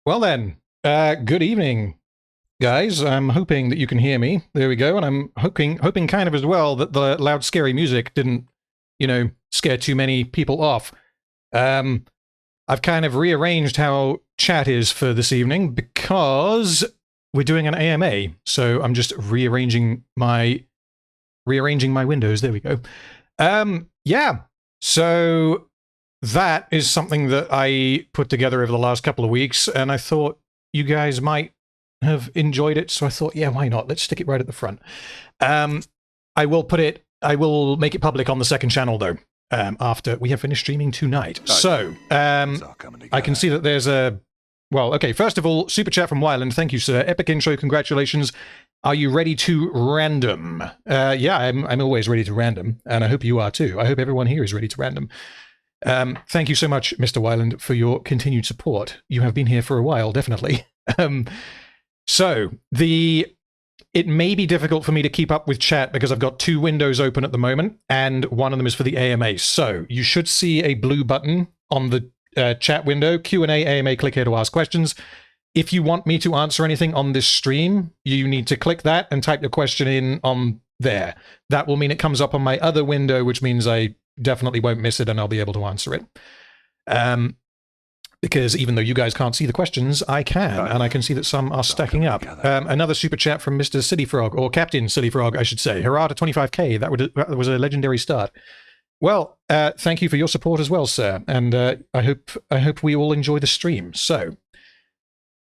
Well then, good evening, guys. I'm hoping that you can hear me. There we go. And I'm hoping kind of as well that the loud, scary music didn't, scare too many people off. I've kind of rearranged how chat is for this evening because we're doing an AMA. So I'm just rearranging my windows. There we go. Yeah. So that is something that I put together over the last couple of weeks, and I thought you guys might have enjoyed it, so I thought, yeah, why not? Let's stick it right at the front. I will make it public on the second channel, though, after we have finished streaming tonight. So, I can see that there's a... Well, okay, first of all, super chat from Wyland. Thank you, sir. Epic intro, congratulations. Are you ready to random? Yeah, I'm always ready to random, and I hope you are too. I hope everyone here is ready to random. Thank you so much, Mr. Wyland, for your continued support. You have been here for a while, definitely. It may be difficult for me to keep up with chat because I've got two windows open at the moment, and one of them is for the AMA. So you should see a blue button on the chat window, Q&A, AMA, click here to ask questions. If you want me to answer anything on this stream, you need to click that and type your question in on there. That will mean it comes up on my other window, which means I definitely won't miss it and I'll be able to answer it. Because even though you guys can't see the questions, I can, and I can see that some are stacking up. Another super chat from Mr. Silly Frog, or Captain Silly Frog, I should say. Hurrah to 25k, that was a legendary start. Well, thank you for your support as well, sir, and I hope we all enjoy the stream. So,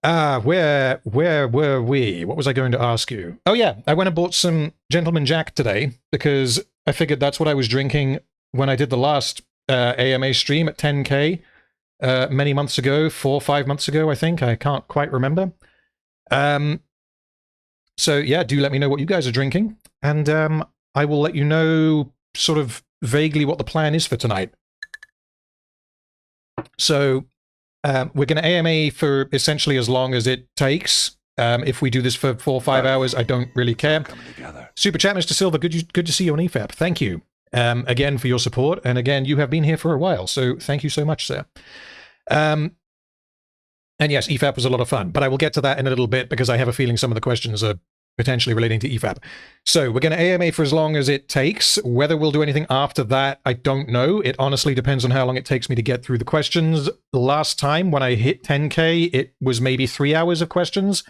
where were we? What was I going to ask you? Oh yeah, I went and bought some Gentleman Jack today, because I figured that's what I was drinking when I did the last AMA stream at 10k many months ago, 4 or 5 months ago, I think. I can't quite remember. So yeah, do let me know what you guys are drinking, and I will let you know sort of vaguely what the plan is for tonight. So we're going to AMA for essentially as long as it takes. If we do this for 4 or 5 hours, I don't really care. Super chat, Mr. Silver, good to see you on EFAP. Thank you. Again, for your support, and again, you have been here for a while, so thank you so much, sir. And yes, EFAP was a lot of fun, but I will get to that in a little bit because I have a feeling some of the questions are potentially relating to EFAP. So we're going to AMA for as long as it takes. Whether we'll do anything after that, I don't know. It honestly depends on how long it takes me to get through the questions. Last time, when I hit 10k, it was maybe 3 hours of questions.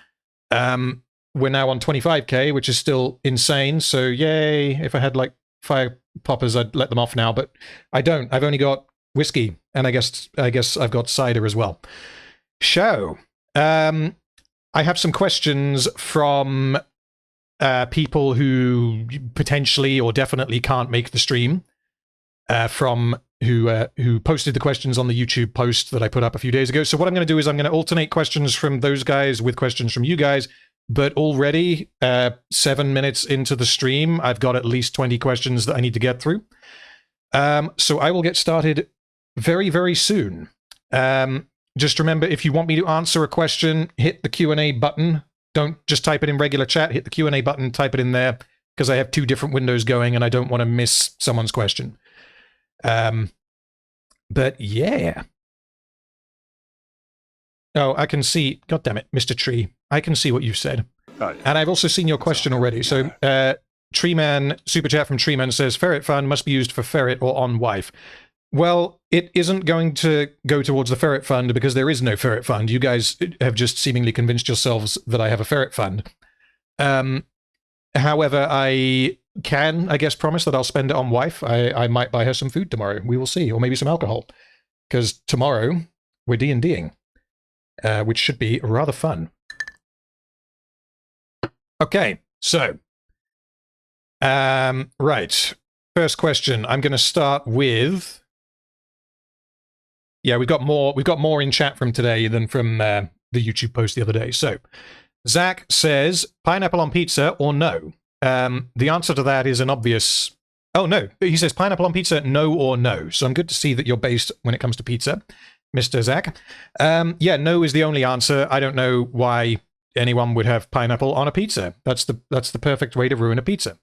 We're now on 25k, which is still insane, so yay. If I had, like, fire poppers, I'd let them off now, but I don't. I've only got whiskey, and I guess I've got cider as well. So, I have some questions from people who potentially or definitely can't make the stream, who posted the questions on the YouTube post that I put up a few days ago. So what I'm going to do is I'm going to alternate questions from those guys with questions from you guys. But already, 7 minutes into the stream, I've got at least 20 questions that I need to get through. So I will get started very, very soon. Just remember, if you want me to answer a question, hit the Q&A button. Don't just type it in regular chat. Hit the Q&A button, type it in there, because I have 2 different windows going, and I don't want to miss someone's question. But yeah. Oh, I can see. God damn it, Mr. Tree. I can see what you've said. Oh, yeah. And I've also seen your question already. So, Treeman, super chat from Treeman says, ferret fund must be used for ferret or on wife. Well, it isn't going to go towards the ferret fund because there is no ferret fund. You guys have just seemingly convinced yourselves that I have a ferret fund. However, I can, I guess, promise that I'll spend it on wife. I might buy her some food tomorrow. We will see. Or maybe some alcohol. Because tomorrow, we're D&Ding. Which should be rather fun. Okay, so. Right. First question. I'm going to start with... Yeah, we've got more in chat from today than from the YouTube post the other day. So, Zach says, pineapple on pizza or no? The answer to that is an obvious... Oh, no. He says, pineapple on pizza, no or no. So I'm good to see that you're based when it comes to pizza, Mr. Zach. Yeah, no is the only answer. I don't know why anyone would have pineapple on a pizza. That's the perfect way to ruin a pizza.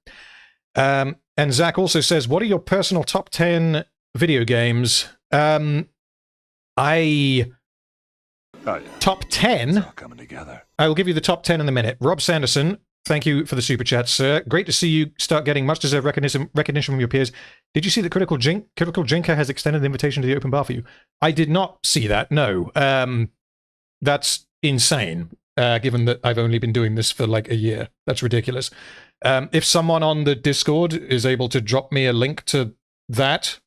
And Zach also says, what are your personal top 10 video games? Oh, yeah. Top 10? It's all coming together. I will give you the top 10 in a minute. Rob Sanderson, thank you for the super chat, sir. Great to see you start getting much-deserved recognition from your peers. Did you see that Critical Jinker has extended the invitation to the open bar for you? I did not see that, no. That's insane, given that I've only been doing this for like a year. That's ridiculous. If someone on the Discord is able to drop me a link to that,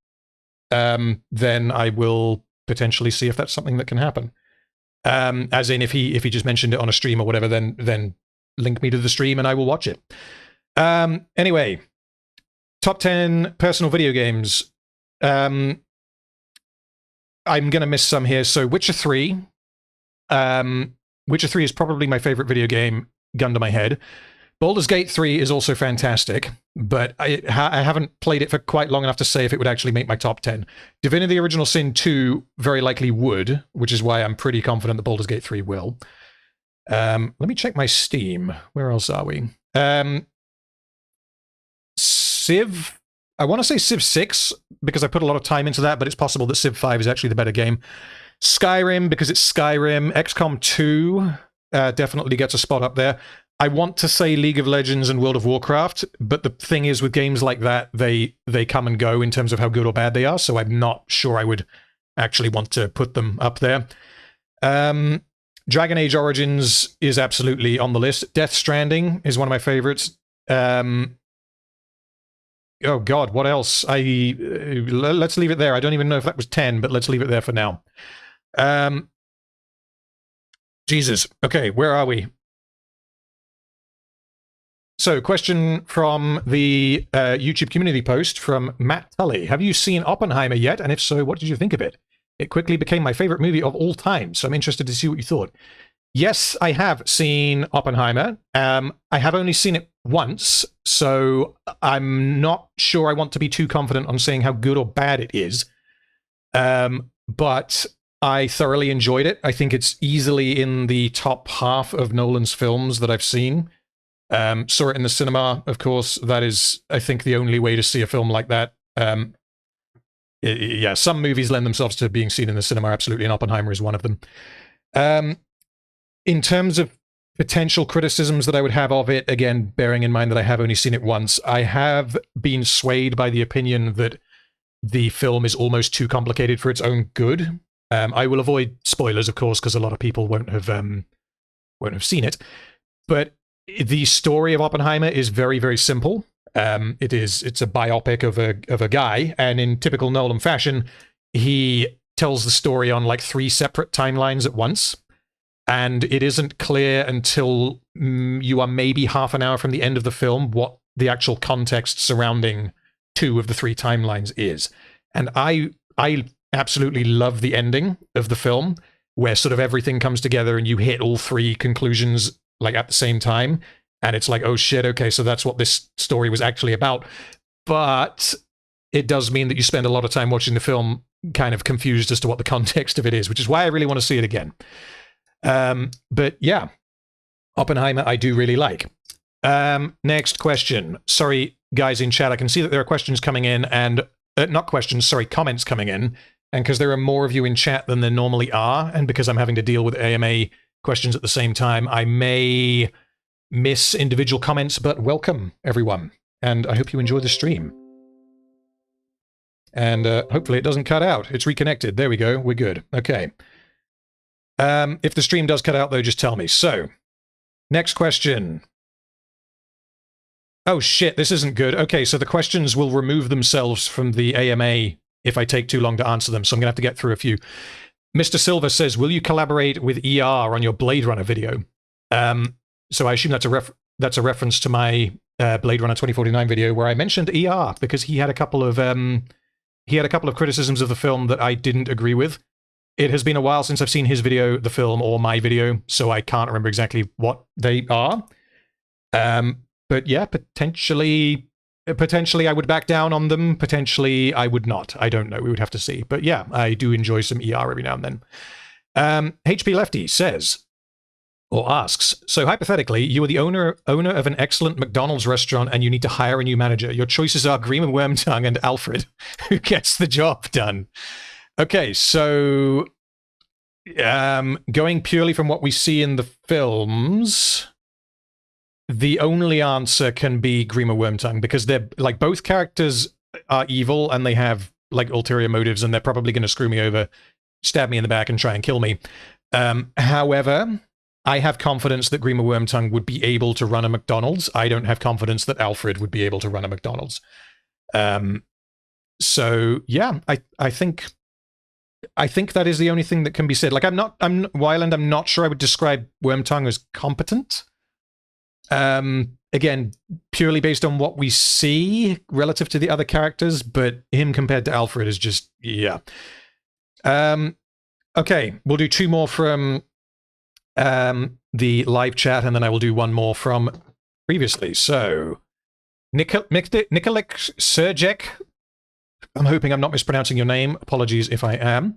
then I will potentially see if that's something that can happen. As in, if he just mentioned it on a stream or whatever, then link me to the stream and I will watch it. Anyway, top 10 personal video games. I'm gonna miss some here. So Witcher 3. Witcher 3 is probably my favorite video game, gun to my head. Baldur's Gate 3 is also fantastic, but I haven't played it for quite long enough to say if it would actually make my top 10. Divinity Original Sin 2 very likely would, which is why I'm pretty confident that Baldur's Gate 3 will. Let me check my Steam. Where else are we? Civ, I want to say Civ 6, because I put a lot of time into that, but it's possible that Civ 5 is actually the better game. Skyrim, because it's Skyrim. XCOM 2 definitely gets a spot up there. I want to say League of Legends and World of Warcraft, but the thing is with games like that, they come and go in terms of how good or bad they are, so I'm not sure I would actually want to put them up there. Dragon Age Origins is absolutely on the list. Death Stranding is one of my favorites. Oh god, what else? Let's leave it there. I don't even know if that was 10, but let's leave it there for now. Jesus. Okay, where are we? So, question from the YouTube community post from Matt Tully. Have you seen Oppenheimer yet? And if so, what did you think of it? It quickly became my favorite movie of all time, so I'm interested to see what you thought. Yes, I have seen Oppenheimer. I have only seen it once, so I'm not sure I want to be too confident on saying how good or bad it is. But I thoroughly enjoyed it. I think it's easily in the top half of Nolan's films that I've seen. Saw it in the cinema, of course. That is, I think, the only way to see a film like that. Yeah, some movies lend themselves to being seen in the cinema, absolutely, and Oppenheimer is one of them. In terms of potential criticisms that I would have of it, again, bearing in mind that I have only seen it once, I have been swayed by the opinion that the film is almost too complicated for its own good. I will avoid spoilers, of course, because a lot of people won't have seen it. But the story of Oppenheimer is very, very simple. It's a biopic of a guy, and in typical Nolan fashion, he tells the story on like 3 separate timelines at once. And it isn't clear until you are maybe half an hour from the end of the film what the actual context surrounding 2 of the 3 timelines is. And I absolutely love the ending of the film, where sort of everything comes together and you hit all 3 conclusions like at the same time, and it's like, oh shit, okay, so that's what this story was actually about. But it does mean that you spend a lot of time watching the film kind of confused as to what the context of it is, which is why I really want to see it again. But yeah, Oppenheimer I do really like. Next question. Sorry, guys in chat, I can see that there are questions coming in, and not questions, sorry, comments coming in, and because there are more of you in chat than there normally are, and because I'm having to deal with AMA questions at the same time, I may miss individual comments, but welcome everyone, and I hope you enjoy the stream. And hopefully it doesn't cut out. It's reconnected. There we go. We're good. Okay. If the stream does cut out, though, just tell me. So, next question. Oh shit, this isn't good. Okay, so the questions will remove themselves from the AMA if I take too long to answer them, so I'm going to have to get through a few. Mr. Silver says, will you collaborate with ER on your Blade Runner video? So I assume that's a reference to my Blade Runner 2049 video where I mentioned ER because he had a couple of criticisms of the film that I didn't agree with. It has been a while since I've seen his video, the film, or my video, so I can't remember exactly what they are. But yeah, potentially I would back down on them. Potentially I would not. I don't know. We would have to see. But yeah, I do enjoy some ER every now and then. HP Lefty says, or asks, so hypothetically, you are the owner of an excellent McDonald's restaurant and you need to hire a new manager. Your choices are Grima Wormtongue and Alfred, who gets the job done. Okay, so Going purely from what we see in the films, the only answer can be Grima Wormtongue, because they're like, both characters are evil and they have like ulterior motives, and they're probably going to screw me over, stab me in the back, and try and kill me. However, I have confidence that Grima Wormtongue would be able to run a McDonald's. I don't have confidence that Alfred would be able to run a McDonald's. So yeah, I think that is the only thing that can be said. Like, Wyland, I'm not sure I would describe Wormtongue as competent. Again, purely based on what we see relative to the other characters, but him compared to Alfred is just, yeah. Okay, we'll do 2 more from the live chat, and then I will do 1 more from previously. So, Nikolic Sergek, I'm hoping I'm not mispronouncing your name. Apologies if I am.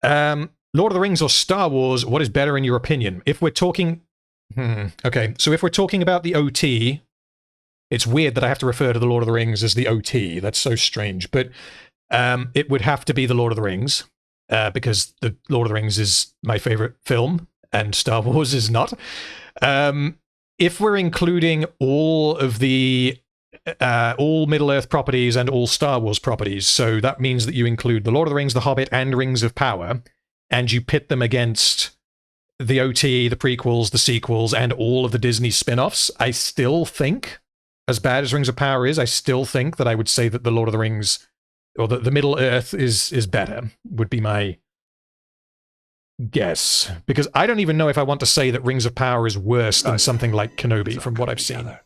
Lord of the Rings or Star Wars, what is better in your opinion? If we're talking... okay, so if we're talking about the OT, it's weird that I have to refer to the Lord of the Rings as the OT. That's so strange. But it would have to be the Lord of the Rings, because the Lord of the Rings is my favorite film, and Star Wars is not. If we're including all of the all Middle-earth properties and all Star Wars properties, so that means that you include the Lord of the Rings, the Hobbit, and Rings of Power, and you pit them against the OT, the prequels, the sequels, and all of the Disney spin-offs, I still think, as bad as Rings of Power is, I still think that I would say that the Lord of the Rings, or the Middle-earth is better, would be my guess. Because I don't even know if I want to say that Rings of Power is worse than something like Kenobi, from what I've seen.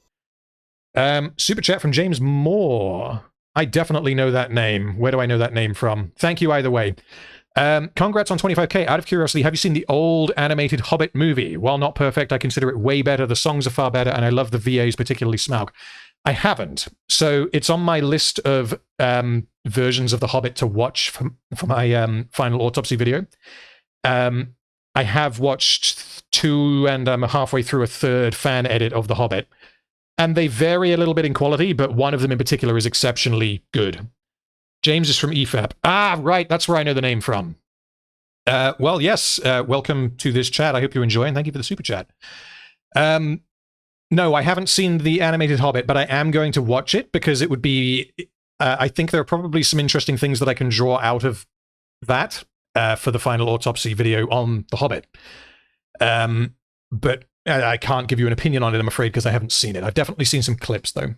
Super chat from James Moore. I definitely know that name. Where do I know that name from? Thank you either way. Congrats on 25k. Out of curiosity, have you seen the old animated Hobbit movie? While not perfect, I consider it way better. The songs are far better, and I love the VAs, particularly Smaug. I haven't. So it's on my list of versions of The Hobbit to watch for my final autopsy video. I have watched 2, and I'm halfway through a 3rd fan edit of The Hobbit. And they vary a little bit in quality, but one of them in particular is exceptionally good. James is from EFAP. Ah, right, that's where I know the name from. Well, yes, welcome to this chat. I hope you enjoy, and thank you for the super chat. No, I haven't seen the animated Hobbit, but I am going to watch it, because it would be... I think there are probably some interesting things that I can draw out of that for the final autopsy video on The Hobbit. But I can't give you an opinion on it, I'm afraid, because I haven't seen it. I've definitely seen some clips, though.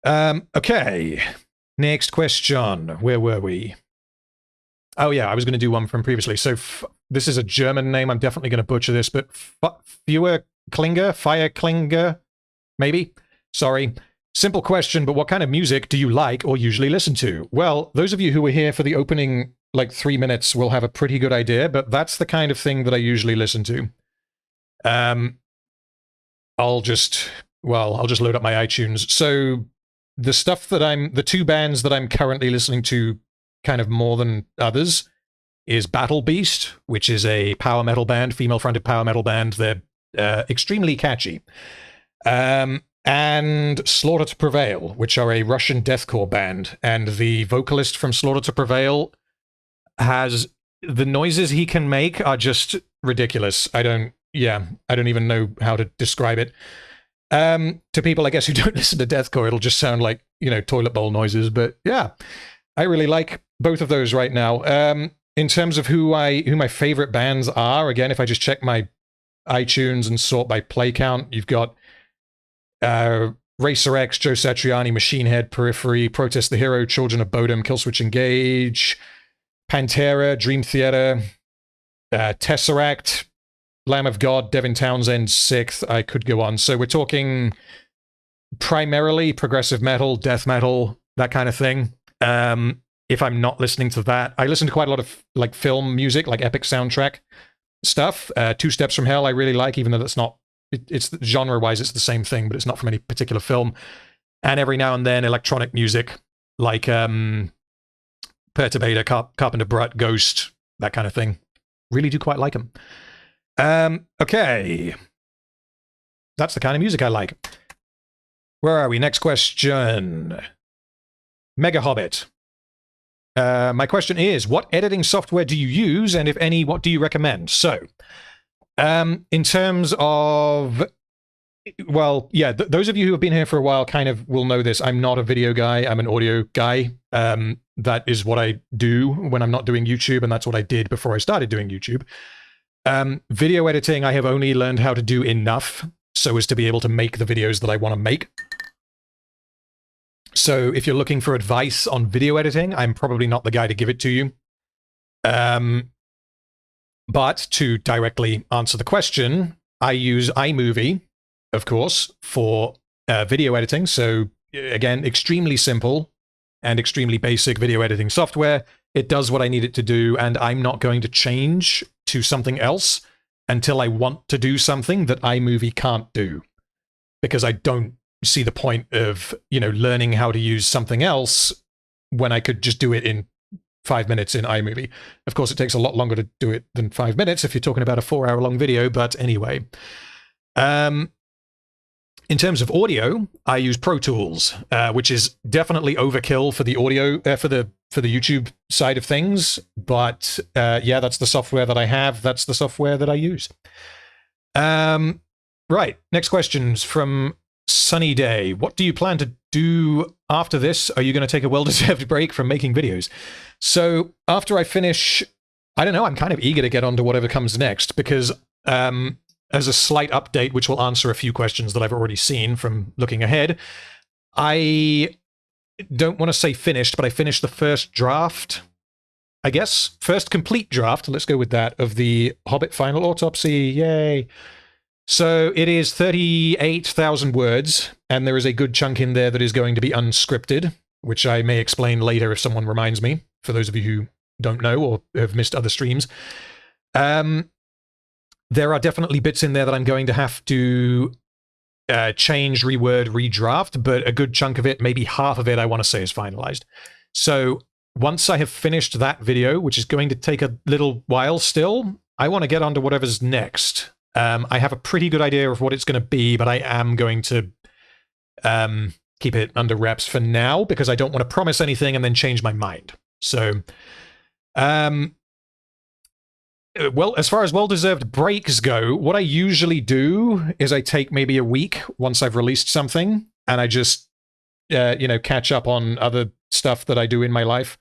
Okay. Next question. Where were we? Oh, yeah, I was going to do one from previously. So this is a German name. I'm definitely going to butcher this, but Fire-Klinger, maybe? Sorry. Simple question, but what kind of music do you like or usually listen to? Well, those of you who were here for the opening, 3 minutes will have a pretty good idea, but that's the kind of thing that I usually listen to. I'll just load up my iTunes. So the stuff that the 2 bands that I'm currently listening to kind of more than others is Battle Beast, which is a power metal band, female-fronted power metal band. They're extremely catchy. And Slaughter to Prevail, which are a Russian deathcore band. And the vocalist from Slaughter to Prevail the noises he can make are just ridiculous. I don't even know how to describe it. To people, I guess, who don't listen to deathcore, it'll just sound like, toilet bowl noises. But yeah, I really like both of those right now. In terms of who my favorite bands are, again, if I just check my iTunes and sort by play count, you've got Racer X, Joe Satriani, Machine Head, Periphery, Protest the Hero, Children of Bodom, Killswitch Engage, Pantera, Dream Theater, Tesseract, Lamb of God, Devin Townsend, Sixth. I could go on. So we're talking primarily progressive metal, death metal, that kind of thing. If I'm not listening to that, I listen to quite a lot of film music, like epic soundtrack stuff. 2 Steps from Hell I really like, even though that's not, it's genre-wise it's the same thing, but it's not from any particular film. And every now and then electronic music, like Perturbator, Carpenter Brut, Ghost, that kind of thing. Really do quite like them. Okay. That's the kind of music I like. Where are we? Next question. Mega Hobbit. My question is, what editing software do you use, and if any, what do you recommend? So, in terms of, well, yeah, those of you who have been here for a while kind of will know this. I'm not a video guy. I'm an audio guy. That is what I do when I'm not doing YouTube, and that's what I did before I started doing YouTube. Video editing, I have only learned how to do enough so as to be able to make the videos that I want to make. So if you're looking for advice on video editing, I'm probably not the guy to give it to you. But to directly answer the question, I use iMovie, of course, for video editing. So again, extremely simple and extremely basic video editing software. It does what I need it to do, and I'm not going to change to something else until I want to do something that iMovie can't do. Because I don't see the point of, you know, learning how to use something else when I could just do it in 5 minutes in iMovie. Of course, it takes a lot longer to do it than 5 minutes if you're talking about a 4-hour-long video, but anyway. In terms of audio, I use Pro Tools, which is definitely overkill for the audio, for the YouTube side of things. But yeah, that's the software that I have. That's the software that I use. Right. Next question's from Sunny Day. What do you plan to do after this? Are you going to take a well-deserved break from making videos? So after I finish, I don't know, I'm kind of eager to get on to whatever comes next, because as a slight update, which will answer a few questions that I've already seen from looking ahead, I don't want to say finished, but I finished the first draft, I guess. First complete draft, let's go with that, of the Hobbit Final Autopsy. Yay! So it is 38,000 words, and there is a good chunk in there that is going to be unscripted, which I may explain later if someone reminds me, for those of you who don't know or have missed other streams. There are definitely bits in there that I'm going to have to change, reword, redraft, but a good chunk of it, maybe half of it, I want to say is finalized. So once I have finished that video, which is going to take a little while still, I want to get on to whatever's next. I have a pretty good idea of what it's going to be, but I am going to keep it under wraps for now, because I don't want to promise anything and then change my mind. So, well, as far as well-deserved breaks go, what I usually do is I take maybe a week once I've released something, and I just, you know, catch up on other stuff that I do in my life,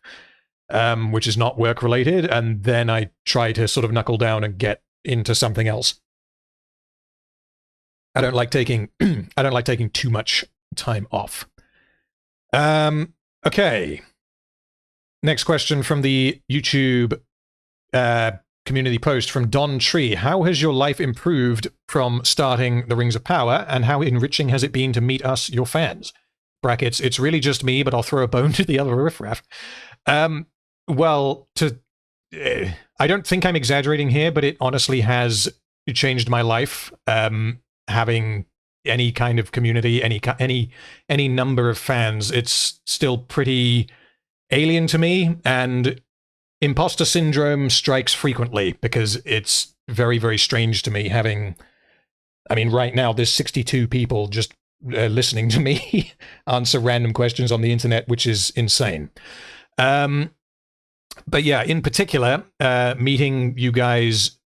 which is not work-related, and then I try to sort of knuckle down and get into something else. I don't like taking too much time off. Okay. Next question from the YouTube community post from Don Tree. How has your life improved from starting the Rings of Power, and how enriching has it been to meet us, your fans? Brackets, it's really just me, but I'll throw a bone to the other riffraff. Well, I don't think I'm exaggerating here, but it honestly has changed my life. Having any kind of community, any number of fans, it's still pretty alien to me, and imposter syndrome strikes frequently, because it's very, very strange to me having, I mean, right now there's 62 people just listening to me answer random questions on the internet, which is insane. But yeah, in particular, meeting you guys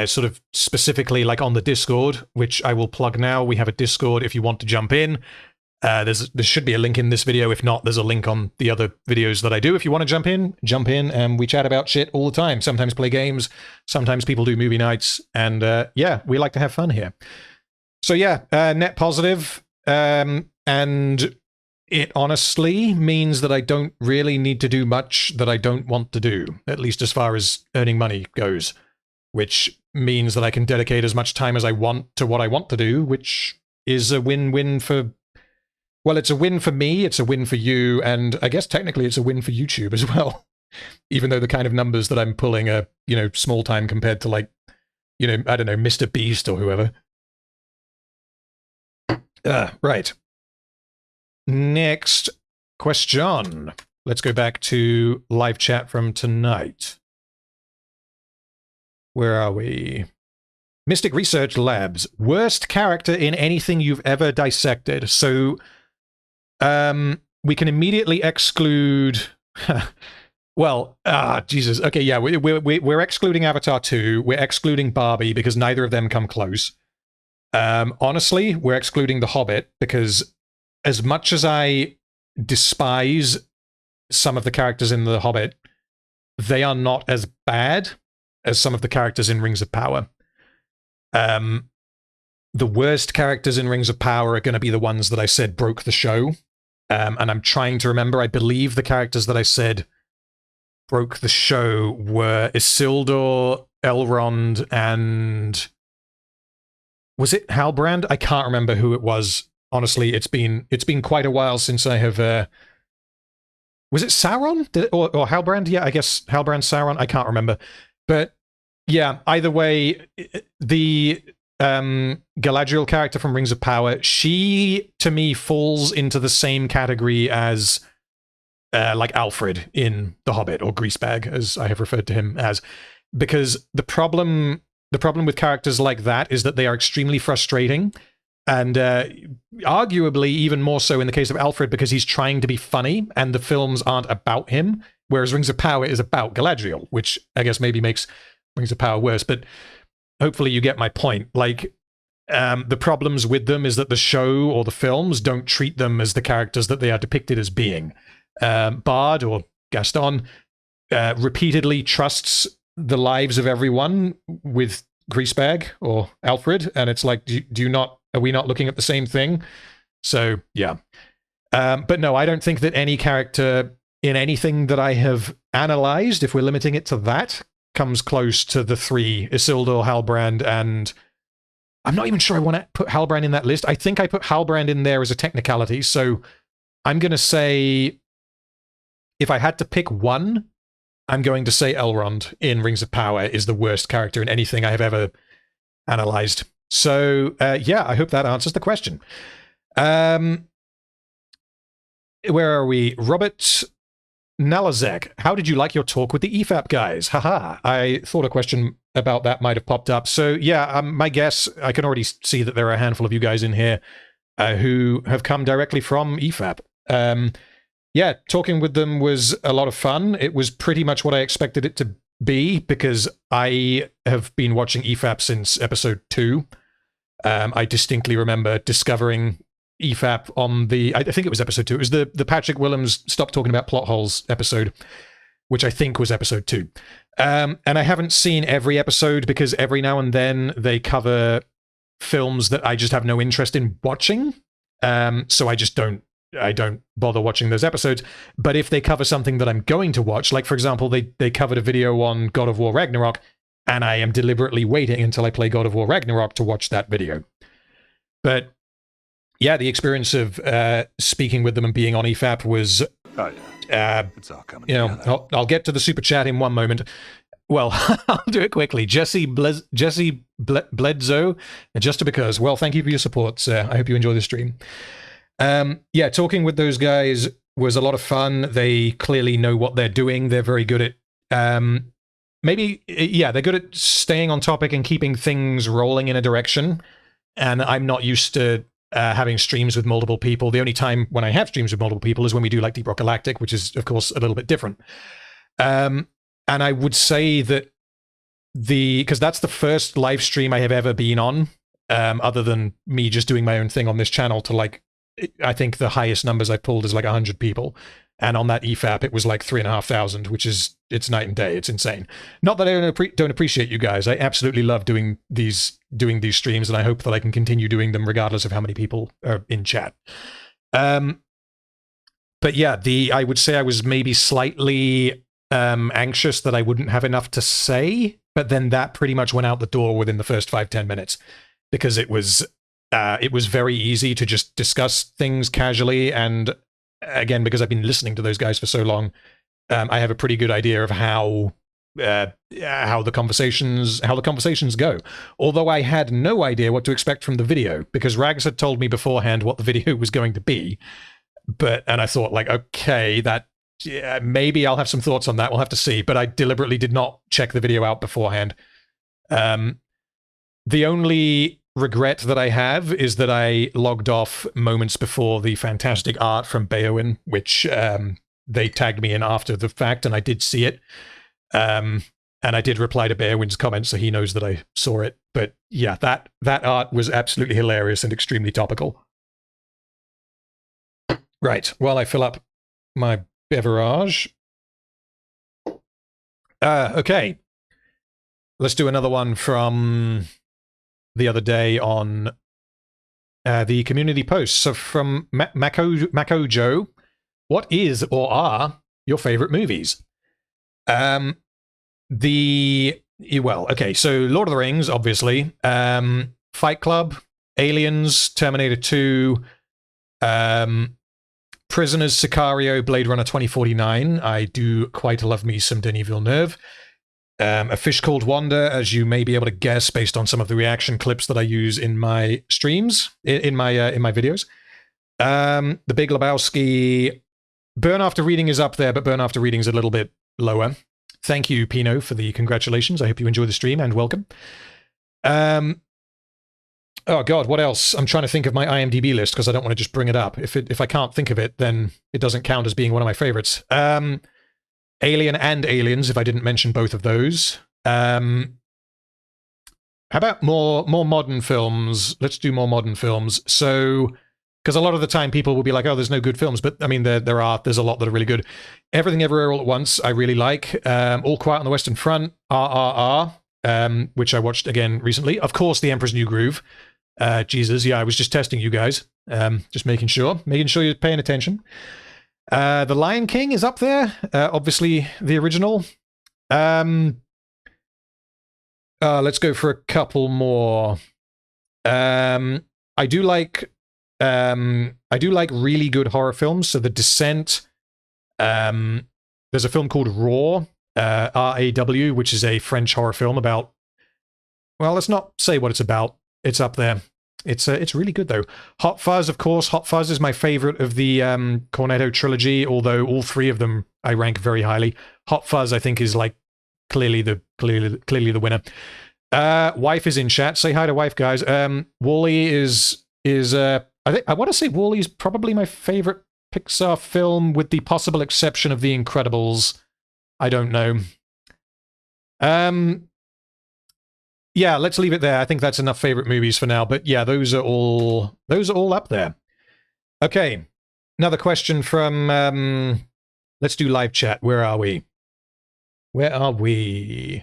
sort of specifically like on the Discord, which I will plug now. We have a Discord if you want to jump in. There should be a link in this video. If not, there's a link on the other videos that I do. If you want to jump in, and we chat about shit all the time. Sometimes play games, sometimes people do movie nights, and yeah, we like to have fun here. So yeah, net positive, and it honestly means that I don't really need to do much that I don't want to do, at least as far as earning money goes, which means that I can dedicate as much time as I want to what I want to do, which is a win-win for, well, it's a win for me, it's a win for you, and I guess technically it's a win for YouTube as well. Even though the kind of numbers that I'm pulling are, you know, small time compared to, like, you know, I don't know, Mr. Beast or whoever. Right. Next question. Let's go back to live chat from tonight. Where are we? Mystic Research Labs. Worst character in anything you've ever dissected. So, we can immediately exclude Well, Jesus. Okay, yeah, we're excluding Avatar 2. We're excluding Barbie because neither of them come close. Honestly, we're excluding The Hobbit because as much as I despise some of the characters in The Hobbit, they are not as bad as some of the characters in Rings of Power. The worst characters in Rings of Power are going to be the ones that I said broke the show. And I'm trying to remember, I believe the characters that I said broke the show were Isildur, Elrond, and... was it Halbrand? I can't remember who it was. Honestly, it's been quite a while since I have... was it Sauron? Or Halbrand? Yeah, I guess Halbrand, Sauron. I can't remember. But yeah, either way, the Galadriel character from Rings of Power, she, to me, falls into the same category as like Alfred in The Hobbit, or Greasebag, as I have referred to him as. Because the problem with characters like that is that they are extremely frustrating, and arguably even more so in the case of Alfred because he's trying to be funny and the films aren't about him, whereas Rings of Power is about Galadriel, which I guess maybe makes Rings of Power worse, but hopefully you get my point. Like, the problems with them is that the show or the films don't treat them as the characters that they are depicted as being. Bard, or Gaston, repeatedly trusts the lives of everyone with Greasebag or Alfred, and it's like, are we not looking at the same thing? So yeah, but no, I don't think that any character in anything that I have analyzed, if we're limiting it to that, comes close to the three: Isildur, Halbrand, and I'm not even sure I want to put Halbrand in that list. I think I put Halbrand in there as a technicality, so I'm going to say, if I had to pick one, I'm going to say Elrond in Rings of Power is the worst character in anything I have ever analyzed. So, yeah, I hope that answers the question. Where are we? Robert Nalazek, how did you like your talk with the EFAP guys? Haha, I thought a question about that might have popped up. So, yeah, my guess, I can already see that there are a handful of you guys in here who have come directly from EFAP. Yeah, talking with them was a lot of fun. It was pretty much what I expected it to be, because I have been watching EFAP since episode 2. I distinctly remember discovering EFAP on the... I think it was episode 2. It was the Patrick Willems Stop Talking About Plot Holes episode, which I think was episode 2. And I haven't seen every episode because every now and then they cover films that I just have no interest in watching. So I just don't bother watching those episodes. But if they cover something that I'm going to watch, like for example, they covered a video on God of War Ragnarok, and I am deliberately waiting until I play God of War Ragnarok to watch that video. But yeah, the experience of speaking with them and being on EFAP was... oh, yeah. It's all coming together. I'll get to the super chat in one moment. Well, I'll do it quickly. Jesse Bledsoe, just because. Well, thank you for your support, sir. I hope you enjoy the stream. Yeah, talking with those guys was a lot of fun. They clearly know what they're doing. They're very good at, they're good at staying on topic and keeping things rolling in a direction. And I'm not used to having streams with multiple people. The only time when I have streams with multiple people is when we do like Deep Rock Galactic, which is, of course, a little bit different. And I would say that because that's the first live stream I have ever been on, other than me just doing my own thing on this channel to like, I think the highest numbers I pulled is like 100 people. And on that EFAP, it was like 3,500, which is, it's night and day. It's insane. Not that I don't appreciate you guys. I absolutely love doing these streams, and I hope that I can continue doing them regardless of how many people are in chat. But yeah, I would say I was maybe slightly anxious that I wouldn't have enough to say, but then that pretty much went out the door within the first 5-10 minutes, because it was very easy to just discuss things casually. And again, because I've been listening to those guys for so long, I have a pretty good idea of how the conversations go. Although I had no idea what to expect from the video, because Rags had told me beforehand what the video was going to be. And I thought, like, okay, maybe I'll have some thoughts on that. We'll have to see. But I deliberately did not check the video out beforehand. The only regret that I have is that I logged off moments before the fantastic art from Beowin, which they tagged me in after the fact, and I did see it. And I did reply to Bearwind's comment, so he knows that I saw it. But yeah, that art was absolutely hilarious and extremely topical. Right, while I fill up my beverage. Okay. Let's do another one from the other day on the community post. So from Mako Joe, what is or are your favorite movies? Well, okay, so Lord of the Rings, obviously. Fight Club, Aliens, Terminator 2, Prisoners, Sicario, Blade Runner 2049. I do quite love me some Denis Villeneuve. A Fish Called Wanda, as you may be able to guess based on some of the reaction clips that I use in my streams, in my videos. The Big Lebowski. Burn After Reading is up there, but Burn After Reading is a little bit lower. Thank you, Pino, for the congratulations. I hope you enjoy the stream, and welcome. Oh god, what else? I'm trying to think of my IMDb list because I don't want to just bring it up. If I can't think of it, then it doesn't count as being one of my favorites. Alien and Aliens, if I didn't mention both of those. How about more modern films? Let's do more modern films. So, because a lot of the time people will be like, oh, there's no good films, but I mean, there's a lot that are really good. Everything Everywhere All at Once, I really like. All Quiet on the Western Front, RRR, which I watched again recently. Of course, The Emperor's New Groove. Jesus, yeah, I was just testing you guys. Just making sure you're paying attention. The Lion King is up there. Obviously, the original. Let's go for a couple more. I do like really good horror films. So The Descent. There's a film called Raw, R-A-W, which is a French horror film about. Well, let's not say what it's about. It's up there. It's really good, though. Hot Fuzz, of course. Hot Fuzz is my favorite of the Cornetto trilogy, although all three of them I rank very highly. Hot Fuzz, I think, is like clearly the winner. Wife is in chat. Say hi to wife, guys. WALL-E is I want to say WALL-E is probably my favorite Pixar film, with the possible exception of The Incredibles. I don't know. Yeah, let's leave it there. I think that's enough favorite movies for now. But yeah, those are all up there. Okay, another question from. Let's do live chat. Where are we? What are you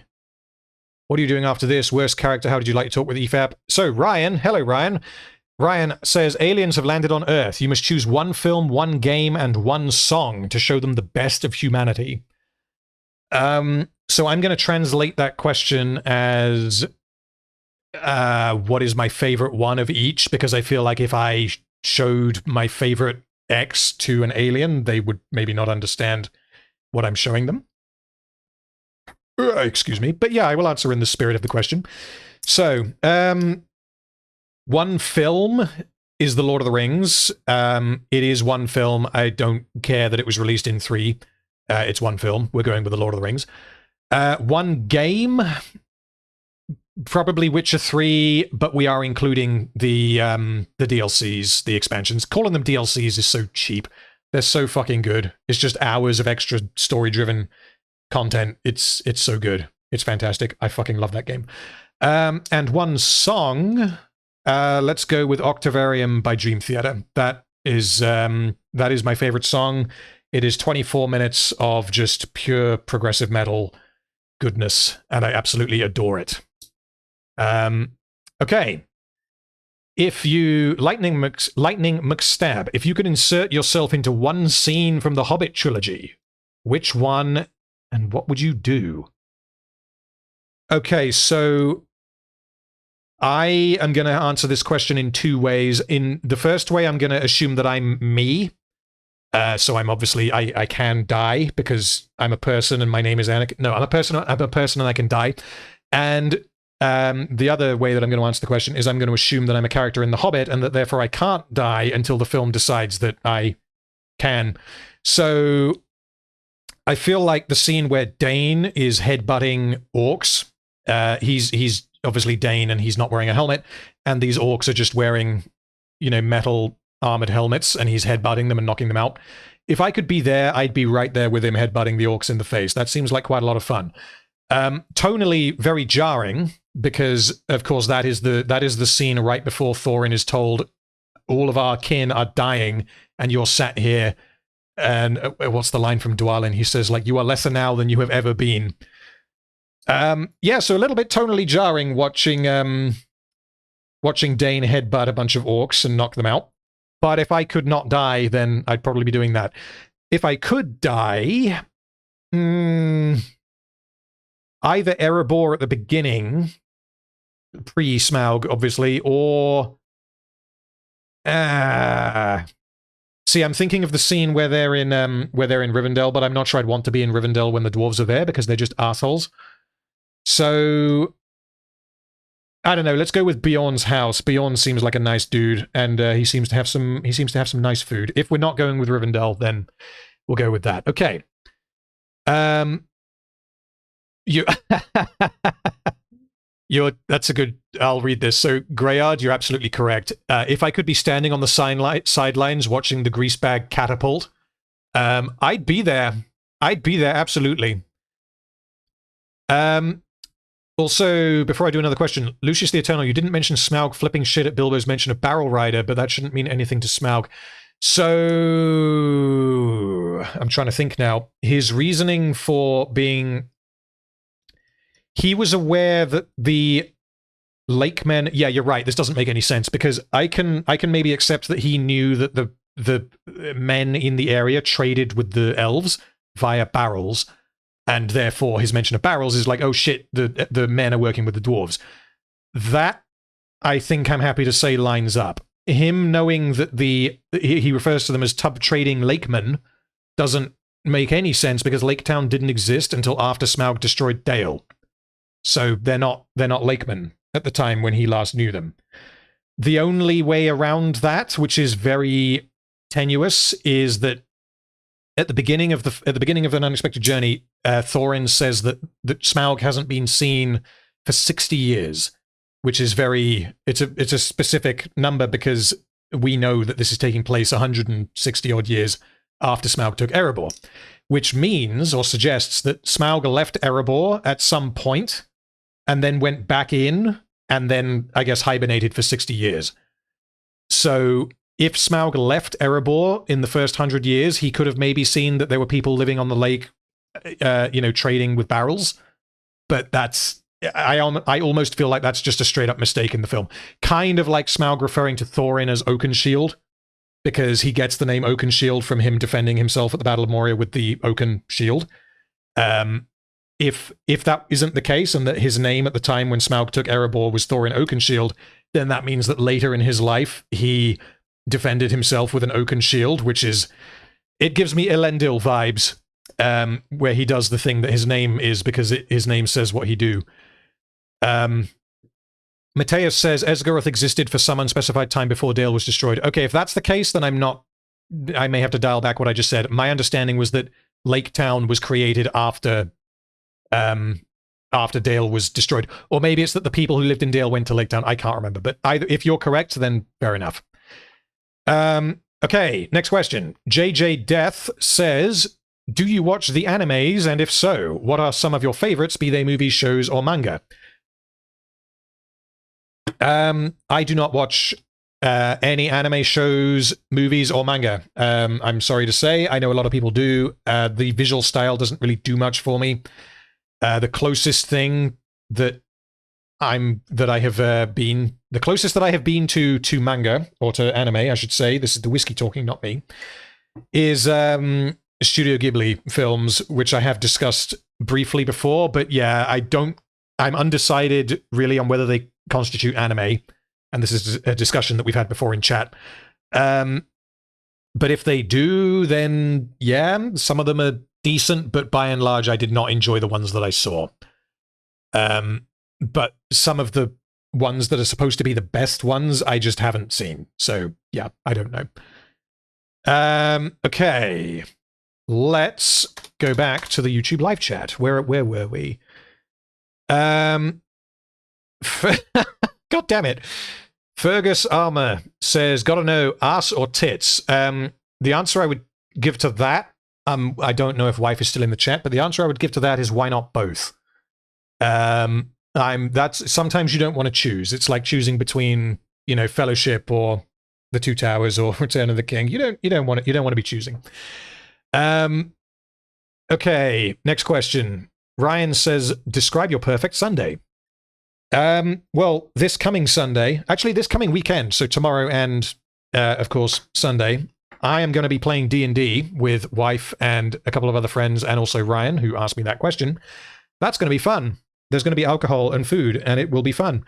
doing after this? Worst character? How did you like to talk with EFAP? So Ryan, hello Ryan. Ryan says aliens have landed on Earth. You must choose one film, one game, and one song to show them the best of humanity. So I'm going to translate that question as. What is my favorite one of each? Because I feel like if I showed my favorite X to an alien, they would maybe not understand what I'm showing them. Excuse me. But yeah, I will answer in the spirit of the question. So, one film is The Lord of the Rings. It is one film. I don't care that it was released in 3. It's one film. We're going with The Lord of the Rings. One game... Probably Witcher 3, but we are including the DLCs, the expansions. Calling them DLCs is so cheap. They're so fucking good. It's just hours of extra story-driven content. It's so good. It's fantastic. I fucking love that game. And one song, let's go with Octavarium by Dream Theater. That is my favorite song. It is 24 minutes of just pure progressive metal goodness, and I absolutely adore it. Okay. If you Lightning McStab, if you could insert yourself into one scene from the Hobbit trilogy, which one and what would you do? Okay, so I am going to answer this question in 2 ways. In the first way, I'm going to assume that I'm me. So I'm obviously I can die because I'm a person and my name is Anakin. No, I'm a person and I can die. And the other way that I'm going to answer the question is I'm going to assume that I'm a character in The Hobbit and that therefore I can't die until the film decides that I can. So I feel like the scene where Dane is headbutting orcs, he's obviously Dane and he's not wearing a helmet, and these orcs are just wearing, metal armored helmets, and he's headbutting them and knocking them out. if I could be there, I'd be right there with him headbutting the orcs in the face. That seems like quite a lot of fun. Tonally very jarring, because of course that is the scene right before Thorin is told all of our kin are dying and you're sat here. And what's the line from Dwalin? He says, like, you are lesser now than you have ever been. Yeah, so a little bit tonally jarring watching Dane headbutt a bunch of orcs and knock them out. But if I could not die, then I'd probably be doing that. If I could die, either Erebor at the beginning, pre-Smaug, obviously, or... See, I'm thinking of the scene where they're in Rivendell, but I'm not sure I'd want to be in Rivendell when the dwarves are there because they're just assholes. So I don't know. Let's go with Bjorn's house. Bjorn seems like a nice dude, and he seems to have some nice food. If we're not going with Rivendell, then we'll go with that. Okay. That's a good... I'll read this. So, Greyard, you're absolutely correct. If I could be standing on the sidelines watching the greasebag catapult, I'd be there. I'd be there, absolutely. Also, before I do another question, Lucius the Eternal, you didn't mention Smaug flipping shit at Bilbo's mention of Barrel Rider, but that shouldn't mean anything to Smaug. So, I'm trying to think now. His reasoning for being... He was aware that the Lakemen... Yeah, you're right. This doesn't make any sense, because I can maybe accept that he knew that the men in the area traded with the elves via barrels, and therefore his mention of barrels is like, oh shit, the men are working with the dwarves. That, I think I'm happy to say, lines up. Him knowing that he refers to them as tub trading Lakemen doesn't make any sense, because Lake Town didn't exist until after Smaug destroyed Dale. So they're not Lakemen at the time when he last knew them. The only way around that, which is very tenuous, is that at the beginning of An Unexpected Journey, Thorin says that Smaug hasn't been seen for 60 years, which is it's a specific number, because we know that this is taking place 160 odd years after Smaug took Erebor, which means or suggests that Smaug left Erebor at some point and then went back in, and then, I guess, hibernated for 60 years. So if Smaug left Erebor in the first 100 years, he could have maybe seen that there were people living on the lake, trading with barrels. But that's... I almost feel like that's just a straight-up mistake in the film. Kind of like Smaug referring to Thorin as Oakenshield, because he gets the name Oakenshield from him defending himself at the Battle of Moria with the Oaken Shield. If that isn't the case, and that his name at the time when Smaug took Erebor was Thorin Oakenshield, then that means that later in his life he defended himself with an Oakenshield, which is... It gives me Elendil vibes, where he does the thing that his name is because his name says what he do. Mateus says, Esgaroth existed for some unspecified time before Dale was destroyed. Okay, if that's the case, then I may have to dial back what I just said. My understanding was that Lake Town was created after Dale was destroyed. Or maybe it's that the people who lived in Dale went to Lake Town. I can't remember. But if you're correct, then fair enough. Okay, next question. JJ Death says, do you watch the animes? And if so, what are some of your favorites, be they movies, shows, or manga? I do not watch any anime, shows, movies, or manga. I'm sorry to say. I know a lot of people do. The visual style doesn't really do much for me. The closest thing that I have been to manga, or to anime, I should say, this is the whiskey talking, not me, is Studio Ghibli films, which I have discussed briefly before, but yeah, I'm undecided really on whether they constitute anime, and this is a discussion that we've had before in chat. But if they do, then yeah, some of them are decent, but by and large, I did not enjoy the ones that I saw. But some of the ones that are supposed to be the best ones, I just haven't seen. So yeah, I don't know. Okay, let's go back to the YouTube live chat. Where were we? God damn it. Fergus Armour says, gotta know, ass or tits? The answer I would give to that, I don't know if wife is still in the chat, but the answer I would give to that is why not both? That's sometimes you don't want to choose. It's like choosing between, you know, Fellowship or The Two Towers or Return of the King. You don't want to be choosing. Okay, next question. Ryan says, describe your perfect Sunday. Well, this coming Sunday, actually this coming weekend, so tomorrow and of course Sunday, I am going to be playing D&D with wife and a couple of other friends, and also Ryan, who asked me that question. That's going to be fun. There's going to be alcohol and food, and it will be fun.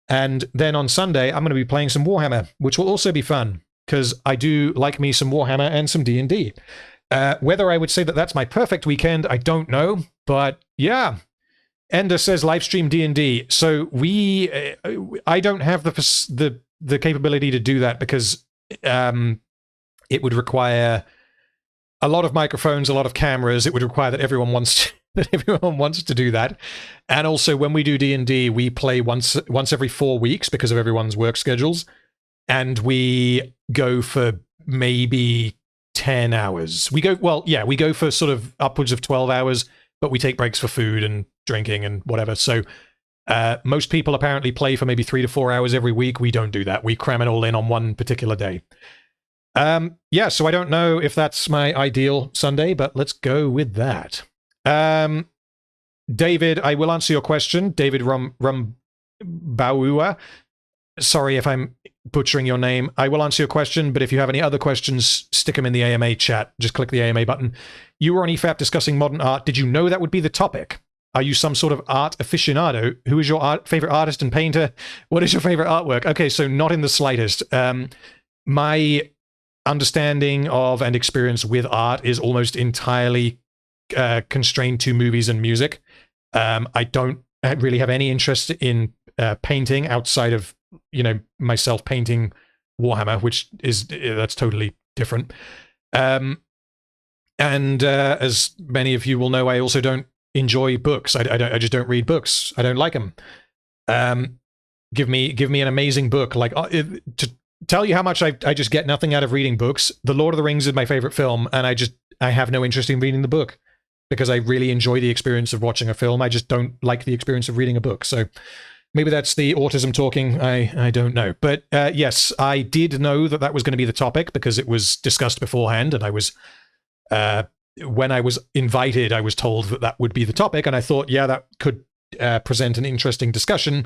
And then on Sunday, I'm going to be playing some Warhammer, which will also be fun, because I do like me some Warhammer and some D&D. Whether I would say that that's my perfect weekend, I don't know, but yeah. Ender says live stream D&D. So I don't have the capability to do that because it would require a lot of microphones, a lot of cameras. It would require that everyone wants to do that. And also, when we do D&D, we play once every 4 weeks because of everyone's work schedules, and we go for maybe 10 hours. We go for sort of upwards of 12 hours, but we take breaks for food and drinking and whatever. So most people apparently play for maybe 3 to 4 hours every week. We don't do that. We cram it all in on one particular day. Yeah, so I don't know if that's my ideal Sunday, but let's go with that. David, I will answer your question. David Rumbaua. Sorry if I'm butchering your name. I will answer your question, but if you have any other questions, stick them in the AMA chat. Just click the AMA button. You were on EFAP discussing modern art. Did you know that would be the topic? Are you some sort of art aficionado? Who is your favorite artist and painter? What is your favorite artwork? Okay, so not in the slightest. My understanding of and experience with art is almost entirely constrained to movies and music. I don't really have any interest in painting outside of, you know, myself painting Warhammer, which is that's totally different. And as many of you will know, I also don't enjoy books. I just don't read books. I don't like them. Give me an amazing book. Like to tell you how much I just get nothing out of reading books. The Lord of the Rings is my favorite film, and I have no interest in reading the book because I really enjoy the experience of watching a film. I just don't like the experience of reading a book. So maybe that's the autism talking. I don't know. But yes, I did know that that was going to be the topic because it was discussed beforehand, and I was when I was invited, I was told that that would be the topic, and I thought, yeah, that could present an interesting discussion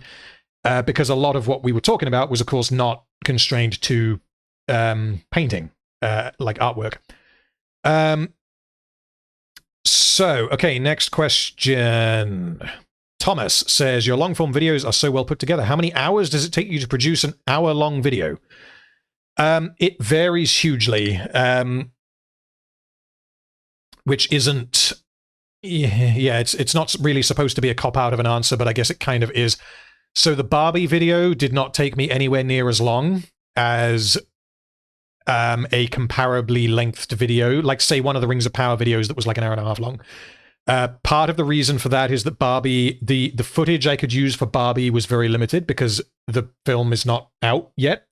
because a lot of what we were talking about was, of course, not constrained to painting, like artwork. So, okay, next question. Thomas says, your long-form videos are so well put together. How many hours does it take you to produce an hour-long video? It varies hugely, which isn't... Yeah, it's not really supposed to be a cop-out of an answer, but I guess it kind of is. So the Barbie video did not take me anywhere near as long as a comparably lengthed video, like, say, one of the Rings of Power videos that was like an hour and a half long. Part of the reason for that is that Barbie, the footage I could use for Barbie was very limited because the film is not out yet,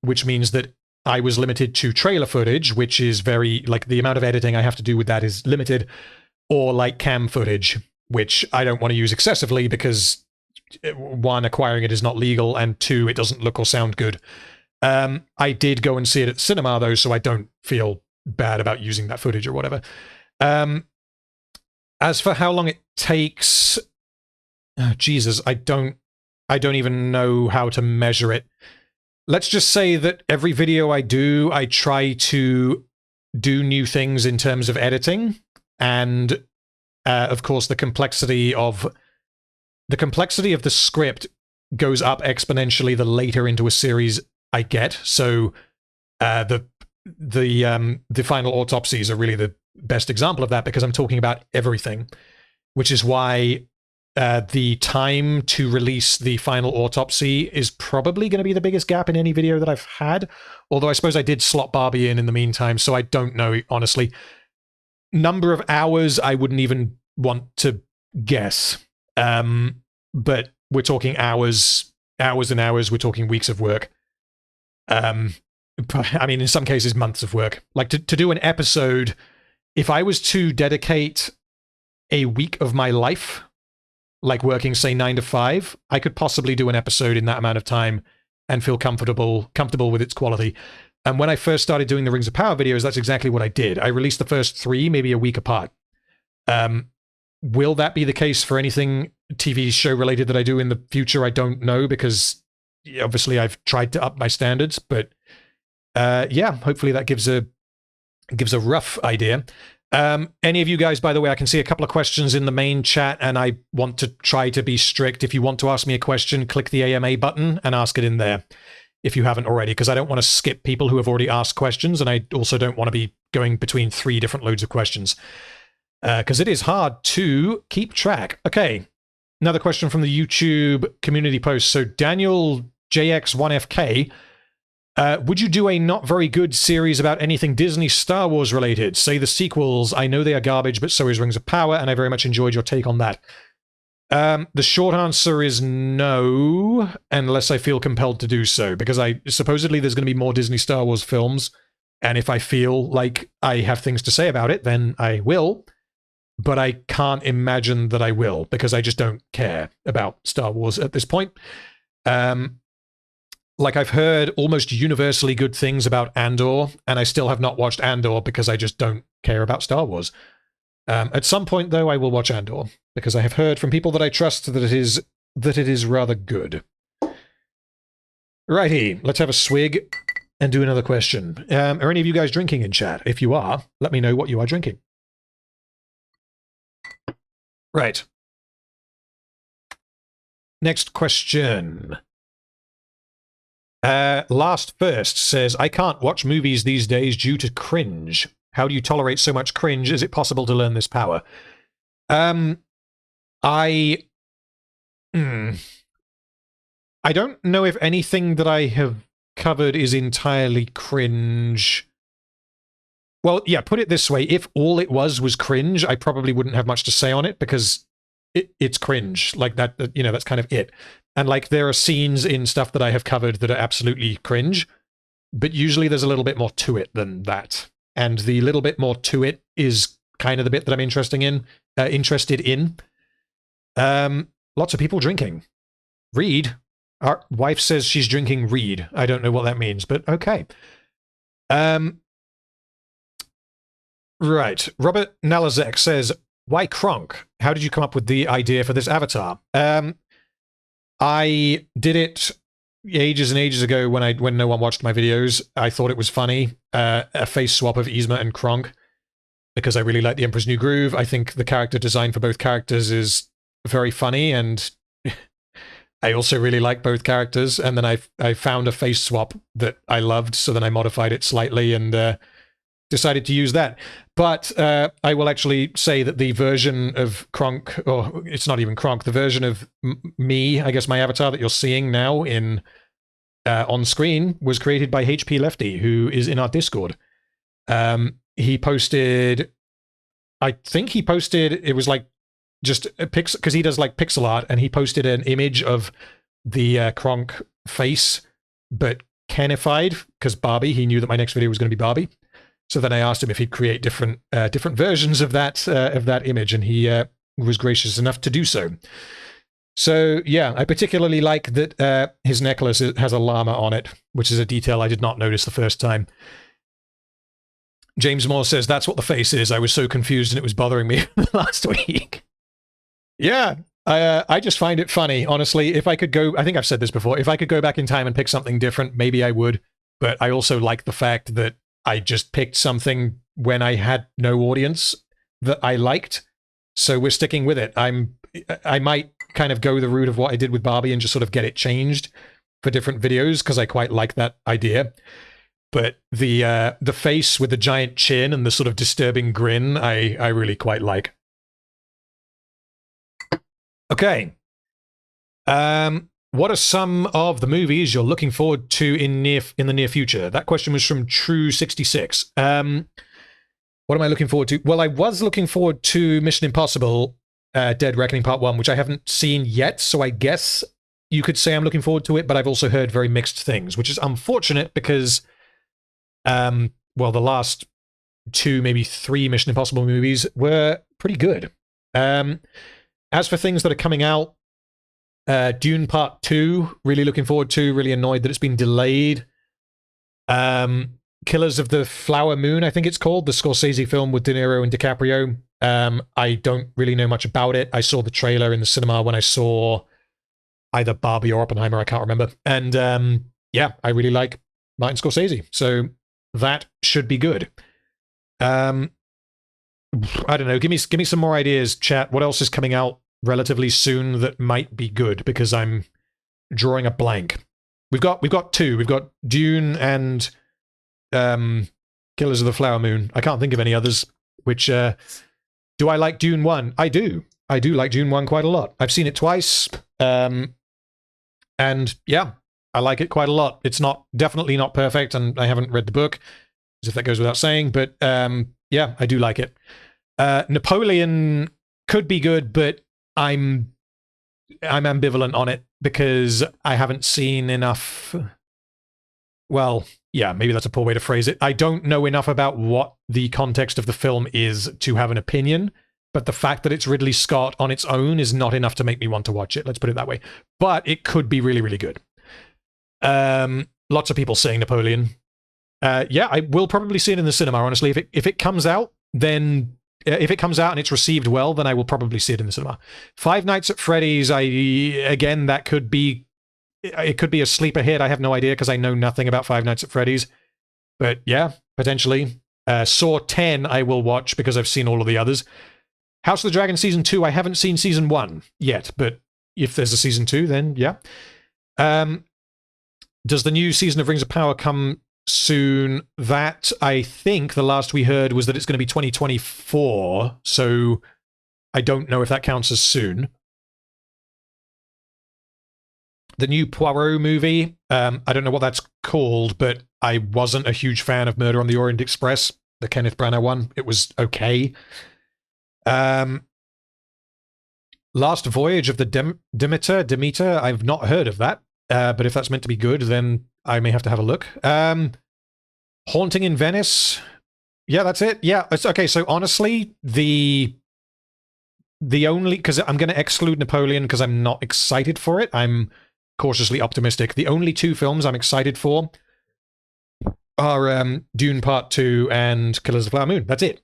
which means that I was limited to trailer footage, which is very, like, the amount of editing I have to do with that is limited, or like cam footage, which I don't want to use excessively because, one, acquiring it is not legal, and two, it doesn't look or sound good. I did go and see it at cinema, though, so I don't feel bad about using that footage or whatever. As for how long it takes, oh, Jesus, I don't even know how to measure it. Let's just say that every video I do, I try to do new things in terms of editing, and of course, the complexity of the script goes up exponentially the later into a series I get. So the final autopsies are really the best example of that because I'm talking about everything, which is why the time to release the final autopsy is probably going to be the biggest gap in any video that I've had. Although I suppose I did slot Barbie in the meantime, so I don't know, honestly. Number of hours, I wouldn't even want to guess. But we're talking hours and hours. We're talking weeks of work. I mean, in some cases, months of work. Like to do an episode, if I was to dedicate a week of my life, like working, say, 9 to 5, I could possibly do an episode in that amount of time and feel comfortable with its quality. And when I first started doing the Rings of Power videos, that's exactly what I did. I released the first 3, maybe a week apart. Will that be the case for anything TV show related that I do in the future? I don't know, because obviously I've tried to up my standards, but yeah, hopefully that gives a rough idea. Any of you guys, by the way, I can see a couple of questions in the main chat, and I want to try to be strict. If you want to ask me a question, click the AMA button and ask it in there if you haven't already, because I don't want to skip people who have already asked questions, and I also don't want to be going between 3 different loads of questions, because it is hard to keep track. Okay, another question from the YouTube community post. So Daniel JX1FK, would you do a not very good series about anything Disney Star Wars related? Say the sequels. I know they are garbage, but so is Rings of Power, and I very much enjoyed your take on that. The short answer is no, unless I feel compelled to do so, because supposedly there's going to be more Disney Star Wars films, and if I feel like I have things to say about it, then I will, but I can't imagine that I will, because I just don't care about Star Wars at this point. Like, I've heard almost universally good things about Andor, and I still have not watched Andor because I just don't care about Star Wars. At some point, though, I will watch Andor, because I have heard from people that I trust that it is rather good. Righty, let's have a swig and do another question. Are any of you guys drinking in chat? If you are, let me know what you are drinking. Right. Next question. Last First says, I can't watch movies these days due to cringe. How do you tolerate so much cringe? Is it possible to learn this power? I don't know if anything that I have covered is entirely cringe. Well, yeah, put it this way. If all it was cringe, I probably wouldn't have much to say on it, because it's cringe. Like that, you know, that's kind of it. And like, there are scenes in stuff that I have covered that are absolutely cringe, but usually there's a little bit more to it than that. And the little bit more to it is kind of the bit that I'm interested in. Lots of people drinking. Reed. Our wife says she's drinking Reed. I don't know what that means, but okay. Right. Robert Nalazek says, why Kronk? How did you come up with the idea for this avatar? I did it ages and ages ago when no one watched my videos. I thought it was funny. A face swap of Yzma and Kronk, because I really like the Emperor's New Groove. I think the character design for both characters is very funny, and I also really like both characters. And then I found a face swap that I loved, so then I modified it slightly and decided to use that. But I will actually say that the version of Kronk, or it's not even Kronk, the version of me, I guess my avatar that you're seeing now in on screen, was created by HP Lefty, who is in our Discord. He posted, I think he posted, it was like just a pixel, because he does like pixel art, and he posted an image of the Kronk face, but Kenified, because Barbie, he knew that my next video was going to be Barbie. So then I asked him if he'd create different versions of that image, and he was gracious enough to do so. So yeah, I particularly like that his necklace has a llama on it, which is a detail I did not notice the first time. James Moore says, that's what the face is. I was so confused and it was bothering me last week. Yeah, I just find it funny, honestly. If I could go, I think I've said this before, if I could go back in time and pick something different, maybe I would. But I also like the fact that I just picked something when I had no audience that I liked. So we're sticking with it. I might kind of go the route of what I did with Barbie and just sort of get it changed for different videos, because I quite like that idea. But the face with the giant chin and the sort of disturbing grin, I really quite like. Okay. What are some of the movies you're looking forward to in the near future? That question was from True66. What am I looking forward to? Well, I was looking forward to Mission Impossible Dead Reckoning Part 1, which I haven't seen yet, so I guess you could say I'm looking forward to it, but I've also heard very mixed things, which is unfortunate because Well, the last 2, maybe 3 Mission Impossible movies were pretty good. As for things that are coming out, Dune Part 2, really looking forward to, really annoyed that it's been delayed. Killers of the Flower Moon, I think it's called, the Scorsese film with De Niro and DiCaprio. I don't really know much about it. I saw the trailer in the cinema when I saw either Barbie or Oppenheimer, I can't remember. And yeah, I really like Martin Scorsese, so that should be good. I don't know, give me some more ideas, chat. What else is coming out relatively soon that might be good? Because I'm drawing a blank. We've got 2. We've got Dune and Killers of the Flower Moon. I can't think of any others. Which do I like Dune 1? I do like Dune 1 quite a lot. I've seen it twice, and yeah, I like it quite a lot. It's definitely not perfect, and I haven't read the book, as if that goes without saying, but yeah, I do like it. Napoleon could be good, but I'm ambivalent on it because I haven't seen enough. Well, yeah, maybe that's a poor way to phrase it. I don't know enough about what the context of the film is to have an opinion, but the fact that it's Ridley Scott on its own is not enough to make me want to watch it. Let's put it that way. But it could be really, really good. Lots of people saying Napoleon. Yeah, I will probably see it in the cinema, honestly. If it comes out, then if it comes out and it's received well, then I will probably see it in the cinema. Five Nights at Freddy's, again, that could be, it could be a sleeper hit. I have no idea because I know nothing about Five Nights at Freddy's. But yeah, potentially. Saw 10 I will watch because I've seen all of the others. House of the Dragon Season 2, I haven't seen Season 1 yet, but if there's a Season 2, then yeah. Does the new season of Rings of Power come soon? That, I think, the last we heard was that it's going to be 2024, so I don't know if that counts as soon. The new Poirot movie, I don't know what that's called, but I wasn't a huge fan of Murder on the Orient Express, the Kenneth Branagh one. It was okay. Last Voyage of the Demeter, I've not heard of that, but if that's meant to be good, then I may have to have a look. Haunting in Venice, yeah, that's it. Yeah, it's okay. So honestly, the only, because I'm going to exclude Napoleon because I'm not excited for it. I'm cautiously optimistic. The only two films I'm excited for are Dune Part 2 and Killers of the Flower Moon. That's it.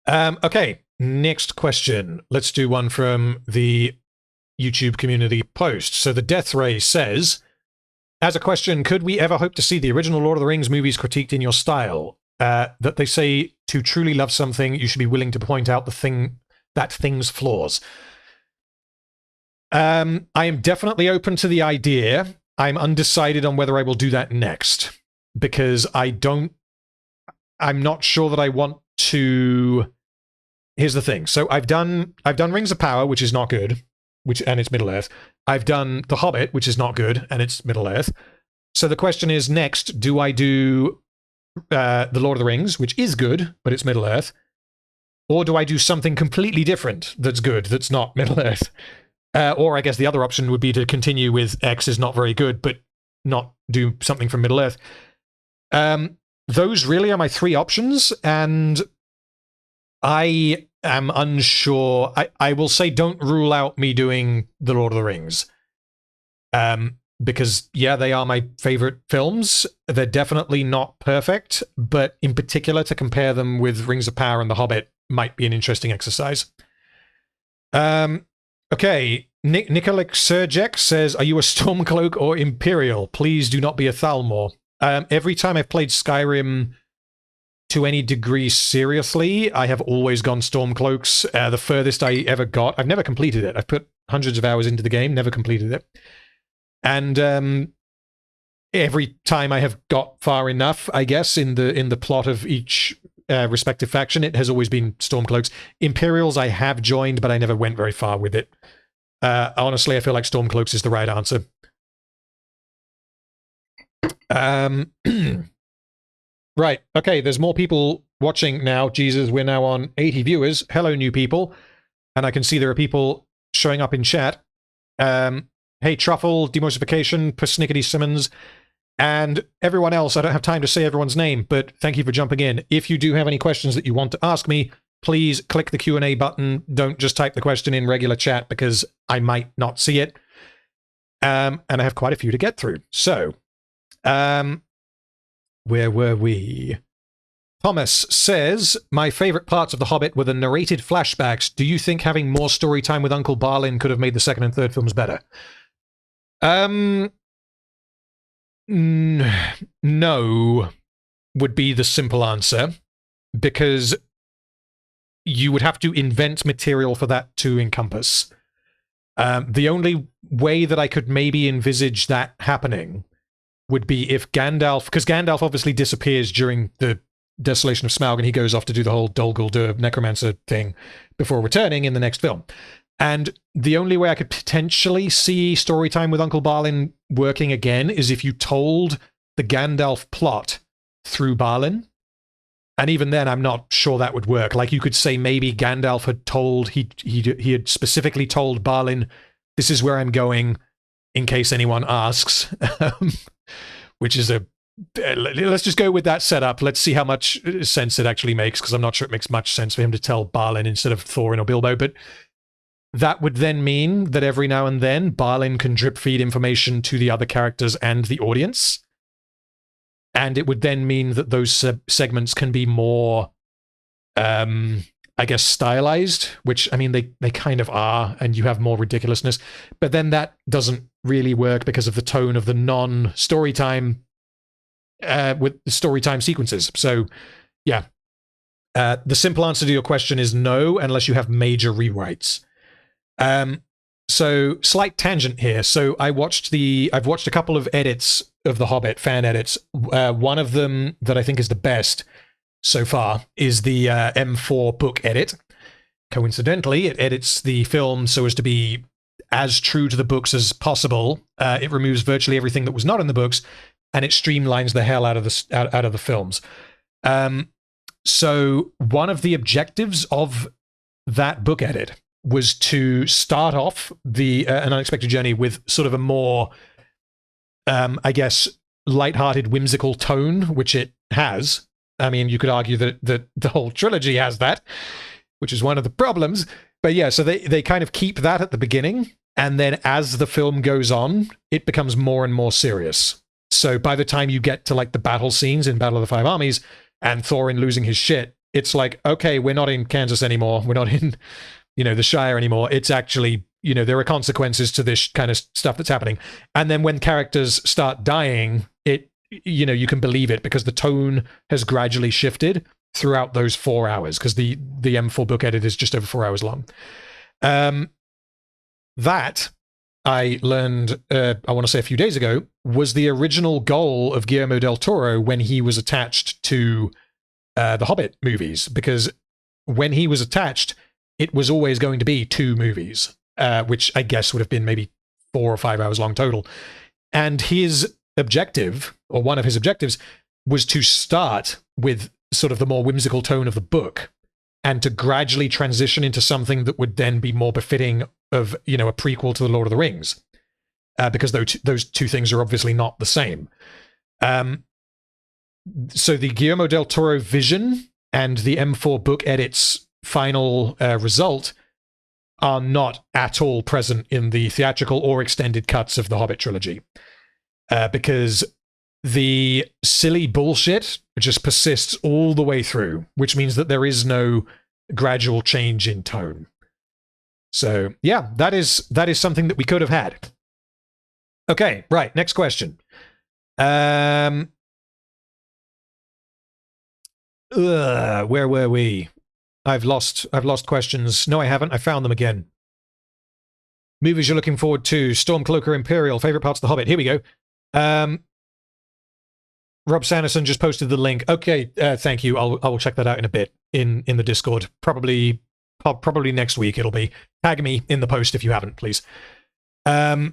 Okay, next question. Let's do one from the YouTube community post. So the Death Ray says, as a question, could we ever hope to see the original Lord of the Rings movies critiqued in your style? That they say to truly love something, you should be willing to point out that thing's flaws. I am definitely open to the idea. I'm undecided on whether I will do that next because I'm not sure that I want to. Here's the thing. So I've done Rings of Power, which is not good, and it's Middle Earth. I've done The Hobbit, which is not good, and it's Middle Earth. So the question is, next, do I do The Lord of the Rings, which is good, but it's Middle Earth, or do I do something completely different that's good, that's not Middle Earth? Or I guess the other option would be to continue with X is not very good, but not do something from Middle Earth. Those really are my three options, and I am unsure. I will say don't rule out me doing The Lord of the Rings. Because, yeah, they are my favorite films. They're definitely not perfect, but in particular to compare them with Rings of Power and The Hobbit might be an interesting exercise. Okay, Nikolic Serjek says, are you a Stormcloak or Imperial? Please do not be a Thalmor. Every time I've played Skyrim to any degree seriously, I have always gone Stormcloaks. The furthest I ever got, I've never completed it. I've put hundreds of hours into the game, never completed it. And every time I have got far enough, I guess, in the plot of each respective faction, it has always been Stormcloaks. Imperials I have joined, but I never went very far with it. Honestly, I feel like Stormcloaks is the right answer. Right, okay, there's more people watching now. Jesus, we're now on 80 viewers. Hello, new people. And I can see there are people showing up in chat. Hey, Truffle, Demortification, Persnickety Simmons. And everyone else, I don't have time to say everyone's name, but thank you for jumping in. If you do have any questions that you want to ask me, please click the Q&A button. Don't just type the question in regular chat because I might not see it. And I have quite a few to get through. So, where were we? Thomas says, my favorite parts of The Hobbit were the narrated flashbacks. Do you think having more story time with Uncle Balin could have made the second and third films better? No, would be the simple answer, because you would have to invent material for that to encompass. The only way that I could maybe envisage that happening would be if Gandalf, because Gandalf obviously disappears during the Desolation of Smaug, and he goes off to do the whole Dol Guldur necromancer thing before returning in the next film. And the only way I could potentially see story time with Uncle Balin working again is if you told the Gandalf plot through Balin. And even then, I'm not sure that would work. Like, you could say maybe Gandalf had told, he had specifically told Balin, this is where I'm going, in case anyone asks. Which is let's just go with that setup. Let's see how much sense it actually makes, because I'm not sure it makes much sense for him to tell Balin instead of Thorin or Bilbo. But that would then mean that every now and then Balin can drip feed information to the other characters and the audience. And it would then mean that those segments can be more, I guess, stylized, which, I mean, they kind of are, and you have more ridiculousness. But then that doesn't really work because of the tone of the non-storytime with the storytime sequences. So, yeah. The simple answer to your question is no, unless you have major rewrites. So, slight tangent here. So, I've watched a couple of edits of The Hobbit, fan edits. One of them that I think is the best so far is the M4 book edit. Coincidentally, it edits the film so as to be as true to the books as possible. It removes virtually everything that was not in the books, and it streamlines the hell out of the films. So one of the objectives of that book edit was to start off An Unexpected Journey with sort of a more, I guess, lighthearted, whimsical tone, which it has. I mean, you could argue that the whole trilogy has that, which is one of the problems. But yeah, so they kind of keep that at the beginning, and then as the film goes on, it becomes more and more serious. So by the time you get to like the battle scenes in Battle of the Five Armies and Thorin losing his shit, it's like, okay, we're not in Kansas anymore. We're not in, the Shire anymore. It's actually, there are consequences to this kind of stuff that's happening. And then when characters start dying, you can believe it because the tone has gradually shifted throughout those 4 hours, because the M4 book edit is just over 4 hours long. That I learned, I want to say a few days ago, was the original goal of Guillermo del Toro when he was attached to the Hobbit movies, because when he was attached, it was always going to be 2 movies, which I guess would have been maybe 4 or 5 hours long total. And his objective, or one of his objectives, was to start with sort of the more whimsical tone of the book and to gradually transition into something that would then be more befitting of, a prequel to The Lord of the Rings, because those two things are obviously not the same. So the Guillermo del Toro vision and the M4 book edit's final result are not at all present in the theatrical or extended cuts of the Hobbit trilogy, because the silly bullshit just persists all the way through, which means that there is no gradual change in tone. So yeah, that is something that we could have had. Okay, right, next question. Where were we? I've lost questions. No, I haven't. I found them again. Movies you're looking forward to: Stormcloaker, Imperial, favorite parts of The Hobbit. Here we go. Rob Sanderson just posted the link. Okay, thank you. I will check that out in a bit in the Discord. Probably next week it'll be. Tag me in the post if you haven't, please. Okay,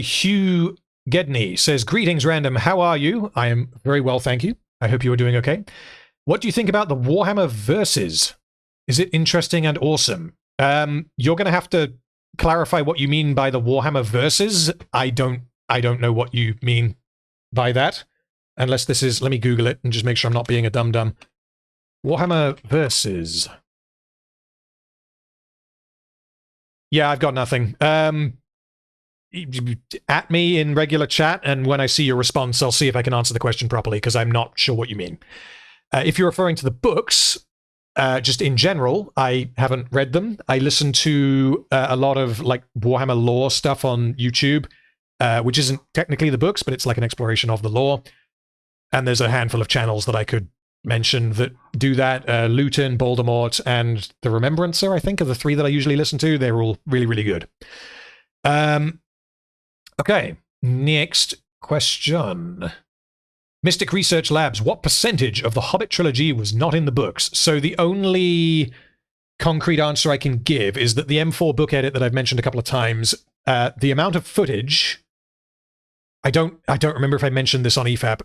Hugh Gedney says, greetings, Random. How are you? I am very well, thank you. I hope you are doing okay. What do you think about the Warhammer Versus? Is it interesting and awesome? You're going to have to clarify what you mean by the Warhammer Versus. I don't I don't know what you mean by that. Unless this is... Let me Google it and just make sure I'm not being a dum-dum. Warhammer versus... Yeah, I've got nothing. At me in regular chat, and when I see your response, I'll see if I can answer the question properly, because I'm not sure what you mean. If you're referring to the books, just in general, I haven't read them. I listen to a lot of like Warhammer lore stuff on YouTube, which isn't technically the books, but it's like an exploration of the lore. And there's a handful of channels that I could mention that do that. Luton, Voldemort, and The Remembrancer, I think, are the three that I usually listen to. They're all really, really good. Okay, next question. Mystic Research Labs, what percentage of the Hobbit trilogy was not in the books? So the only concrete answer I can give is that the M4 book edit that I've mentioned a couple of times, the amount of footage, I don't remember if I mentioned this on EFAP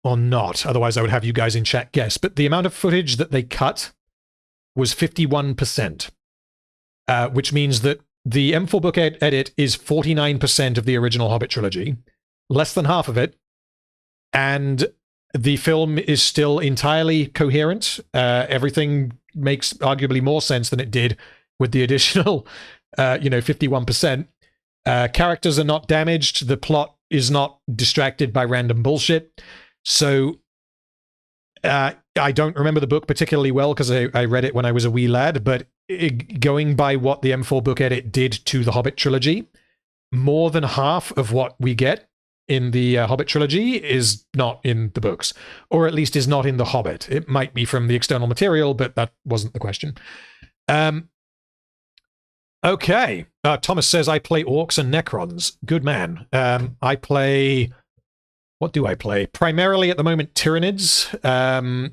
or not, otherwise I would have you guys in chat guess, but the amount of footage that they cut was 51%, which means that the M4 book edit is 49% of the original Hobbit trilogy, less than half of it, and the film is still entirely coherent. Everything makes arguably more sense than it did with the additional, 51%. Characters are not damaged. The plot is not distracted by random bullshit. So I don't remember the book particularly well because I read it when I was a wee lad, but going by what the M4 book edit did to the Hobbit trilogy, more than half of what we get in the Hobbit trilogy is not in the books, or at least is not in the Hobbit. It might be from the external material, but that wasn't the question. Okay. Thomas says, I play Orcs and Necrons. Good man. I play... What do I play? Primarily at the moment, Tyranids. I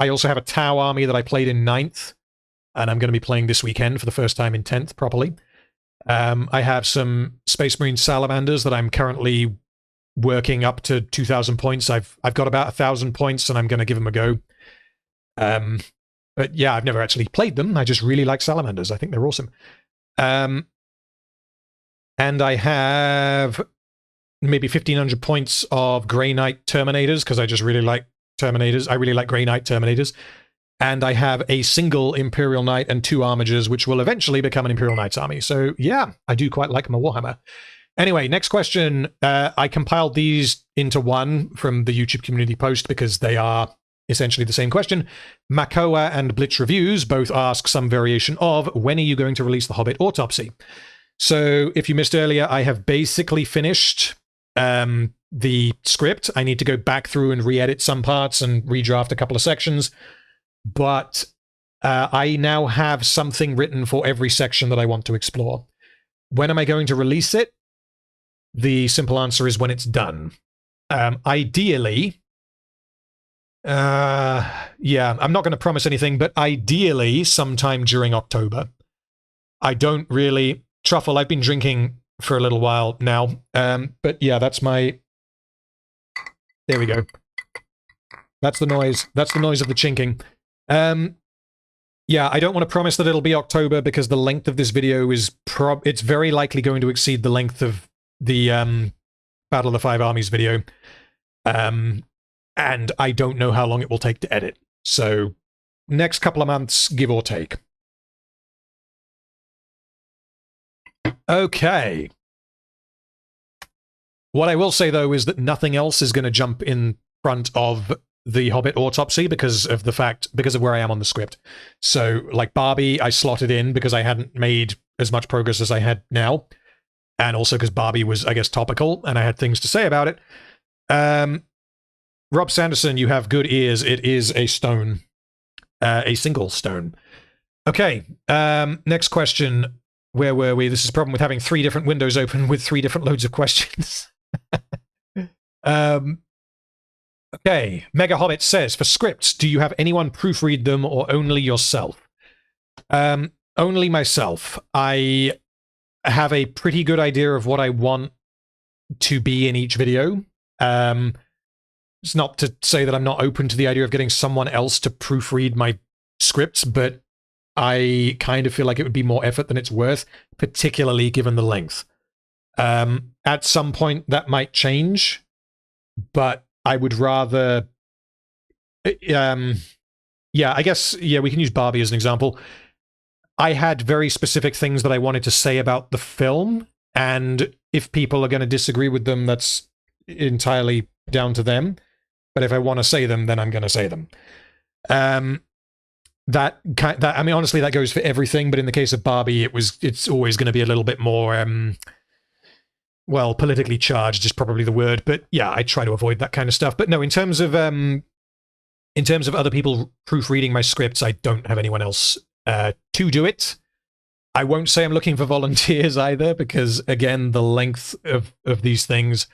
also have a Tau army that I played in 9th, and I'm going to be playing this weekend for the first time in 10th properly. I have some Space Marine Salamanders that I'm currently working up to 2,000 points. I've got about 1,000 points, and I'm going to give them a go. But yeah, I've never actually played them. I just really like Salamanders. I think they're awesome. And I have maybe 1,500 points of Grey Knight Terminators, because I just really like Terminators. I really like Grey Knight Terminators. And I have a single Imperial Knight and 2 Armigers, which will eventually become an Imperial Knights army. So yeah, I do quite like my Warhammer. Anyway, next question. I compiled these into one from the YouTube community post because they are essentially the same question. Makoa and Blitz Reviews both ask some variation of, when are you going to release the Hobbit Autopsy? So if you missed earlier, I have basically finished the script. I need to go back through and re-edit some parts and redraft a couple of sections. But I now have something written for every section that I want to explore. When am I going to release it? The simple answer is when it's done. Ideally, yeah, I'm not going to promise anything, but ideally sometime during October. I don't really... Truffle, I've been drinking for a little while now, but yeah, that's my... There we go. That's the noise. That's the noise of the chinking. Yeah, I don't want to promise that it'll be October because the length of this video is it's very likely going to exceed the length of the Battle of the Five Armies video. And I don't know how long it will take to edit. So, next couple of months, give or take. Okay. What I will say, though, is that nothing else is going to jump in front of the Hobbit Autopsy because of where I am on the script. So, like Barbie, I slotted in because I hadn't made as much progress as I had now. And also because Barbie was, I guess, topical, and I had things to say about it. Rob Sanderson, you have good ears. It is a stone. A single stone. Okay, next question. Where were we? This is a problem with having 3 different windows open with 3 different loads of questions. Okay, Mega Hobbit says, for scripts, do you have anyone proofread them or only yourself? Only myself. I have a pretty good idea of what I want to be in each video. It's not to say that I'm not open to the idea of getting someone else to proofread my scripts, but I kind of feel like it would be more effort than it's worth, particularly given the length. At some point, that might change, but I would rather... yeah, I guess, yeah, we can use Barbie as an example. I had very specific things that I wanted to say about the film, and if people are going to disagree with them, that's entirely down to them. But if I want to say them, then I'm going to say them. That I mean, honestly, that goes for everything. But in the case of Barbie, it's always going to be a little bit more, well, politically charged is probably the word. But yeah, I try to avoid that kind of stuff. But no, in terms of other people proofreading my scripts, I don't have anyone else to do it. I won't say I'm looking for volunteers either, because again, the length of these things,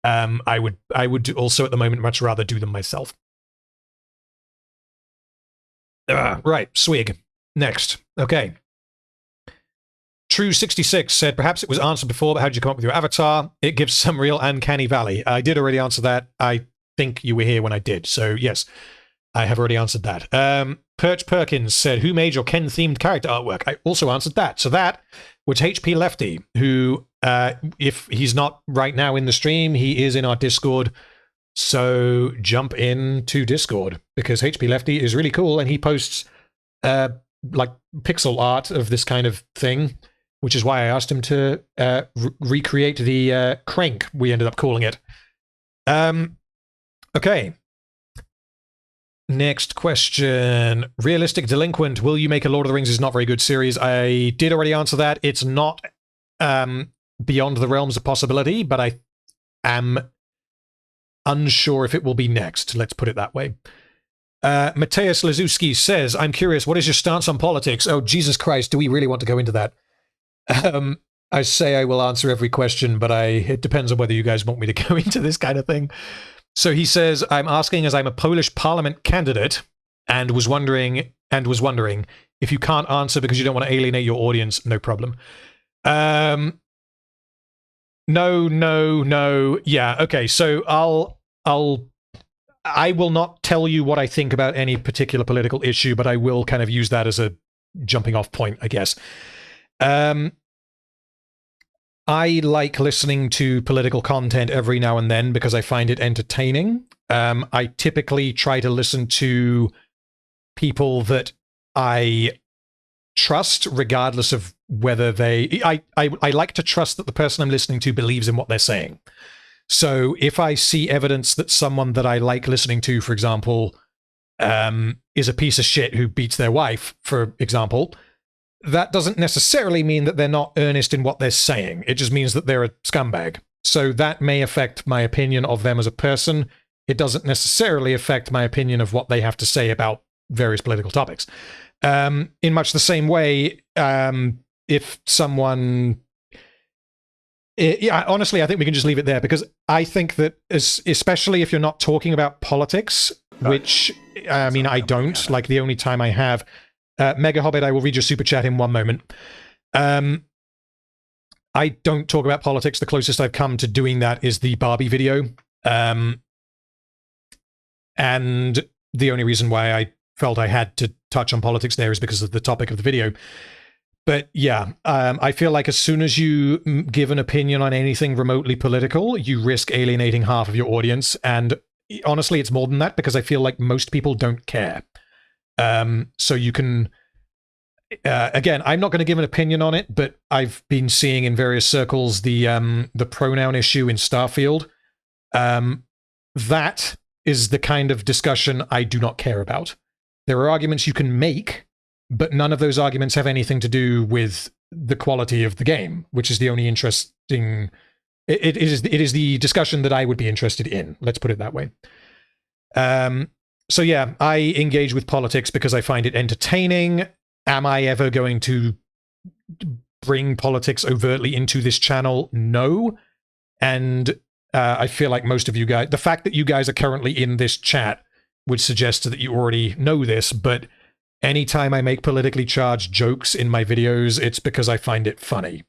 I would also at the moment much rather do them myself. Right, Swig. Next. Okay. True66 said, perhaps it was answered before, but how did you come up with your avatar? It gives some real uncanny valley. I did already answer that. I think you were here when I did. So yes, I have already answered that. Perch Perkins said, who made your Ken-themed character artwork? I also answered that. So that was HP Lefty, who, if he's not right now in the stream, he is in our Discord. So jump into Discord, because HP Lefty is really cool, and he posts like pixel art of this kind of thing, which is why I asked him to recreate the crank, we ended up calling it. Okay. Next question. Realistic Delinquent, will you make a Lord of the Rings is not very good series? I did already answer that. It's not beyond the realms of possibility, but I am unsure if it will be next. Let's put it that way. Mateusz Lazuski says, I'm curious, what is your stance on politics? Oh, Jesus Christ, do we really want to go into that? I say I will answer every question, but it depends on whether you guys want me to go into this kind of thing. So he says, I'm asking as I'm a Polish parliament candidate and was wondering if you can't answer because you don't want to alienate your audience, no problem. No. Yeah, okay. So I will not tell you what I think about any particular political issue, but I will kind of use that as a jumping off point, I guess. I like listening to political content every now and then because I find it entertaining. I typically try to listen to people that I trust, regardless of whether they... I like to trust that the person I'm listening to believes in what they're saying. So if I see evidence that someone that I like listening to, for example, is a piece of shit who beats their wife, for example, that doesn't necessarily mean that they're not earnest in what they're saying. It just means that they're a scumbag. So that may affect my opinion of them as a person. It doesn't necessarily affect my opinion of what they have to say about various political topics. In much the same way, if someone... Yeah, honestly, I think we can just leave it there, because I think that, especially if you're not talking about politics, which, I mean, I don't, like the only time I have... Mega Hobbit, I will read your super chat in one moment. I don't talk about politics. The closest I've come to doing that is the Barbie video. And the only reason why I felt I had to touch on politics there is because of the topic of the video. But yeah, I feel like as soon as you give an opinion on anything remotely political, you risk alienating half of your audience. And honestly, it's more than that, because I feel like most people don't care. So you can, again, I'm not going to give an opinion on it, but I've been seeing in various circles the pronoun issue in Starfield. That is the kind of discussion I do not care about. There are arguments you can make, but none of those arguments have anything to do with the quality of the game, which is the only interesting... It is the discussion that I would be interested in. Let's put it that way. So yeah, I engage with politics because I find it entertaining. Am I ever going to bring politics overtly into this channel? No. And I feel like most of you guys, the fact that you guys are currently in this chat would suggest that you already know this, but anytime I make politically charged jokes in my videos, it's because I find it funny.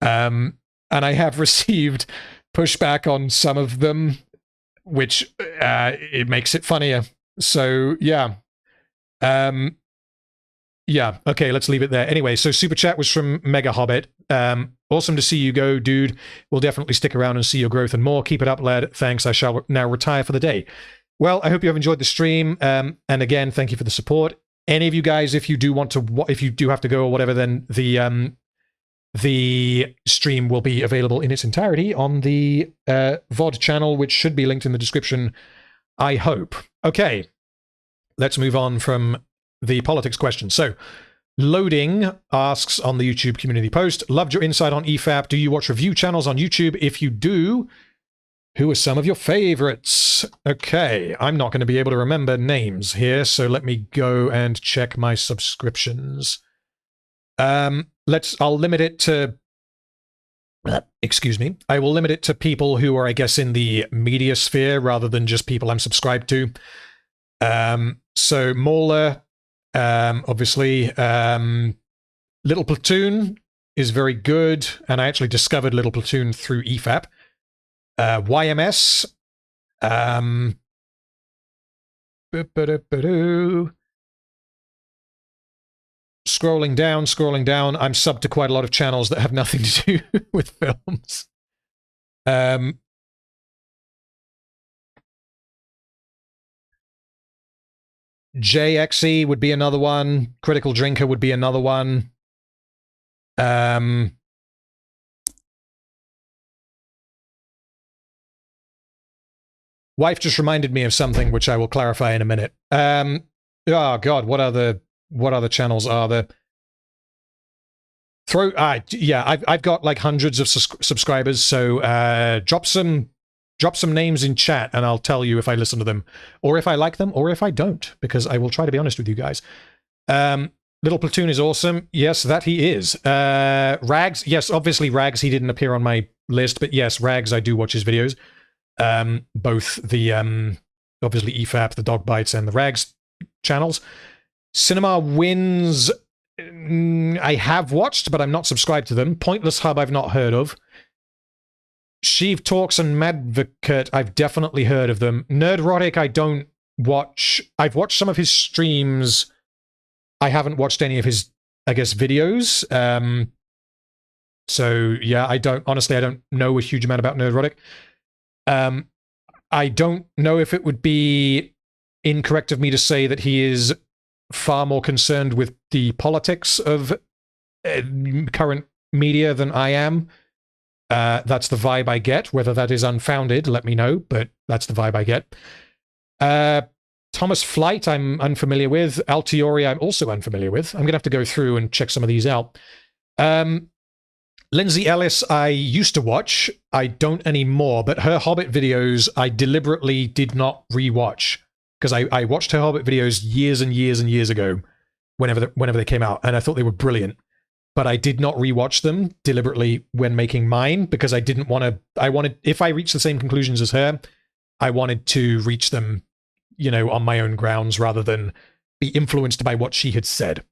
And I have received pushback on some of them, which it makes it funnier. So, yeah. Yeah, okay, let's leave it there. Anyway, so Super Chat was from Mega Hobbit. Awesome to see you go, dude. We'll definitely stick around and see your growth and more. Keep it up, lad. Thanks. I shall now retire for the day. Well, I hope you have enjoyed the stream. And again, thank you for the support. Any of you guys, if you do want to, if you do have to go or whatever, then the stream will be available in its entirety on the VOD channel, which should be linked in the description, I hope. Okay, let's move on from the politics question. So, Loading asks on the YouTube community post, loved your insight on EFAP. Do you watch review channels on YouTube? If you do, who are some of your favorites? Okay, I'm not going to be able to remember names here, so let me go and check my subscriptions. I'll limit it to, excuse me, I will limit it to people who are, I guess, in the media sphere rather than just people I'm subscribed to. So Mauler, obviously, Little Platoon is very good, and I actually discovered Little Platoon through EFAP. YMS, scrolling down, I'm subbed to quite a lot of channels that have nothing to do with films. JXE would be another one. Critical Drinker would be another one. Wife just reminded me of something which I will clarify in a minute. Oh god, what other channels are there? Yeah, I've got like hundreds of subscribers, so drop some names in chat and I'll tell you if I listen to them, or if I like them, or if I don't, because I will try to be honest with you guys. Little Platoon is awesome. Yes, that he is. Rags, yes, obviously Rags, he didn't appear on my list, but yes, Rags, I do watch his videos. Both the, obviously EFAP, the Dog Bites, and the Rags channels. Cinema Wins, I have watched, but I'm not subscribed to them. Pointless Hub, I've not heard of. Sheev Talks and Madvocate, I've definitely heard of them. Nerdrotic, I don't watch. I've watched some of his streams. I haven't watched any of his, I guess, videos. So, yeah, honestly, I don't know a huge amount about Nerdrotic. I don't know if it would be incorrect of me to say that he is far more concerned with the politics of current media than I am. That's the vibe I get. Whether that is unfounded, let me know, but that's the vibe I get. Thomas Flight, I'm unfamiliar with. Altiori, I'm also unfamiliar with. I'm going to have to go through and check some of these out. Lindsay Ellis, I used to watch. I don't anymore, but her Hobbit videos, I deliberately did not rewatch, because I watched her Hobbit videos years and years and years ago, whenever they came out, and I thought they were brilliant. But I did not rewatch them deliberately when making mine, because I didn't want to. I wanted, if I reached the same conclusions as her, I wanted to reach them, you know, on my own grounds rather than be influenced by what she had said.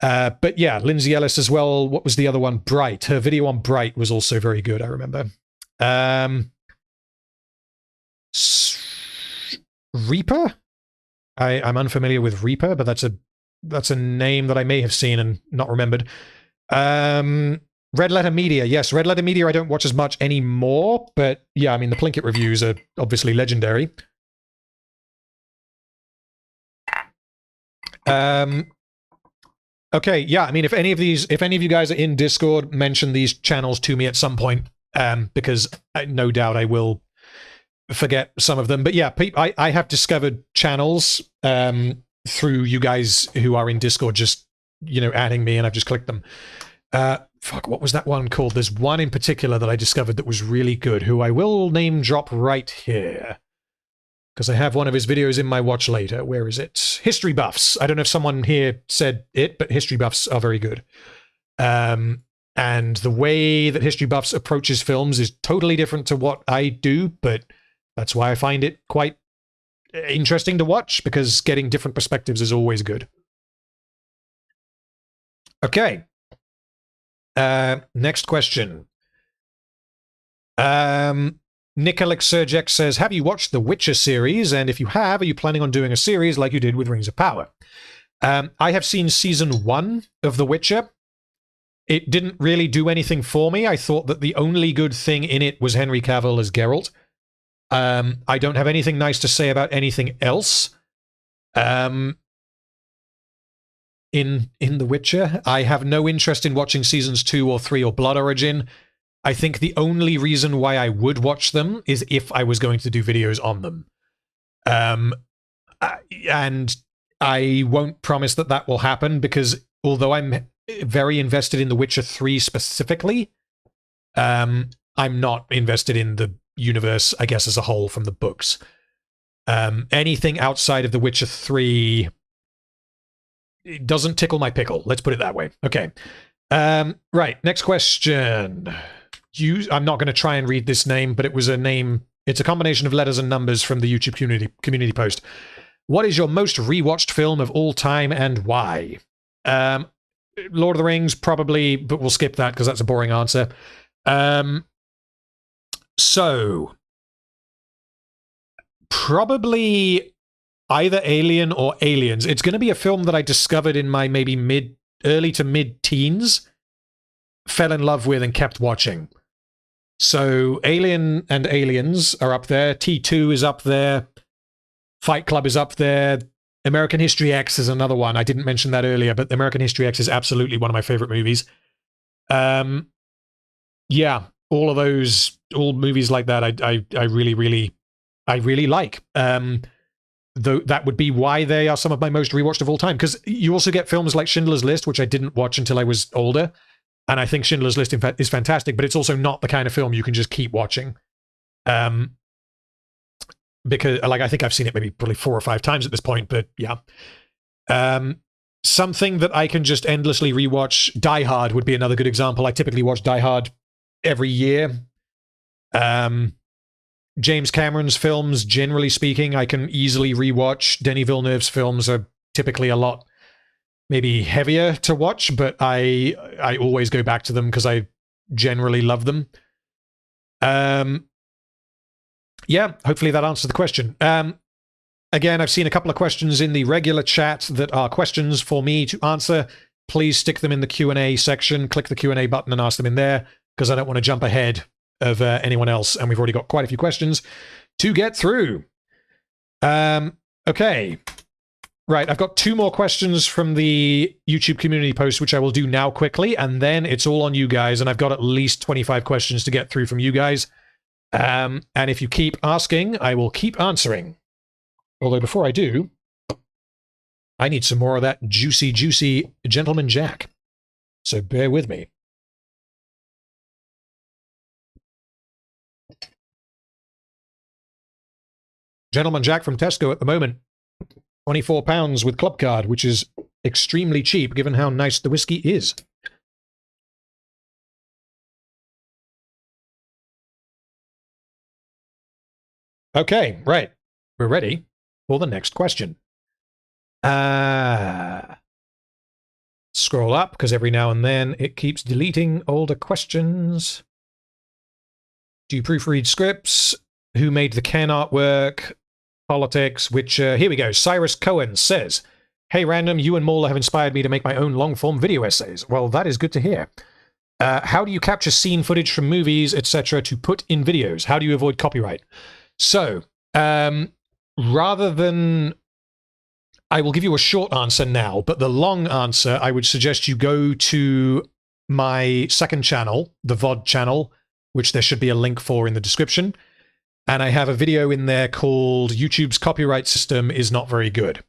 But yeah, Lindsay Ellis as well. What was the other one? Bright. Her video on Bright was also very good, I remember. Reaper? I'm unfamiliar with Reaper, but that's a name that I may have seen and not remembered. Red Letter Media. Yes, Red Letter Media I don't watch as much anymore, but yeah, I mean, the Plinkett reviews are obviously legendary. Okay, yeah, I mean, if any of you guys are in Discord, mention these channels to me at some point, because no doubt I will forget some of them. But yeah, I have discovered channels through you guys who are in Discord, just, you know, adding me, and I've just clicked them. Fuck, what was that one called? There's one in particular that I discovered that was really good, who I will name drop right here, because I have one of his videos in my watch later. Where is it? History Buffs. I don't know if someone here said it, but History Buffs are very good. And the way that History Buffs approaches films is totally different to what I do, but that's why I find it quite interesting to watch, because getting different perspectives is always good. Okay. Next question. Nikolix Sergek says, have you watched the Witcher series? And if you have, are you planning on doing a series like you did with Rings of Power? I have seen season 1 of The Witcher. it didn't really do anything for me. I thought that the only good thing in it was Henry Cavill as Geralt. I don't have anything nice to say about anything else. In The Witcher, I have no interest in watching seasons 2 or 3 or Blood Origin. I think the only reason why I would watch them is if I was going to do videos on them. And I won't promise that that will happen, because although I'm very invested in The Witcher 3 specifically, I'm not invested in the universe, I guess, as a whole from the books. Anything outside of The Witcher 3, it doesn't tickle my pickle. Let's put it that way. Okay. Right, next question. I'm not going to try and read this name, but it was a name. It's a combination of letters and numbers from the YouTube community post. What is your most rewatched film of all time and why? Lord of the Rings, probably, but we'll skip that because that's a boring answer. So, probably either Alien or Aliens. It's going to be a film that I discovered in my maybe early to mid-teens, fell in love with and kept watching. So Alien and Aliens are up there. T2 is up there. Fight Club is up there. American History X is another one. I didn't mention that earlier, but American History X is absolutely one of my favorite movies. Yeah, all of those, all movies like that, I really like. Though that would be why they are some of my most rewatched of all time. Because you also get films like Schindler's List, which I didn't watch until I was older, and I think Schindler's List in fact is fantastic. But it's also not the kind of film you can just keep watching. Because, like, I think I've seen it maybe probably 4 or 5 times at this point. But yeah, something that I can just endlessly rewatch. Die Hard would be another good example. I typically watch Die Hard every year. James Cameron's films, generally speaking, I can easily rewatch. Denis Villeneuve's films are typically a lot maybe heavier to watch, but I always go back to them because I generally love them. Yeah, hopefully that answers the question. Again, I've seen a couple of questions in the regular chat that are questions for me to answer. Please stick them in the Q&A section. Click the Q&A button and ask them in there, because I don't want to jump ahead of anyone else, and we've already got quite a few questions to get through. Okay. Right, I've got 2 more questions from the YouTube community post, which I will do now quickly, and then it's all on you guys, and I've got at least 25 questions to get through from you guys. And if you keep asking, I will keep answering. Although before I do, I need some more of that juicy, juicy Gentleman Jack. So bear with me. Gentleman Jack from Tesco at the moment, £24 with Club Card, which is extremely cheap given how nice the whiskey is. Okay, right. We're ready for the next question. Scroll up, because every now and then it keeps deleting older questions. Do you proofread scripts? Who made the Ken artwork? Politics, which, here we go. Cyrus Cohen says, hey, Random, you and Mauler have inspired me to make my own long-form video essays. Well, that is good to hear. How do you capture scene footage from movies, etc., to put in videos? How do you avoid copyright? So, rather than... I will give you a short answer now, but the long answer, I would suggest you go to my second channel, the VOD channel, which there should be a link for in the description. And I have a video in there called YouTube's Copyright System is Not Very Good.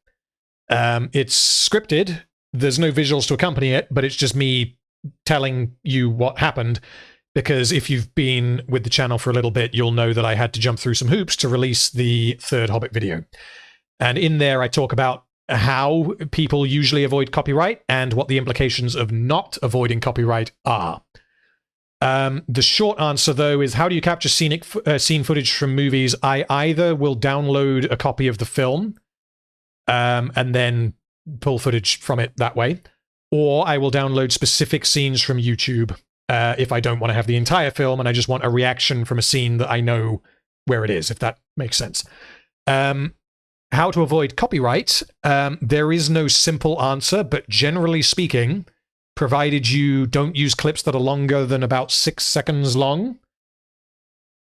It's scripted. There's no visuals to accompany it, but it's just me telling you what happened. Because if you've been with the channel for a little bit, you'll know that I had to jump through some hoops to release the 3rd Hobbit video. And in there, I talk about how people usually avoid copyright and what the implications of not avoiding copyright are. The short answer, though, is how do you capture scene footage from movies? I either will download a copy of the film and then pull footage from it that way, or I will download specific scenes from YouTube if I don't want to have the entire film and I just want a reaction from a scene that I know where it is, if that makes sense. How to avoid copyright? There is no simple answer, but generally speaking, provided you don't use clips that are longer than about 6 seconds long,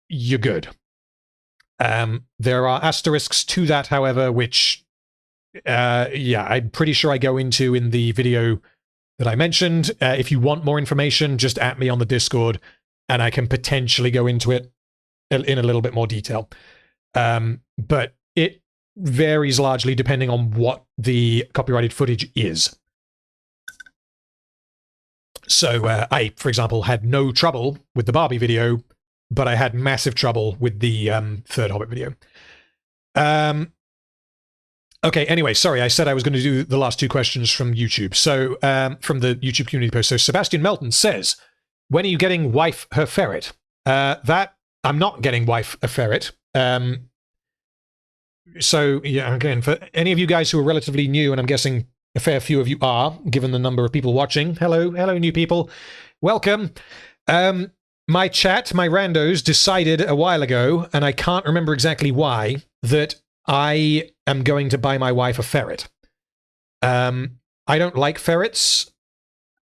you're good. There are asterisks to that, however, which, yeah, I'm pretty sure I go into in the video that I mentioned. If you want more information, just at me on the Discord, and I can potentially go into it in a little bit more detail. But it varies largely depending on what the copyrighted footage is. So I, for example, had no trouble with the Barbie video, but I had massive trouble with the third Hobbit video. Okay, anyway, sorry, I said I was going to do the last 2 questions from YouTube. So, from the YouTube community post. So, Sebastian Melton says, when are you getting wife her ferret? That, I'm not getting wife a ferret. So, yeah, again, for any of you guys who are relatively new, and I'm guessing a fair few of you are, given the number of people watching. Hello, new people. Welcome. My chat, my randos, decided a while ago, and I can't remember exactly why, that I am going to buy my wife a ferret. I don't like ferrets,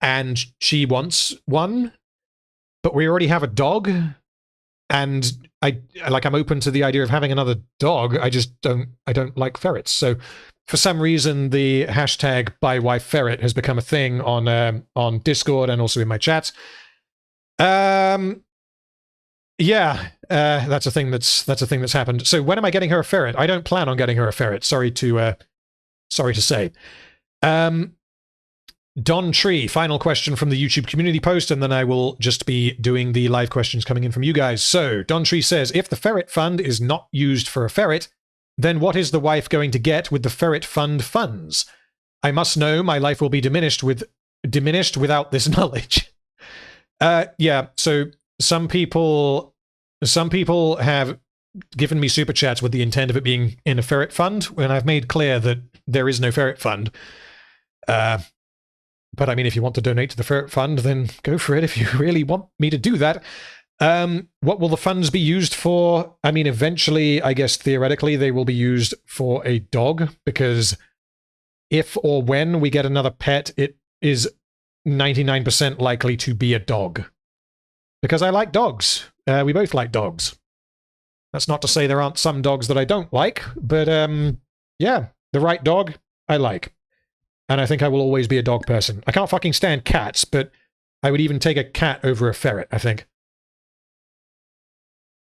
and she wants one, but we already have a dog, and I'm open to the idea of having another dog. I don't like ferrets. So for some reason, the hashtag #BuyWifeFerret has become a thing on Discord and also in my chats. Yeah, that's a thing that's happened. So when am I getting her a ferret? I don't plan on getting her a ferret. Sorry to say. Don Tree, final question from the YouTube community post, and then I will just be doing the live questions coming in from you guys. So Don Tree says, if the ferret fund is not used for a ferret, then what is the wife going to get with the ferret fund funds? I must know my life will be diminished without this knowledge. Yeah, so some people have given me super chats with the intent of it being in a ferret fund, when I've made clear that there is no ferret fund. But I mean, if you want to donate to the ferret fund, then go for it if you really want me to do that. What will the funds be used for? I mean, eventually, I guess theoretically, they will be used for a dog, because if or when we get another pet, it is 99% likely to be a dog. Because I like dogs. We both like dogs. That's not to say there aren't some dogs that I don't like, but yeah, the right dog, I like. And I think I will always be a dog person. I can't fucking stand cats, but I would even take a cat over a ferret, I think.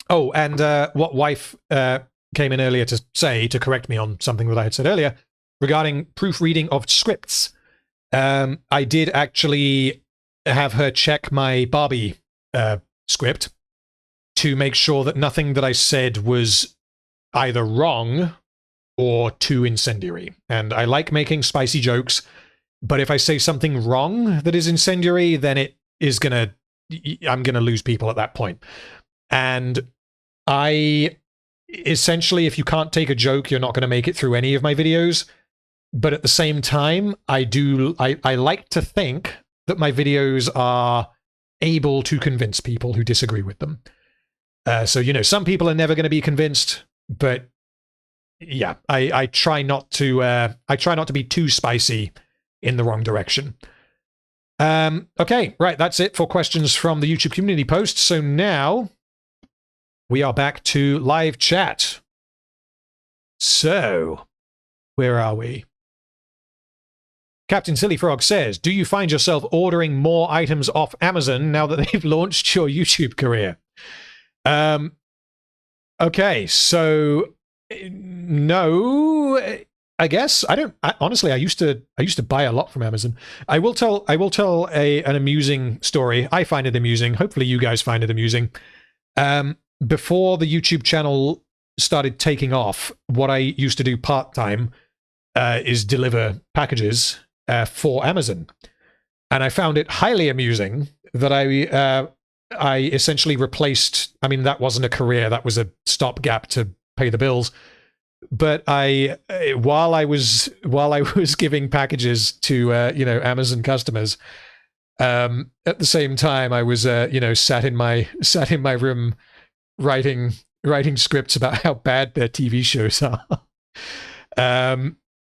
Oh, and what wife came in earlier to say, to correct me on something that I had said earlier, regarding proofreading of scripts. I did actually have her check my Barbie script to make sure that nothing that I said was either wrong or too incendiary. And I like making spicy jokes, but if I say something wrong that is incendiary, then it is I'm gonna lose people at that point. And I essentially, if you can't take a joke, you're not gonna make it through any of my videos. But at the same time, I like to think that my videos are able to convince people who disagree with them. So, you know, some people are never going to be convinced, but yeah, I try not to be too spicy in the wrong direction. Okay, right, that's it for questions from the YouTube community post. So now we are back to live chat. So, where are we? Captain Silly Frog says, do you find yourself ordering more items off Amazon now that they've launched your YouTube career? Okay, so no, I guess honestly, I used to buy a lot from Amazon. I will tell an amusing story. I find it amusing. Hopefully you guys find it amusing. Before the YouTube channel started taking off, what I used to do part-time is deliver packages for Amazon. And I found it highly amusing that I essentially replaced, I mean, that wasn't a career, that was a stopgap to pay the bills. But while I was giving packages to Amazon customers, at the same time I was sat in my room writing scripts about how bad their TV shows are.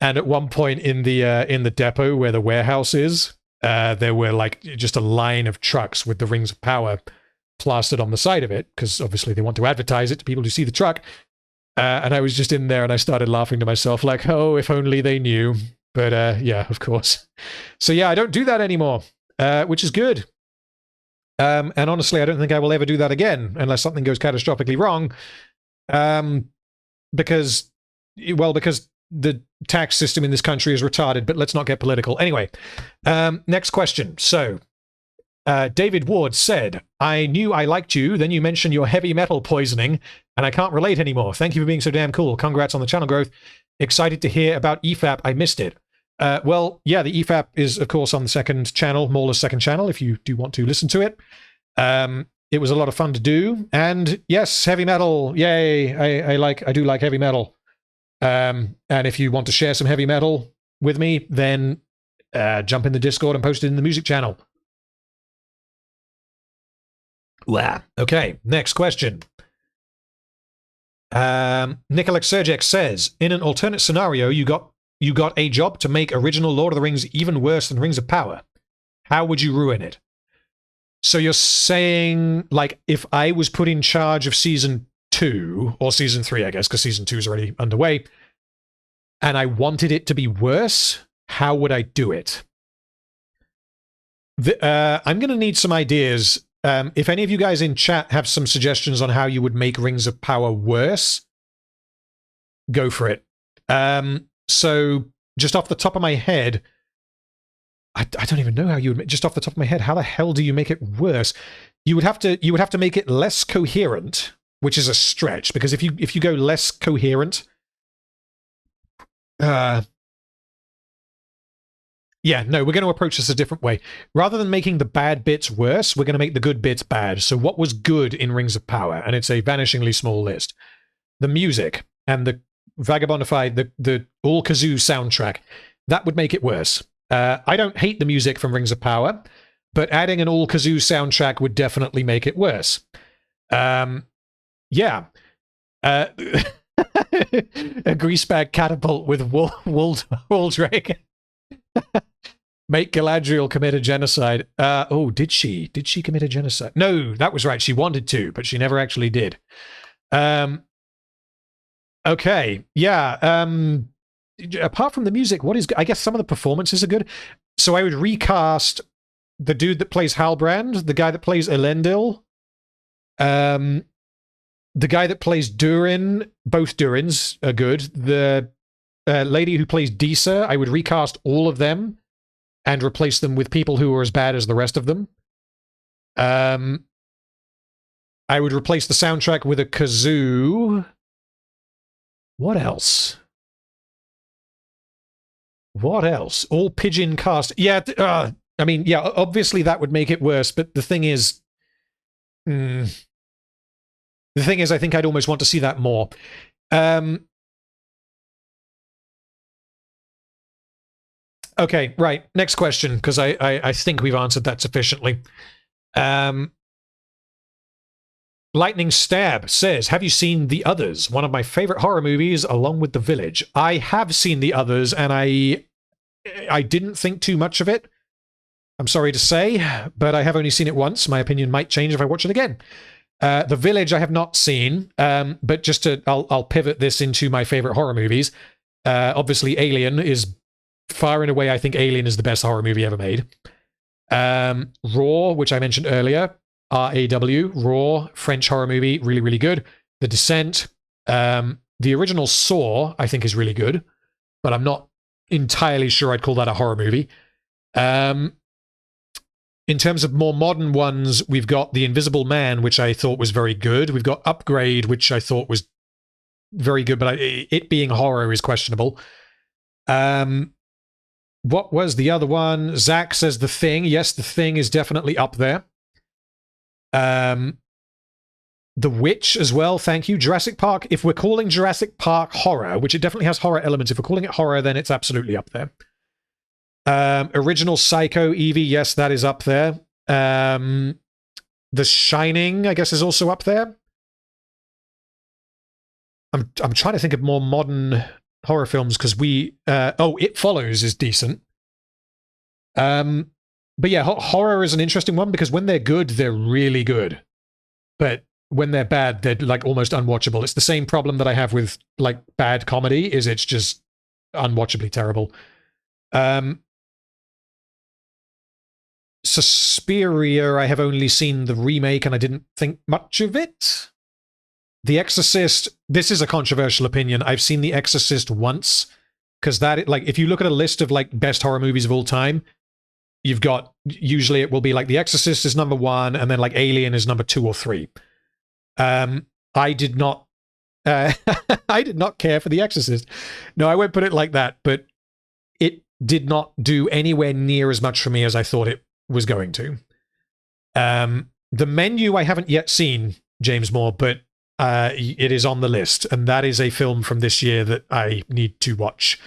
And at one point in the depot where the warehouse is, there were like just a line of trucks with the Rings of Power plastered on the side of it, because obviously they want to advertise it to people who see the truck. And I was just in there and I started laughing to myself like, oh, if only they knew. But yeah, of course. So yeah, I don't do that anymore, which is good. And honestly, I don't think I will ever do that again unless something goes catastrophically wrong. Because the tax system in this country is retarded, but let's not get political. Anyway, next question. So, David Ward said, I knew I liked you, then you mentioned your heavy metal poisoning, and I can't relate anymore. Thank you for being so damn cool. Congrats on the channel growth. Excited to hear about EFAP. I missed it. Well, yeah, the EFAP is, of course, on the second channel, Mauler's second channel, if you do want to listen to it. It was a lot of fun to do. And yes, heavy metal. Yay. I do like heavy metal. And if you want to share some heavy metal with me, then jump in the Discord and post it in the music channel. Wow. Okay, next question. Nikolak Sergek says, in an alternate scenario, you got a job to make original Lord of the Rings even worse than Rings of Power. How would you ruin it? So you're saying, like, if I was put in charge of season 2, or season 3, I guess, because season 2 is already underway, and I wanted it to be worse, how would I do it? I'm going to need some ideas. If any of you guys in chat have some suggestions on how you would make Rings of Power worse, go for it. So, just off the top of my head, I don't even know how you would, just off the top of my head, how the hell do you make it worse? You would have to make it less coherent, which is a stretch, because if you go less coherent, yeah, no, we're going to approach this a different way. Rather than making the bad bits worse, we're going to make the good bits bad. So what was good in Rings of Power? And it's a vanishingly small list. The music and the Vagabondify, the All Kazoo soundtrack, that would make it worse. I don't hate the music from Rings of Power, but adding an All Kazoo soundtrack would definitely make it worse. Yeah. A greasebag catapult with Waldreg. Make Galadriel commit a genocide. Oh, did she? Did she commit a genocide? No, that was right. She wanted to, but she never actually did. Okay, yeah. Apart from the music, what is... I guess some of the performances are good. So I would recast the dude that plays Halbrand, the guy that plays Elendil, the guy that plays Durin. Both Durins are good. The lady who plays Disa, I would recast all of them and replace them with people who are as bad as the rest of them. I would replace the soundtrack with a kazoo. What else? What else? All pigeon cast. Yeah, I mean, yeah, obviously that would make it worse, but the thing is... I think I'd almost want to see that more. Okay, right. Next question, because I think we've answered that sufficiently. Lightning Stab says, have you seen The Others? One of my favorite horror movies, along with The Village. I have seen The Others, and I didn't think too much of it. I'm sorry to say, but I have only seen it once. My opinion might change if I watch it again. The Village I have not seen, but just to, I'll pivot this into my favorite horror movies. Obviously, Alien is far and away, I think Alien is the best horror movie ever made. Raw, which I mentioned earlier, RAW, Raw, French horror movie, really, really good. The Descent, the original Saw, I think is really good, but I'm not entirely sure I'd call that a horror movie. In terms of more modern ones, we've got The Invisible Man, which I thought was very good. We've got Upgrade, which I thought was very good, but it being horror is questionable. What was the other one? Zach says The Thing. Yes, The Thing is definitely up there. The Witch as well, thank you. Jurassic Park, if we're calling Jurassic Park horror, which it definitely has horror elements, if we're calling it horror, then it's absolutely up there. Original Psycho, Evie, yes, that is up there. The Shining, I guess, is also up there. I'm trying to think of more modern horror films, because It Follows is decent. But yeah, horror is an interesting one because when they're good, they're really good. But when they're bad, they're like almost unwatchable. It's the same problem that I have with like bad comedy, is it's just unwatchably terrible. Suspiria, I have only seen the remake and I didn't think much of it. The Exorcist, this is a controversial opinion. I've seen The Exorcist once, because that, like, if you look at a list of like best horror movies of all time, you've got, usually it will be like The Exorcist is number 1, and then like Alien is number 2 or 3. I did not I did not care for The Exorcist. No, I won't put it like that, but it did not do anywhere near as much for me as I thought it was going to. The Menu I haven't yet seen, James Moore, but it is on the list, and that is a film from this year that I need to watch.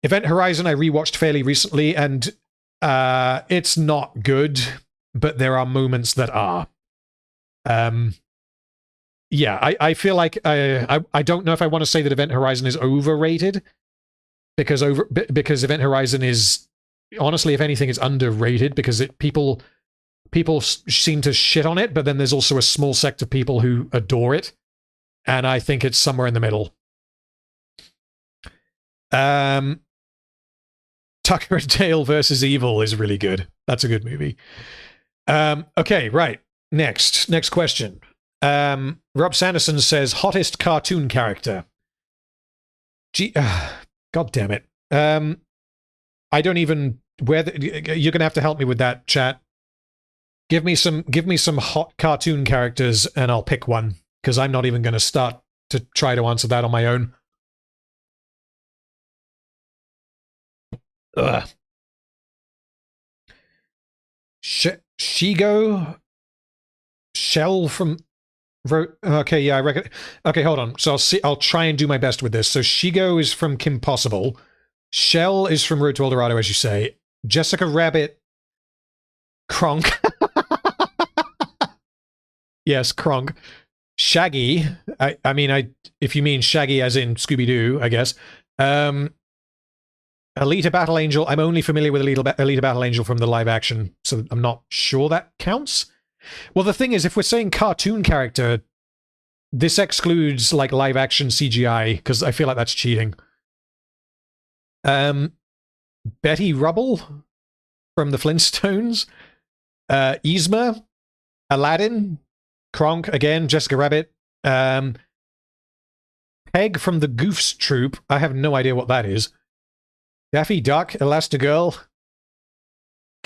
Event Horizon I rewatched fairly recently, and it's not good, but there are moments that are. Yeah, I feel like I don't know if I want to say that Event Horizon is overrated, because Event Horizon is, honestly, if anything, it's underrated, because people seem to shit on it, but then there's also a small sect of people who adore it, and I think it's somewhere in the middle. Tucker and Dale versus Evil is really good. That's a good movie. Okay, right. Next question. Rob Sanderson says, hottest cartoon character. God damn it. I don't even, you're gonna have to help me with that, chat. Give me some hot cartoon characters and I'll pick one, because I'm not even gonna start to try to answer that on my own. Ugh. Shigo? Shell from... Okay, yeah, I reckon... Okay, hold on. So I'll try and do my best with this. So Shigo is from Kim Possible. Shell is from Road to El Dorado, as you say. Jessica Rabbit... Kronk. Yes, Kronk. Shaggy. I mean, if you mean Shaggy as in Scooby-Doo, I guess. Alita Battle Angel. I'm only familiar with Alita Battle Angel from the live action, so I'm not sure that counts. Well, the thing is, if we're saying cartoon character, this excludes like live action CGI, because I feel like that's cheating. Betty Rubble from the Flintstones. Yzma. Aladdin. Kronk again. Jessica Rabbit. Peg from the Goofs Troop. I have no idea what that is. Daffy Duck, Elastigirl,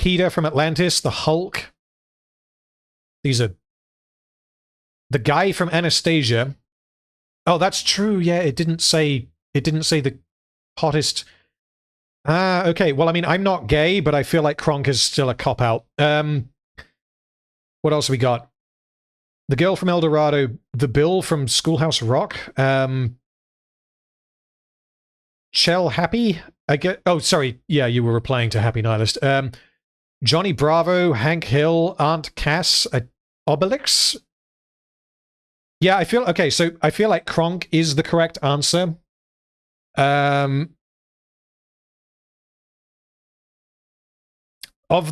Kida from Atlantis, the Hulk. These are... The guy from Anastasia. Oh, that's true. Yeah, it didn't say the hottest... okay. Well, I mean, I'm not gay, but I feel like Kronk is still a cop-out. What else we got? The girl from El Dorado, the Bill from Schoolhouse Rock. Chell Happy? I get... Oh, sorry. Yeah, you were replying to Happy Nihilist. Johnny Bravo, Hank Hill, Aunt Cass, Obelix? Yeah, I feel... Okay, so I feel like Kronk is the correct answer. Of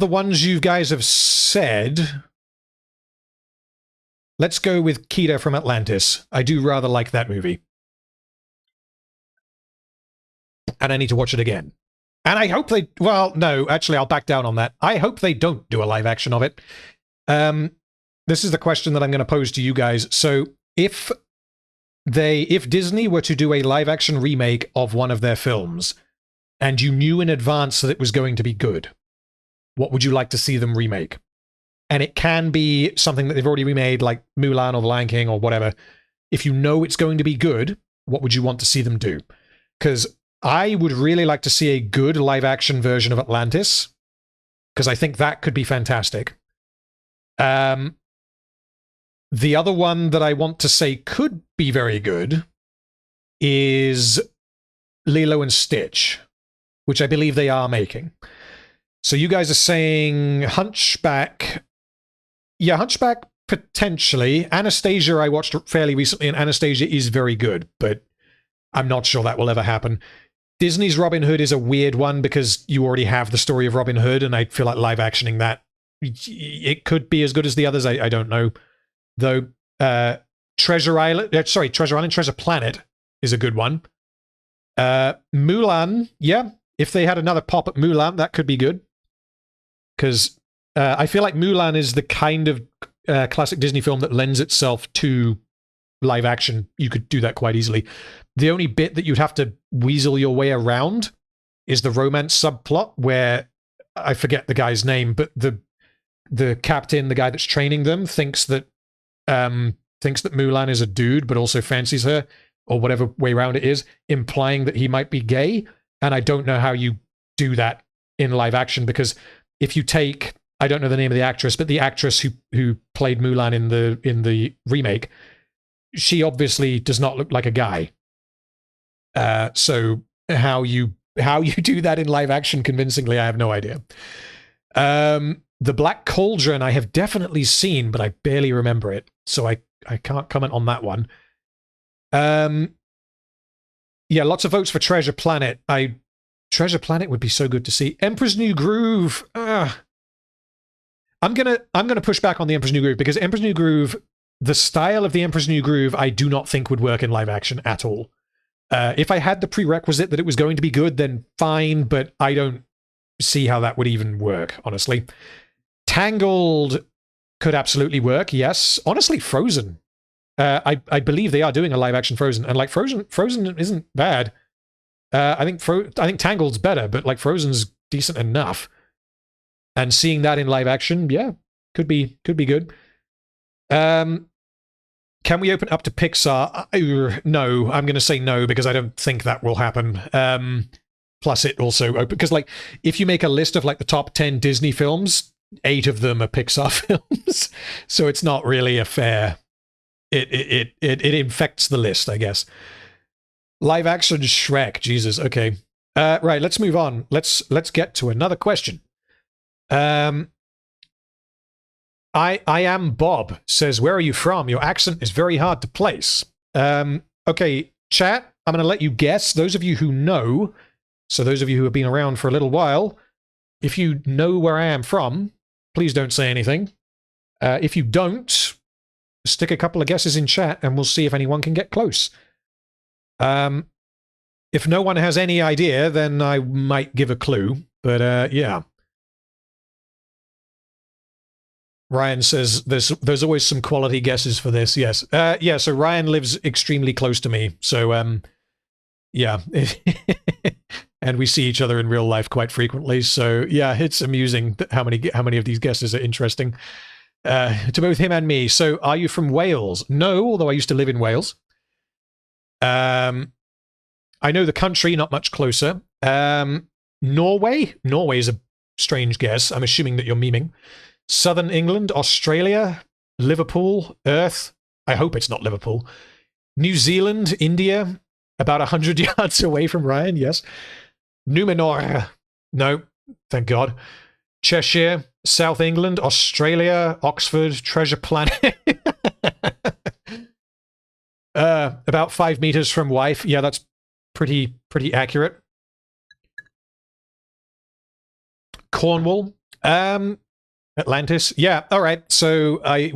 the ones you guys have said, let's go with Kida from Atlantis. I do rather like that movie. And I need to watch it again. And I hope they... Well, no, actually, I'll back down on that. I hope they don't do a live action of it. This is the question that I'm going to pose to you guys. So, if Disney were to do a live action remake of one of their films, and you knew in advance that it was going to be good, what would you like to see them remake? And it can be something that they've already remade, like Mulan or The Lion King or whatever. If you know it's going to be good, what would you want to see them do? Because I would really like to see a good live-action version of Atlantis, because I think that could be fantastic. The other one that I want to say could be very good is Lilo and Stitch, which I believe they are making. So you guys are saying Hunchback. Yeah, Hunchback, potentially. Anastasia I watched fairly recently, and Anastasia is very good, but I'm not sure that will ever happen. Disney's Robin Hood is a weird one because you already have the story of Robin Hood, and I feel like live actioning that, it could be as good as the others. I don't know. Though Treasure Planet is a good one. Mulan, yeah. If they had another pop at Mulan, that could be good. Because I feel like Mulan is the kind of classic Disney film that lends itself to live action. You could do that quite easily. The only bit that you'd have to weasel your way around is the romance subplot, where I forget the guy's name, but the captain, the guy that's training them, thinks that Mulan is a dude, but also fancies her, or whatever way around it is, implying that he might be gay. And I don't know how you do that in live action, because if you take, I don't know the name of the actress, but the actress who played Mulan in the remake, she obviously does not look like a guy. So how you do that in live action convincingly, I have no idea. The Black Cauldron I have definitely seen, but I barely remember it, so I can't comment on that one. Yeah, lots of votes for Treasure Planet. Treasure Planet would be so good to see. Emperor's New Groove. I'm gonna push back on the Emperor's New Groove, because Emperor's New Groove, the style of the Emperor's New Groove, I do not think would work in live action at all. If I had the prerequisite that it was going to be good, then fine, but I don't see how that would even work, honestly. Tangled could absolutely work, yes. Honestly, Frozen. I believe they are doing a live action Frozen, and like Frozen isn't bad. I think Tangled's better, but like Frozen's decent enough. And seeing that in live action, yeah, could be good. Can we open up to Pixar? No, I'm going to say no, because I don't think that will happen. Plus, it also open, because like if you make a list of like the top 10 Disney films, 8 of them are Pixar films, so it's not really a fair. It infects the list, I guess. Live action Shrek, Jesus. Okay, right. Let's move on. Let's get to another question. I am Bob says, where are you from? Your accent is very hard to place. Okay, chat. I'm going to let you guess. Those of you who know, so those of you who have been around for a little while, if you know where I am from, please don't say anything. If you don't, stick a couple of guesses in chat and we'll see if anyone can get close. If no one has any idea, then I might give a clue. But yeah. Ryan says there's always some quality guesses for this. Yes. Yeah, so Ryan lives extremely close to me. So yeah. And we see each other in real life quite frequently. So yeah, it's amusing how many of these guesses are interesting. To both him and me. So are you from Wales? No, although I used to live in Wales. I know the country, not much closer. Norway? Norway is a strange guess. I'm assuming that you're memeing. Southern England, Australia, Liverpool, Earth. I hope it's not Liverpool. New Zealand, India, about 100 yards away from Ryan, yes. Numenor, no, thank God. Cheshire, South England, Australia, Oxford, Treasure Planet. About 5 meters from wife. Yeah, that's pretty accurate. Cornwall, Atlantis. Yeah, all right. So I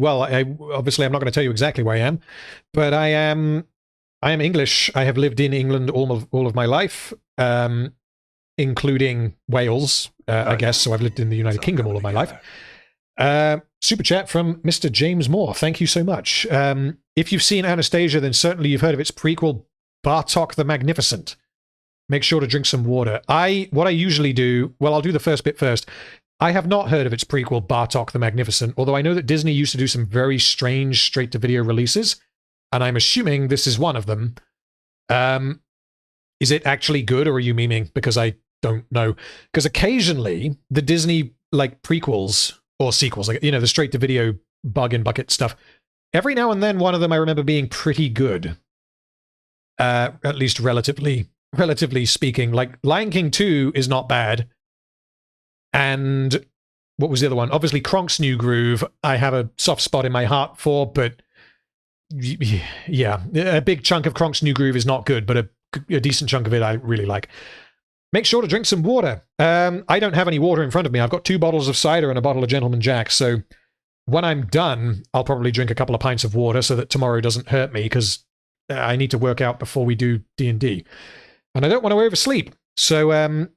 obviously I'm not going to tell you exactly where I am, but I am English. I have lived in England all of my life, including Wales, I guess. So I've lived in the United Kingdom all of my life. Super chat from Mr. James Moore. Thank you so much. If you've seen Anastasia, then certainly you've heard of its prequel, Bartok the Magnificent. Make sure to drink some water. What I usually do, well, I'll do the first bit first. I have not heard of its prequel, Bartok the Magnificent, although I know that Disney used to do some very strange straight-to-video releases, and I'm assuming this is one of them. Is it actually good, or are you memeing? Because I don't know. Because occasionally, the Disney, like, prequels, or sequels, like, you know, the straight-to-video bug and bucket stuff, every now and then one of them I remember being pretty good. At least relatively speaking. Like, Lion King 2 is not bad. And what was the other one? Obviously, Kronk's New Groove, I have a soft spot in my heart for, but yeah, a big chunk of Kronk's New Groove is not good, but a a decent chunk of it I really like. Make sure to drink some water. I don't have any water in front of me. I've got 2 bottles of cider and a bottle of Gentleman Jack, so when I'm done, I'll probably drink a couple of pints of water so that tomorrow doesn't hurt me, because I need to work out before we do D&D. And I don't want to oversleep. So,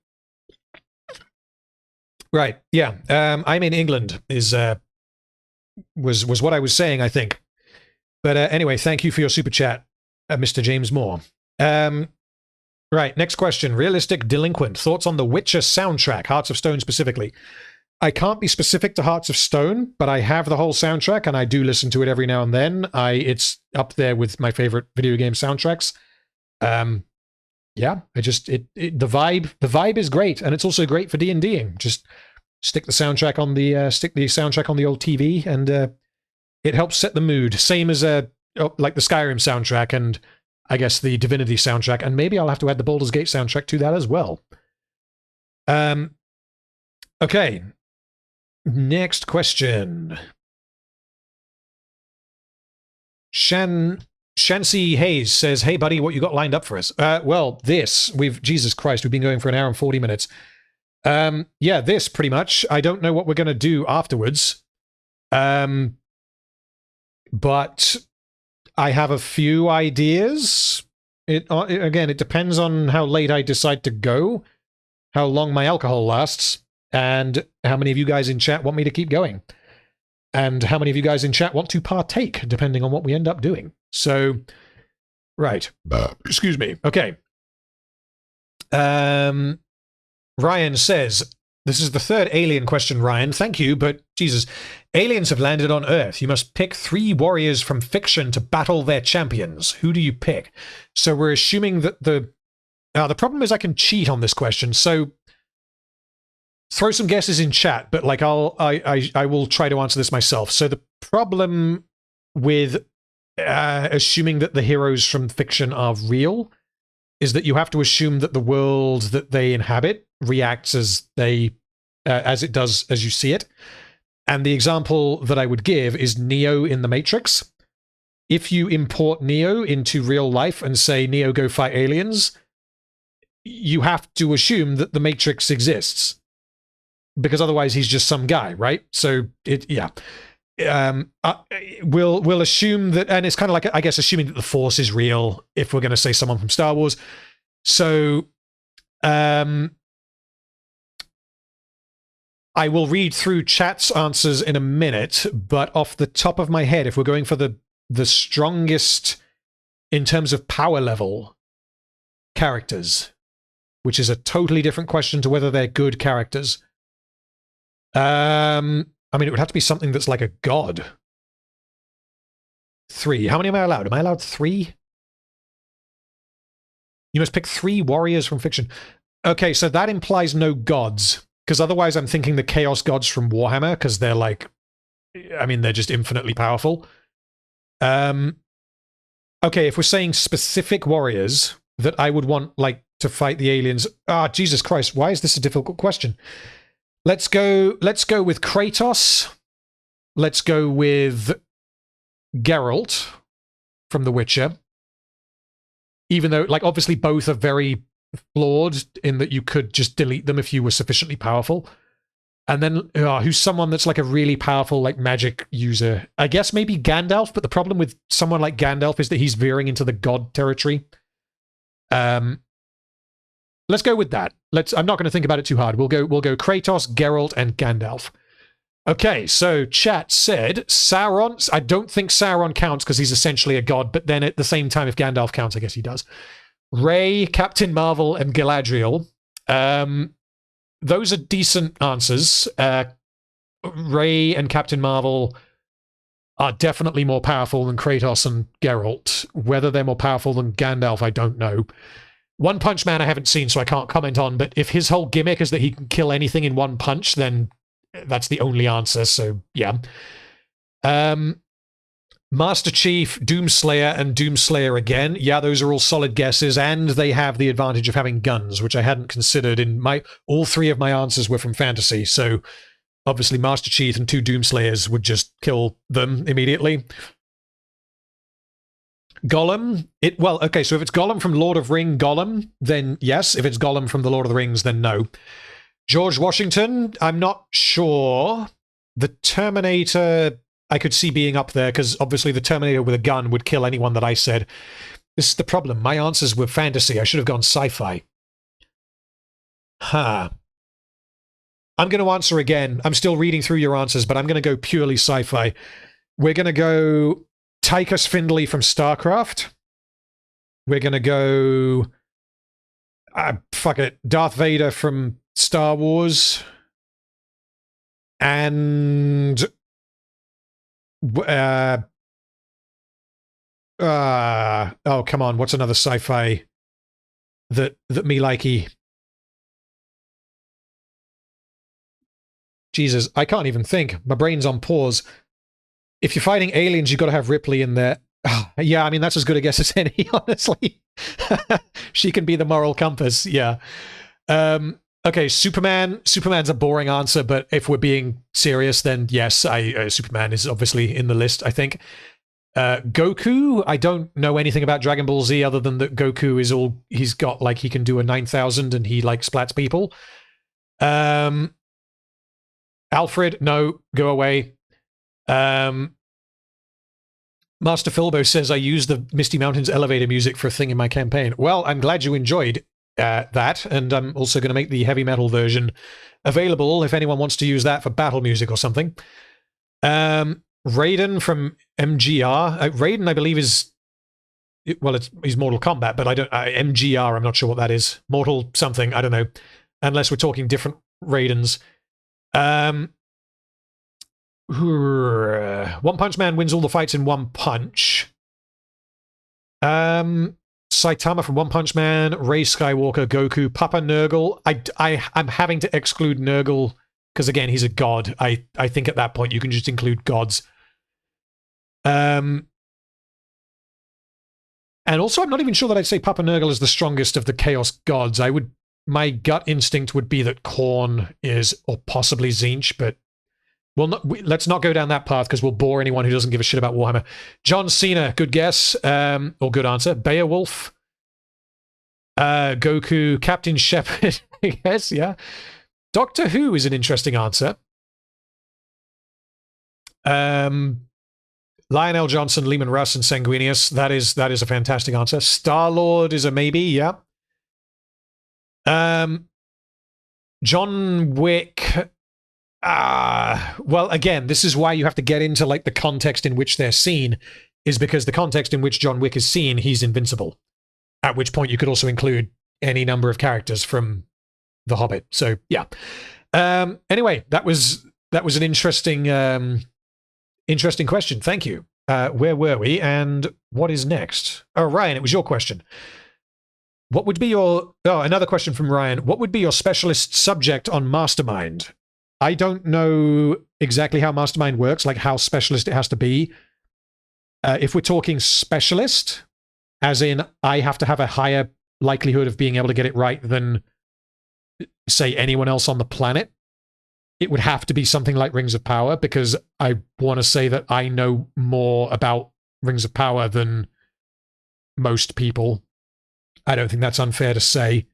right, yeah. I'm in England, was what I was saying, I think. But anyway, thank you for your super chat, Mr. James Moore. Right, next question. Realistic Delinquent. Thoughts on the Witcher soundtrack, Hearts of Stone specifically. I can't be specific to Hearts of Stone, but I have the whole soundtrack, and I do listen to it every now and then. It's up there with my favorite video game soundtracks. Yeah, the vibe is great, and it's also great for D&Ding. Just stick the soundtrack on the old TV, and it helps set the mood. Same as like the Skyrim soundtrack, and I guess the Divinity soundtrack, and maybe I'll have to add the Baldur's Gate soundtrack to that as well. Okay. Next question. Shancy Hayes says, "Hey buddy, what you got lined up for us?" Well, Jesus Christ, we've been going for an hour and 40 minutes. Yeah, this pretty much. I don't know what we're going to do afterwards. But I have a few ideas. Again, it depends on how late I decide to go, how long my alcohol lasts, and how many of you guys in chat want me to keep going, and how many of you guys in chat want to partake, depending on what we end up doing. So, right. Excuse me. Okay. Ryan says, this is the 3rd alien question, Ryan. Thank you, but Jesus. Aliens have landed on Earth. You must pick 3 warriors from fiction to battle their champions. Who do you pick? So we're assuming that the problem is I can cheat on this question. So throw some guesses in chat, but like I will try to answer this myself. So the problem with assuming that the heroes from fiction are real is that you have to assume that the world that they inhabit reacts as it does as you see it. And the example that I would give is Neo in The Matrix. If you import Neo into real life and say, Neo, go fight aliens, you have to assume that the Matrix exists, because otherwise he's just some guy, right? So we'll assume that, and it's kind of like, I guess, assuming that the Force is real if we're going to say someone from Star Wars. So I will read through chat's answers in a minute, but off the top of my head, if we're going for the strongest in terms of power level characters, which is a totally different question to whether they're good characters. I mean, it would have to be something that's like a god. 3. How many am I allowed? Am I allowed 3? You must pick 3 warriors from fiction. Okay, so that implies no gods, because otherwise I'm thinking the Chaos Gods from Warhammer, because they're like, I mean, they're just infinitely powerful. Okay, if we're saying specific warriors that I would want, like, to fight the aliens. Jesus Christ, why is this a difficult question? Let's go with Kratos. Let's go with Geralt from The Witcher. Even though, like, obviously both are very flawed in that you could just delete them if you were sufficiently powerful. And then, who's someone that's like a really powerful, like, magic user? I guess maybe Gandalf, but the problem with someone like Gandalf is that he's veering into the god territory. Let's go with that. I'm not going to think about it too hard. We'll go Kratos, Geralt, and Gandalf. Okay, so chat said Sauron. I don't think Sauron counts because he's essentially a god, but then at the same time, if Gandalf counts, I guess he does. Rey, Captain Marvel, and Galadriel. Those are decent answers. Rey and Captain Marvel are definitely more powerful than Kratos and Geralt. Whether they're more powerful than Gandalf, I don't know. One Punch Man I haven't seen, so I can't comment on, but if his whole gimmick is that he can kill anything in one punch, then that's the only answer, so yeah. Master Chief, Doomslayer, and Doomslayer again. Yeah, those are all solid guesses, and they have the advantage of having guns, which I hadn't considered in all 3 of my answers were from fantasy, so obviously Master Chief and 2 Doomslayers would just kill them immediately. Gollum? Well, okay, so if it's Gollum from Lord of Ring Gollum, then yes. If it's Gollum from the Lord of the Rings, then no. George Washington, I'm not sure. The Terminator, I could see being up there, because obviously the Terminator with a gun would kill anyone that I said. This is the problem. My answers were fantasy. I should have gone sci-fi. Huh. I'm going to answer again. I'm still reading through your answers, but I'm going to go purely sci-fi. We're going to go Tychus Findlay from StarCraft. We're going to go... fuck it. Darth Vader from Star Wars. And... oh, come on. What's another sci-fi that me likey? Jesus, I can't even think. My brain's on pause. If you're fighting aliens, you've got to have Ripley in there. Yeah, I mean, that's as good a guess as any, honestly. She can be the moral compass, yeah. Okay, Superman. Superman's a boring answer, but if we're being serious, then yes, Superman is obviously in the list, I think. Goku, I don't know anything about Dragon Ball Z other than that Goku is all... He's got, like, he can do a 9,000 and he, like, splats people. Alfred, no, go away. Master Philbo says, I use the Misty Mountains elevator music for a thing in my campaign. Well, I'm glad you enjoyed that, and I'm also going to make the heavy metal version available if anyone wants to use that for battle music or something. Raiden from MGR. Raiden, I believe, is... Well, he's Mortal Kombat, but I don't... MGR, I'm not sure what that is. Mortal something, I don't know. Unless we're talking different Raidens. One Punch Man wins all the fights in one punch. Saitama from One Punch Man, Rey Skywalker, Goku, Papa Nurgle. I'm having to exclude Nurgle because again he's a god. I think at that point you can just include gods. And also I'm not even sure that I'd say Papa Nurgle is the strongest of the Chaos gods. My gut instinct would be that Korn is, or possibly Tzeentch, but let's not go down that path because we'll bore anyone who doesn't give a shit about Warhammer. John Cena, good guess, or good answer. Beowulf, Goku, Captain Shepard, yes, yeah. Doctor Who is an interesting answer. Lionel Johnson, Lehman Russ, and Sanguinius. That is a fantastic answer. Star-Lord is a maybe, yeah. John Wick. Well, again, this is why you have to get into like the context in which they're seen, is because the context in which John Wick is seen, he's invincible. At which point you could also include any number of characters from The Hobbit. So yeah. Anyway, that was an interesting interesting question. Thank you. Where were we, and what is next? Oh, Ryan, it was your question. What would be your... Oh, another question from Ryan. What would be your specialist subject on Mastermind? I don't know exactly how Mastermind works, like how specialist it has to be. If we're talking specialist, as in I have to have a higher likelihood of being able to get it right than, say, anyone else on the planet, it would have to be something like Rings of Power, because I want to say that I know more about Rings of Power than most people. I don't think that's unfair to say,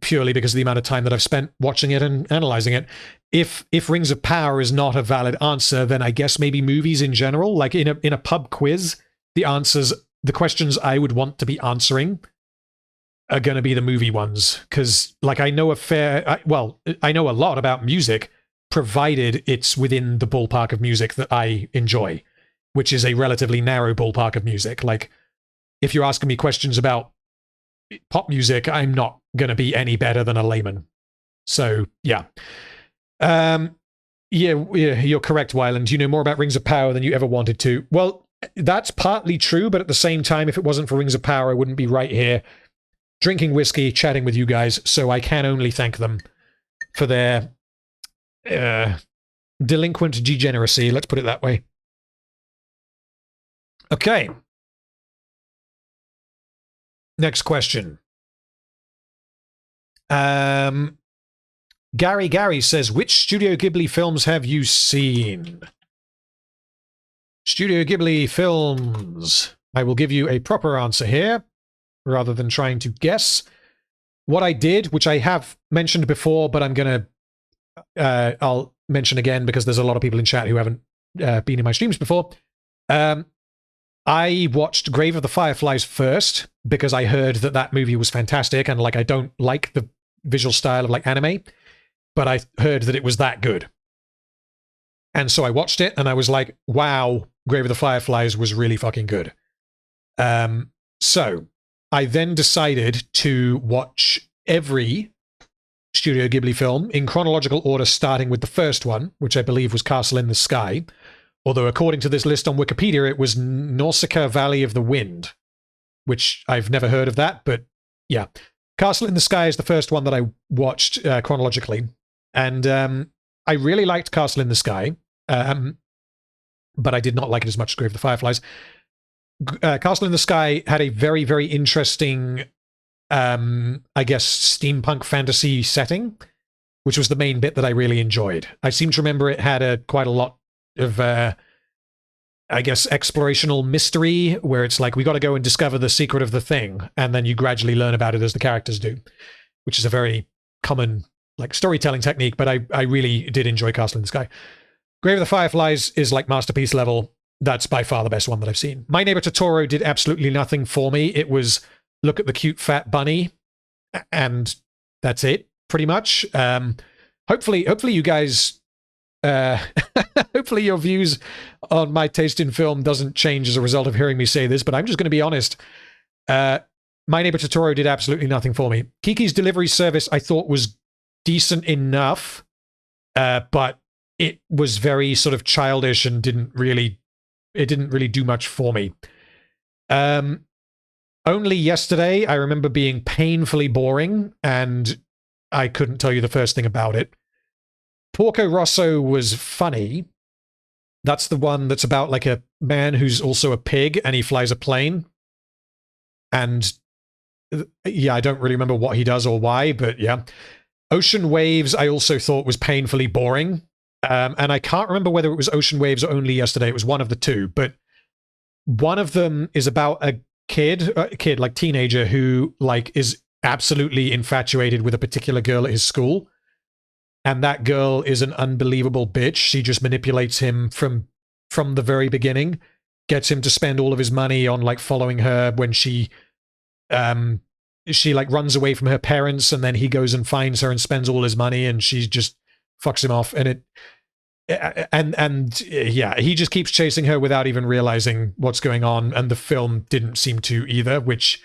purely because of the amount of time that I've spent watching it and analyzing it. If Rings of Power is not a valid answer, then I guess maybe movies in general, like in a pub quiz, the questions I would want to be answering are going to be the movie ones, because like I know I know a lot about music, provided it's within the ballpark of music that I enjoy, which is a relatively narrow ballpark of music. Like, if you're asking me questions about pop music, I'm not going to be any better than a layman. So, yeah. Yeah, you're correct, Wyland. You know more about Rings of Power than you ever wanted to. Well, that's partly true, but at the same time, if it wasn't for Rings of Power, I wouldn't be right here drinking whiskey, chatting with you guys, so I can only thank them for their delinquent degeneracy, let's put it that way. Okay. Next question. Gary says, which Studio Ghibli films have you seen? Studio Ghibli films. I will give you a proper answer here, rather than trying to guess. What I did, which I have mentioned before, but I'll mention again because there's a lot of people in chat who haven't been in my streams before. I watched Grave of the Fireflies first because I heard that that movie was fantastic, and like I don't like the visual style of like anime, but I heard that it was that good. And so I watched it and I was like, wow, Grave of the Fireflies was really fucking good. So I then decided to watch every Studio Ghibli film in chronological order, starting with the first one, which I believe was Castle in the Sky. Although according to this list on Wikipedia, it was Nausicaa Valley of the Wind, which I've never heard of that, but yeah. Castle in the Sky is the first one that I watched chronologically. And I really liked Castle in the Sky, but I did not like it as much as Grave of the Fireflies. Castle in the Sky had a very, very interesting, I guess, steampunk fantasy setting, which was the main bit that I really enjoyed. I seem to remember it had quite a lot of, I guess, explorational mystery, where it's like, we got to go and discover the secret of the thing, and then you gradually learn about it as the characters do, which is a very common like storytelling technique, but I really did enjoy Castle in the Sky. Grave of the Fireflies is like masterpiece level. That's by far the best one that I've seen. My Neighbor Totoro did absolutely nothing for me. It was look at the cute fat bunny, and that's it, pretty much. Hopefully you guys, hopefully your views on my taste in film doesn't change as a result of hearing me say this, but I'm just going to be honest. My Neighbor Totoro did absolutely nothing for me. Kiki's Delivery Service I thought was decent enough, but it was very sort of childish and didn't really do much for me. Only Yesterday I remember being painfully boring, and I couldn't tell you the first thing about it. Porco Rosso was funny. That's the one that's about like a man who's also a pig and he flies a plane. And yeah, I don't really remember what he does or why, but yeah. Ocean Waves I also thought was painfully boring. And I can't remember whether it was Ocean Waves or Only Yesterday. It was one of the two, but one of them is about a kid, like teenager, who like is absolutely infatuated with a particular girl at his school. And that girl is an unbelievable bitch. She just manipulates him from the very beginning, gets him to spend all of his money on like following her when she like runs away from her parents, and then he goes and finds her and spends all his money, and she just fucks him off. And yeah, he just keeps chasing her without even realizing what's going on. And the film didn't seem to either, which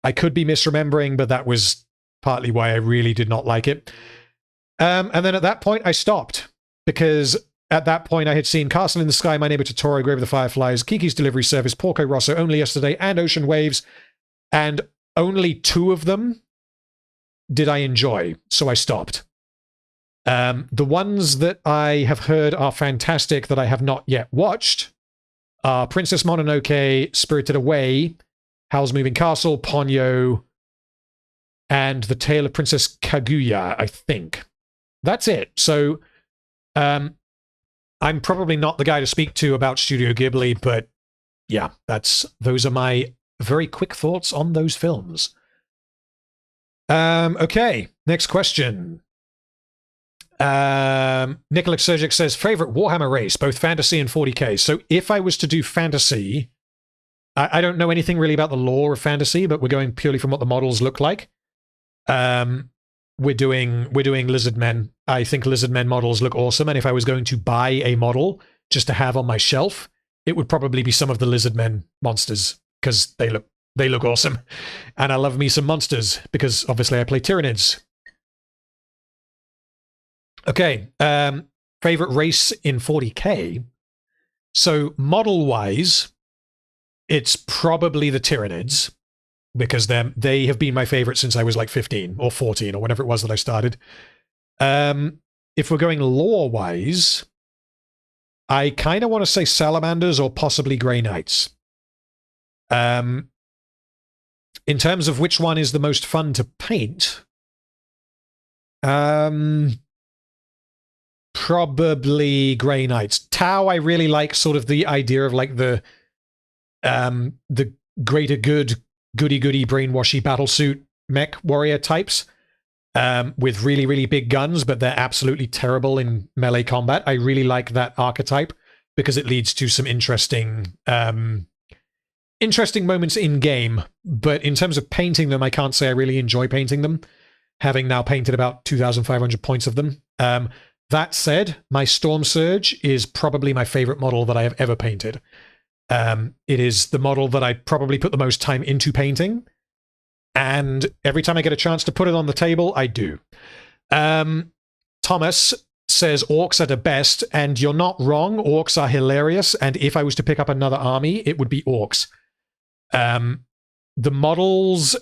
I could be misremembering, but that was partly why I really did not like it. And then at that point I stopped, because at that point I had seen Castle in the Sky, My Neighbor Totoro, Grave of the Fireflies, Kiki's Delivery Service, Porco Rosso, Only Yesterday, and Ocean Waves, and only two of them did I enjoy, so I stopped. The ones that I have heard are fantastic that I have not yet watched are Princess Mononoke, Spirited Away, Howl's Moving Castle, Ponyo, and The Tale of Princess Kaguya, I think. That's it. So I'm probably not the guy to speak to about Studio Ghibli, but yeah, those are my very quick thoughts on those films. Okay, next question. Nicola Sergic says, favorite Warhammer race, both fantasy and 40k. So if I was to do fantasy, I don't know anything really about the lore of fantasy, but we're going purely from what the models look like. We're doing Lizardmen. I think Lizardmen models look awesome, and if I was going to buy a model just to have on my shelf, it would probably be some of the Lizardmen monsters, because they look awesome. And I love me some monsters, because obviously I play Tyranids. Okay, favorite race in 40k. So model-wise, it's probably the Tyranids, because they have been my favorite since I was like 15 or 14 or whatever it was that I started. If we're going lore-wise, I kind of want to say Salamanders or possibly Grey Knights. In terms of which one is the most fun to paint, probably Grey Knights. Tau, I really like sort of the idea of like the greater good, goody-goody, brainwashy battlesuit mech warrior types with really, really big guns, but they're absolutely terrible in melee combat. I really like that archetype because it leads to some interesting moments in game. But in terms of painting them, I can't say I really enjoy painting them, having now painted about 2,500 points of them. That said, my Storm Surge is probably my favorite model that I have ever painted. It is the model that I probably put the most time into painting, and every time I get a chance to put it on the table, I do. Thomas says orcs are the best, and you're not wrong. Orcs are hilarious, and if I was to pick up another army, it would be orcs. The models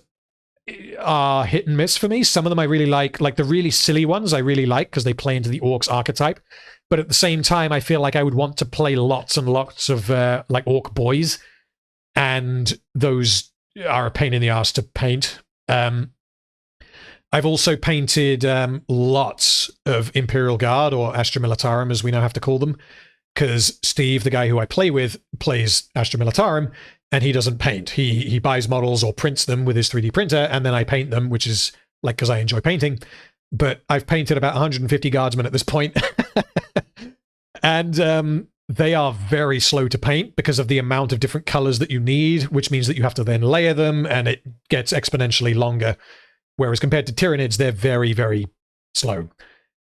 are hit and miss for me. Some of them I really like the really silly ones I really like because they play into the orcs archetype. But at the same time, I feel like I would want to play lots and lots of like orc boys, and those are a pain in the ass to paint. I've also painted lots of Imperial Guard, or Astra Militarum as we now have to call them, because Steve, the guy who I play with, plays Astra Militarum, and he doesn't paint. He buys models or prints them with his 3D printer, and then I paint them, which is like because I enjoy painting. But I've painted about 150 guardsmen at this point. And they are very slow to paint because of the amount of different colors that you need, which means that you have to then layer them, and it gets exponentially longer. Whereas compared to Tyranids, they're very, very slow.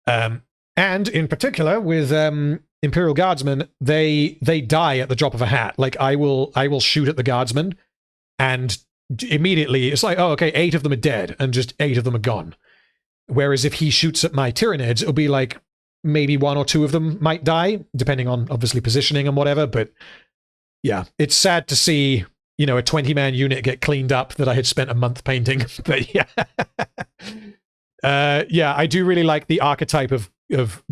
And in particular, with Imperial Guardsmen, they die at the drop of a hat. Like I will shoot at the Guardsmen, and immediately it's like, oh, okay, 8 of them are dead, and just 8 of them are gone. Whereas if he shoots at my Tyranids, it'll be like maybe 1 or 2 of them might die, depending on obviously positioning and whatever. But yeah, it's sad to see, you know, a 20-man unit get cleaned up that I had spent a month painting. But yeah, yeah, I do really like the archetype of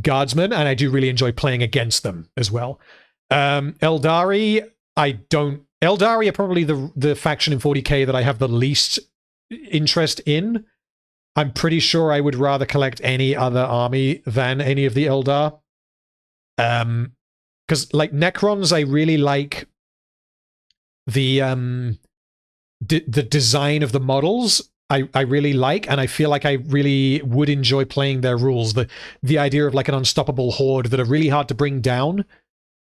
guardsmen, and I do really enjoy playing against them as well. Eldari, Eldari are probably the faction in 40k that I have the least interest in. I'm pretty sure I would rather collect any other army than any of the Eldar. Because, like, Necrons, I really like the design of the models. I really like, and I feel like I really would enjoy playing their rules. The idea of, like, an unstoppable horde that are really hard to bring down,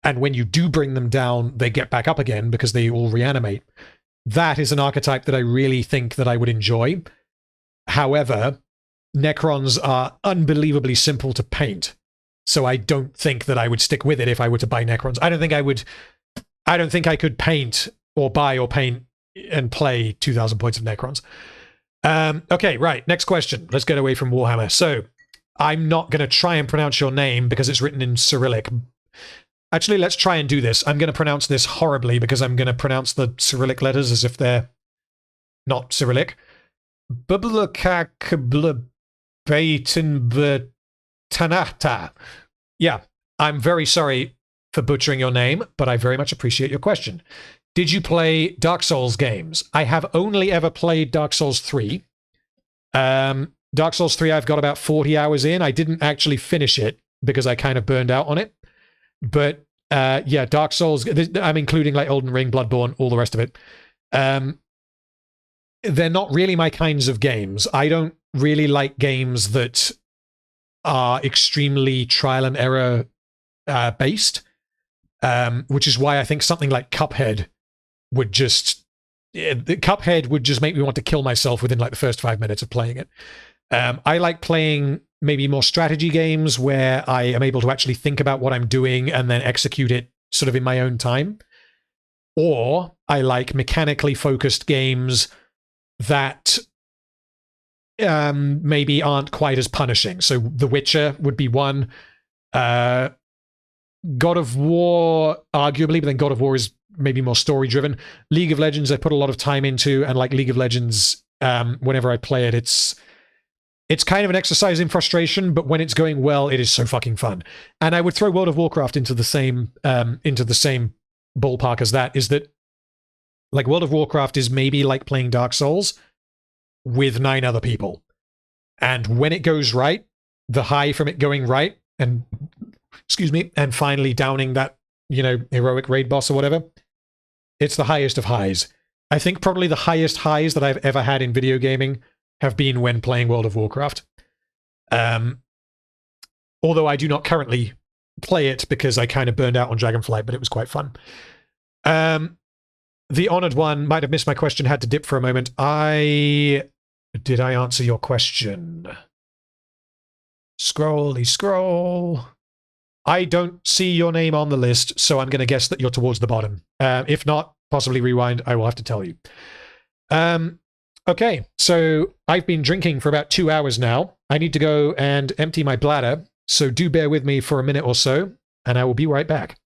and when you do bring them down, they get back up again because they all reanimate. That is an archetype that I really think that I would enjoy. However, Necrons are unbelievably simple to paint, so I don't think that I would stick with it if I were to buy Necrons. I don't think I could paint or buy or paint and play 2,000 points of Necrons. Okay, right, next question. Let's get away from Warhammer. So, I'm not going to try and pronounce your name because it's written in Cyrillic. Actually, let's try and do this. I'm going to pronounce this horribly because I'm going to pronounce the Cyrillic letters as if they're not Cyrillic. Yeah, I'm very sorry for butchering your name, but I very much appreciate your question. Did you play Dark Souls games? I have only ever played Dark Souls 3. Dark Souls 3 I've got about 40 hours in. I didn't actually finish it because I kind of burned out on it. But yeah, Dark Souls, I'm including like Elden Ring, Bloodborne, all the rest of it. They're not really my kinds of games. I don't really like games that are extremely trial and error based, which is why I think something like Cuphead would just make me want to kill myself within like the first 5 minutes of playing it. I like playing maybe more strategy games where I am able to actually think about what I'm doing and then execute it sort of in my own time. Or I like mechanically focused games that maybe aren't quite as punishing. So The Witcher would be one. God of War, arguably, but then God of War is maybe more story-driven. League of Legends, I put a lot of time into, and like League of Legends, whenever I play it, it's kind of an exercise in frustration, but when it's going well, it is so fucking fun. And I would throw World of Warcraft into the same ballpark as that, is that like World of Warcraft is maybe like playing Dark Souls with 9 other people. And when it goes right, the high from it going right, and excuse me, and finally downing that, heroic raid boss or whatever. It's the highest of highs. I think probably the highest highs that I've ever had in video gaming have been when playing World of Warcraft. Although I do not currently play it because I kind of burned out on Dragonflight, but it was quite fun. The Honored One might have missed my question, had to dip for a moment. Did I answer your question? Scrolly scroll. I don't see your name on the list, so I'm going to guess that you're towards the bottom. If not, possibly rewind, I will have to tell you. Okay, so I've been drinking for about 2 hours now. I need to go and empty my bladder, so do bear with me for a minute or so, and I will be right back.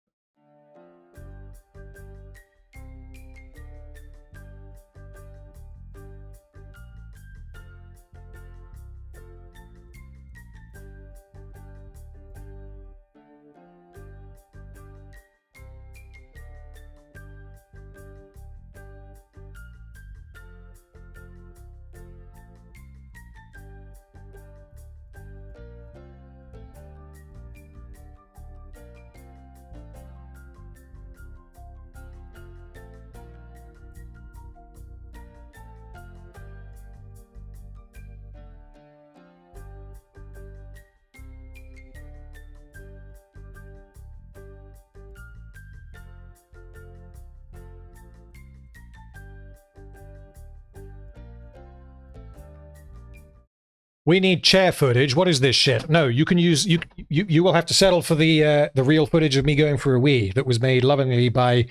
We need chair footage. What is this shit? No, you can use you will have to settle for the real footage of me going for a wee that was made lovingly by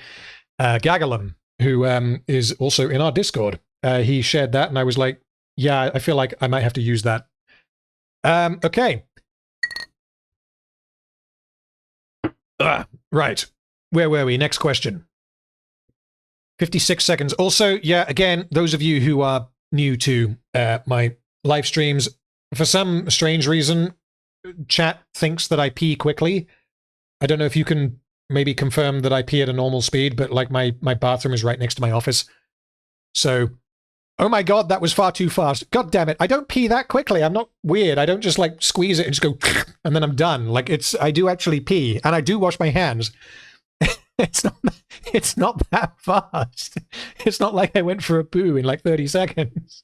Gagalum, who is also in our Discord. He shared that, and I was like, yeah, I feel like I might have to use that. Okay. Right. Where were we? Next question. 56 seconds. Also, yeah, again, those of you who are new to my live streams, for some strange reason, chat thinks that I pee quickly. I don't know if you can maybe confirm that I pee at a normal speed, but like my bathroom is right next to my office. So, oh my god, that was far too fast. God damn it, I don't pee that quickly. I'm not weird. I don't just like squeeze it and just go and then I'm done. Like I do actually pee, and I do wash my hands. It's not that fast. It's not like I went for a poo in like 30 seconds.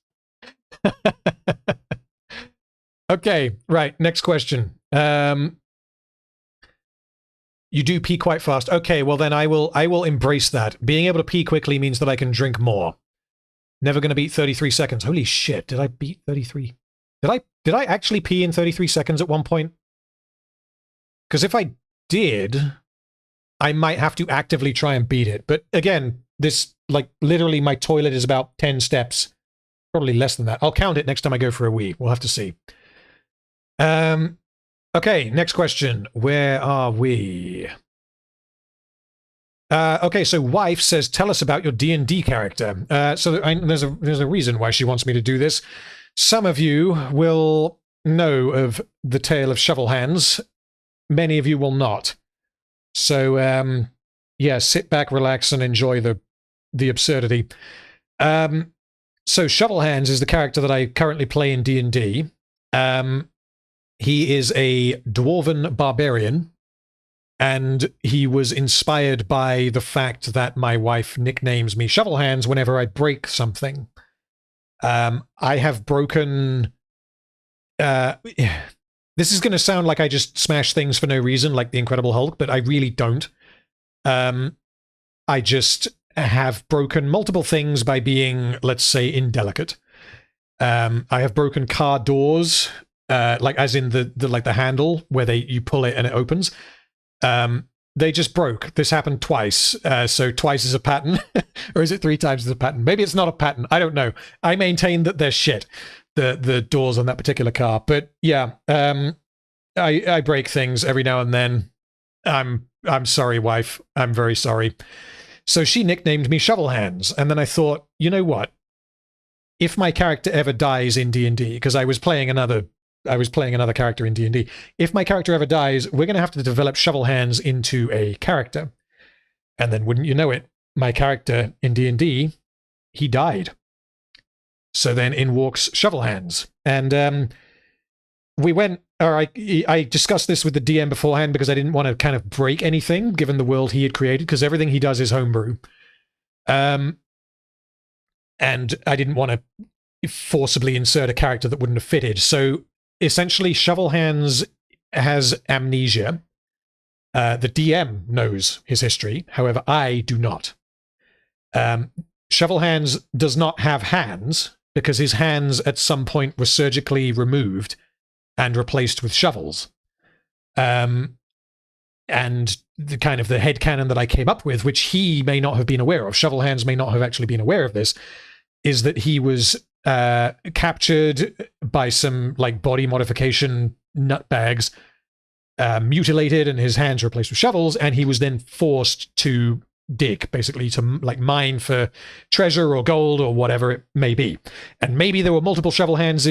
Okay, right, next question. You do pee quite fast. Okay, well then I will embrace that. Being able to pee quickly means that I can drink more. Never going to beat 33 seconds. Holy shit, did I beat 33? Did I actually pee in 33 seconds at one point? Because if I did, I might have to actively try and beat it. But again, this, like, literally my toilet is about 10 steps. Probably less than that. I'll count it next time I go for a wee. We'll have to see. Okay, next question. Where are we? Okay, so wife says, tell us about your D&D character. So there's a reason why she wants me to do this. Some of you will know of the tale of Shovel Hands. Many of you will not. So, yeah, sit back, relax, and enjoy the absurdity. So Shovel Hands is the character that I currently play in D&D. He is a dwarven barbarian, and he was inspired by the fact that my wife nicknames me Shovel Hands whenever I break something. I have broken... this is going to sound like I just smash things for no reason, like the Incredible Hulk, but I really don't. I just have broken multiple things by being, let's say, indelicate. I have broken car doors, like as in the handle where you pull it and it opens. They just broke. This happened twice. So twice is a pattern. Or is it 3 times is a pattern? Maybe it's not a pattern. I don't know. I maintain that they're shit, the doors on that particular car. But yeah, I break things every now and then. I'm sorry, wife. I'm very sorry. So she nicknamed me Shovel Hands, and then I thought, you know what? If my character ever dies in D&D, because I was playing another character in D&D. If my character ever dies, we're going to have to develop Shovel Hands into a character. And then, wouldn't you know it, my character in D&D, he died. So then in walks Shovel Hands. And we went or I discussed this with the DM beforehand because I didn't want to kind of break anything given the world he had created, because everything he does is homebrew. And I didn't want to forcibly insert a character that wouldn't have fitted. So essentially, Shovelhands has amnesia. The DM knows his history. However, I do not. Shovelhands does not have hands because his hands at some point were surgically removed and replaced with shovels. And the kind of the headcanon that I came up with, which he may not have been aware of, Shovelhands may not have actually been aware of this, is that he was captured by some like body modification nutbags, mutilated, and his hands replaced with shovels, and he was then forced to dig, basically to like mine for treasure or gold or whatever it may be. And maybe there were multiple Shovelhands,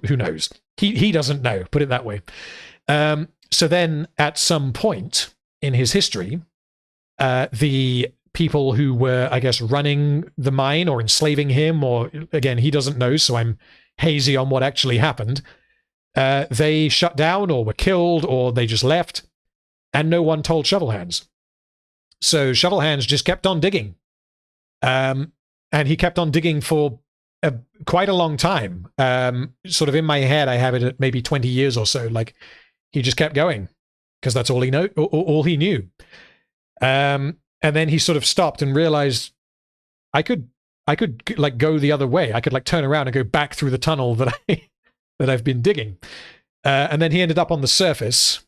who knows? He doesn't know, put it that way. So then at some point in his history, the people who were, I guess, running the mine or enslaving him, or again, he doesn't know, so I'm hazy on what actually happened. They shut down or were killed or they just left, and no one told Shovelhands. So Shovelhands just kept on digging. And he kept on digging for quite a long time. Sort of in my head, I have it at maybe 20 years or so. Like, he just kept going because that's all he knew. And then he sort of stopped and realized I could like go the other way. I could like turn around and go back through the tunnel that I've been digging. And then he ended up on the surface,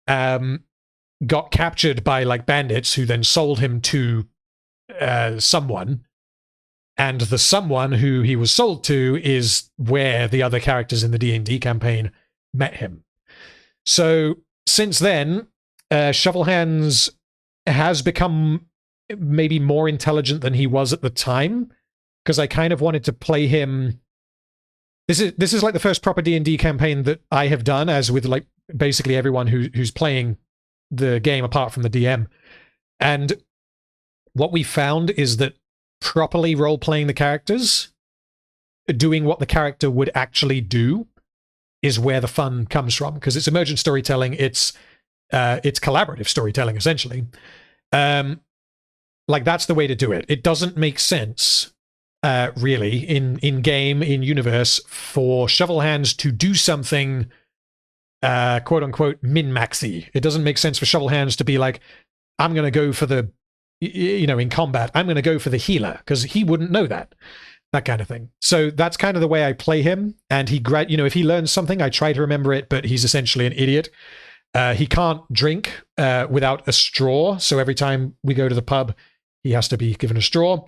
got captured by like bandits who then sold him to someone. And the someone who he was sold to is where the other characters in the D&D campaign met him. So since then, Shovelhands has become maybe more intelligent than he was at the time, because I kind of wanted to play him. This is like the first proper D&D campaign that I have done, as with like basically everyone who's playing the game apart from the DM. And what we found is that properly role-playing the characters, doing what the character would actually do, is where the fun comes from, because it's emergent storytelling. It's collaborative storytelling, essentially. Like, that's the way to do it. It doesn't make sense, really, in game, in universe, for Shovelhands to do something, quote unquote, min-maxy. It doesn't make sense for Shovelhands to be like, I'm going to go for the, in combat, I'm going to go for the healer, because he wouldn't know that kind of thing. So that's kind of the way I play him. And if he learns something, I try to remember it, but he's essentially an idiot. He can't drink without a straw. So every time we go to the pub, he has to be given a straw.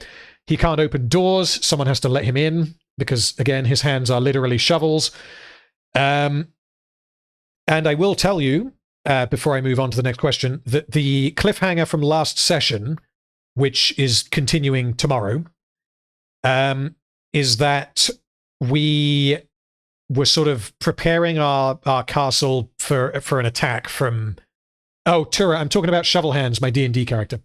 He can't open doors. Someone has to let him in because, again, his hands are literally shovels. And I will tell you, before I move on to the next question, that the cliffhanger from last session, which is continuing tomorrow, is that we were sort of preparing our castle for an attack from... Oh, Tura, I'm talking about Shovelhands, my D&D character.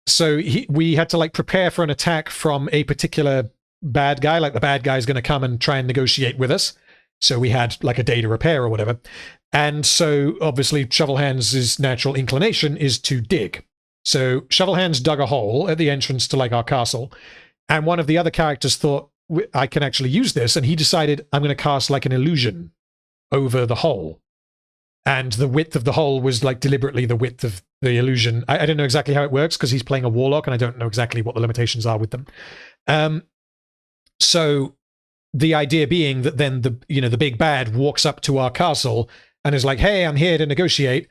So we had to like prepare for an attack from a particular bad guy, like the bad guy's going to come and try and negotiate with us. So we had like a day to repair or whatever. And so obviously Shovelhands' natural inclination is to dig. So Shovelhands dug a hole at the entrance to like our castle. And one of the other characters thought, I can actually use this. And he decided, I'm going to cast like an illusion over the hole. And the width of the hole was like deliberately the width of the illusion. I don't know exactly how it works because he's playing a warlock and I don't know exactly what the limitations are with them. So the idea being that then the big bad walks up to our castle and is like, hey, I'm here to negotiate.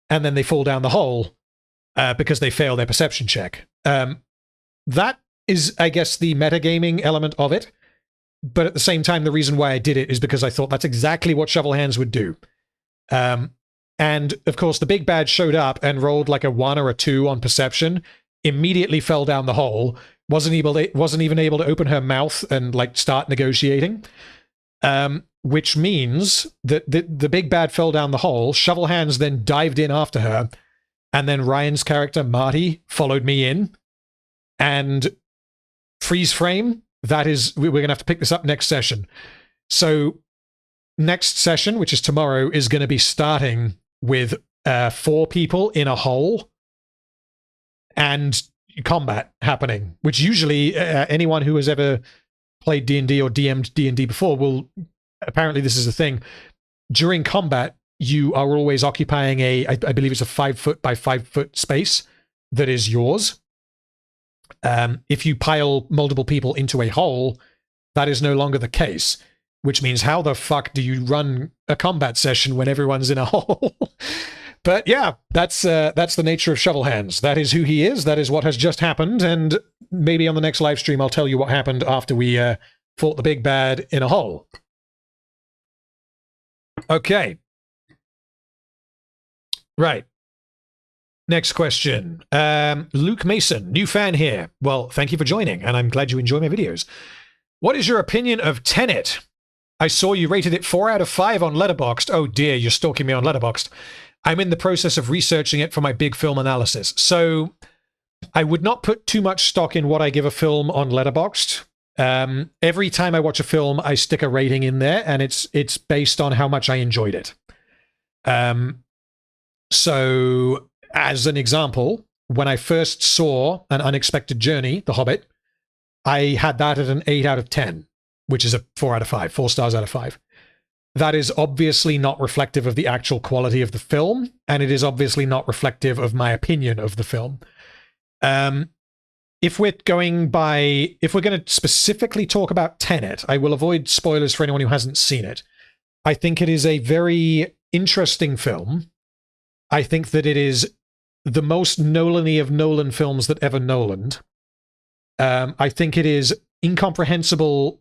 And then they fall down the hole because they fail their perception check. That is, I guess, the metagaming element of it. But at the same time, the reason why I did it is because I thought that's exactly what Shovelhands would do. And of course, the big bad showed up and rolled like a 1 or a 2 on perception, immediately fell down the hole, wasn't even able to open her mouth and like start negotiating. Which means that the big bad fell down the hole. Shovelhands then dived in after her, and then Ryan's character Marty followed me in. And freeze frame. That is, we're gonna have to pick this up next session. So next session, which is tomorrow, is going to be starting with 4 people in a hole and combat happening, which usually anyone who has ever played D&D or DM'd D&D before will, apparently this is a thing, during combat, you are always occupying I believe it's a 5 foot by 5 foot space that is yours. If you pile multiple people into a hole, that is no longer the case, which means how the fuck do you run a combat session when everyone's in a hole? But yeah, that's the nature of Shovel Hands. That is who he is. That is what has just happened. And maybe on the next live stream, I'll tell you what happened after we fought the big bad in a hole. Okay. Right. Next question. Luke Mason, new fan here. Well, thank you for joining, and I'm glad you enjoy my videos. What is your opinion of Tenet? I saw you rated it 4 out of 5 on Letterboxd. Oh dear, you're stalking me on Letterboxd. I'm in the process of researching it for my big film analysis. So I would not put too much stock in what I give a film on Letterboxd. Every time I watch a film, I stick a rating in there, and it's based on how much I enjoyed it. So, as an example, when I first saw An Unexpected Journey, The Hobbit, I had that at an 8 out of 10, which is a 4 out of 5, 4 stars out of 5. That is obviously not reflective of the actual quality of the film, and it is obviously not reflective of my opinion of the film. If we're going to specifically talk about Tenet, I will avoid spoilers for anyone who hasn't seen it. I think it is a very interesting film. I think that it is the most Nolan-y of Nolan films that ever Nolaned. I think it is incomprehensible,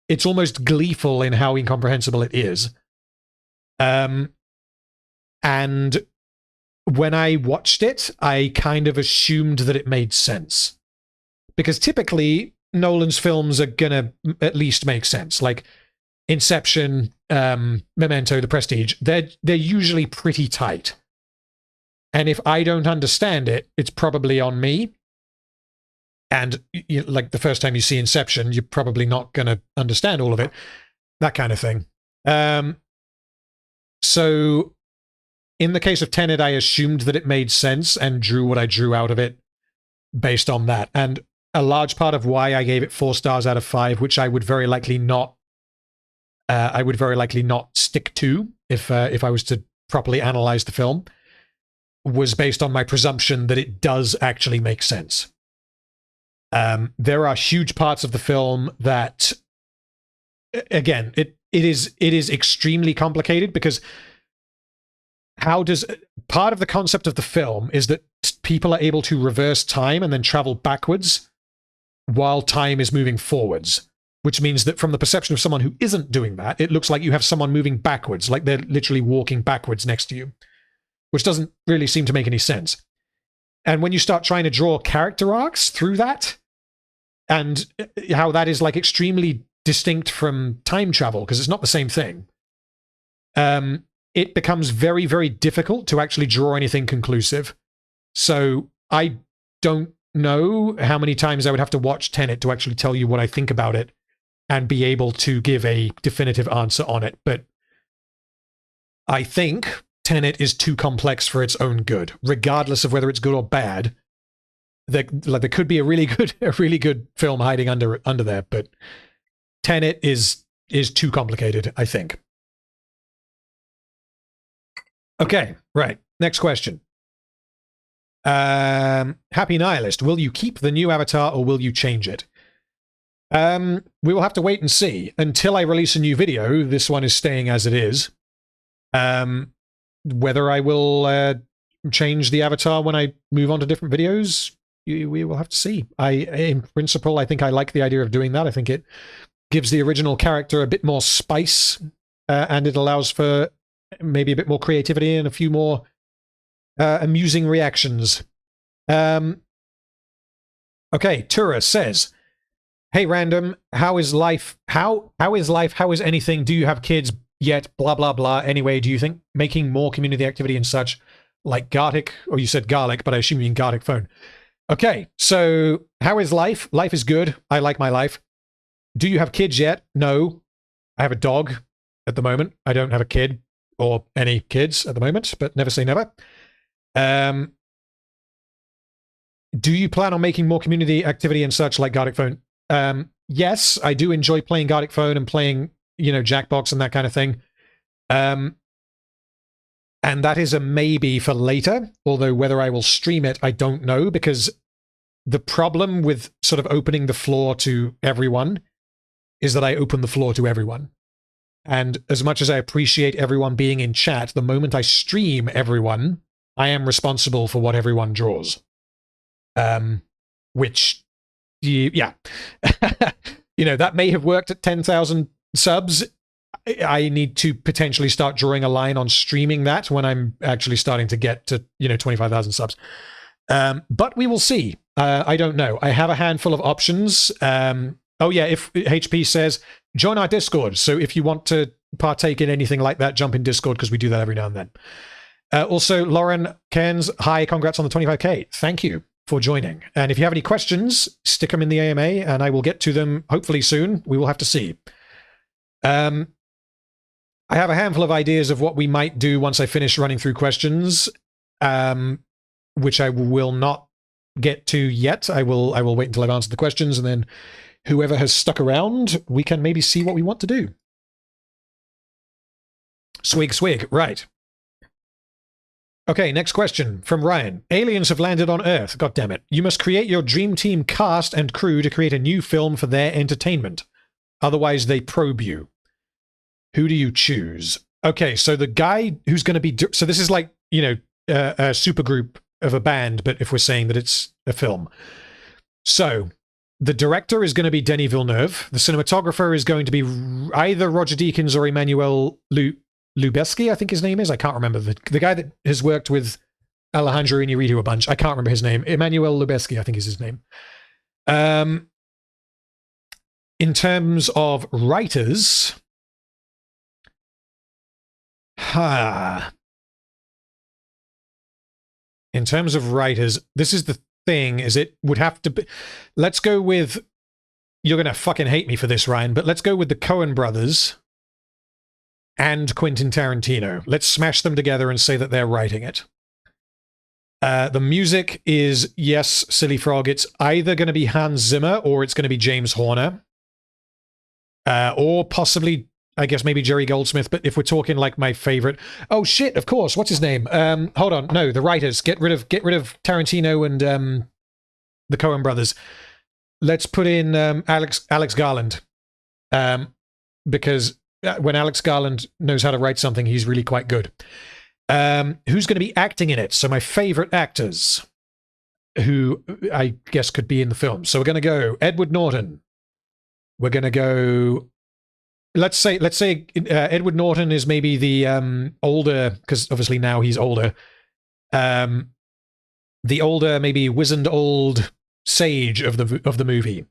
it's almost gleeful in how incomprehensible it is. And when I watched it, I kind of assumed that it made sense. Because typically, Nolan's films are gonna at least make sense. Like Inception, Memento, The Prestige, they're usually pretty tight. And if I don't understand it, it's probably on me. And like the first time you see Inception, you're probably not going to understand all of it. That kind of thing. So in the case of Tenet, I assumed that it made sense and drew what I drew out of it based on that. And a large part of why I gave it 4 stars out of 5, which I would very likely not stick to if I was to properly analyze the film, was based on my presumption that it does actually make sense. There are huge parts of the film that, again, it is extremely complicated, because part of the concept of the film is that people are able to reverse time and then travel backwards while time is moving forwards, which means that from the perception of someone who isn't doing that, it looks like you have someone moving backwards, like they're literally walking backwards next to you, which doesn't really seem to make any sense. And when you start trying to draw character arcs through that, and how that is like extremely distinct from time travel, because it's not the same thing, it becomes very, very difficult to actually draw anything conclusive. So I don't know how many times I would have to watch Tenet to actually tell you what I think about it and be able to give a definitive answer on it. But I think Tenet is too complex for its own good, regardless of whether it's good or bad. There could be a really good film hiding under there, but Tenet is too complicated, I think. Okay, right. Next question. Happy Nihilist, will you keep the new avatar or will you change it? We will have to wait and see. Until I release a new video, this one is staying as it is. Whether I will change the avatar when I move on to different videos, we will have to see. In principle, I think I like the idea of doing that. I think it gives the original character a bit more spice, and it allows for maybe a bit more creativity and a few more amusing reactions. Okay, Tura says, hey, random, how is life? How is life? How is anything? Do you have kids yet? Blah, blah, blah. Anyway, do you think making more community activity and such, like Gartic, or you said garlic, but I assume you mean Gartic phone. Okay, so how is life? Life is good. I like my life. Do you have kids yet? No. I have a dog at the moment. I don't have a kid or any kids at the moment, but never say never. Do you plan on making more community activity and such like Gartic Phone? Yes, I do enjoy playing Gartic Phone and playing, Jackbox and that kind of thing. And that is a maybe for later, although whether I will stream it, I don't know, because the problem with sort of opening the floor to everyone is that I open the floor to everyone. And as much as I appreciate everyone being in chat, the moment I stream everyone, I am responsible for what everyone draws. Which, yeah. That may have worked at 10,000 subs. I need to potentially start drawing a line on streaming that when I'm actually starting to get to, 25,000 subs. But we will see. I don't know. I have a handful of options. Oh yeah, if HP says, join our Discord. So if you want to partake in anything like that, jump in Discord, because we do that every now and then. Also, Lauren Cairns, hi, congrats on the 25K. Thank you for joining. And if you have any questions, stick them in the AMA and I will get to them hopefully soon. We will have to see. I have a handful of ideas of what we might do once I finish running through questions, which I will not get to yet. I will wait until I've answered the questions, and then whoever has stuck around, we can maybe see what we want to do. Swig, right. Okay, next question from Ryan. Aliens have landed on Earth. God damn it. You must create your dream team cast and crew to create a new film for their entertainment. Otherwise, they probe you. Who do you choose? Okay, so the guy who's going to be... So this is like, a supergroup of a band, but if we're saying that it's a film. So the director is going to be Denis Villeneuve. The cinematographer is going to be either Roger Deakins or Emmanuel Lubezki, I think his name is. I can't remember. The guy that has worked with Alejandro Iñárritu a bunch. I can't remember his name. Emmanuel Lubezki, I think is his name. In terms of writers... In terms of writers, this is the thing, is it would have to be... Let's go with... You're going to fucking hate me for this, Ryan, but let's go with the Coen brothers and Quentin Tarantino. Let's smash them together and say that they're writing it. The music is, yes, Silly Frog, it's either going to be Hans Zimmer or it's going to be James Horner. Or possibly... I guess maybe Jerry Goldsmith, but if we're talking like my favorite... Oh, shit, of course. What's his name? Hold on. No, the writers. Get rid of Tarantino and the Coen brothers. Let's put in Alex Garland. Because when Alex Garland knows how to write something, he's really quite good. Who's going to be acting in it? So my favorite actors, who I guess could be in the film. So we're going to go Edward Norton. We're going to go... Let's say Edward Norton is maybe the older, because obviously now he's older. The older, maybe wizened old sage of the movie.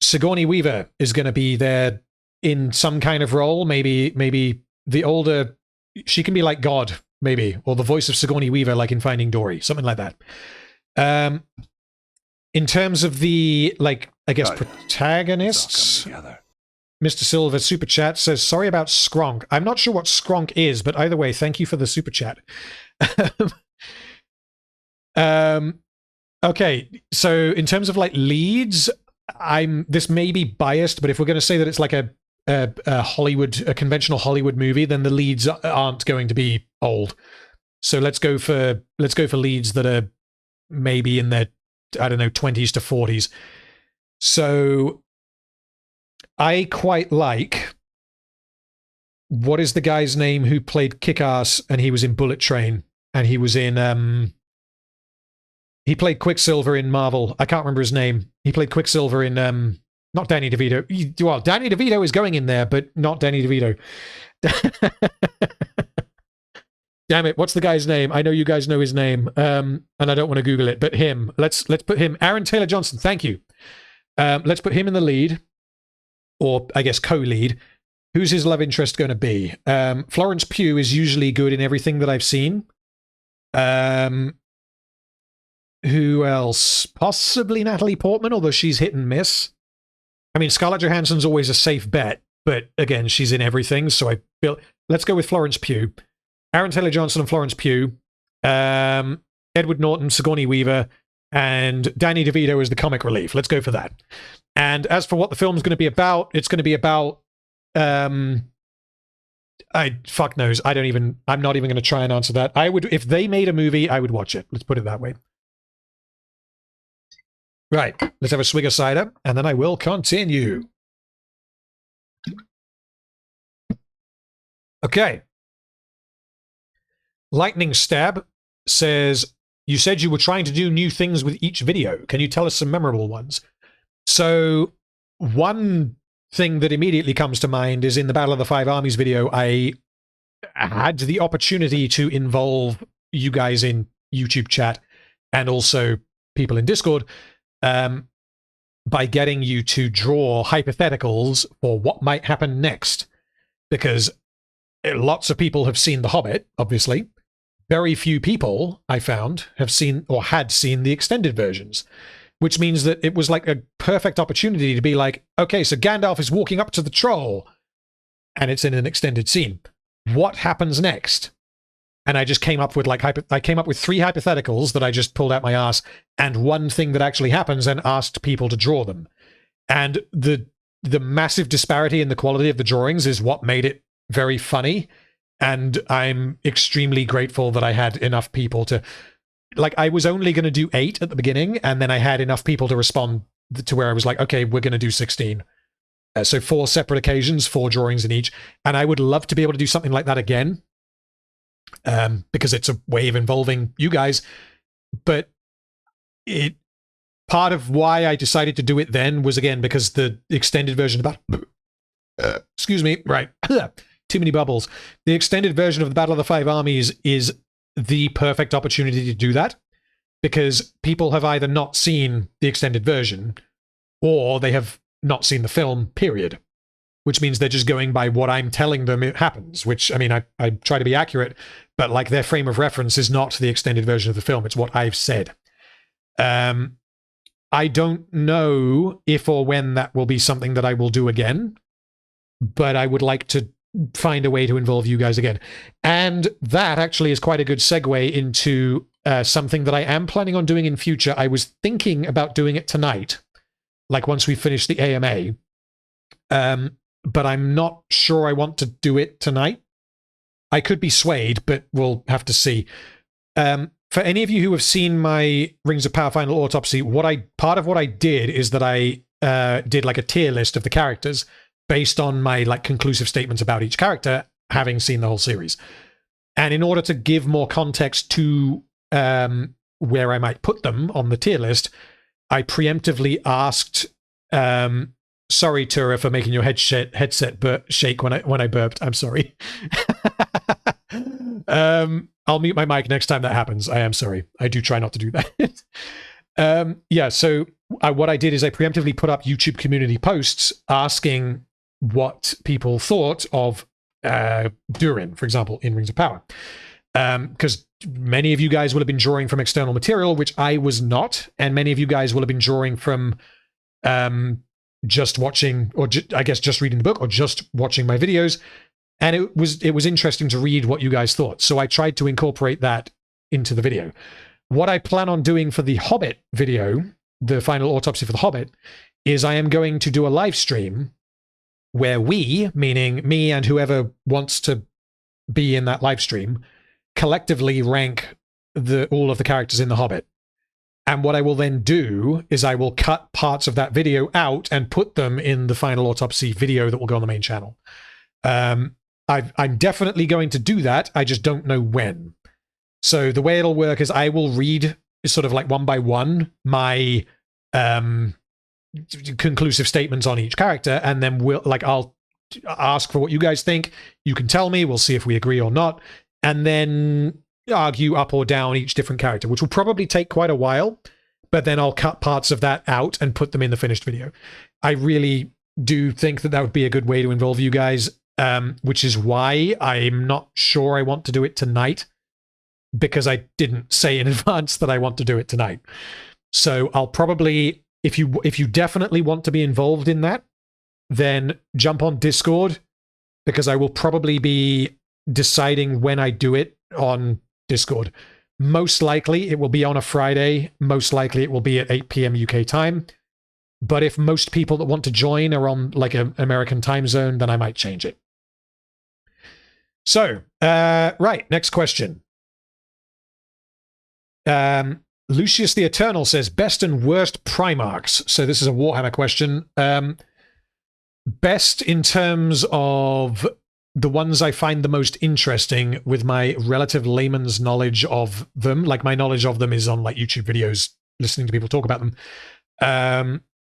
Sigourney Weaver is going to be there in some kind of role. Maybe the older, she can be like God, maybe, or the voice of Sigourney Weaver, like in Finding Dory, something like that. In terms of the, like, I guess protagonists. Mr. Silver super chat says, sorry about Skronk. I'm not sure what Skronk is, but either way, thank you for the super chat. Okay, so in terms of like leads, this may be biased, but if we're going to say that it's like a conventional Hollywood movie, then the leads aren't going to be old. So let's go for leads that are maybe in their, I don't know, 20s to 40s. So I quite like, what is the guy's name who played Kick-Ass and he was in Bullet Train and he was in, he played Quicksilver in Marvel. I can't remember his name. He played Quicksilver in, not Danny DeVito. Well, Danny DeVito is going in there, but not Danny DeVito. Damn it, what's the guy's name? I know you guys know his name, and I don't want to Google it, but him. Let's put him, Aaron Taylor Johnson, thank you. Let's put him in the lead. Or, I guess, co-lead. Who's his love interest going to be? Florence Pugh is usually good in everything that I've seen. Who else? Possibly Natalie Portman, although she's hit and miss. I mean, Scarlett Johansson's always a safe bet, but again, she's in everything. So I built. Let's go with Florence Pugh, Aaron Taylor Johnson, and Florence Pugh, Edward Norton, Sigourney Weaver, and Danny DeVito as the comic relief. Let's go for that. And as for what the film's going to be about, it's going to be about. Fuck knows. I'm not even going to try and answer that. I would, if they made a movie, I would watch it. Let's put it that way. Right. Let's have a swig of cider, and then I will continue. Okay. Lightning Stab says, you said you were trying to do new things with each video. Can you tell us some memorable ones? So, one thing that immediately comes to mind is in the Battle of the Five Armies video, I had the opportunity to involve you guys in YouTube chat and also people in Discord by getting you to draw hypotheticals for what might happen next. Because lots of people have seen The Hobbit, obviously. Very few people, I found, have seen or had seen the extended versions. Which means that it was like a perfect opportunity to be like, okay, so Gandalf is walking up to the troll, and it's in an extended scene. What happens next? And I just came up with I came up with 3 hypotheticals that I just pulled out my ass, and one thing that actually happens, and asked people to draw them. And the massive disparity in the quality of the drawings is what made it very funny. And I'm extremely grateful that I had enough people to. Like, I was only going to do 8 at the beginning, and then I had enough people to respond to where I was like, okay, we're going to do 16. So 4 separate occasions, 4 drawings in each. And I would love to be able to do something like that again, because it's a way of involving you guys. But part of why I decided to do it then was, again, because the extended version about... excuse me, right. Too many bubbles. The extended version of the Battle of the Five Armies is the perfect opportunity to do that, because people have either not seen the extended version or they have not seen the film, period, which means they're just going by what I'm telling them it happens, which, I mean, I try to be accurate, but like their frame of reference is not the extended version of the film. It's what I've said. I don't know if or when that will be something that I will do again, but I would like to find a way to involve you guys again. And that actually is quite a good segue into something that I am planning on doing in future. I was thinking about doing it tonight, like once we finish the AMA, but I'm not sure I want to do it tonight. I could be swayed, but we'll have to see. For any of you who have seen my Rings of Power Final Autopsy, part of what I did is that I did like a tier list of the characters based on my like conclusive statements about each character, having seen the whole series. And in order to give more context to where I might put them on the tier list, I preemptively asked, sorry, Tura, for making your headset shake when I burped. I'm sorry. I'll mute my mic next time that happens. I am sorry. I do try not to do that. Yeah, so what I did is I preemptively put up YouTube community posts asking what people thought of Durin, for example, in Rings of Power. Because many of you guys will have been drawing from external material, which I was not, and many of you guys will have been drawing from just watching, or I guess just reading the book, or just watching my videos. And it was interesting to read what you guys thought. So I tried to incorporate that into the video. What I plan on doing for the Hobbit video, the final autopsy for the Hobbit, is I am going to do a live stream where we, meaning me and whoever wants to be in that live stream, collectively rank all of the characters in the Hobbit. And what I will then do is I will cut parts of that video out and put them in the final autopsy video that will go on the main channel. I'm definitely going to do that. I just don't know when. So the way it'll work is I will read sort of like one by one my conclusive statements on each character, and then I'll ask for what you guys think. You can tell me. We'll see if we agree or not, and then argue up or down each different character, which will probably take quite a while. But then I'll cut parts of that out and put them in the finished video. I really do think that would be a good way to involve you guys, which is why I'm not sure I want to do it tonight, because I didn't say in advance that I want to do it tonight. So I'll probably, if you definitely want to be involved in that, then jump on Discord, because I will probably be deciding when I do it on Discord. Most likely it will be on a Friday. Most likely it will be at 8 p.m. UK time. But if most people that want to join are on like an American time zone, then I might change it. So, right, next question. Lucius the Eternal says, best and worst Primarchs. So this is a Warhammer question. Best in terms of the ones I find the most interesting with my relative layman's knowledge of them. Like, my knowledge of them is on like YouTube videos, listening to people talk about them.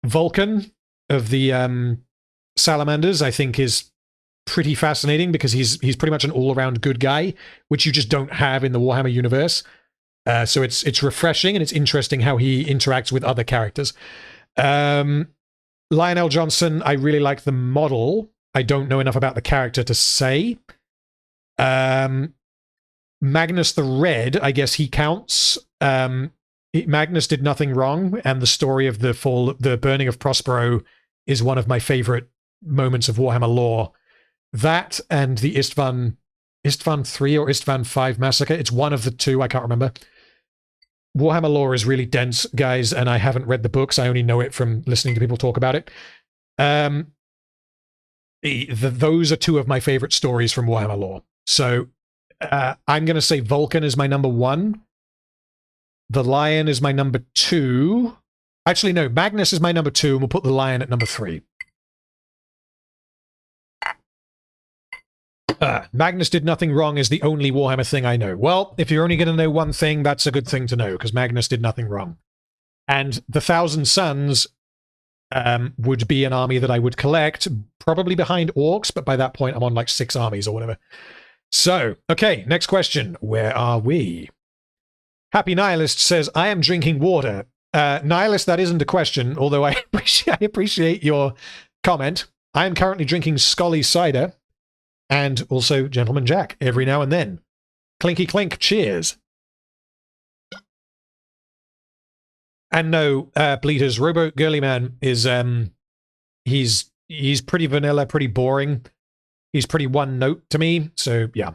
Vulcan of the Salamanders, I think, is pretty fascinating because he's pretty much an all-around good guy, which you just don't have in the Warhammer universe. So it's refreshing, and it's interesting how he interacts with other characters. Lionel Johnson, I really like the model. I don't know enough about the character to say. Magnus the Red, I guess he counts. Magnus did nothing wrong, and the story of the burning of Prospero is one of my favorite moments of Warhammer lore. That and the Istvan 3 or Istvan 5 massacre. It's one of the two, I can't remember. Warhammer lore is really dense, guys, and I haven't read the books. I only know it from listening to people talk about it. Those are two of my favorite stories from Warhammer lore. So I'm going to say Vulcan is my number 1. The Lion is my number 2. Actually, no, Magnus is my number 2, and we'll put the Lion at number 3. Magnus did nothing wrong is the only Warhammer thing I know. Well, if you're only going to know one thing, that's a good thing to know, because Magnus did nothing wrong. And the Thousand Sons would be an army that I would collect, probably behind Orcs, but by that point I'm on like 6 armies or whatever. So, okay, next question. Where are we? Happy Nihilist says, I am drinking water. Nihilist, that isn't a question, although I appreciate your comment. I am currently drinking Scully cider, and also Gentleman Jack every now and then. Clinky clink, cheers. And no, Bleaters, Robo Girly Man is he's pretty vanilla, pretty boring. He's pretty one note to me, so yeah.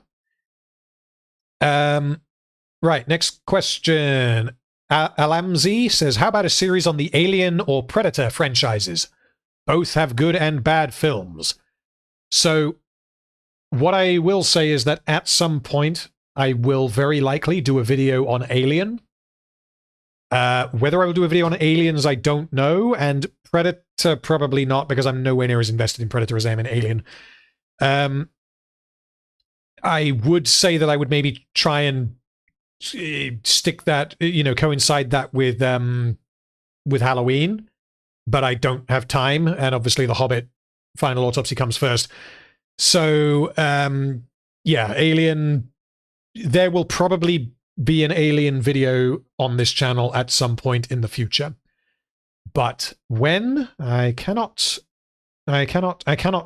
Right, next question. Alamzi says, how about a series on the Alien or Predator franchises? Both have good and bad films. So what I will say is that at some point I will very likely do a video on Alien. Whether I will do a video on Aliens, I don't know, and Predator probably not, because I'm nowhere near as invested in Predator as I am in Alien. I would say that I would maybe try and stick that, coincide that with Halloween, but I don't have time, and obviously The Hobbit Final Autopsy comes first. So, yeah, Alien, there will probably be an Alien video on this channel at some point in the future. But when? I cannot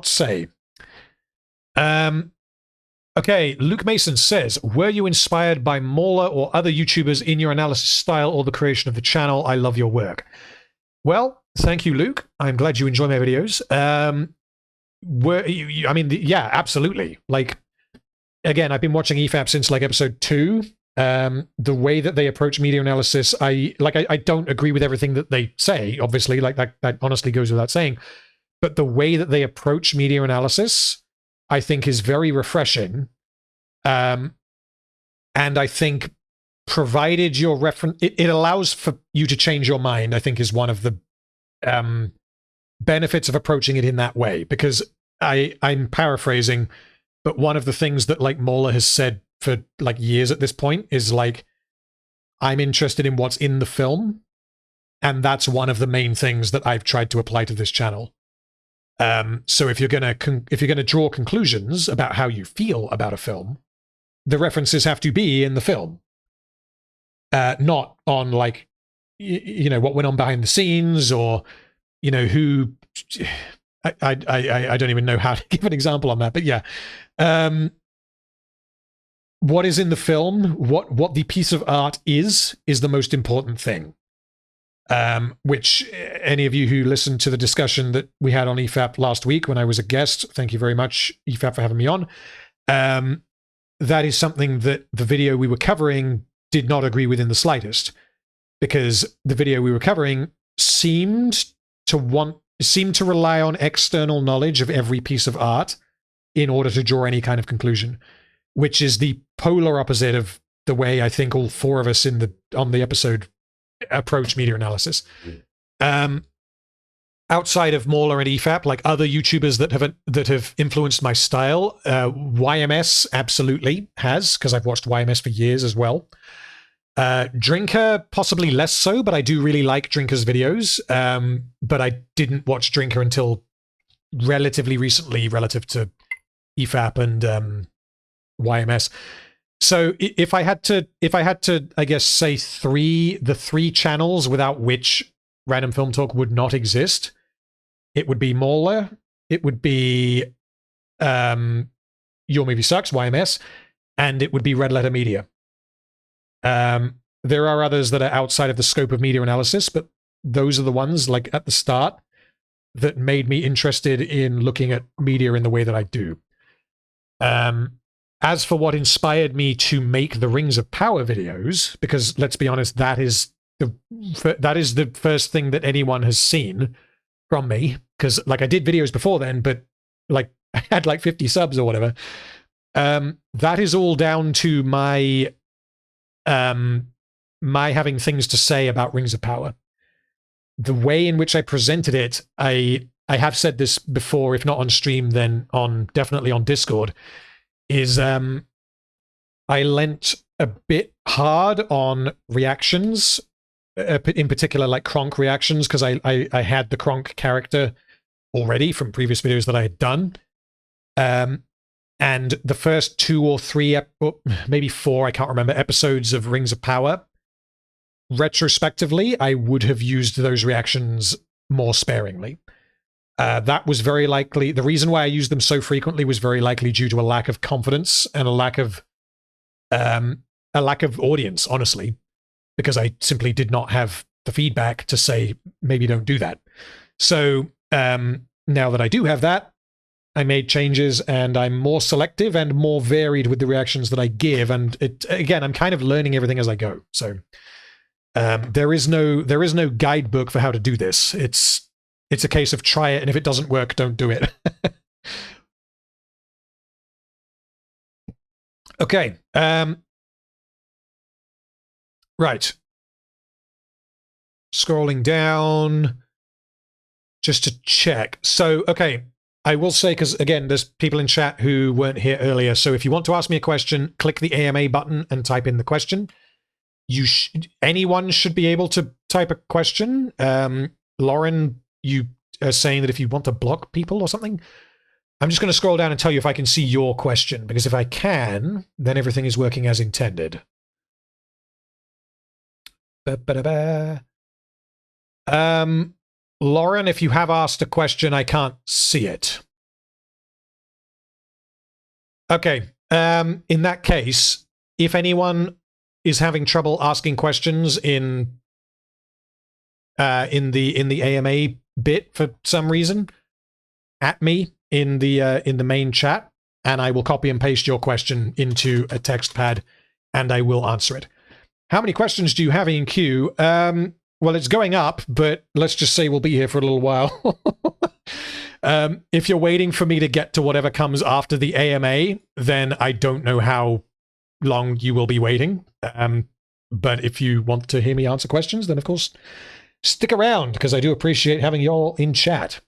say. Okay, Luke Mason says, were you inspired by Mauler or other YouTubers in your analysis style or the creation of the channel? I love your work. Well, thank you, Luke. I'm glad you enjoy my videos. Yeah, absolutely. Like, again, I've been watching EFAP since like episode 2. The way that they approach media analysis, I don't agree with everything that they say, obviously, like that honestly goes without saying. But the way that they approach media analysis, I think, is very refreshing. And I think, provided your reference, it allows for you to change your mind, I think, is one of the benefits of approaching it in that way. Because I'm paraphrasing, but one of the things that like Mauler has said for like years at this point is like, I'm interested in what's in the film, and that's one of the main things that I've tried to apply to this channel. So if you're gonna draw conclusions about how you feel about a film, the references have to be in the film, not on like what went on behind the scenes, or who. I don't even know how to give an example on that, but yeah. What is in the film, what the piece of art is the most important thing. which any of you who listened to the discussion that we had on EFAP last week when I was a guest, thank you very much, EFAP, for having me on. That is something that the video we were covering did not agree with in the slightest, because the video we were covering seemed to rely on external knowledge of every piece of art in order to draw any kind of conclusion, which is the polar opposite of the way I think all four of us on the episode approach media analysis. Outside of Mauler and EFAP, like other YouTubers that have influenced my style, YMS absolutely has, because I've watched YMS for years as well. Drinker, possibly less so, but I do really like Drinker's videos. But I didn't watch Drinker until relatively recently, relative to EFAP and YMS. So if I had to, I guess, say the three channels without which Random Film Talk would not exist, it would be Mauler, it would be Your Movie Sucks, YMS, and it would be Red Letter Media. There are others that are outside of the scope of media analysis, but those are the ones, like at the start, that made me interested in looking at media in the way that I do. As for what inspired me to make the Rings of Power videos, because let's be honest, that is the first thing that anyone has seen from me, because like I did videos before then, but like I had like 50 subs or whatever. That is all down to my having things to say about Rings of Power. The way in which I presented it, I have said this before, if not on stream, then definitely on Discord, is I lent a bit hard on reactions, in particular like Kronk reactions, because I had the Kronk character already from previous videos that I had done. And the first 2 or 3, maybe 4, I can't remember, episodes of Rings of Power, retrospectively, I would have used those reactions more sparingly. That was very likely, the reason why I used them so frequently was very likely due to a lack of confidence and a lack of audience, honestly, because I simply did not have the feedback to say, maybe don't do that. So now that I do have that, I made changes and I'm more selective and more varied with the reactions that I give. And again, I'm kind of learning everything as I go. So there is no guidebook for how to do this. It's a case of try it, and if it doesn't work, don't do it. Okay. Right. Scrolling down just to check. So, okay. I will say, because again, there's people in chat who weren't here earlier. So if you want to ask me a question, click the AMA button and type in the question. Anyone should be able to type a question. Lauren, you are saying that if you want to block people or something. I'm just going to scroll down and tell you if I can see your question, because if I can, then everything is working as intended. Lauren, if you have asked a question, I can't see it. Okay. In that case, if anyone is having trouble asking questions in the AMA bit for some reason, at me in the main chat, and I will copy and paste your question into a text pad, and I will answer it. How many questions do you have in queue? Well, it's going up, but let's just say we'll be here for a little while. If you're waiting for me to get to whatever comes after the AMA, then I don't know how long you will be waiting. But if you want to hear me answer questions, then of course, stick around, because I do appreciate having you all in chat.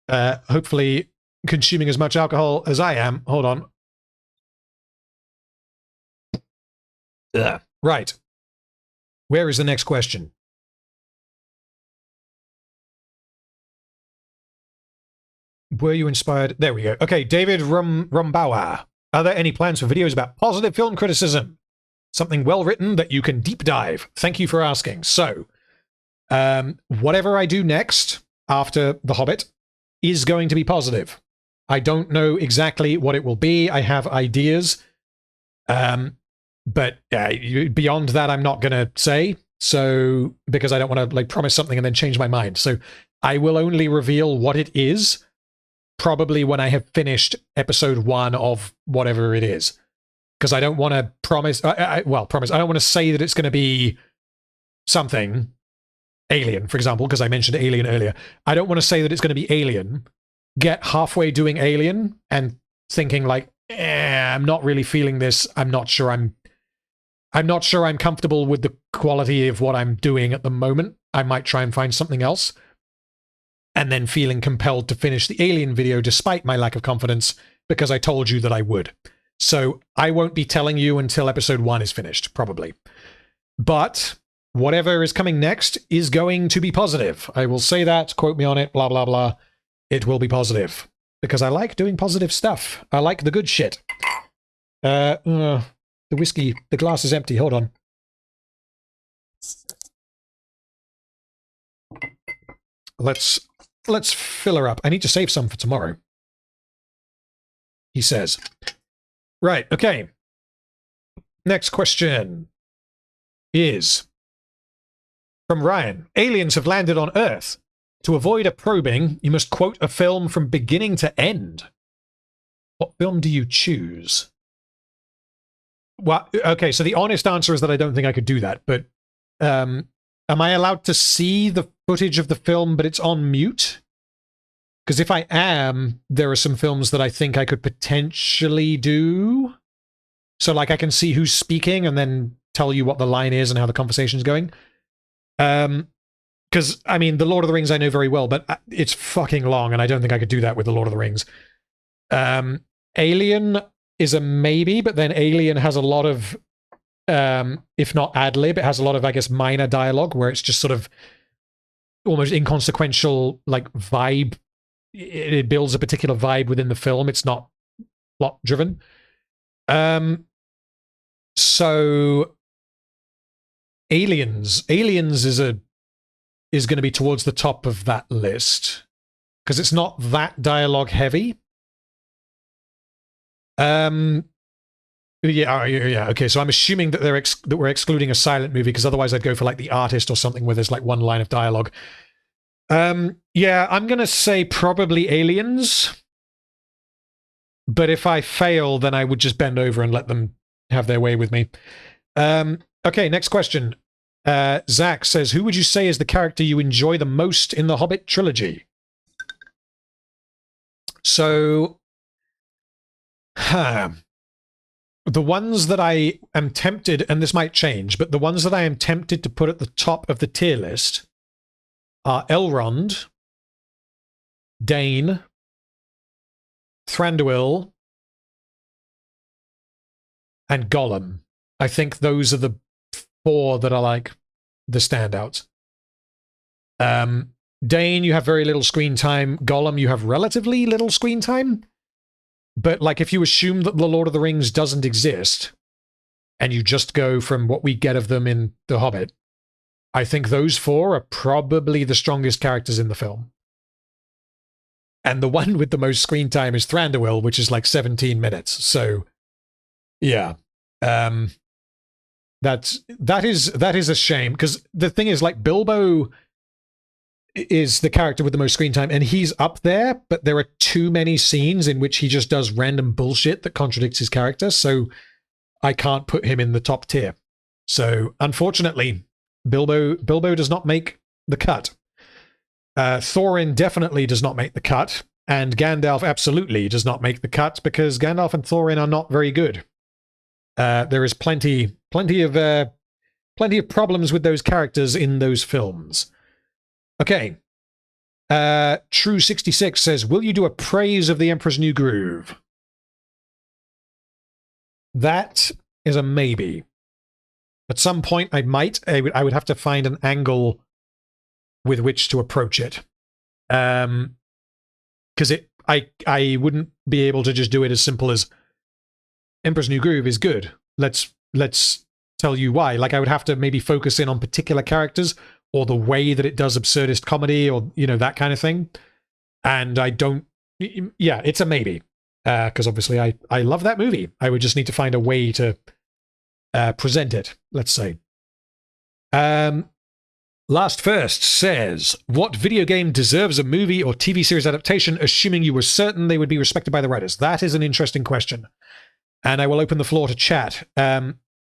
Hopefully consuming as much alcohol as I am. Hold on. Right. Where is the next question? Were you inspired? There we go. Okay, David Rumbauer. Are there any plans for videos about positive film criticism? Something well written that you can deep dive. Thank you for asking. So, whatever I do next after The Hobbit is going to be positive. I don't know exactly what it will be. I have ideas. But beyond that, I'm not going to say. So, because I don't want to like promise something and then change my mind. So I will only reveal what it is probably when I have finished episode 1 of whatever it is. Because I don't want to promise, promise. I don't want to say that it's going to be something Alien, for example, because I mentioned Alien earlier. I don't want to say that it's going to be Alien, get halfway doing Alien and thinking like, I'm not really feeling this. I'm not sure I'm comfortable with the quality of what I'm doing at the moment. I might try and find something else. And then feeling compelled to finish the Alien video despite my lack of confidence because I told you that I would. So I won't be telling you until episode 1 is finished, probably. But whatever is coming next is going to be positive. I will say that, quote me on it, blah, blah, blah. It will be positive. Because I like doing positive stuff. I like the good shit. The whiskey, the glass is empty. Hold on. Let's fill her up. I need to save some for tomorrow. He says. Right, okay. Next question is from Ryan. Aliens have landed on Earth. To avoid a probing, you must quote a film from beginning to end. What film do you choose? Well, okay, so the honest answer is that I don't think I could do that, but am I allowed to see the footage of the film, but it's on mute? Because if I am, there are some films that I think I could potentially do. So, like, I can see who's speaking and then tell you what the line is and how the conversation's going. Because, I mean, The Lord of the Rings I know very well, but it's fucking long, and I don't think I could do that with The Lord of the Rings. Alien is a maybe, but then Alien has a lot of, if not ad-lib, it has a lot of, I guess, minor dialogue, where it's just sort of almost inconsequential, like, vibe. It builds a particular vibe within the film. It's not plot-driven. So, Aliens is going to be towards the top of that list because it's not that dialogue heavy. Yeah. Okay, so I'm assuming that that we're excluding a silent movie because otherwise I'd go for like The Artist or something where there's like one line of dialogue. Yeah, I'm gonna say probably Aliens. But if I fail, then I would just bend over and let them have their way with me. Okay, next question. Zach says, who would you say is the character you enjoy the most in the Hobbit trilogy? So, the ones that I am tempted, and this might change, but the ones that I am tempted to put at the top of the tier list are Elrond, Dane, Thranduil, and Gollum. I think those are the 4 that are like the standouts. Dane, you have very little screen time. Gollum, you have relatively little screen time. But like if you assume that The Lord of the Rings doesn't exist, and you just go from what we get of them in The Hobbit, I think those 4 are probably the strongest characters in the film. And the one with the most screen time is Thranduil, which is like 17 minutes. So, yeah. That is a shame, because the thing is, like, Bilbo is the character with the most screen time, and he's up there, but there are too many scenes in which he just does random bullshit that contradicts his character, so I can't put him in the top tier. So, unfortunately, Bilbo does not make the cut. Thorin definitely does not make the cut, and Gandalf absolutely does not make the cut because Gandalf and Thorin are not very good. There is plenty of problems with those characters in those films. Okay. True66 says, will you do a praise of The Emperor's New Groove? That is a maybe. At some point, I might. I would have to find an angle with which to approach it. Because I wouldn't be able to just do it as simple as Emperor's New Groove is good. Let's tell you why. Like, I would have to maybe focus in on particular characters or the way that it does absurdist comedy or, you know, that kind of thing. And I don't... Yeah, it's a maybe. Because obviously I love that movie. I would just need to find a way to present it, let's say. Last First says, what video game deserves a movie or TV series adaptation, assuming you were certain they would be respected by the writers? That is an interesting question. And I will open the floor to chat.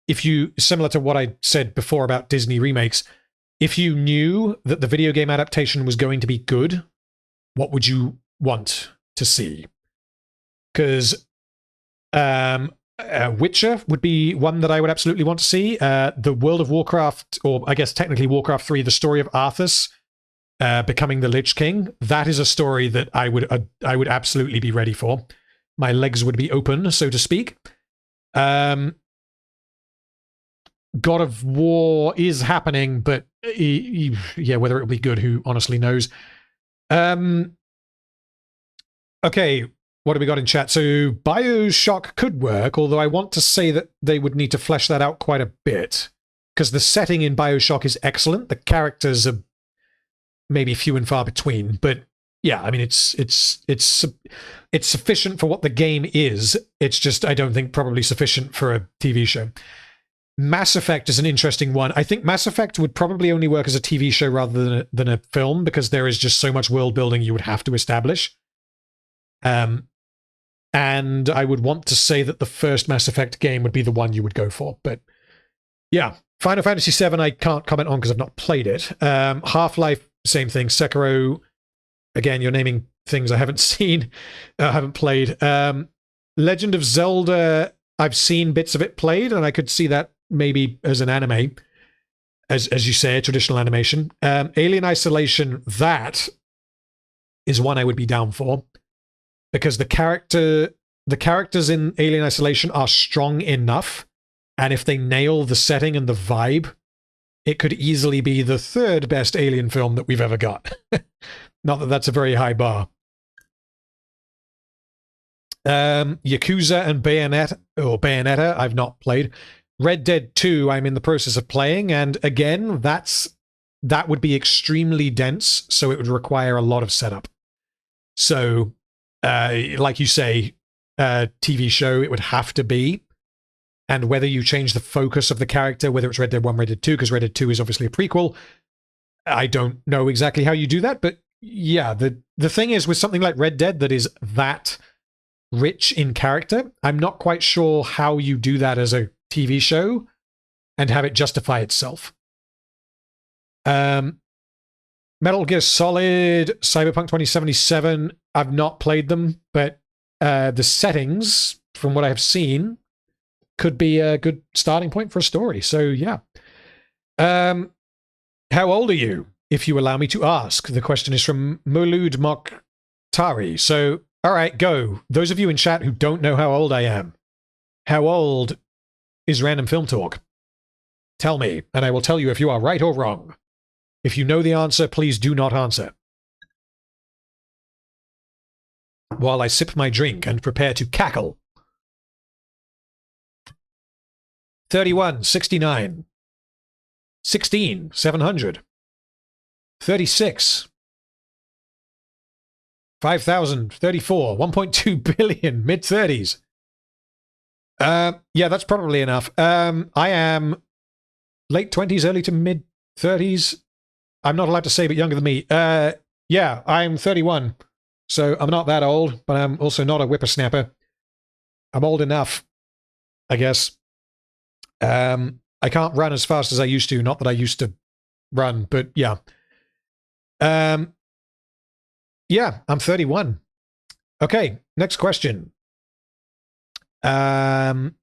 If you, similar to what I said before about Disney remakes, if you knew that the video game adaptation was going to be good, what would you want to see? Because Witcher would be one that I would absolutely want to see. The World of Warcraft, or I guess technically Warcraft 3, the story of Arthas becoming the Lich King, that is a story that I would absolutely be ready for. My legs would be open, so to speak. God of War is happening, but yeah, whether it will be good, who honestly knows. Okay, what do we got in chat? So BioShock could work, although I want to say that they would need to flesh that out quite a bit, because the setting in BioShock is excellent. The characters are maybe few and far between, but yeah, I mean, it's sufficient for what the game is. It's just, I don't think, probably sufficient for a TV show. Mass Effect is an interesting one. I think Mass Effect would probably only work as a TV show rather than a film, because there is just so much world building you would have to establish. And I would want to say that the first Mass Effect game would be the one you would go for. But yeah, Final Fantasy VII I can't comment on because I've not played it. Half-Life, same thing. Sekiro, again, you're naming things I haven't seen, haven't played. Legend of Zelda, I've seen bits of it played, and I could see that maybe as an anime, as you say, a traditional animation. Alien Isolation, that is one I would be down for, because the characters in Alien Isolation are strong enough, and if they nail the setting and the vibe, it could easily be the third best Alien film that we've ever got. Not that that's a very high bar. Yakuza and Bayonetta, I've not played. Red Dead 2, I'm in the process of playing, and again, that would be extremely dense, so it would require a lot of setup. So, like you say, TV show, it would have to be. And whether you change the focus of the character, whether it's Red Dead 1, Red Dead 2, because Red Dead 2 is obviously a prequel, I don't know exactly how you do that, but yeah, the thing is, with something like Red Dead that is that rich in character, I'm not quite sure how you do that as a TV show and have it justify itself. Metal Gear Solid, Cyberpunk 2077, I've not played them, but the settings, from what I have seen, could be a good starting point for a story. So, yeah. How old are you, if you allow me to ask? The question is from Molud Mokhtari. So, all right, go. Those of you in chat who don't know how old I am, how old is Random Film Talk? Tell me, and I will tell you if you are right or wrong. If you know the answer, please do not answer. While I sip my drink and prepare to cackle. 31, 69. 16, 700. 36. 5,000, 34, 1.2 billion, mid-30s. Yeah, that's probably enough. I am late 20s, early to mid-30s. I'm not allowed to say, but younger than me. Yeah, I'm 31. So I'm not that old, but I'm also not a whippersnapper. I'm old enough, I guess. I can't run as fast as I used to. Not that I used to run, but yeah. Yeah, I'm 31. Okay, next question. Captain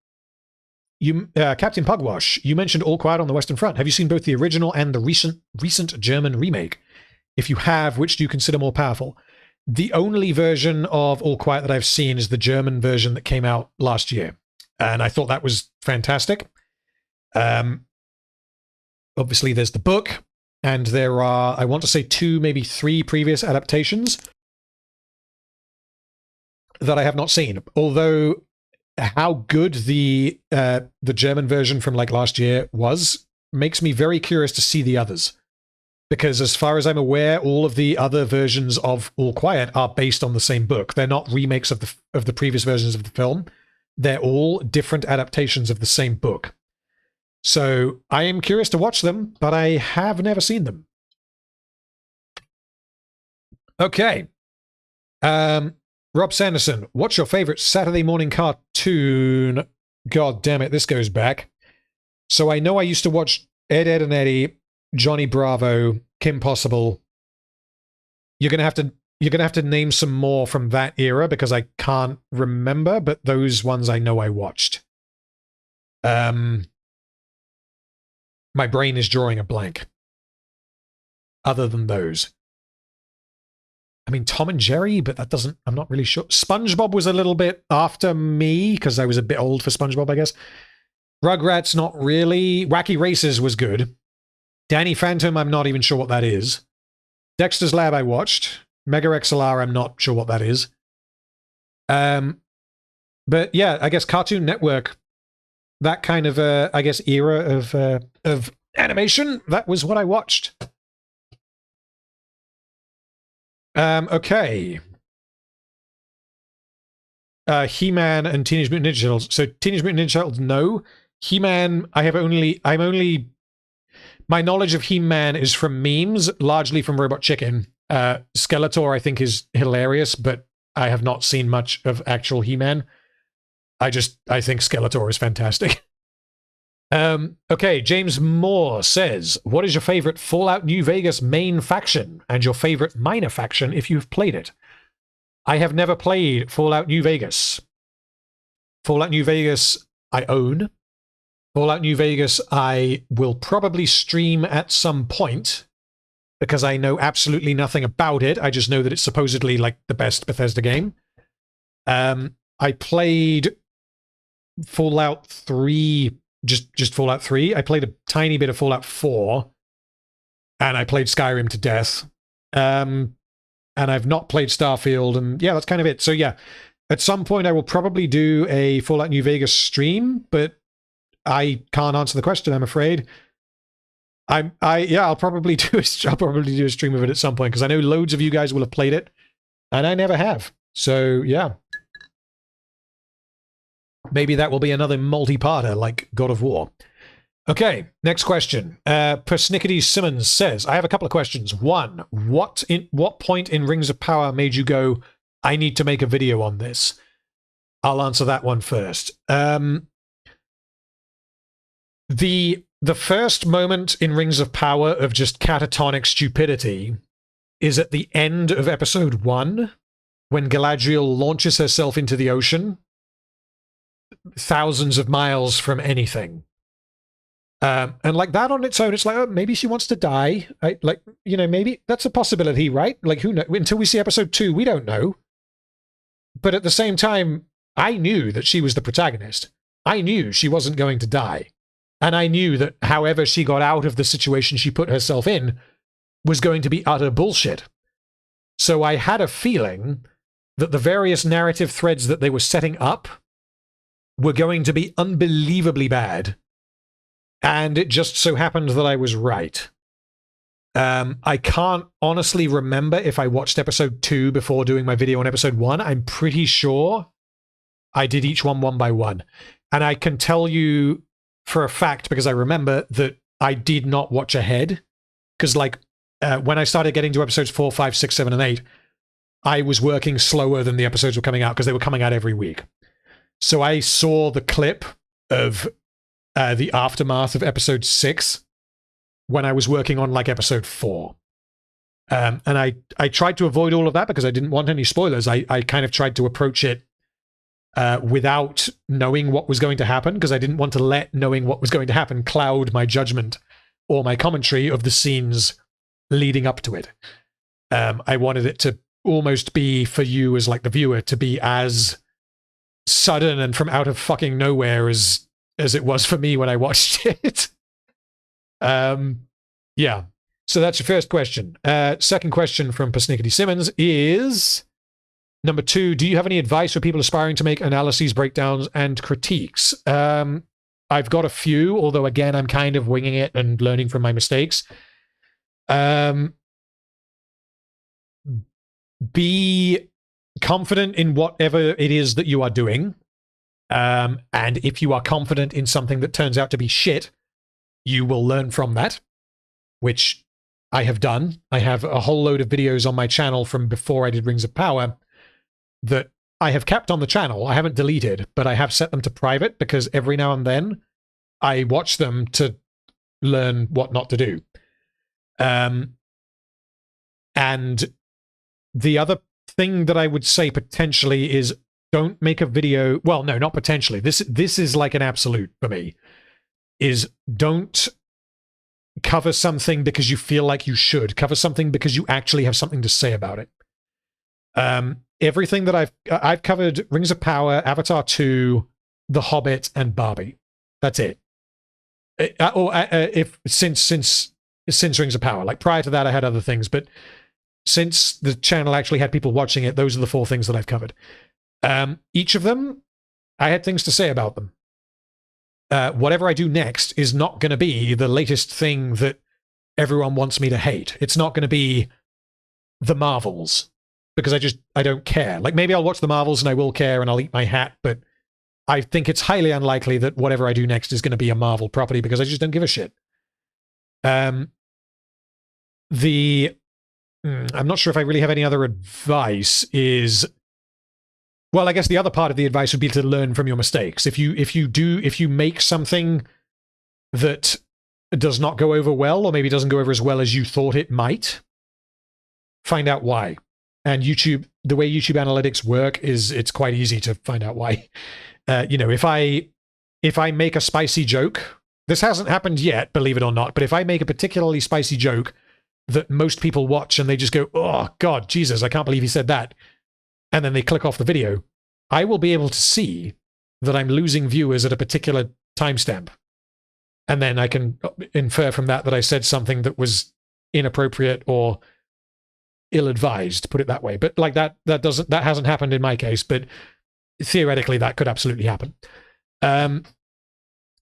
Pugwash, you mentioned All Quiet on the Western Front. Have you seen both the original and the recent German remake? If you have, which do you consider more powerful? The only version of All Quiet that I've seen is the German version that came out last year, and I thought that was fantastic. Obviously, there's the book, and there are, I want to say, 2, maybe 3 previous adaptations that I have not seen. Although, how good the German version from like last year was makes me very curious to see the others, because as far as I'm aware, all of the other versions of All Quiet are based on the same book. They're not remakes of the previous versions of the film. They're all different adaptations of the same book. So I am curious to watch them, but I have never seen them. Okay. Rob Sanderson, what's your favorite Saturday morning cartoon? God damn it, this goes back. So I know I used to watch Ed, Edd and Eddy, Johnny Bravo, Kim Possible. You're gonna have to name some more from that era because I can't remember, but those ones I know I watched. My brain is drawing a blank. Other than those. I mean, Tom and Jerry, but that doesn't, I'm not really sure. SpongeBob was a little bit after me because I was a bit old for SpongeBob, I guess. Rugrats, not really. Wacky Races was good. Danny Phantom, I'm not even sure what that is. Dexter's Lab, I watched. Mega XLR, I'm not sure what that is. But yeah, I guess Cartoon Network, that kind of, I guess, era of animation, that was what I watched. Okay. He-Man and Teenage Mutant Ninja Turtles. So Teenage Mutant Ninja Turtles, no. He-Man, my knowledge of He-Man is from memes, largely from Robot Chicken. Skeletor, I think, is hilarious, but I have not seen much of actual He-Man. I think Skeletor is fantastic. Okay, James Moore says, what is your favorite Fallout New Vegas main faction and your favorite minor faction if you've played it? I have never played Fallout New Vegas. Fallout New Vegas I own. Fallout New Vegas I will probably stream at some point because I know absolutely nothing about it. I just know that it's supposedly like the best Bethesda game. I played Fallout 3, just Fallout 3. I played a tiny bit of Fallout 4, and I played Skyrim to death. And I've not played Starfield, and yeah, that's kind of it. So yeah, at some point I will probably do a Fallout New Vegas stream, but I can't answer the question, I'm afraid. I'll probably do a stream of it at some point because I know loads of you guys will have played it, and I never have. So yeah. Maybe that will be another multi-parter like God of War. Okay, next question. Persnickety Simmons says, I have a couple of questions. One, what point in Rings of Power made you go, I need to make a video on this? I'll answer that one first. The first moment in Rings of Power of just catatonic stupidity is at the end of episode 1, when Galadriel launches herself into the ocean, thousands of miles from anything. And like that on its own, it's like, oh, maybe she wants to die. Maybe that's a possibility, right? Like, who knows? Until we see episode 2, we don't know. But at the same time, I knew that she was the protagonist. I knew she wasn't going to die. And I knew that however she got out of the situation she put herself in was going to be utter bullshit. So I had a feeling that the various narrative threads that they were setting up were going to be unbelievably bad. And it just so happened that I was right. I can't honestly remember if I watched episode 2 before doing my video on episode 1. I'm pretty sure I did each one by one. And I can tell you for a fact, because I remember, that I did not watch ahead. Because when I started getting to episodes 4, 5, 6, 7, and 8, I was working slower than the episodes were coming out because they were coming out every week. So I saw the clip of the aftermath of episode 6 when I was working on episode 4. And I tried to avoid all of that because I didn't want any spoilers. I kind of tried to approach it without knowing what was going to happen because I didn't want to let knowing what was going to happen cloud my judgment or my commentary of the scenes leading up to it. I wanted it to almost be for you as the viewer to be as sudden and from out of fucking nowhere as it was for me when I watched it. Yeah. So that's your first question. Second question from Persnickety Simmons is number 2. Do you have any advice for people aspiring to make analyses, breakdowns, and critiques? I've got a few, although again, I'm kind of winging it and learning from my mistakes. Be confident in whatever it is that you are doing. And if you are confident in something that turns out to be shit, you will learn from that, which I have done. I have a whole load of videos on my channel from before I did Rings of Power that I have kept on the channel. I haven't deleted, but I have set them to private because every now and then I watch them to learn what not to do. And the other thing that I would say potentially is don't make a video. Well, no, not potentially. This is like an absolute for me. Is don't cover something because you feel like you should. Cover something because you actually have something to say about it. Everything that I've covered: Rings of Power, Avatar 2, The Hobbit, and Barbie. That's it. Since Rings of Power. Like prior to that, I had other things, but since the channel actually had people watching it, those are the 4 things that I've covered. Each of them, I had things to say about them. Whatever I do next is not going to be the latest thing that everyone wants me to hate. It's not going to be the Marvels, because I don't care. Like maybe I'll watch the Marvels and I will care and I'll eat my hat, but I think it's highly unlikely that whatever I do next is going to be a Marvel property because I just don't give a shit. I'm not sure if I really have any other advice. Well, I guess the other part of the advice would be to learn from your mistakes. If you make something that does not go over well, or maybe doesn't go over as well as you thought it might, find out why. And YouTube, the way YouTube analytics work is it's quite easy to find out why. If I make a spicy joke, this hasn't happened yet, believe it or not, but if I make a particularly spicy joke that most people watch and they just go, oh, God, Jesus, I can't believe he said that, and then they click off the video, I will be able to see that I'm losing viewers at a particular timestamp. And then I can infer from that I said something that was inappropriate or ill-advised, put it that way. But like that hasn't happened in my case, but theoretically that could absolutely happen.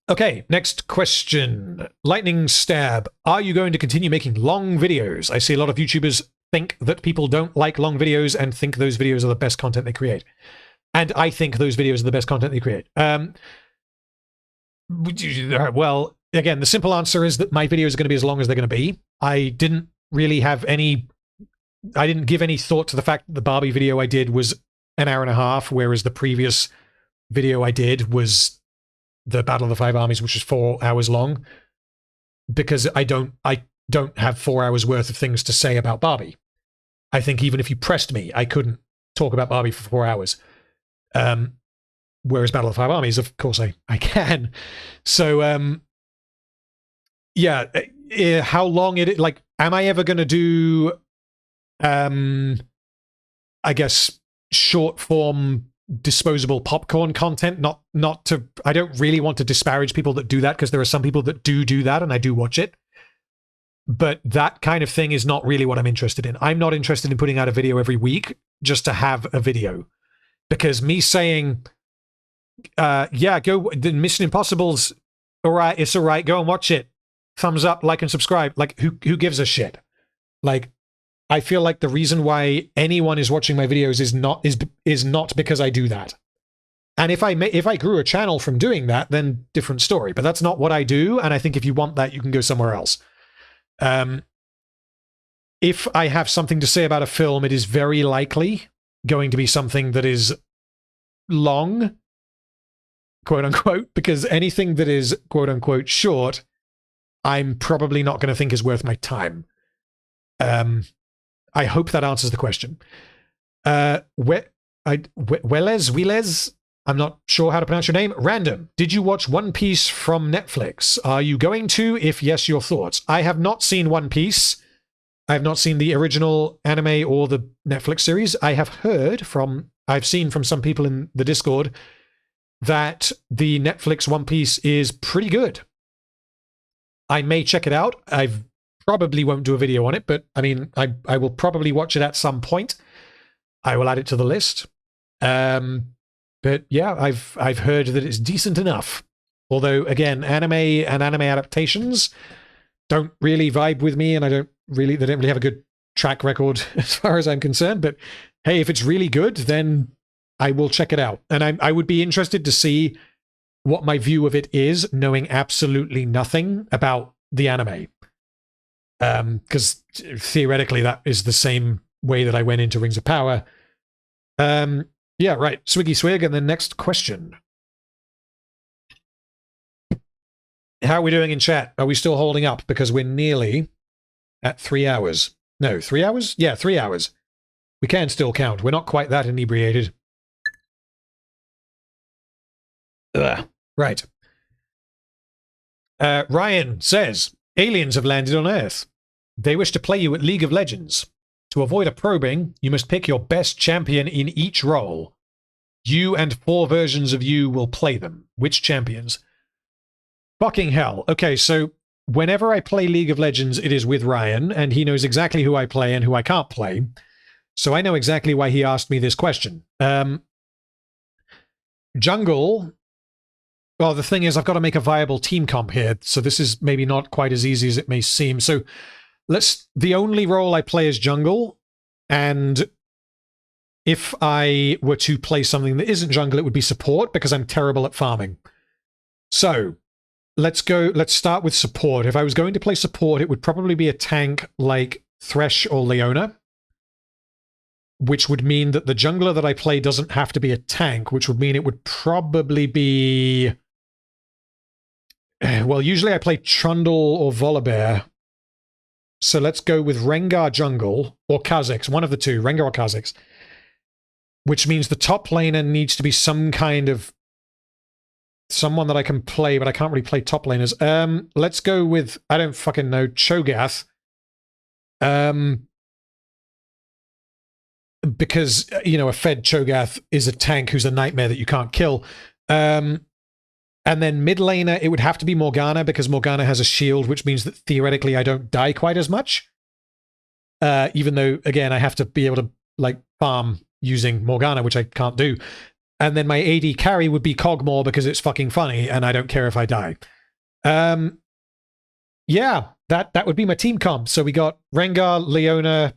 Okay, next question. Lightning Stab. Are you going to continue making long videos? I see a lot of YouTubers think that people don't like long videos and think those videos are the best content they create. And I think those videos are the best content they create. Well, again, the simple answer is that my videos are going to be as long as they're going to be. I didn't give any thought to the fact that the Barbie video I did was an hour and a half, whereas the previous video I did was the Battle of the Five Armies, which is 4 hours long, because I don't have 4 hours worth of things to say about Barbie. I think even if you pressed me, I couldn't talk about Barbie for 4 hours. Whereas Battle of the Five Armies, of course, I can. So, yeah, how long like, am I ever going to do, I guess, short form disposable popcorn content? I don't really want to disparage people that do that, because there are some people that do that, and I do watch it. But that kind of thing is not really what I'm interested in. I'm not interested in putting out a video every week just to have a video. Because me saying, yeah, go, the Mission Impossible's all right, it's all right, go and watch it. Thumbs up, like, and subscribe. Like, who gives a shit? Like, I feel like the reason why anyone is watching my videos is not because I do that. And if I grew a channel from doing that, then different story. But that's not what I do, and I think if you want that, you can go somewhere else. If I have something to say about a film, it is very likely going to be something that is long, quote unquote, because anything that is quote unquote short, I'm probably not going to think is worth my time. I hope that answers the question. Wiles, I'm not sure how to pronounce your name. Random. Did you watch One Piece from Netflix? Are you going to? If yes, your thoughts. I have not seen One Piece. I have not seen the original anime or the Netflix series. I've seen from some people in the Discord that the Netflix One Piece is pretty good. I may check it out. I probably won't do a video on it, but I mean, I will probably watch it at some point. I will add it to the list. But yeah, I've heard that it's decent enough. Although, again, anime and anime adaptations don't really vibe with me, and they don't really have a good track record as far as I'm concerned. But hey, if it's really good, then I will check it out. And I would be interested to see what my view of it is, knowing absolutely nothing about the anime. Because theoretically that is the same way that I went into Rings of Power. Yeah, right. Swiggy swig, and then next question. How are we doing in chat? Are we still holding up? Because we're nearly at 3 hours. No, 3 hours? Yeah, 3 hours. We can still count. We're not quite that inebriated. Ugh. Right. Ryan says, aliens have landed on Earth. They wish to play you at League of Legends. To avoid a probing, you must pick your best champion in each role. You and 4 versions of you will play them. Which champions? Fucking hell. Okay, so whenever I play League of Legends, it is with Ryan, and he knows exactly who I play and who I can't play. So I know exactly why he asked me this question. Jungle... Well, the thing is, I've got to make a viable team comp here, so this is maybe not quite as easy as it may seem. So the only role I play is jungle, and if I were to play something that isn't jungle, it would be support, because I'm terrible at farming. So let's start with support. If I was going to play support, it would probably be a tank like Thresh or Leona, which would mean that the jungler that I play doesn't have to be a tank, which would mean it would probably be... Well, usually I play Trundle or Volibear. So let's go with Rengar jungle or Kha'Zix, one of the two, Rengar or Kha'Zix. Which means the top laner needs to be some kind of... someone that I can play, but I can't really play top laners. Let's go with, I don't fucking know, Cho'Gath. Because, you know, a fed Cho'Gath is a tank who's a nightmare that you can't kill. And then mid laner, it would have to be Morgana, because Morgana has a shield, which means that theoretically I don't die quite as much. Even though, again, I have to be able to, like, farm using Morgana, which I can't do. And then my AD carry would be Kog'Maw, because it's fucking funny, and I don't care if I die. Yeah, that would be my team comp. So we got Rengar, Leona,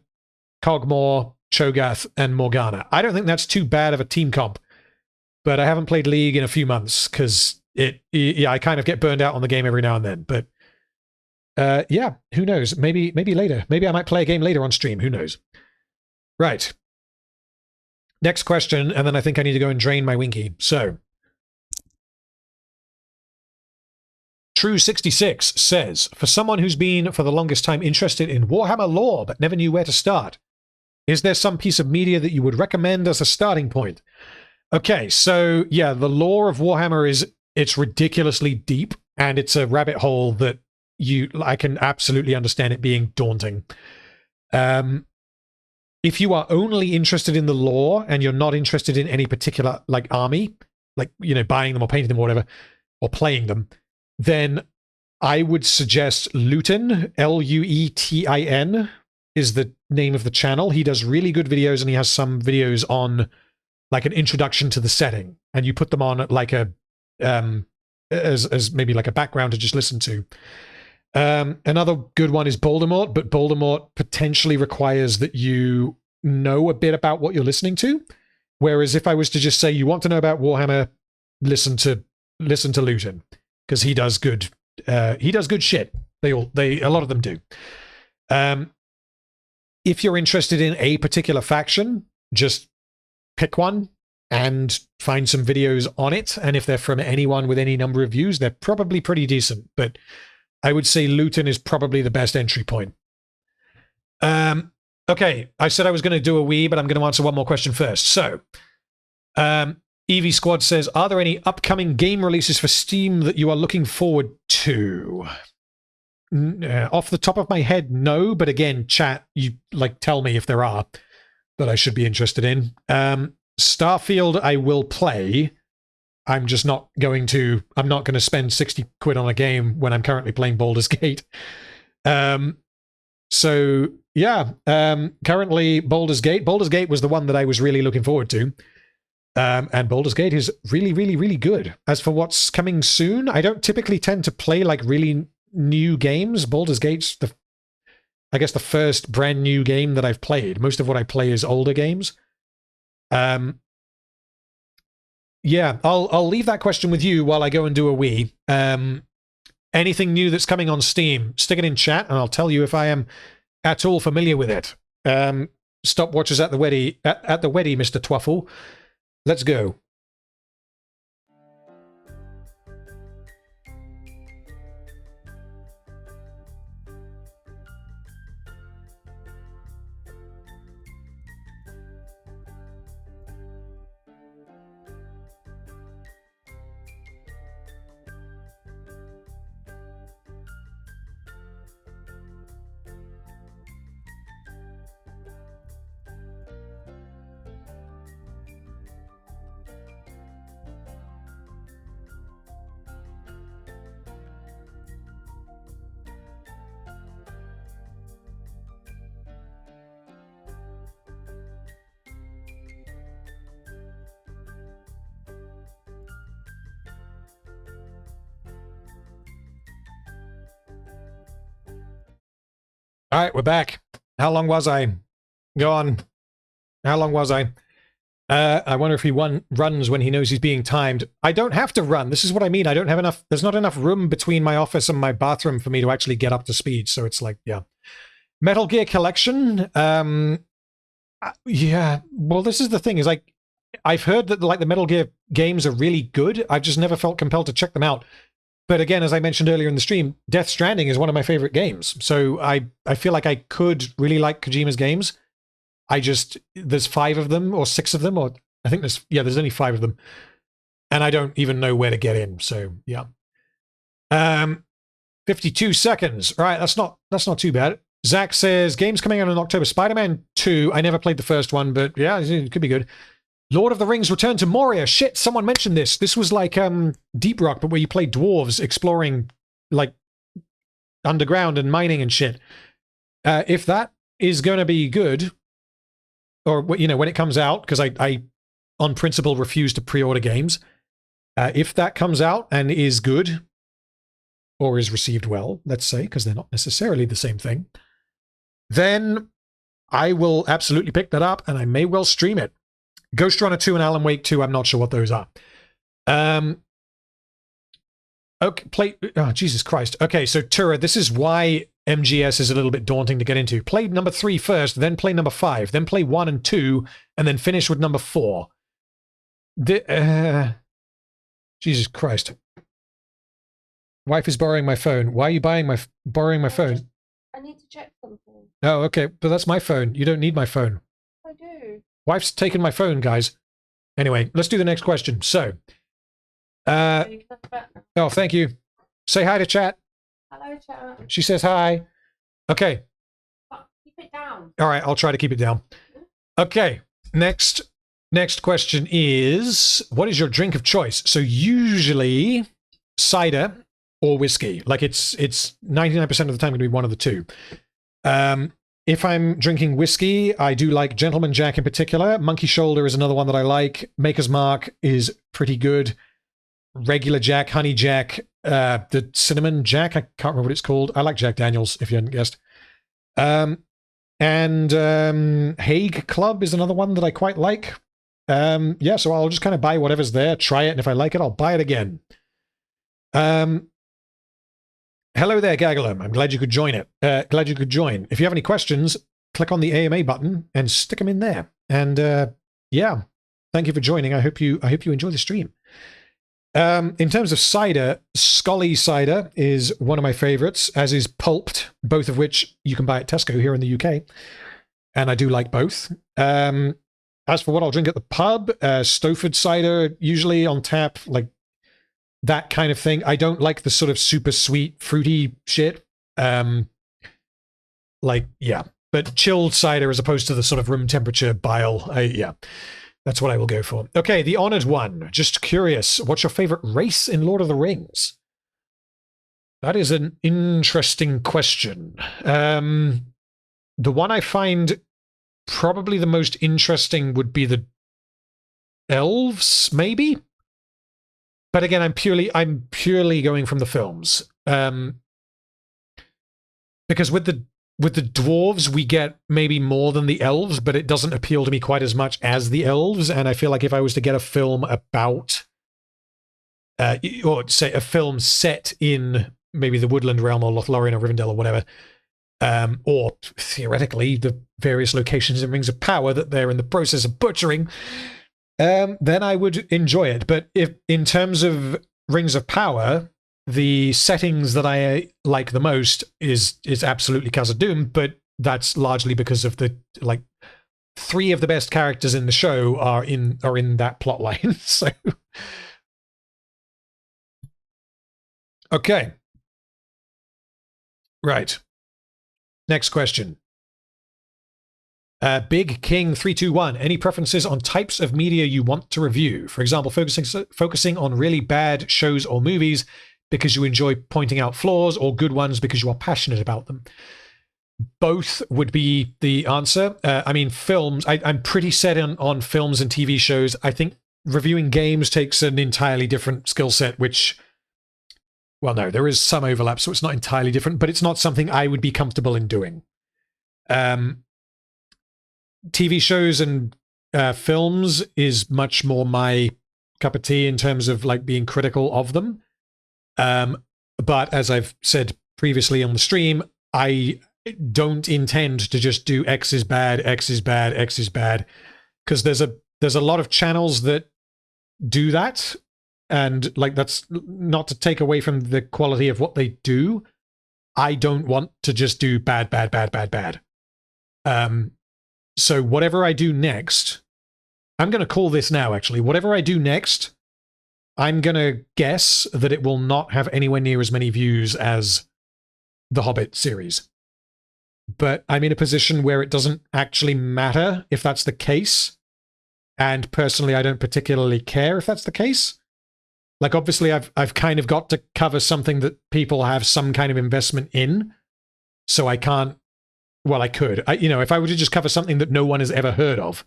Kog'Maw, Cho'Gath, and Morgana. I don't think that's too bad of a team comp, but I haven't played League in a few months, because I kind of get burned out on the game every now and then. But yeah, who knows? Maybe later. Maybe I might play a game later on stream. Who knows? Right. Next question, and then I think I need to go and drain my Winky. So, True66 says, for someone who's been for the longest time interested in Warhammer lore but never knew where to start, is there some piece of media that you would recommend as a starting point? Okay, so yeah, the lore of Warhammer it's ridiculously deep, and it's a rabbit hole that I can absolutely understand it being daunting. If you are only interested in the lore and you're not interested in any particular, like, army, like, you know, buying them or painting them or whatever, or playing them, then I would suggest Lutin, Luetin is the name of the channel. He does really good videos, and he has some videos on, like, an introduction to the setting, and you put them on at, like, a as maybe like a background to just listen to. Another good one is Voldemort, but Voldemort potentially requires that you know a bit about what you're listening to. Whereas if I was to just say you want to know about Warhammer, listen to Lutin, because he does good shit. A lot of them do. If you're interested in a particular faction, just pick one and find some videos on it. And if they're from anyone with any number of views, they're probably pretty decent. But I would say Lutin is probably the best entry point. Okay, I said I was going to do a wee, but I'm going to answer one more question first. So, Eevee Squad says, are there any upcoming game releases for Steam that you are looking forward to? Off the top of my head, no. But again, chat, you tell me if there are that I should be interested in. Starfield, I will play. I'm just not going to. I'm not going to spend 60 quid on a game when I'm currently playing Baldur's Gate. So yeah, currently Baldur's Gate. Baldur's Gate was the one that I was really looking forward to. And Baldur's Gate is really, really, really good. As for what's coming soon, I don't typically tend to play like really new games. Baldur's Gate's I guess the first brand new game that I've played. Most of what I play is older games. yeah, I'll leave that question with you while I go and do a wee. Anything new that's coming on Steam, stick it in chat, and I'll tell you if I am at all familiar with it. Stopwatches at the Weddy, at the Weddy, Mr. Twaffle. Let's go. All right, we're back. How long was I? Go on. How long was I? I wonder if he runs when he knows he's being timed. I don't have to run. This is what I mean. I don't have enough. There's not enough room between my office and my bathroom for me to actually get up to speed. So it's like, yeah. Metal Gear Collection. Yeah. Well, this is the thing. Is like, I've heard that like the Metal Gear games are really good. I've just never felt compelled to check them out. But again, as I mentioned earlier in the stream, Death Stranding is one of my favorite games. So I feel like I could really like Kojima's games. There's 5 of them or 6 of them, or I think there's only 5 of them. And I don't even know where to get in. So yeah. 52 seconds. All right, that's not too bad. Zach says, games coming out in October. Spider-Man 2. I never played the first one, but yeah, it could be good. Lord of the Rings Return to Moria. Shit, someone mentioned this. This was like Deep Rock, but where you play dwarves exploring like underground and mining and shit. If that is going to be good, or when it comes out, because I on principle refuse to pre-order games. If that comes out and is good, or is received well, let's say, because they're not necessarily the same thing, then I will absolutely pick that up and I may well stream it. Ghost Runner 2 and Alan Wake 2, I'm not sure what those are. Okay, oh, Jesus Christ. Okay, so Tura, this is why MGS is a little bit daunting to get into. Play number 3 first, then play number 5, then play 1 and 2, and then finish with number 4. Jesus Christ. Wife is borrowing my phone. Why are you borrowing my phone? I need to check something. Oh, okay, but that's my phone. You don't need my phone. I do. Wife's taken my phone, guys. Anyway, let's do the next question. So, oh, thank you. Say hi to chat. Hello, chat. She says hi. Okay. Keep it down. All right, I'll try to keep it down. Okay, next question is, what is your drink of choice? So usually cider or whiskey. Like it's 99% of the time going to be one of the two. If I'm drinking whiskey, I do like Gentleman Jack in particular. Monkey Shoulder is another one that I like. Maker's Mark is pretty good. Regular Jack, Honey Jack, the Cinnamon Jack, I can't remember what it's called. I like Jack Daniels, if you hadn't guessed. And Hague Club is another one that I quite like. Yeah, so I'll just kind of buy whatever's there, try it, and if I like it, I'll buy it again. Hello there, Gagalum. I'm glad you could join it. Glad you could join. If you have any questions, click on the AMA button and stick them in there. And yeah, thank you for joining. I hope you enjoy the stream. In terms of cider, Scully cider is one of my favorites, as is Pulped, both of which you can buy at Tesco here in the UK. And I do like both. As for what I'll drink at the pub, Stowford cider, usually on tap, like that kind of thing. I don't like the sort of super sweet, fruity shit. Like, yeah. But chilled cider as opposed to the sort of room temperature bile. Yeah. That's what I will go for. Okay, the honored one. Just curious, what's your favorite race in Lord of the Rings? That is an interesting question. The one I find probably the most interesting would be the elves, maybe? But again, I'm purely going from the films. Because with the with the dwarves, we get maybe more than the elves, but it doesn't appeal to me quite as much as the elves. And I feel like if I was to get a film about, or say a film set in maybe the Woodland Realm or Lothlorien or Rivendell or whatever, or theoretically the various locations in Rings of Power that they're in the process of butchering, then I would enjoy it. But if in terms of Rings of Power, the settings that I like the most is absolutely Khazad-dûm, but that's largely because of the, like, 3 of the best characters in the show are in that plot line. So okay. Right. Next question. Big King 321. Any preferences on types of media you want to review? For example, focusing on really bad shows or movies because you enjoy pointing out flaws, or good ones because you are passionate about them? Both would be the answer. I mean, films, I'm pretty set on films and TV shows. I think reviewing games takes an entirely different skill set, which, well, no, there is some overlap, so it's not entirely different, but it's not something I would be comfortable in doing. TV shows and films is much more my cup of tea in terms of like being critical of them. But as I've said previously on the stream, I don't intend to just do X is bad, X is bad, X is bad, because there's a lot of channels that do that, and like that's not to take away from the quality of what they do. I don't want to just do bad, bad, bad, bad, bad. So whatever I do next, I'm going to call this now, actually. Whatever I do next, I'm going to guess that it will not have anywhere near as many views as the Hobbit series. But I'm in a position where it doesn't actually matter if that's the case. And personally, I don't particularly care if that's the case. Like, obviously, I've kind of got to cover something that people have some kind of investment in. So I can't, well, I could. If I were to just cover something that no one has ever heard of,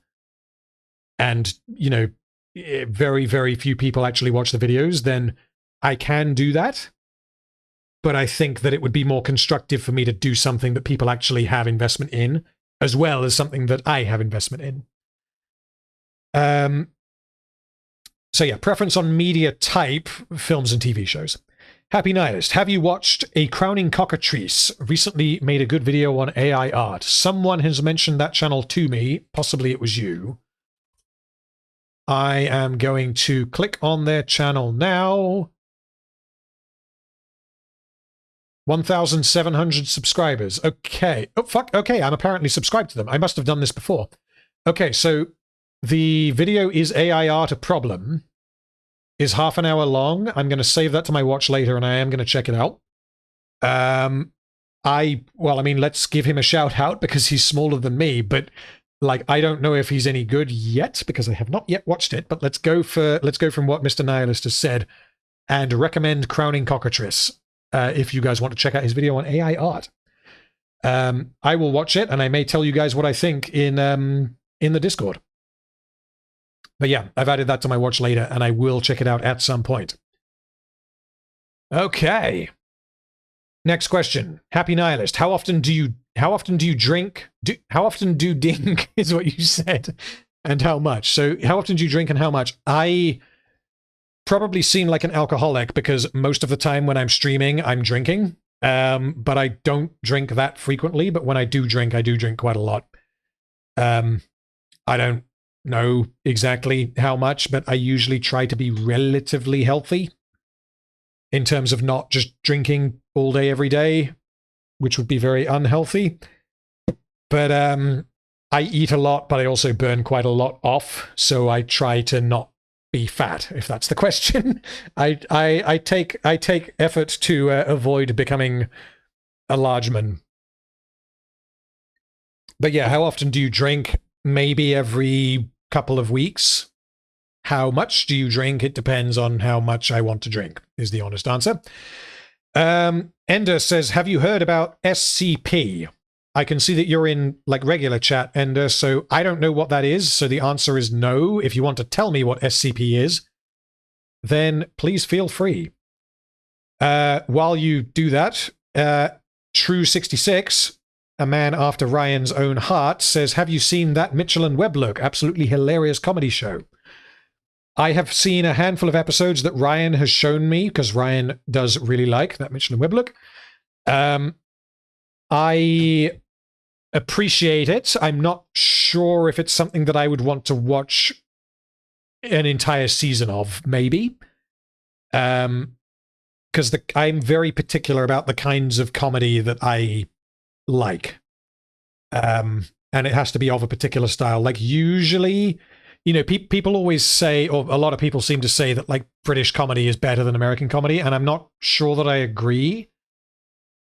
and, very, very few people actually watch the videos, then I can do that. But I think that it would be more constructive for me to do something that people actually have investment in, as well as something that I have investment in. So yeah, preference on media type, films and TV shows. Happy Nihilist, have you watched A Crowning Cockatrice? Recently made a good video on AI art. Someone has mentioned that channel to me. Possibly it was you. I am going to click on their channel now. 1,700 subscribers. Okay. Oh, fuck. Okay, I'm apparently subscribed to them. I must have done this before. Okay, so the video is AI art a problem? Is half an hour long. I'm going to save that to my watch later, and I am going to check it out. Let's give him a shout out because he's smaller than me, but like, I don't know if he's any good yet because I have not yet watched it, but let's go from what Mr. Nihilist has said and recommend Crowning Cockatrice. If you guys want to check out his video on AI art. I will watch it, and I may tell you guys what I think in the Discord. But yeah, I've added that to my watch later, and I will check it out at some point. Okay. Next question. Happy Nihilist. How often do you drink? How often do dink is what you said, and how much? So how often do you drink and how much? I probably seem like an alcoholic because most of the time when I'm streaming, I'm drinking. But I don't drink that frequently. But when I do drink quite a lot. I don't know exactly how much, but I usually try to be relatively healthy in terms of not just drinking all day, every day, which would be very unhealthy. But I eat a lot, but I also burn quite a lot off. So I try to not be fat, if that's the question. I take effort to avoid becoming a large man. But yeah, how often do you drink? Maybe every couple of weeks. How much do you drink? It depends on how much I want to drink, is the honest answer. Ender says, have you heard about SCP? I can see that you're in like regular chat, Ender, so I don't know what that is, so the answer is no. If you want to tell me what SCP is, then please feel free. While you do that, True66 a man after Ryan's own heart, says, have you seen That Mitchell and Webb Look? Absolutely hilarious comedy show. I have seen a handful of episodes that Ryan has shown me, because Ryan does really like That Mitchell and Webb Look. I appreciate it. I'm not sure if it's something that I would want to watch an entire season of, maybe. Because I'm very particular about the kinds of comedy that I like. And it has to be of a particular style. Like, usually, you know, people always say, or a lot of people seem to say, that like British comedy is better than American comedy, and I'm not sure that I agree.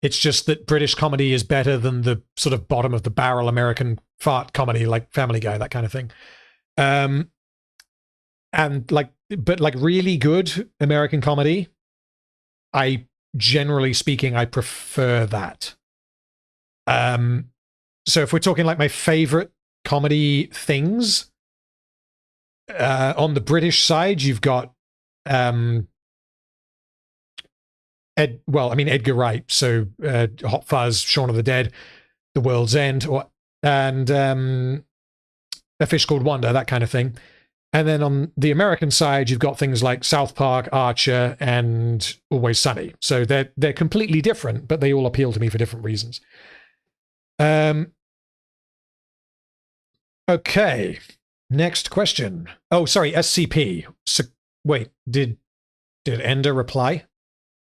It's just that British comedy is better than the sort of bottom of the barrel American fart comedy, like Family Guy, that kind of thing. And like, but like really good American comedy, generally speaking, I prefer that. So if we're talking like my favorite comedy things, on the British side, you've got Edgar Wright, so Hot Fuzz, Shaun of the Dead, The World's End, and A Fish Called Wanda, that kind of thing. And then on the American side, you've got things like South Park, Archer, and Always Sunny. So they're completely different, but they all appeal to me for different reasons. Okay, next question. Oh, sorry, SCP. So, wait, did Ender reply?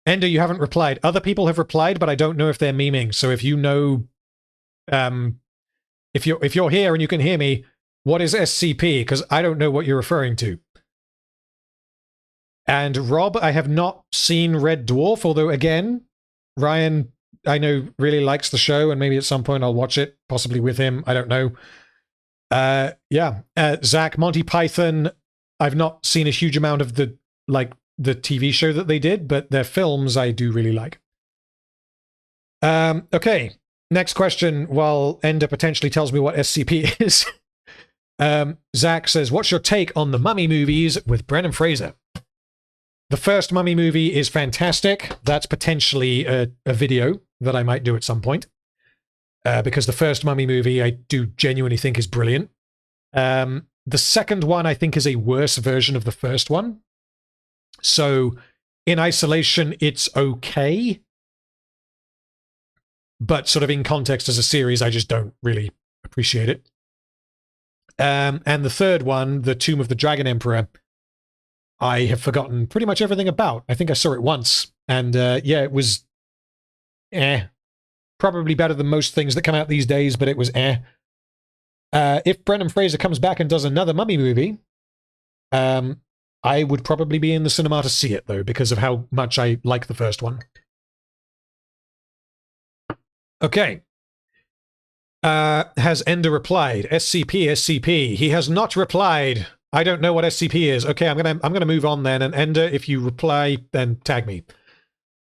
Ender, you haven't replied. Other people have replied, but I don't know if they're memeing. So if you know, if you're here and you can hear me, what is SCP? Because I don't know what you're referring to. And Rob, I have not seen Red Dwarf, although again, Ryan, I know, really likes the show, and maybe at some point I'll watch it, possibly with him. I don't know. Zach, Monty Python, I've not seen a huge amount of the TV show that they did, but their films I do really like. Okay, next question, while Ender potentially tells me what SCP is. Zach says, what's your take on the Mummy movies with Brendan Fraser? The first Mummy movie is fantastic. That's potentially a video that I might do at some point. Because the first Mummy movie I do genuinely think is brilliant. The second one I think is a worse version of the first one. So in isolation, it's okay. But sort of in context as a series, I just don't really appreciate it. And the third one, The Tomb of the Dragon Emperor, I have forgotten pretty much everything about. I think I saw it once. And yeah, it was probably better than most things that come out these days, but it was If Brendan Fraser comes back and does another Mummy movie, I would probably be in the cinema to see it, though, because of how much I like the first one. Okay. Has Ender replied? SCP, SCP. He has not replied. I don't know what SCP is. Okay, I'm gonna move on then. And Ender, if you reply, then tag me.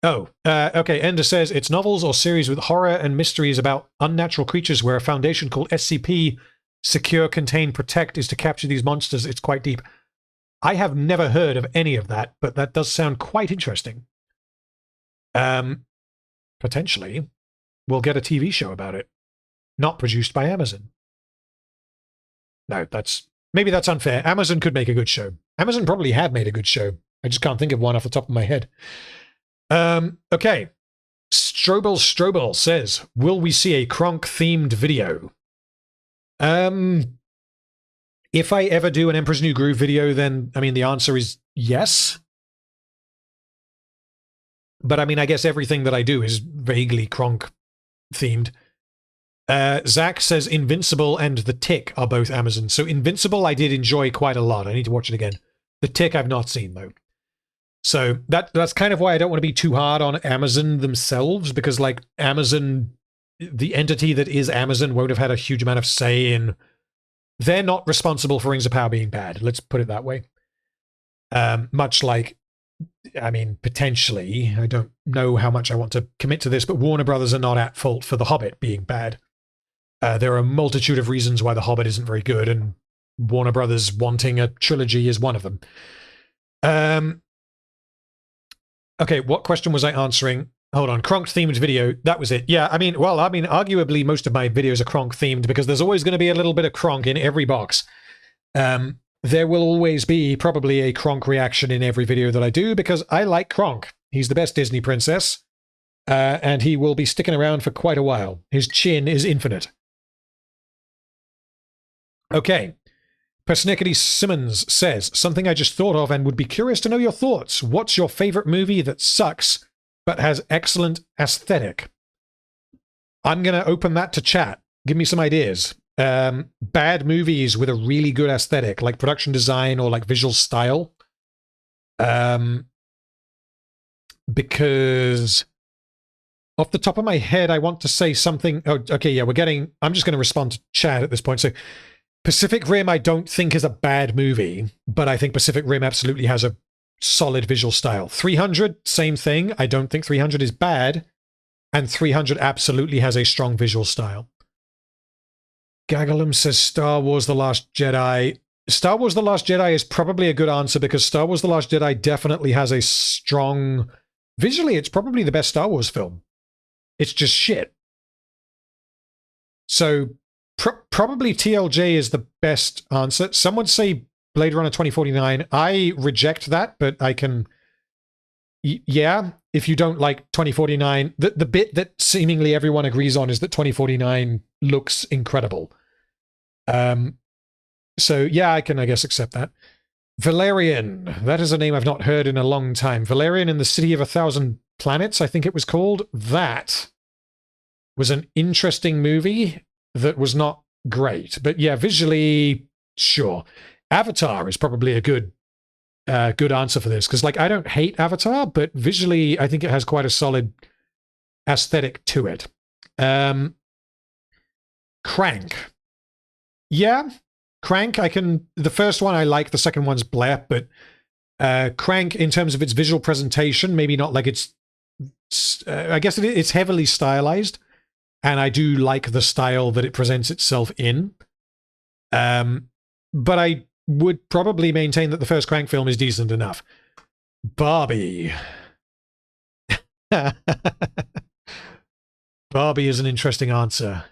Oh, okay. Ender says it's novels or series with horror and mysteries about unnatural creatures where a foundation called SCP, Secure, Contain, Protect, is to capture these monsters. It's quite deep. I have never heard of any of that, but that does sound quite interesting. Potentially, we'll get a TV show about it. Not produced by Amazon. No, maybe that's unfair. Amazon could make a good show. Amazon probably have made a good show. I just can't think of one off the top of my head. Okay. Strobel says, will we see a Kronk-themed video? If I ever do an Emperor's New Groove video, then, I mean, the answer is yes. But, I mean, I guess everything that I do is vaguely Kronk-themed. Zach says Invincible and The Tick are both Amazon. So Invincible I did enjoy quite a lot. I need to watch it again. The Tick I've not seen, though. So that's kind of why I don't want to be too hard on Amazon themselves, because, like, Amazon, the entity that is Amazon, won't have had a huge amount of say in... They're not responsible for Rings of Power being bad. Let's put it that way. Much like, I mean, potentially, I don't know how much I want to commit to this, but Warner Brothers are not at fault for The Hobbit being bad. There are a multitude of reasons why The Hobbit isn't very good, and Warner Brothers wanting a trilogy is one of them. Okay, what question was I answering? Hold on, Kronk themed video. That was it. Yeah, I mean, arguably most of my videos are Kronk themed because there's always going to be a little bit of Kronk in every box. There will always be probably a Kronk reaction in every video that I do because I like Kronk. He's the best Disney princess, and he will be sticking around for quite a while. His chin is infinite. Okay. Persnickety Simmons says, something I just thought of and would be curious to know your thoughts. What's your favorite movie that sucks but has excellent aesthetic? I'm going to open that to chat. Give me some ideas. Bad movies with a really good aesthetic, like production design or like visual style. Because off the top of my head, I want to say something. Oh, okay, yeah, I'm just going to respond to chat at this point. So Pacific Rim, I don't think is a bad movie, but I think Pacific Rim absolutely has a solid visual style. 300, same thing. I don't think 300 is bad, and 300 absolutely has a strong visual style. Gagalum says Star Wars The Last Jedi. Star Wars The Last Jedi is probably a good answer because Star Wars The Last Jedi definitely has a strong... Visually, it's probably the best Star Wars film. It's just shit. So, probably TLJ is the best answer. Some would say Blade Runner 2049. I reject that, but I can... Yeah, if you don't like 2049, the bit that seemingly everyone agrees on is that 2049 looks incredible. So yeah, I can, I guess, accept that. Valerian, that is a name I've not heard in a long time. Valerian in the City of a Thousand Planets, I think it was called. That was an interesting movie that was not great. But yeah, visually, sure. Avatar is probably a good answer for this, because like I don't hate Avatar, but visually I think it has quite a solid aesthetic to it. Crank. Yeah, Crank, the first one I like, the second one's bleh, but Crank in terms of its visual presentation, maybe not like I guess it's heavily stylized, and I do like the style that it presents itself in. But I would probably maintain that the first Crank film is decent enough. Barbie. Barbie is an interesting answer.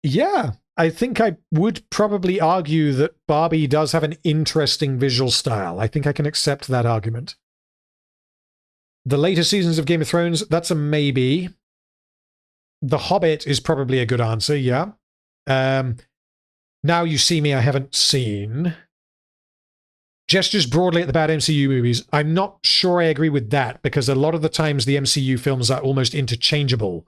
Yeah, I think I would probably argue that Barbie does have an interesting visual style. I think I can accept that argument. The later seasons of Game of Thrones, that's a maybe. The Hobbit is probably a good answer, yeah. Now You See Me, I haven't seen. Gestures broadly at the bad MCU movies. I'm not sure I agree with that, because a lot of the times the MCU films are almost interchangeable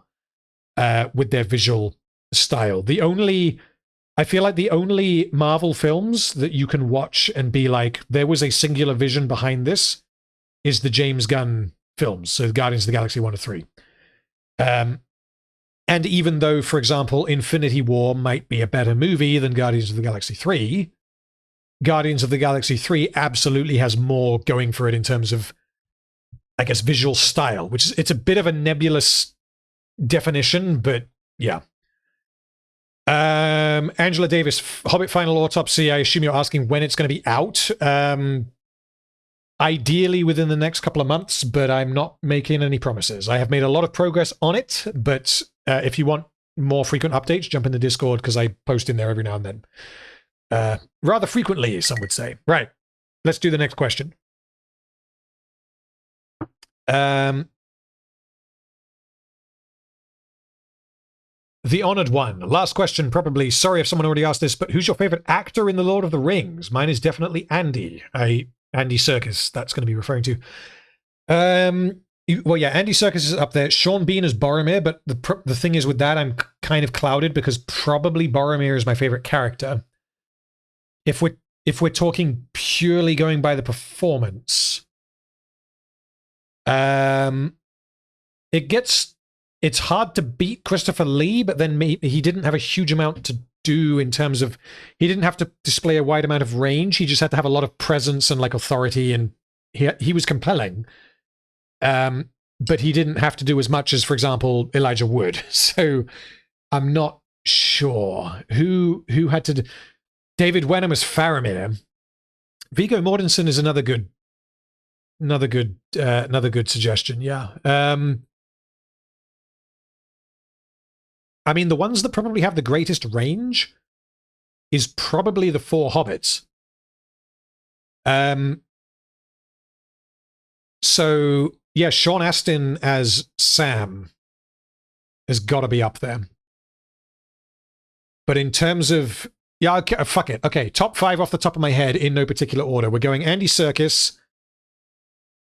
with their visual style. I feel like the only Marvel films that you can watch and be like, there was a singular vision behind this, is the James Gunn films, so Guardians of the Galaxy 1 to 3. And even though, for example, Infinity War might be a better movie than Guardians of the Galaxy 3, Guardians of the Galaxy 3 absolutely has more going for it in terms of, I guess, visual style, which is, it's a bit of a nebulous definition, but yeah. Angela Davis, Hobbit Final Autopsy, I assume you're asking when it's going to be out. Ideally within the next couple of months, but I'm not making any promises. I have made a lot of progress on it, but if you want more frequent updates, jump in the Discord, because I post in there every now and then. Rather frequently, some would say. Right, let's do the next question. The Honored One. Last question, probably. Sorry if someone already asked this, but who's your favorite actor in The Lord of the Rings? Mine is definitely Andy. Andy Serkis, that's going to be referring to. Well, yeah, Andy Serkis is up there. Sean Bean is Boromir, but the thing is with that, I'm kind of clouded because probably Boromir is my favorite character. If we're talking purely going by the performance, it's hard to beat Christopher Lee, but then he didn't have a huge amount to do in terms of, he didn't have to display a wide amount of range. He just had to have a lot of presence and like authority, and he was compelling. But he didn't have to do as much as, for example, Elijah Wood. So I'm not sure who had to. David Wenham as Faramir. Viggo Mortensen is another good Another good suggestion. Yeah. I mean, the ones that probably have the greatest range is probably the Four Hobbits. So yeah, Sean Astin as Sam has got to be up there. But in terms of, yeah, okay, fuck it. Okay, top 5 off the top of my head in no particular order. We're going Andy Serkis,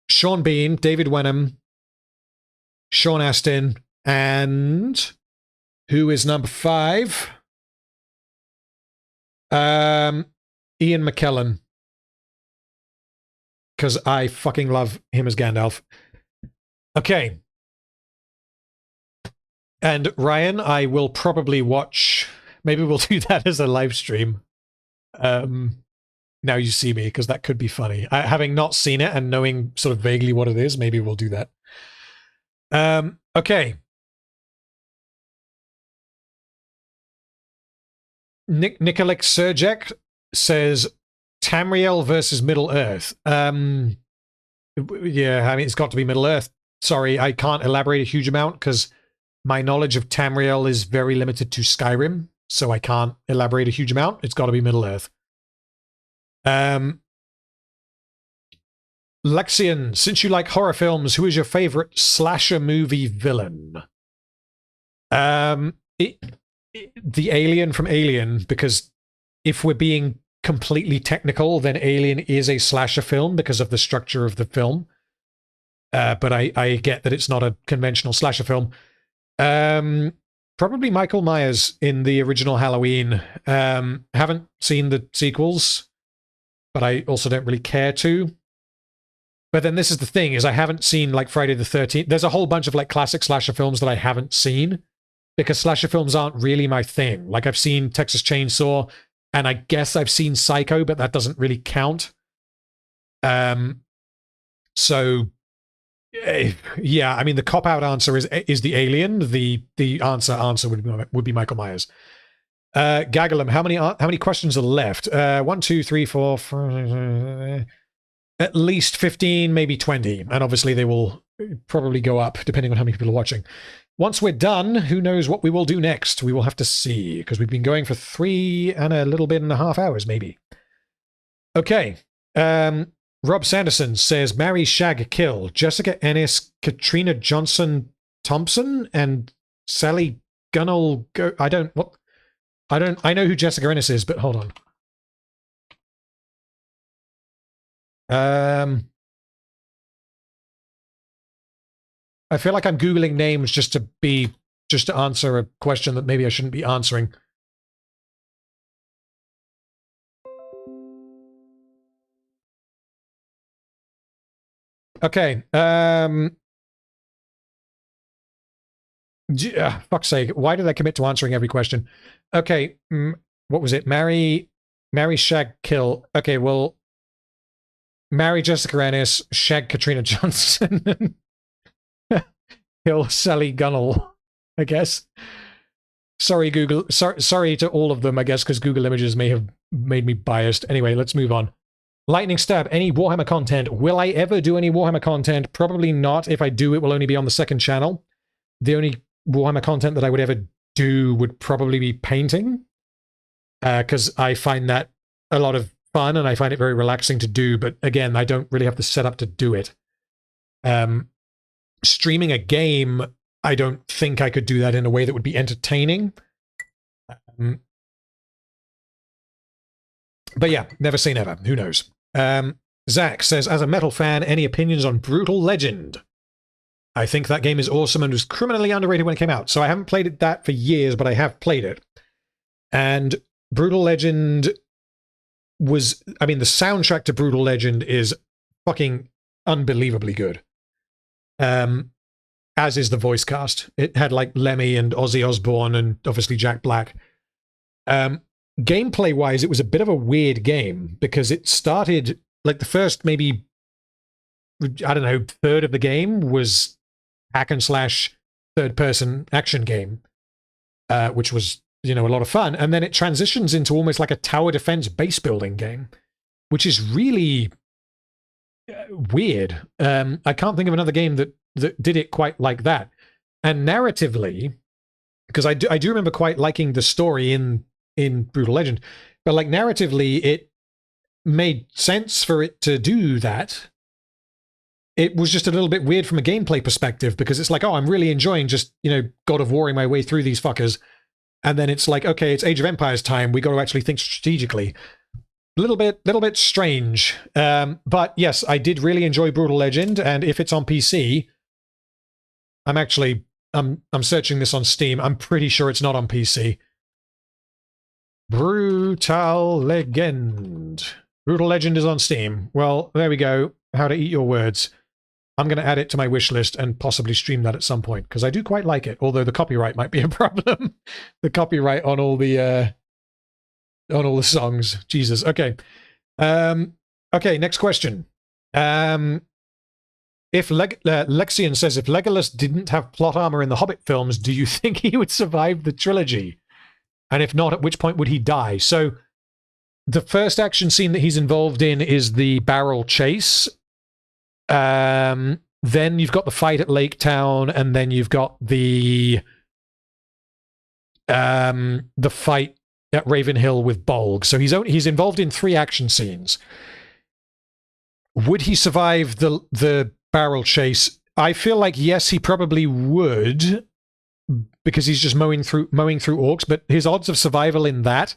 Sean Bean, David Wenham, Sean Astin, and who is number 5? Ian McKellen. Because I fucking love him as Gandalf. Okay. And Ryan, I will probably watch... Maybe we'll do that as a live stream. Now you see me, because that could be funny. Having not seen it and knowing sort of vaguely what it is, maybe we'll do that. Okay. Nikolic Serjek says Tamriel versus Middle Earth. Yeah, I mean, it's got to be Middle Earth. Sorry, I can't elaborate a huge amount because my knowledge of Tamriel is very limited to Skyrim, so I can't elaborate a huge amount. It's got to be Middle Earth. Lexian, since you like horror films, who is your favorite slasher movie villain? The alien from Alien, because if we're being completely technical, then Alien is a slasher film because of the structure of the film. But I get that it's not a conventional slasher film. Probably Michael Myers in the original Halloween. Haven't seen the sequels, but I also don't really care to. But then this is the thing, is I haven't seen like Friday the 13th. There's a whole bunch of like classic slasher films that I haven't seen because slasher films aren't really my thing. Like I've seen Texas Chainsaw, and I guess I've seen Psycho, but that doesn't really count. So yeah, I mean the cop-out answer is the Alien. The answer would be Michael Myers. Gagalum, how many questions are left? 1, 2, 3, 4, 5, at least 15, maybe 20, and obviously they will probably go up depending on how many people are watching. Once we're done, who knows what we will do next? We will have to see, because we've been going for 3 and a little bit and a half hours, maybe. Okay. Rob Sanderson says, marry, shag, kill. Jessica Ennis, Katrina Johnson Thompson, and Sally Gunnell. I know who Jessica Ennis is, but hold on. I feel like I'm Googling names just to answer a question that maybe I shouldn't be answering. Okay. Fuck's sake. Why did I commit to answering every question? Okay. What was it? Marry, shag, kill. Okay, well, marry Jessica Ennis, shag Katrina Johnson, kill Sally Gunnell, I guess. Sorry, Google. Sorry to all of them, I guess, because Google Images may have made me biased. Anyway, let's move on. Lightning Stab, any Warhammer content? Will I ever do any Warhammer content? Probably not. If I do, it will only be on the second channel. The only Warhammer content that I would ever do would probably be painting, because I find that a lot of fun and I find it very relaxing to do, but again, I don't really have the setup to do it. Streaming a game, I don't think I could do that in a way that would be entertaining. But yeah, never say never. Who knows? Zach says, as a metal fan, any opinions on Brutal Legend? I think that game is awesome and was criminally underrated when it came out. So I haven't played that for years, but I have played it. And Brutal Legend was, I mean, the soundtrack to Brutal Legend is fucking unbelievably good. As is the voice cast. It had like Lemmy and Ozzy Osbourne and obviously Jack Black. Gameplay wise, it was a bit of a weird game because it started like the first maybe, I don't know, third of the game was hack and slash third person action game, which was, you know, a lot of fun. And then it transitions into almost like a tower defense base building game, which is really weird. I can't think of another game that did it quite like that. And narratively, because I do remember quite liking the story in Brutal Legend, but like narratively, it made sense for it to do that. It was just a little bit weird from a gameplay perspective, because it's like, oh, I'm really enjoying just, God of Waring my way through these fuckers. And then it's like, okay, it's Age of Empires time. We got to actually think strategically. Little bit strange. But yes, I did really enjoy Brutal Legend. And if it's on PC, I'm searching this on Steam. I'm pretty sure it's not on PC. Brutal Legend. Brutal Legend is on Steam. Well, there we go. How to eat your words. I'm going to add it to my wish list and possibly stream that at some point, because I do quite like it, although the copyright might be a problem. The copyright on all the songs. Jesus. Okay. Okay, next question. Lexian says, if Legolas didn't have plot armor in the Hobbit films, do you think he would survive the trilogy? And if not, at which point would he die? So the first action scene that he's involved in is the barrel chase. Then you've got the fight at Lake Town, and then you've got the fight at Ravenhill with Bolg. So he's involved in 3 action scenes. Would he survive the barrel chase? I feel like yes, he probably would, because he's just mowing through orcs. But his odds of survival in that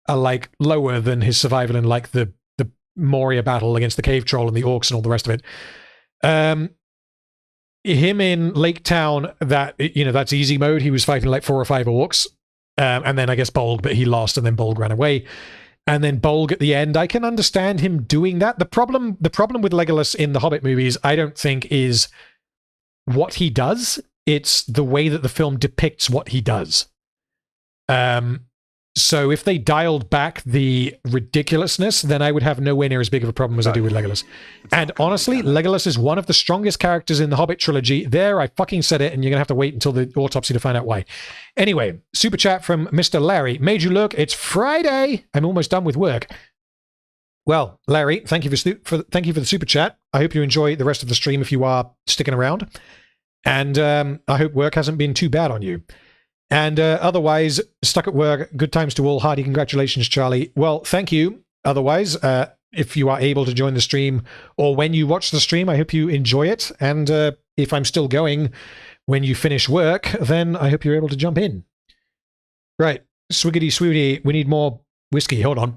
are like lower than his survival in like the Moria battle against the cave troll and the orcs and all the rest of it. Him in Lake Town, that's easy mode. He was fighting like 4 or 5 orcs, and then I guess Bolg, but he lost, and then Bolg ran away. And then Bolg at the end, I can understand him doing that. The problem with Legolas in the Hobbit movies, I don't think, is what he does. It's the way that the film depicts what he does. So if they dialed back the ridiculousness, then I would have nowhere near as big of a problem as I do with Legolas. And honestly, Legolas is one of the strongest characters in the Hobbit trilogy. There, I fucking said it, and you're going to have to wait until the autopsy to find out why. Anyway, super chat from Mr. Larry. Made you look, it's Friday. I'm almost done with work. Well, Larry, thank you for the super chat. I hope you enjoy the rest of the stream if you are sticking around. And I hope work hasn't been too bad on you. And otherwise, stuck at work, good times to all. Hardy, congratulations, Charlie. Well, thank you. Otherwise, if you are able to join the stream, or when you watch the stream, I hope you enjoy it. And if I'm still going when you finish work, then I hope you're able to jump in. Right, swiggity swooty, we need more whiskey. Hold on.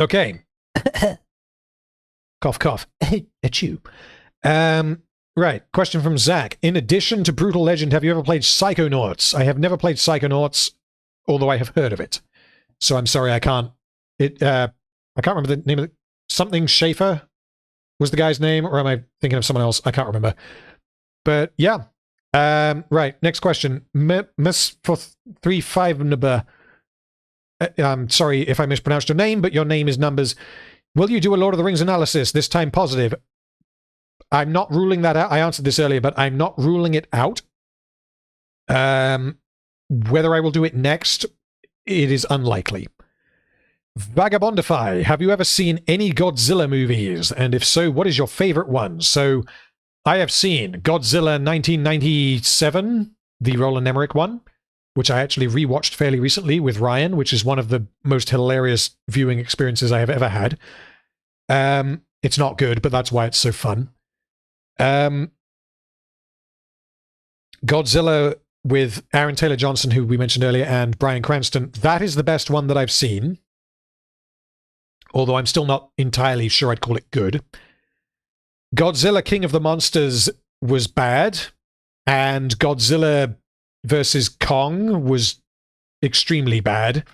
Okay. Cough, cough. Achoo. Right, question from Zach. In addition to Brutal Legend, have you ever played Psychonauts? I have never played Psychonauts, although I have heard of it. So I'm sorry, I can't. I can't remember the name of it. Something Schaefer was the guy's name, or am I thinking of someone else? I can't remember. But yeah. Right, next question. Miss for 35 number. I'm sorry if I mispronounced your name, but your name is numbers. Will you do a Lord of the Rings analysis, this time positive? I'm not ruling that out. I answered this earlier, but I'm not ruling it out. Whether I will do it next, it is unlikely. Vagabondify, have you ever seen any Godzilla movies? And if so, what is your favorite one? So, I have seen Godzilla 1997, the Roland Emmerich one, which I actually rewatched fairly recently with Ryan, which is one of the most hilarious viewing experiences I have ever had. It's not good, but that's why it's so fun. Godzilla with Aaron Taylor Johnson, who we mentioned earlier, and Bryan Cranston. That is the best one that I've seen. Although I'm still not entirely sure I'd call it good. Godzilla King of the Monsters was bad. And Godzilla versus Kong was extremely bad.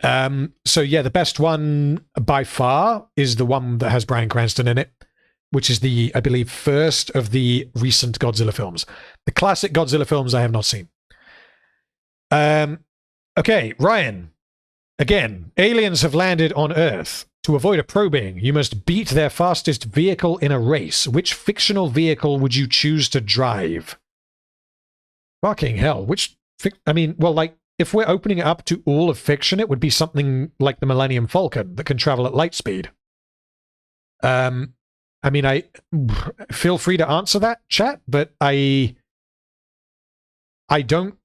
So yeah, the best one by far is the one that has Bryan Cranston in it, which is the, I believe, first of the recent Godzilla films. The classic Godzilla films I have not seen. Okay, Ryan. Again, aliens have landed on Earth. To avoid a probing, you must beat their fastest vehicle in a race. Which fictional vehicle would you choose to drive? Fucking hell. Which, I mean, well, like, if we're opening it up to all of fiction, it would be something like the Millennium Falcon that can travel at light speed. I mean, I feel free to answer that, chat, but I don't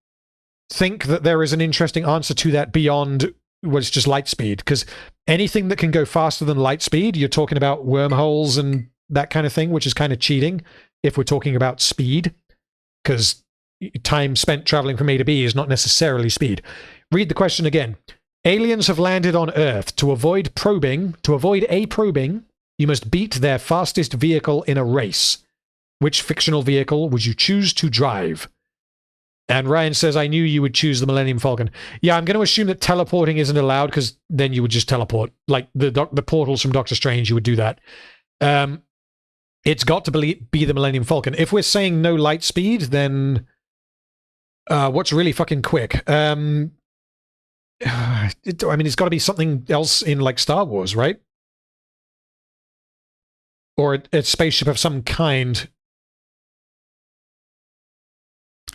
think that there is an interesting answer to that beyond what's just light speed, because anything that can go faster than light speed, you're talking about wormholes and that kind of thing, which is kind of cheating if we're talking about speed, because time spent traveling from A to B is not necessarily speed. Read the question again. Aliens have landed on Earth. To avoid a probing, you must beat their fastest vehicle in a race. Which fictional vehicle would you choose to drive? And Ryan says, I knew you would choose the Millennium Falcon. Yeah, I'm going to assume that teleporting isn't allowed, because then you would just teleport. Like the portals from Doctor Strange, you would do that. It's got to be the Millennium Falcon. If we're saying no light speed, then what's really fucking quick? I mean, it's got to be something else in like Star Wars, right? Or a spaceship of some kind.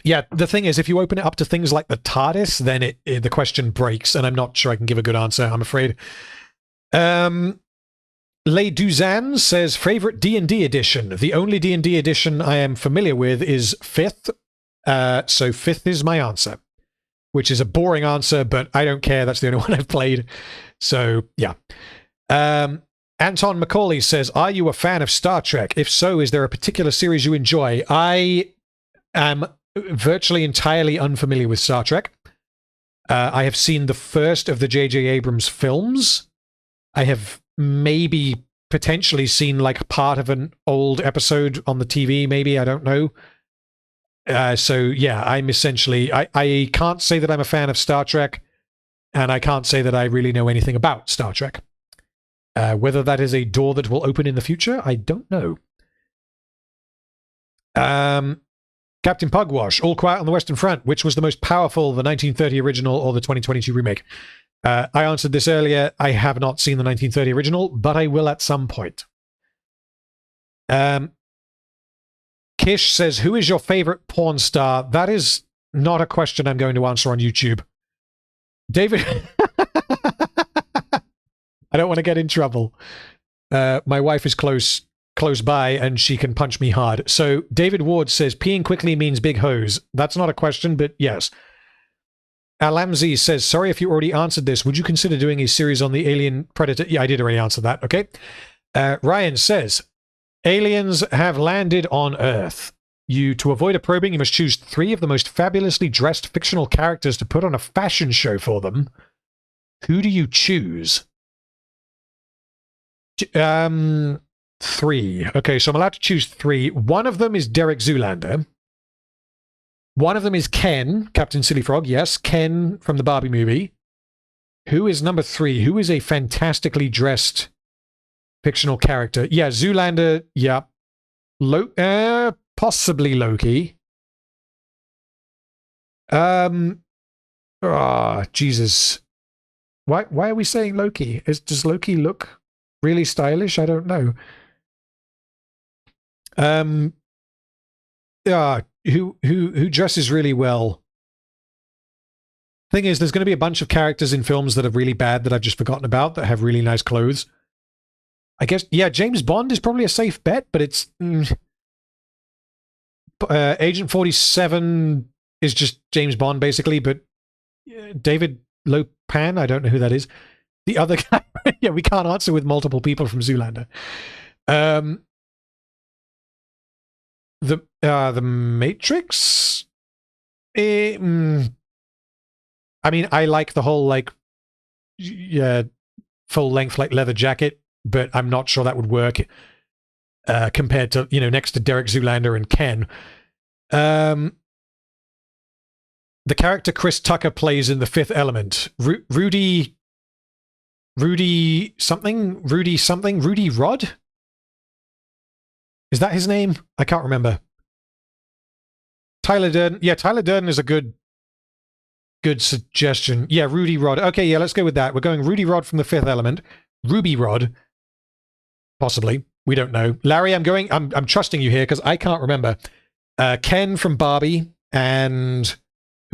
Yeah, the thing is, if you open it up to things like the TARDIS, then the question breaks, and I'm not sure I can give a good answer, I'm afraid. Les Duzan says, favorite D&D edition. The only D&D edition I am familiar with is 5th, so 5th is my answer, which is a boring answer, but I don't care. That's the only one I've played. So, yeah. Anton Macaulay says, are you a fan of Star Trek? If so, is there a particular series you enjoy? I am virtually entirely unfamiliar with Star Trek. I have seen the first of the J.J. Abrams films. I have maybe potentially seen like part of an old episode on the TV, maybe, I don't know. So yeah, I'm essentially, I can't say that I'm a fan of Star Trek, and I can't say that I really know anything about Star Trek. Whether that is a door that will open in the future, I don't know. Captain Pugwash, All Quiet on the Western Front, which was the most powerful, the 1930 original or the 2022 remake? I answered this earlier. I have not seen the 1930 original, but I will at some point. Kish says, who is your favorite porn star? That is not a question I'm going to answer on YouTube. David... I don't want to get in trouble. My wife is close by, and she can punch me hard. So David Ward says, peeing quickly means big hose. That's not a question, but yes. Alamzi says, sorry if you already answered this. Would you consider doing a series on the alien predator? Yeah, I did already answer that. Okay. Ryan says, aliens have landed on Earth. To avoid a probing, you must choose 3 of the most fabulously dressed fictional characters to put on a fashion show for them. Who do you choose? 3. Okay, so I'm allowed to choose 3. One of them is Derek Zoolander. One of them is Ken, Captain Silly Frog. Yes, Ken from the Barbie movie. Who is number 3? Who is a fantastically dressed fictional character? Yeah, Zoolander. Yeah. Possibly Loki. Jesus. Why are we saying Loki? Does Loki look really stylish? I don't know. Who dresses really well? Thing is, there's going to be a bunch of characters in films that are really bad that I've just forgotten about that have really nice clothes. I guess, yeah, James Bond is probably a safe bet, but it's... Agent 47 is just James Bond, basically, but David Lopan, I don't know who that is. The other guy, yeah, we can't answer with multiple people from Zoolander. The Matrix? I mean, I like the whole, like, full-length, like, leather jacket, but I'm not sure that would work compared to, next to Derek Zoolander and Ken. The character Chris Tucker plays in The Fifth Element. Rudy Rod? Is that his name? I can't remember. Tyler Durden. Yeah, Tyler Durden is a good suggestion. Yeah, Rudy Rod. Okay, yeah, let's go with that. We're going Rudy Rod from The Fifth Element. Ruby Rod. Possibly. We don't know. Larry, I'm trusting you here because I can't remember. Ken from Barbie, and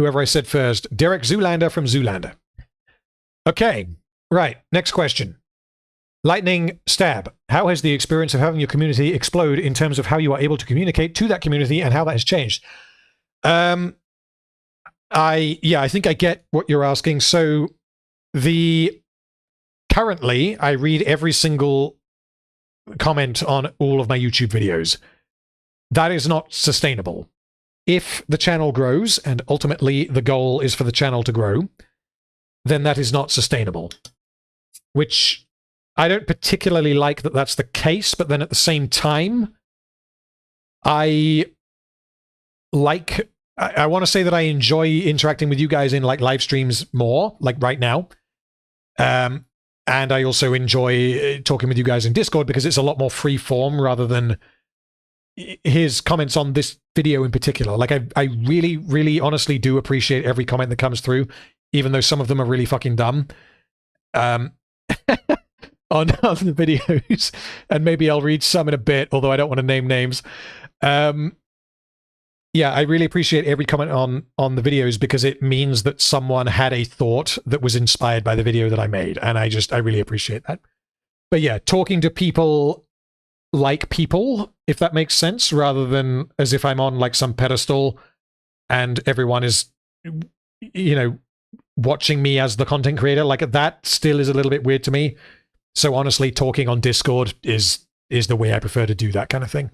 whoever I said first. Derek Zoolander from Zoolander. Okay, right. Next question. Lightning Stab. How has the experience of having your community explode in terms of how you are able to communicate to that community and how that has changed? I think I get what you're asking. So currently I read every single comment on all of my YouTube videos. That is not sustainable. If the channel grows, and ultimately the goal is for the channel to grow, then that is not sustainable. Which I don't particularly like that that's the case, but then at the same time, I want to say that I enjoy interacting with you guys in like live streams more, like right now. And I also enjoy talking with you guys in Discord because it's a lot more free form rather than his comments on this video in particular. Like I really, really honestly do appreciate every comment that comes through, even though some of them are really fucking dumb. On the videos, and maybe I'll read some in a bit, although I don't want to name names. Yeah, I really appreciate every comment on the videos because it means that someone had a thought that was inspired by the video that I made, and I really appreciate that. But yeah, talking to people like people, if that makes sense, rather than as if I'm on like some pedestal and everyone is, you know, watching me as the content creator, like that still is a little bit weird to me. So honestly, talking on Discord is the way I prefer to do that kind of thing.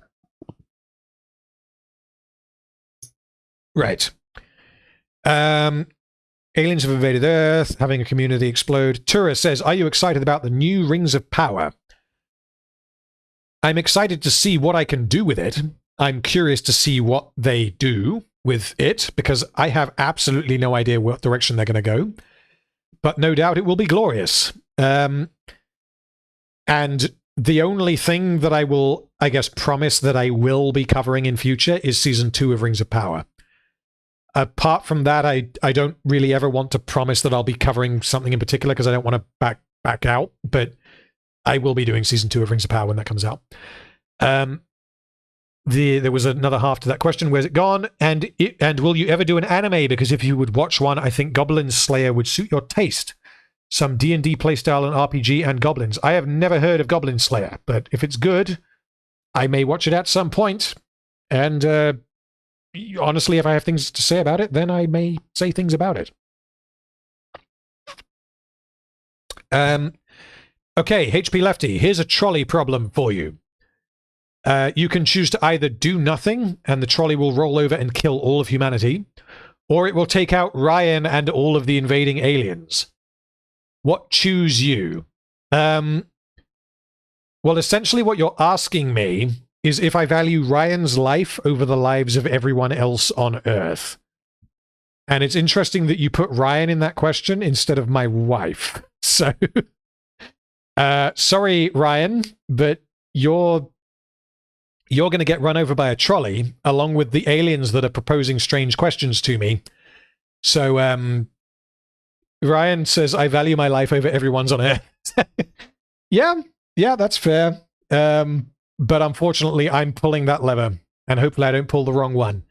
Right. Aliens have invaded Earth, having a community explode. Tura says, are you excited about the new Rings of Power? I'm excited to see what I can do with it. I'm curious to see what they do with it, because I have absolutely no idea what direction they're going to go. But no doubt it will be glorious. And the only thing that I will, I guess, promise that I will be covering in future is Season 2 of Rings of Power. Apart from that, I don't really ever want to promise that I'll be covering something in particular because I don't want to back out, but I will be doing Season 2 of Rings of Power when that comes out. There was another half to that question. Where's it gone? And will you ever do an anime? Because if you would watch one, I think Goblin Slayer would suit your taste. Some D&D playstyle and RPG and goblins. I have never heard of Goblin Slayer, but if it's good, I may watch it at some point. And honestly, if I have things to say about it, then I may say things about it. Okay, HP Lefty, here's a trolley problem for you. You can choose to either do nothing, and the trolley will roll over and kill all of humanity, or it will take out Ryan and all of the invading aliens. What choose you? Well, essentially what you're asking me is if I value Ryan's life over the lives of everyone else on Earth. And it's interesting that you put Ryan in that question instead of my wife. So, sorry, Ryan, but you're going to get run over by a trolley along with the aliens that are proposing strange questions to me. So, Ryan says, I value my life over everyone's on Earth. Yeah, that's fair. But unfortunately, I'm pulling that lever, and hopefully I don't pull the wrong one.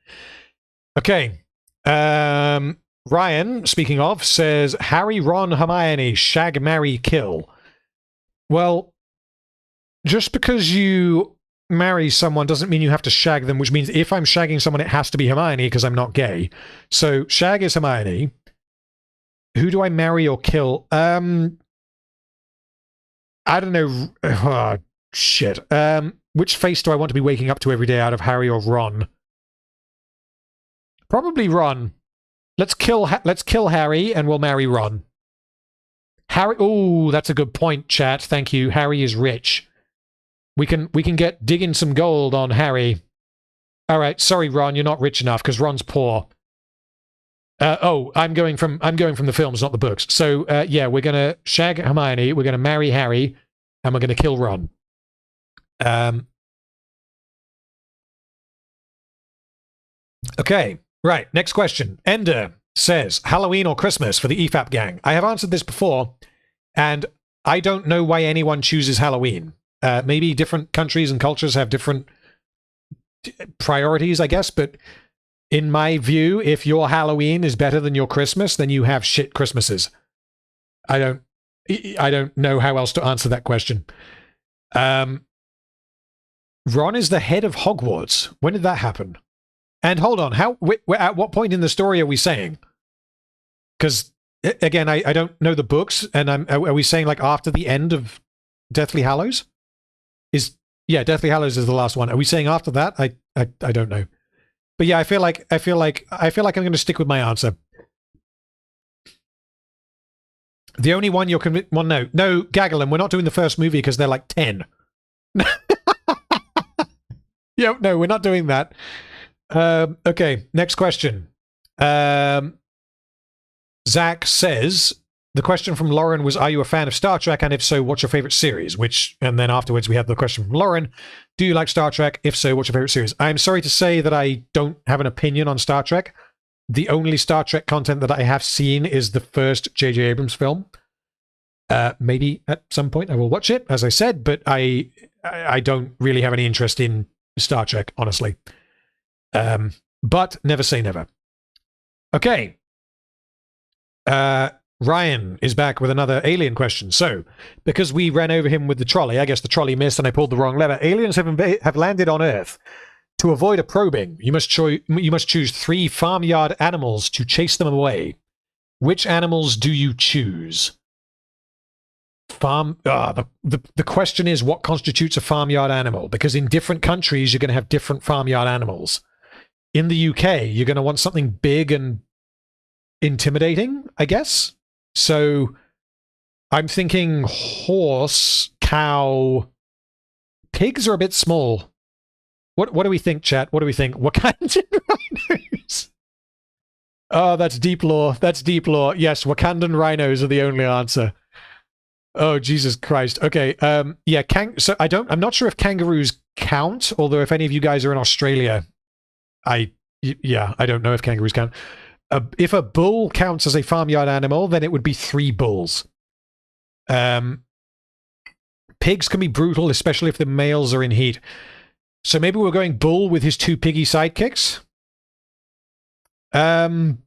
Okay. Ryan, speaking of, says, Harry, Ron, Hermione, shag, marry, kill. Well, just because you marry someone doesn't mean you have to shag them, which means if I'm shagging someone, it has to be Hermione because I'm not gay. So shag is Hermione. Who do I marry or kill? I don't know. Oh, shit. Which face do I want to be waking up to every day out of Harry or Ron? Probably Ron. Let's kill Harry and we'll marry Ron. Harry. Oh, that's a good point, chat. Thank you. Harry is rich. We can get digging some gold on Harry. All right. Sorry, Ron. You're not rich enough because Ron's poor. I'm going from the films, not the books. So yeah, we're gonna shag Hermione, we're gonna marry Harry, and we're gonna kill Ron. Okay, right. Next question. Ender says Halloween or Christmas for the EFAP gang. I have answered this before, and I don't know why anyone chooses Halloween. Maybe different countries and cultures have different priorities, I guess, but In my view, if your Halloween is better than your Christmas, then you have shit Christmases. I don't know how else to answer that question. Ron is the head of Hogwarts. When did that happen? And hold on, at what point in the story are we saying? Because again, I don't know the books, and are we saying like after the end of Deathly Hallows? Deathly Hallows is the last one. Are we saying after that? I don't know. But yeah, I feel like I'm going to stick with my answer. The only one you're convinced... Well, no, Gaggelin, we're not doing the first movie because they're like 10. Yeah, no, we're not doing that. Okay, next question. Zach says, the question from Lauren was, are you a fan of Star Trek? And if so, what's your favorite series? And then afterwards we have the question from Lauren, do you like Star Trek? If so, what's your favorite series? I'm sorry to say that I don't have an opinion on Star Trek. The only Star Trek content that I have seen is the first J.J. Abrams film. Maybe at some point I will watch it, as I said, but I don't really have any interest in Star Trek, honestly. But never say never. Okay. Ryan is back with another alien question. So, because we ran over him with the trolley, I guess the trolley missed and I pulled the wrong lever. Aliens have landed on Earth. To avoid a probing, you must choose 3 farmyard animals to chase them away. Which animals do you choose? The question is, what constitutes a farmyard animal? Because in different countries, you're going to have different farmyard animals. In the UK, you're going to want something big and intimidating, I guess. So I'm thinking horse, cow, pigs are a bit small. What do we think, chat? What do we think? Wakandan rhinos. Oh, that's deep lore. That's deep lore. Yes, Wakandan rhinos are the only answer. Oh, Jesus Christ. Okay. Yeah. So I'm not sure if kangaroos count. Although, if any of you guys are in Australia, I don't know if kangaroos count. If a bull counts as a farmyard animal, then it would be 3 bulls. Pigs can be brutal, especially if the males are in heat. So maybe we're going bull with his 2 piggy sidekicks. Dog.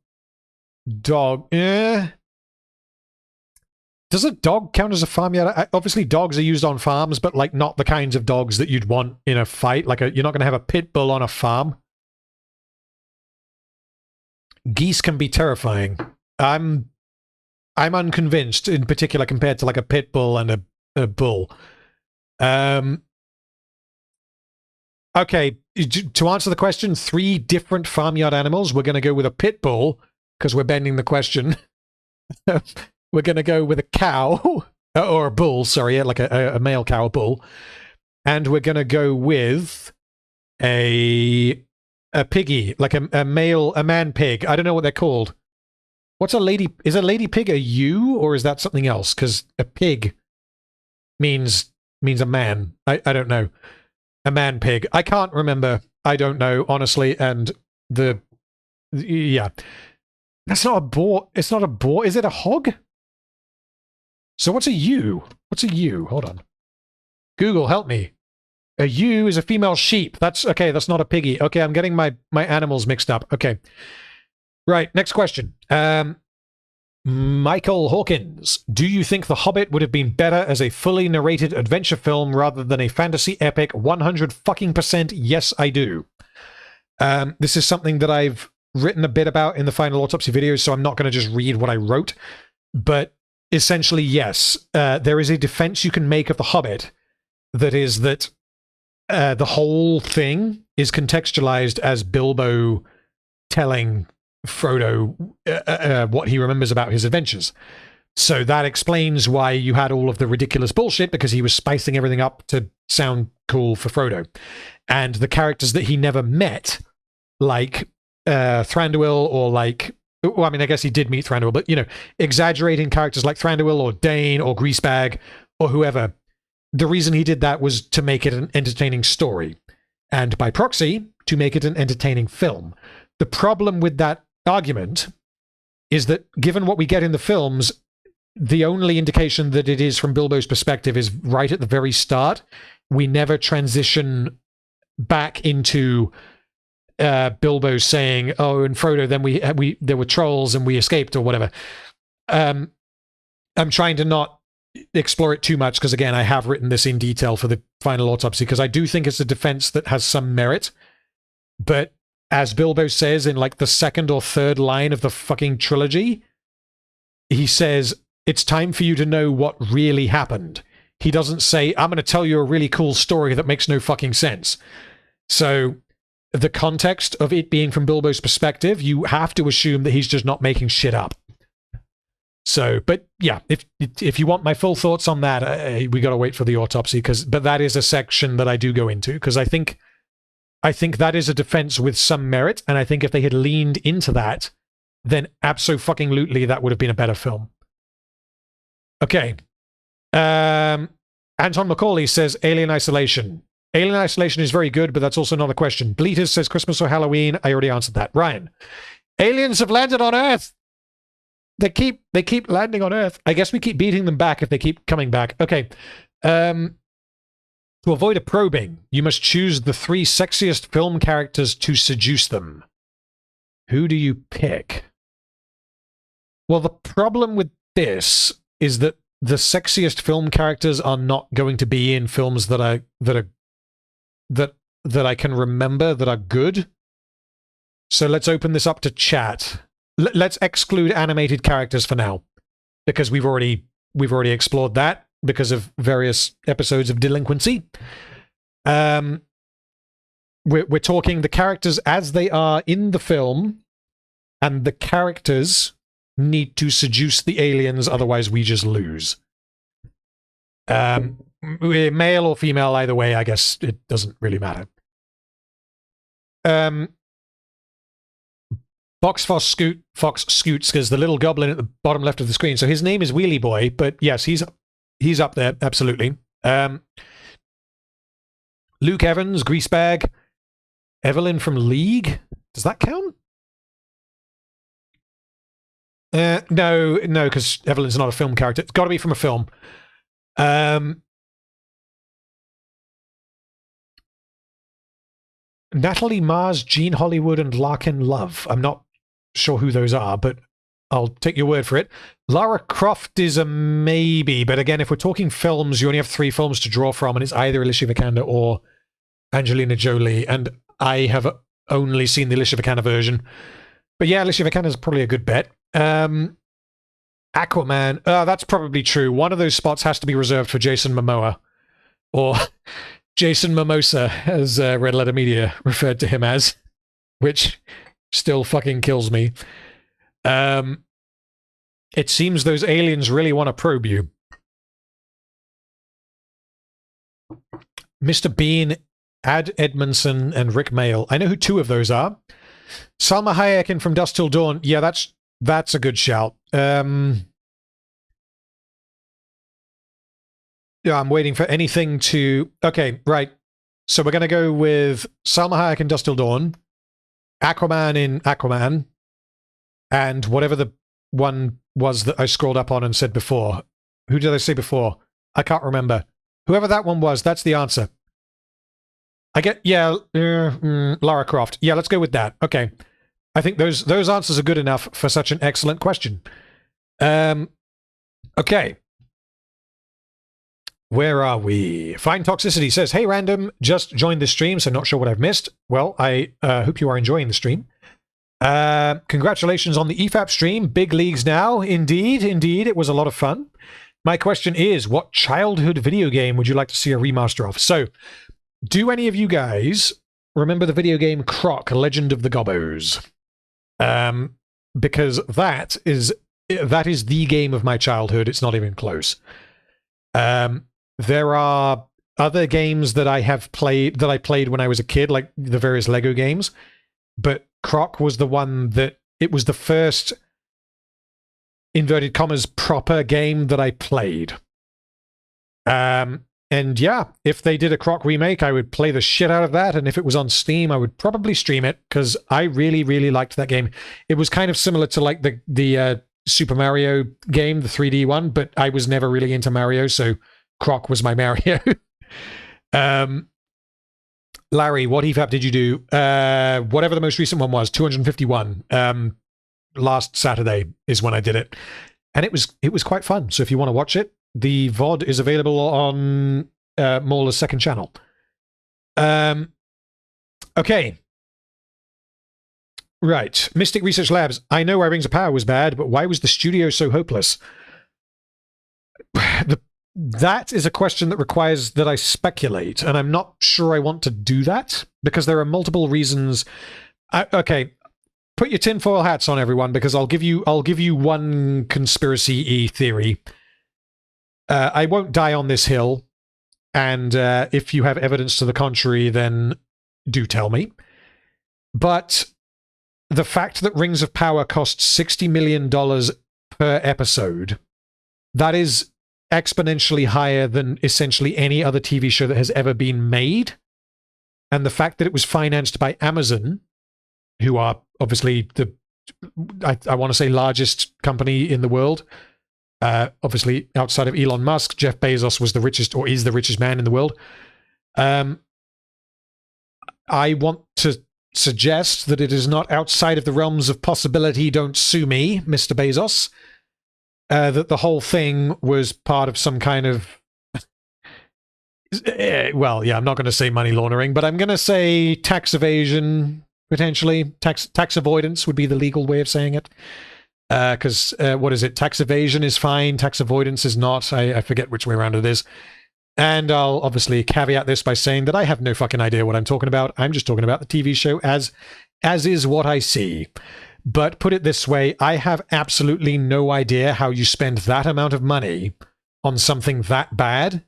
Does a dog count as a farmyard? Obviously, dogs are used on farms, but like not the kinds of dogs that you'd want in a fight. Like you're not going to have a pit bull on a farm. Geese can be terrifying. I'm unconvinced, in particular, compared to like a pit bull and a bull. Okay, to answer the question, 3 different farmyard animals. We're going to go with a pit bull, because we're bending the question. We're going to go with a cow, or a bull, sorry, like a male cow, a bull. And we're going to go with a piggy, like a man pig. I don't know what they're called. What's a lady? Is a lady pig a ewe, or is that something else? Because a pig means a man. I don't know. A man pig. I can't remember. I don't know, honestly. And yeah. That's not a boar. It's not a boar. Is it a hog? So what's a ewe? What's a ewe? Hold on. Google, help me. A ewe is a female sheep. That's okay. That's not a piggy. Okay, I'm getting my animals mixed up. Okay. Right, next question. Michael Hawkins. Do you think The Hobbit would have been better as a fully narrated adventure film rather than a fantasy epic? 100% yes, I do. This is something that I've written a bit about in the Final Autopsy videos, so I'm not going to just read what I wrote. But essentially, yes. There is a defense you can make of The Hobbit that is that the whole thing is contextualized as Bilbo telling Frodo what he remembers about his adventures. So that explains why you had all of the ridiculous bullshit, because he was spicing everything up to sound cool for Frodo. And the characters that he never met, like Thranduil, or like, well, I mean, I guess he did meet Thranduil, but, you know, exaggerating characters like Thranduil or Dane or Greasebag or whoever, the reason he did that was to make it an entertaining story. And by proxy, to make it an entertaining film. The problem with that argument is that, given what we get in the films, the only indication that it is from Bilbo's perspective is right at the very start. We never transition back into Bilbo saying, "Oh, and Frodo, then there were trolls and we escaped," or whatever. I'm trying to not explore it too much because, again, I have written this in detail for the final autopsy because I do think it's a defense that has some merit. But as Bilbo says in like the second or third line of the fucking trilogy, he says, "It's time for you to know what really happened." He doesn't say, "I'm going to tell you a really cool story that makes no fucking sense." So the context of it being from Bilbo's perspective, you have to assume that he's just not making shit up. So, but yeah, if you want my full thoughts on that, we got to wait for the autopsy, but that is a section that I do go into, because I think that is a defense with some merit, and I think if they had leaned into that, then abso-fucking-lutely that would have been a better film. Okay. Anton Macaulay says Alien Isolation. Alien Isolation is very good, but that's also not a question. Bleaters says Christmas or Halloween. I already answered that. Ryan. Aliens have landed on Earth. They keep landing on Earth. I guess we keep beating them back if they keep coming back. Okay. To avoid a probing, you must choose the 3 sexiest film characters to seduce them. Who do you pick? Well, the problem with this is that the sexiest film characters are not going to be in films that I can remember that are good. So let's open this up to chat. Let's exclude animated characters for now, because we've already explored that because of various episodes of Delinquency. We're talking the characters as they are in the film, and the characters need to seduce the aliens, otherwise we just lose. Male or female, either way, I guess it doesn't really matter. Fox Scoots is the little goblin at the bottom left of the screen. So his name is Wheelie Boy, but yes, he's up there, absolutely. Luke Evans, Greasebag, Evelyn from League. Does that count? No, because Evelyn's not a film character. It's got to be from a film. Natalie Mars, Gene Hollywood, and Larkin Love. I'm not sure who those are, but I'll take your word for it. Lara Croft is a maybe, but again, if we're talking films, you only have 3 films to draw from, and it's either Alicia Vikander or Angelina Jolie, and I have only seen the Alicia Vikander version. But yeah, Alicia Vikander is probably a good bet. Aquaman, that's probably true. One of those spots has to be reserved for Jason Momoa, or Jason Mimosa, as Red Letter Media referred to him as, which still fucking kills me. It seems those aliens really want to probe you. Mr. Bean, Ad Edmondson, and Rick Mail. I know who 2 of those are. Salma Hayek in From Dusk Till Dawn. Yeah, that's a good shout. Yeah, I'm waiting for anything to... Okay, right. So we're going to go with Salma Hayek in Dusk Till Dawn, Aquaman in Aquaman, and whatever the one was that I scrolled up on and said before. Who did I say before? I can't remember. Whoever that one was, that's the answer. I get... Yeah, Lara Croft. Yeah, let's go with that. Okay. I think those answers are good enough for such an excellent question. Okay. Where are we? Fine Toxicity says, "Hey, random, just joined the stream, so not sure what I've missed." Well, I hope you are enjoying the stream. Congratulations on the EFAP stream. Big leagues now. Indeed, indeed. It was a lot of fun. My question is, what childhood video game would you like to see a remaster of? So, do any of you guys remember the video game Croc, Legend of the Gobbos? Because that is the game of my childhood. It's not even close. There are other games that I played when I was a kid, like the various Lego games, but Croc was the one that it was the first inverted commas proper game that I played. And yeah, if they did a Croc remake, I would play the shit out of that, and if it was on Steam, I would probably stream it, because I really, really liked that game. It was kind of similar to like the Super Mario game, the 3D one, but I was never really into Mario, so Croc was my Mario. Larry, what EFAP did you do? Whatever the most recent one was, 251. Last Saturday is when I did it. And it was quite fun. So if you want to watch it, the VOD is available on Mauler's second channel. Okay. Right. Mystic Research Labs. I know why Rings of Power was bad, but why was the studio so hopeless? That is a question that requires that I speculate, and I'm not sure I want to do that, because there are multiple reasons. Okay, put your tinfoil hats on, everyone, because I'll give you one conspiracy-y theory. I won't die on this hill, and if you have evidence to the contrary, then do tell me. But the fact that Rings of Power costs $60 million per episode, that is exponentially higher than essentially any other TV show that has ever been made. And the fact that it was financed by Amazon, who are obviously the, I want to say, largest company in the world. Obviously, outside of Elon Musk, Jeff Bezos was the richest, or is the richest man in the world. I want to suggest that it is not outside of the realms of possibility, don't sue me, Mr. Bezos, that the whole thing was part of some kind of, well, yeah, I'm not going to say money laundering, but I'm going to say tax evasion, potentially. Tax avoidance would be the legal way of saying it. Because, what is it? Tax evasion is fine, tax avoidance is not. I forget which way around it is. And I'll obviously caveat this by saying that I have no fucking idea what I'm talking about. I'm just talking about the TV show as is what I see. But put it this way, I have absolutely no idea how you spend that amount of money on something that bad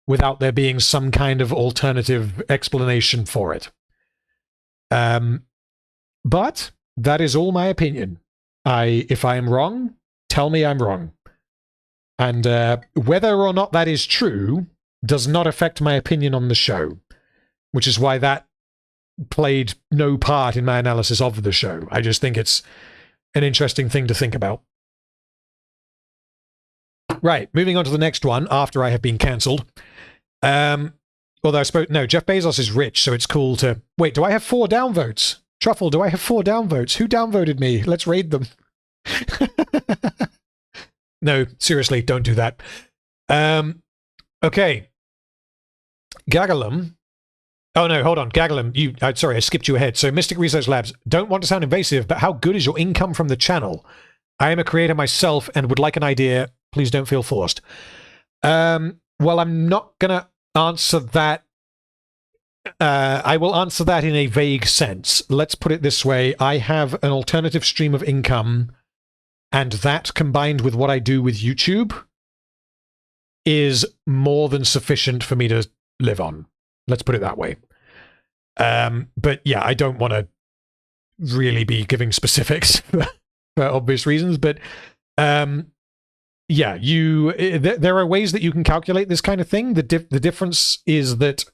without there being some kind of alternative explanation for it. But that is all my opinion. If I am wrong, tell me I'm wrong. And whether or not that is true does not affect my opinion on the show, which is why that played no part in my analysis of the show. I just think it's an interesting thing to think about. Right, moving on to the next one after I have been cancelled. Although I suppose, no, Jeff Bezos is rich, so it's cool to... Wait, do I have 4 downvotes? Truffle, do I have 4 downvotes? Who downvoted me? Let's raid them. No, seriously, don't do that. Okay. Gagalum. Oh, no, hold on. Gagalum, sorry, I skipped you ahead. So, Mystic Research Labs, don't want to sound invasive, but how good is your income from the channel? I am a creator myself and would like an idea. Please don't feel forced. Well, I'm not going to answer that. I will answer that in a vague sense. Let's put it this way. I have an alternative stream of income, and that combined with what I do with YouTube is more than sufficient for me to live on. Let's put it that way. But yeah, I don't want to really be giving specifics for obvious reasons, but yeah, there are ways that you can calculate this kind of thing. The difference is that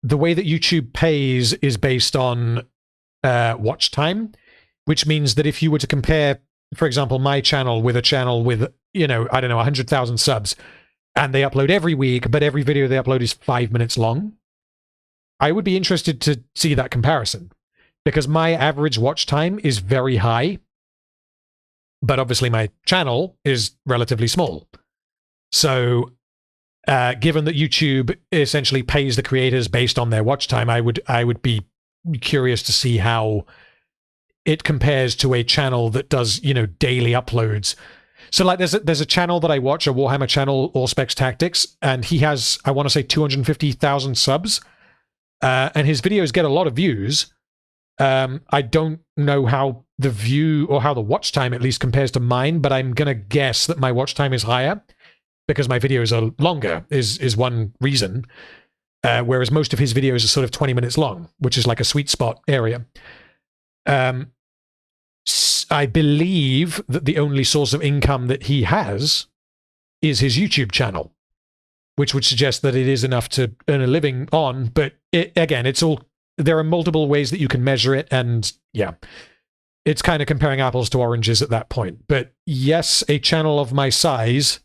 the way that YouTube pays is based on watch time, which means that if you were to compare, for example, my channel with a channel with, I don't know, 100,000 subs, and they upload every week, but every video they upload is 5 minutes long, I would be interested to see that comparison, because my average watch time is very high, but obviously my channel is relatively small. So given that YouTube essentially pays the creators based on their watch time, I would be curious to see how it compares to a channel that does, daily uploads. So like there's a channel that I watch, a Warhammer channel, Allspecs Tactics, and he has, I want to say, 250,000 subs, and his videos get a lot of views. I don't know how the view or how the watch time at least compares to mine, but I'm gonna guess that my watch time is higher because my videos are longer is one reason, whereas most of his videos are sort of 20 minutes long, which is like a sweet spot area. I believe that the only source of income that he has is his YouTube channel, which would suggest that it is enough to earn a living on. But again, there are multiple ways that you can measure it, and yeah, it's kind of comparing apples to oranges at that point. But yes, a channel of my size,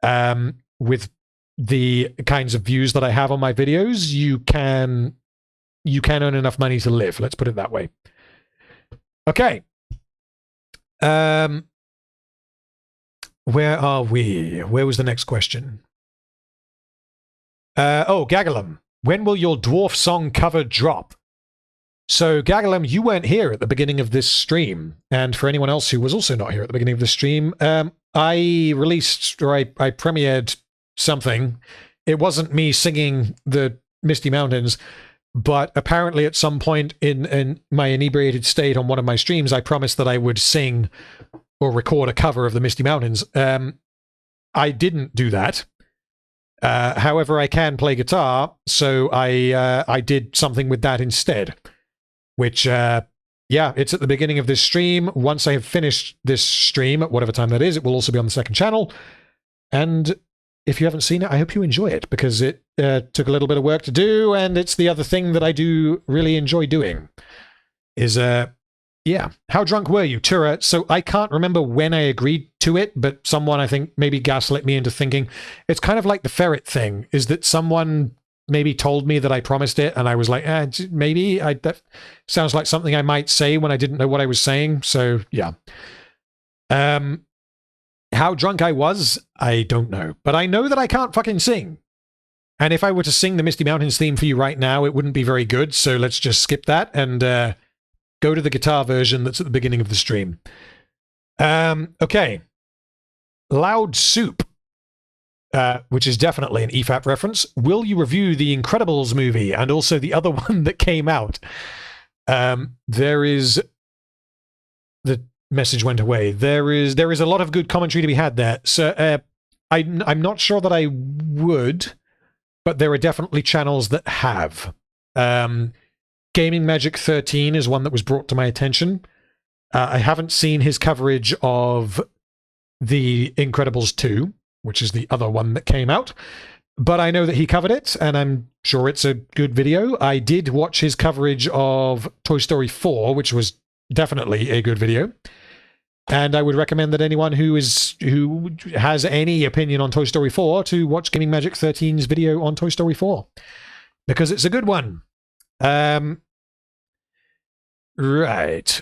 with the kinds of views that I have on my videos, you can you can earn enough money to live. Let's put it that way. Okay. Where are we? Where was the next question? Gagalum. When will your dwarf song cover drop? So, Gagalum, you weren't here at the beginning of this stream. And for anyone else who was also not here at the beginning of the stream, I released, or I premiered something. It wasn't me singing the Misty Mountains, but apparently at some point in my inebriated state on one of my streams, I promised that I would sing or record a cover of the Misty Mountains. I didn't do that. However, I can play guitar, so I did something with that instead. Which, yeah, it's at the beginning of this stream. Once I have finished this stream, at whatever time that is, it will also be on the second channel. And if you haven't seen it, I hope you enjoy it, because it took a little bit of work to do, and it's the other thing that I do really enjoy doing. Is, yeah. How drunk were you, Tura? So I can't remember when I agreed to it, but someone, I think, maybe gaslit me into thinking. It's kind of like the ferret thing, is that someone maybe told me that I promised it, and I was like, maybe. That sounds like something I might say when I didn't know what I was saying, so yeah. How drunk I was, I don't know. But I know that I can't fucking sing. And if I were to sing the Misty Mountains theme for you right now, it wouldn't be very good, so let's just skip that and go to the guitar version that's at the beginning of the stream. Okay. Loud Soup, which is definitely an EFAP reference. Will you review the Incredibles movie and also the other one that came out? There is... The message went away. There is a lot of good commentary to be had there. So I'm not sure that I would, but there are definitely channels that have. Gaming Magic 13 is one that was brought to my attention. I haven't seen his coverage of The Incredibles 2, which is the other one that came out, but I know that he covered it, and I'm sure it's a good video. I did watch his coverage of Toy Story 4, which was definitely a good video. And I would recommend that anyone who has any opinion on Toy Story 4 to watch Gaming Magic 13's video on Toy Story 4, because it's a good one. Right.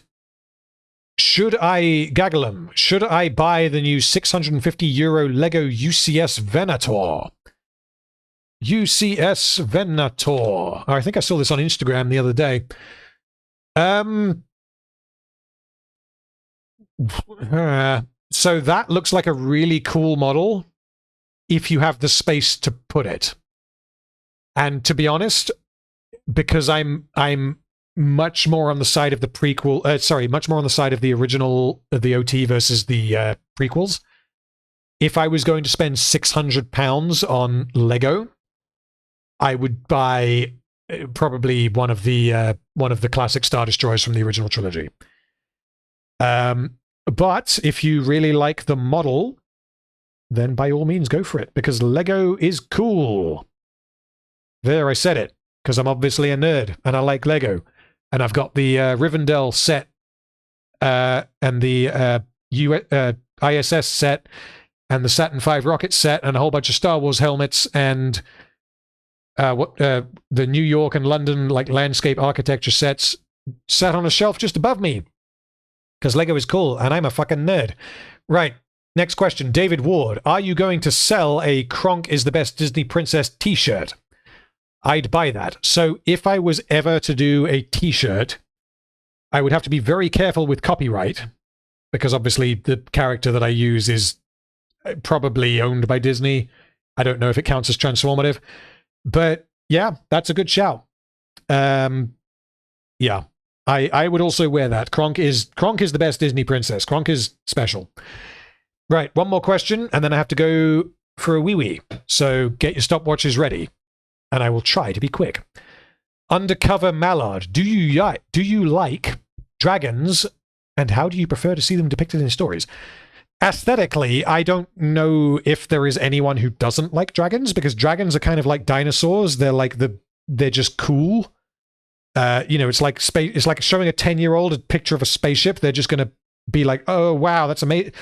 Should I buy the new €650 Lego UCS Venator? UCS Venator. I think I saw this on Instagram the other day. So that looks like a really cool model if you have the space to put it. And to be honest, because I'm much more on the side of the prequel, much more on the side of the original, the OT versus the prequels. If I was going to spend £600 on Lego, I would buy probably one of the classic Star Destroyers from the original trilogy. But if you really like the model, then by all means go for it, because Lego is cool. There, I said it, because I'm obviously a nerd, and I like Lego. And I've got the Rivendell set, and the ISS set, and the Saturn V rocket set, and a whole bunch of Star Wars helmets, and the New York and London landscape architecture sets sat on a shelf just above me. Because Lego is cool, and I'm a fucking nerd. Right, next question. David Ward, are you going to sell a Kronk is the best Disney princess t-shirt? I'd buy that. So if I was ever to do a t-shirt, I would have to be very careful with copyright, because obviously the character that I use is probably owned by Disney. I don't know if it counts as transformative. But yeah, that's a good shout. Yeah. I would also wear that. Kronk is the best Disney princess. Kronk is special. Right, one more question, and then I have to go for a wee-wee. So get your stopwatches ready, and I will try to be quick. Undercover Mallard, do you like dragons, and how do you prefer to see them depicted in stories? Aesthetically, I don't know if there is anyone who doesn't like dragons, because dragons are kind of like dinosaurs. They're just cool. It's like it's like showing a 10-year-old a picture of a spaceship. They're just going to be like, oh wow, that's amazing.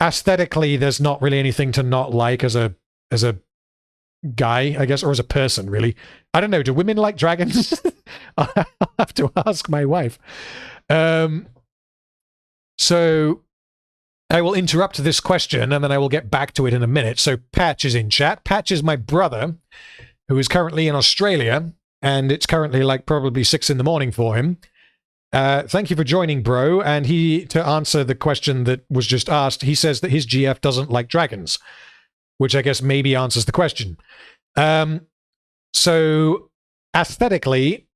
Aesthetically, there's not really anything to not like as a guy, I guess, or as a person, really. I don't know. Do women like dragons? I'll have to ask my wife. So I will interrupt this question and then I will get back to it in a minute. So Patch is in chat. Patch is my brother, who is currently in Australia, and it's currently like probably 6 in the morning for him. Thank you for joining, bro. And to answer the question that was just asked, he says that his GF doesn't like dragons, which I guess maybe answers the question. So aesthetically,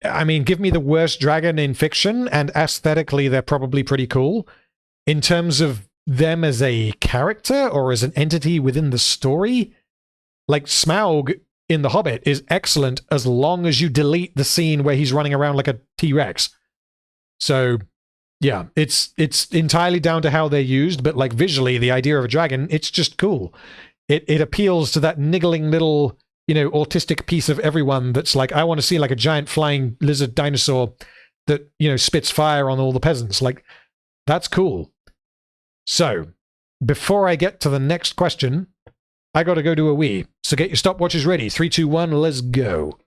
I mean, give me the worst dragon in fiction, and aesthetically, they're probably pretty cool. In terms of them as a character or as an entity within the story, like Smaug in The Hobbit is excellent as long as you delete the scene where he's running around like a T-Rex. So, yeah, it's entirely down to how they're used, but like visually, the idea of a dragon, it's just cool. It appeals to that niggling little, autistic piece of everyone that's like, I want to see like a giant flying lizard dinosaur that, spits fire on all the peasants. Like, that's cool. So, before I get to the next question, I got to go do a wee. So get your stopwatches ready. 3, 2, 1, let's go.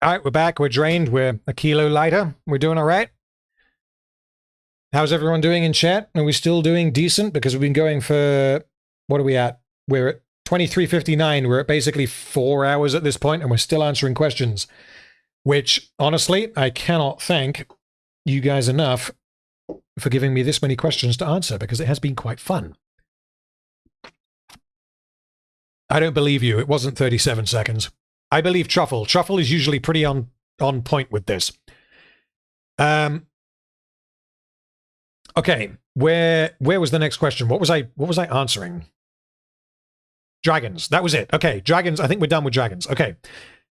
All right, we're back. We're drained. We're a kilo lighter. We're doing all right. How's everyone doing in chat? Are we still doing decent? Because we've been going for... What are we at? We're at 23:59. We're at basically 4 hours at this point, and we're still answering questions. Which, honestly, I cannot thank you guys enough for giving me this many questions to answer, because it has been quite fun. I don't believe you. It wasn't 37 seconds. I believe Truffle. Truffle is usually pretty on point with this. Okay, where was the next question? What was I answering? Dragons. That was it. Okay, dragons. I think we're done with dragons. Okay.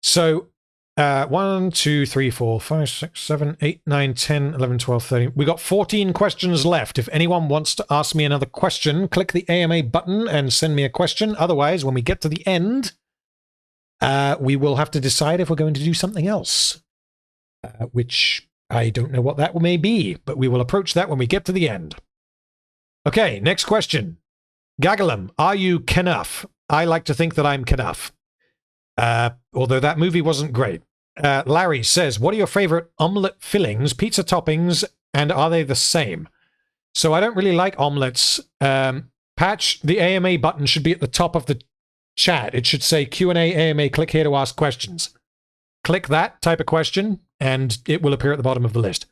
So 1, 2, 3, 4, 5, 6, 7, 8, 9, 10, 11, 12, 13. We got 14 questions left. If anyone wants to ask me another question, click the AMA button and send me a question. Otherwise, when we get to the end, we will have to decide if we're going to do something else, which I don't know what that may be, but we will approach that when we get to the end. Okay, next question. Gagalum, are you Knuff? I like to think that I'm Knuff, although that movie wasn't great. Larry says, what are your favorite omelette fillings, pizza toppings, and are they the same? So I don't really like omelettes. Patch, the AMA button should be at the top of the chat. It should say Q&A AMA, click here to ask questions. Click that, type a question, and it will appear at the bottom of the list.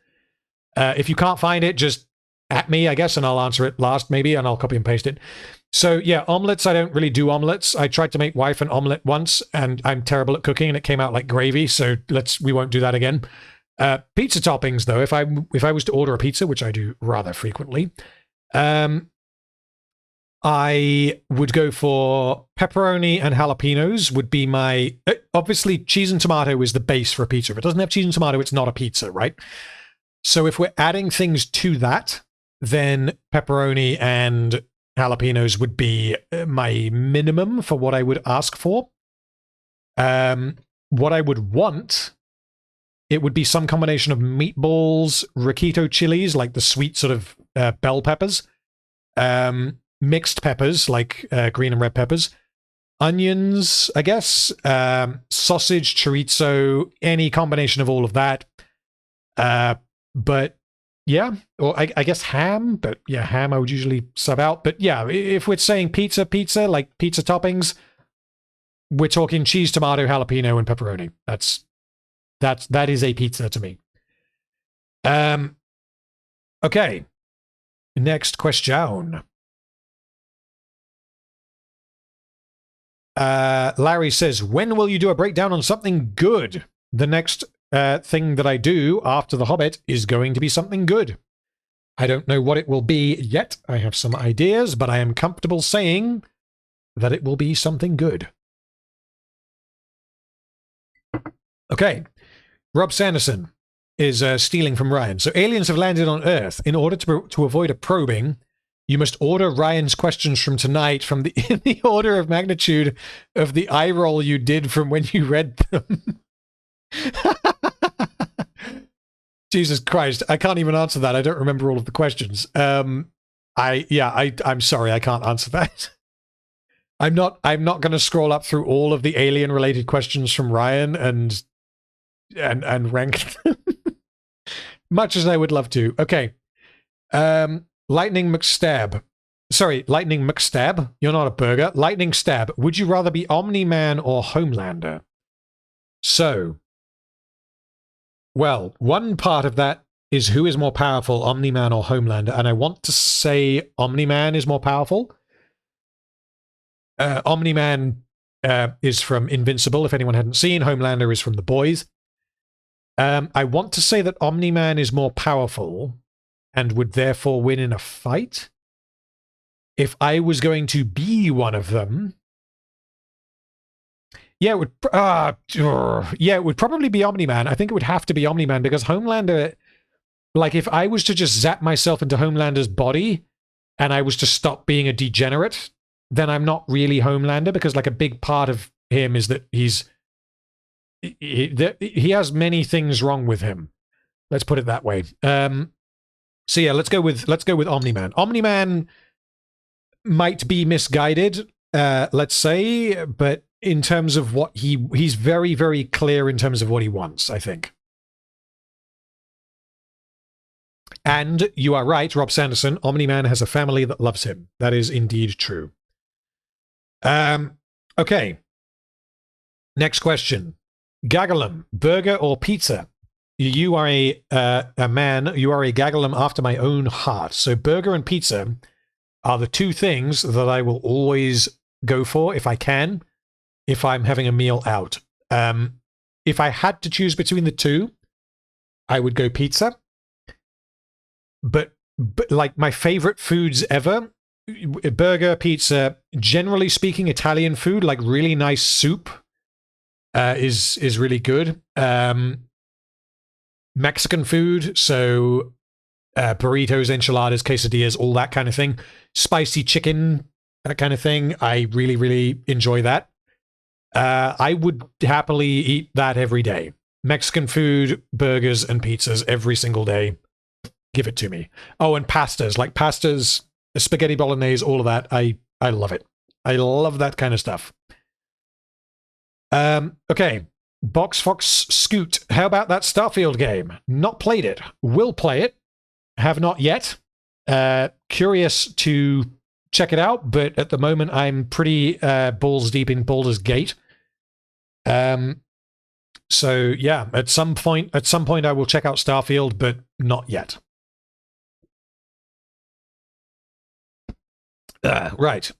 If you can't find it, just at me, I guess, and I'll answer it last, maybe, and I'll copy and paste it. So, yeah, omelettes, I don't really do omelettes. I tried to make wife an omelette once, and I'm terrible at cooking, and it came out like gravy, so we won't do that again. Pizza toppings, though, if I was to order a pizza, which I do rather frequently, I would go for pepperoni and jalapenos would be my... Obviously, cheese and tomato is the base for a pizza. If it doesn't have cheese and tomato, it's not a pizza, right? So if we're adding things to that, then pepperoni and jalapenos would be my minimum for what I would ask for. What I would want, it would be some combination of meatballs, Riquito chilies, like the sweet sort of bell peppers, mixed peppers, like green and red peppers, onions, I guess, sausage, chorizo, any combination of all of that. But yeah, or I guess ham, but yeah, ham I would usually sub out. But yeah, if we're saying pizza, like pizza toppings, we're talking cheese, tomato, jalapeno, and pepperoni. That is a pizza to me. Okay. Next question. Larry says, when will you do a breakdown on something good? The next thing that I do after The Hobbit is going to be something good. I don't know what it will be yet. I have some ideas, but I am comfortable saying that it will be something good. Okay. Rob Sanderson is stealing from Ryan. So aliens have landed on Earth. In order to avoid a probing, you must order Ryan's questions from tonight from in the order of magnitude of the eye roll you did from when you read them. Jesus Christ, I can't even answer that. I don't remember all of the questions. I'm sorry, I can't answer that. I'm not going to scroll up through all of the alien related questions from Ryan and rank them. Much as I would love to. Okay. Lightning McStab. Sorry, Lightning McStab. You're not a burger. Lightning Stab. Would you rather be Omni-Man or Homelander? So, well, one part of that is who is more powerful, Omni-Man or Homelander, and I want to say Omni-Man is more powerful. Omni-Man is from Invincible, if anyone hadn't seen. Homelander is from The Boys. I want to say that Omni-Man is more powerful and would therefore win in a fight. If I was going to be one of them, it would probably be Omni-Man. I think it would have to be Omni-Man because Homelander, like if I was to just zap myself into Homelander's body and I was to stop being a degenerate, then I'm not really Homelander because like a big part of him is that he has many things wrong with him. Let's put it that way. So yeah, let's go with Omni-Man. Omni-Man might be misguided, let's say, but in terms of what he's very, very clear in terms of what he wants, I think. And you are right, Rob Sanderson, Omni-Man has a family that loves him. That is indeed true. Okay. Next question. Gagalum, burger or pizza? You are a man, you are a Gagalum after my own heart. So burger and pizza are the two things that I will always go for if I can, if I'm having a meal out. If I had to choose between the two, I would go pizza. But like my favorite foods ever, burger, pizza, generally speaking, Italian food, like really nice soup, is really good. Mexican food, so burritos, enchiladas, quesadillas, all that kind of thing. Spicy chicken, that kind of thing. I really, really enjoy that. I would happily eat that every day. Mexican food, burgers, and pizzas every single day. Give it to me. Oh, and pastas, like pastas, spaghetti bolognese, all of that. I love it. I love that kind of stuff. Okay. Box Fox Scoot. How about that Starfield game? Not played it. Will play it. Have not yet. Curious to check it out, but at the moment I'm pretty balls deep in Baldur's Gate. So yeah, at some point I will check out Starfield, but not yet. Right.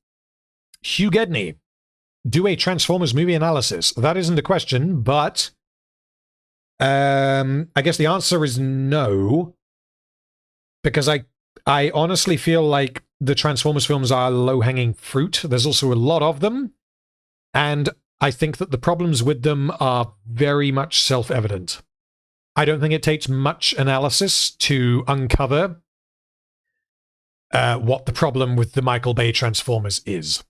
Hugh Gedney. Do a Transformers movie analysis. That isn't a question, but I guess the answer is no. Because I honestly feel like the Transformers films are low-hanging fruit. There's also a lot of them. And I think that the problems with them are very much self-evident. I don't think it takes much analysis to uncover what the problem with the Michael Bay Transformers is.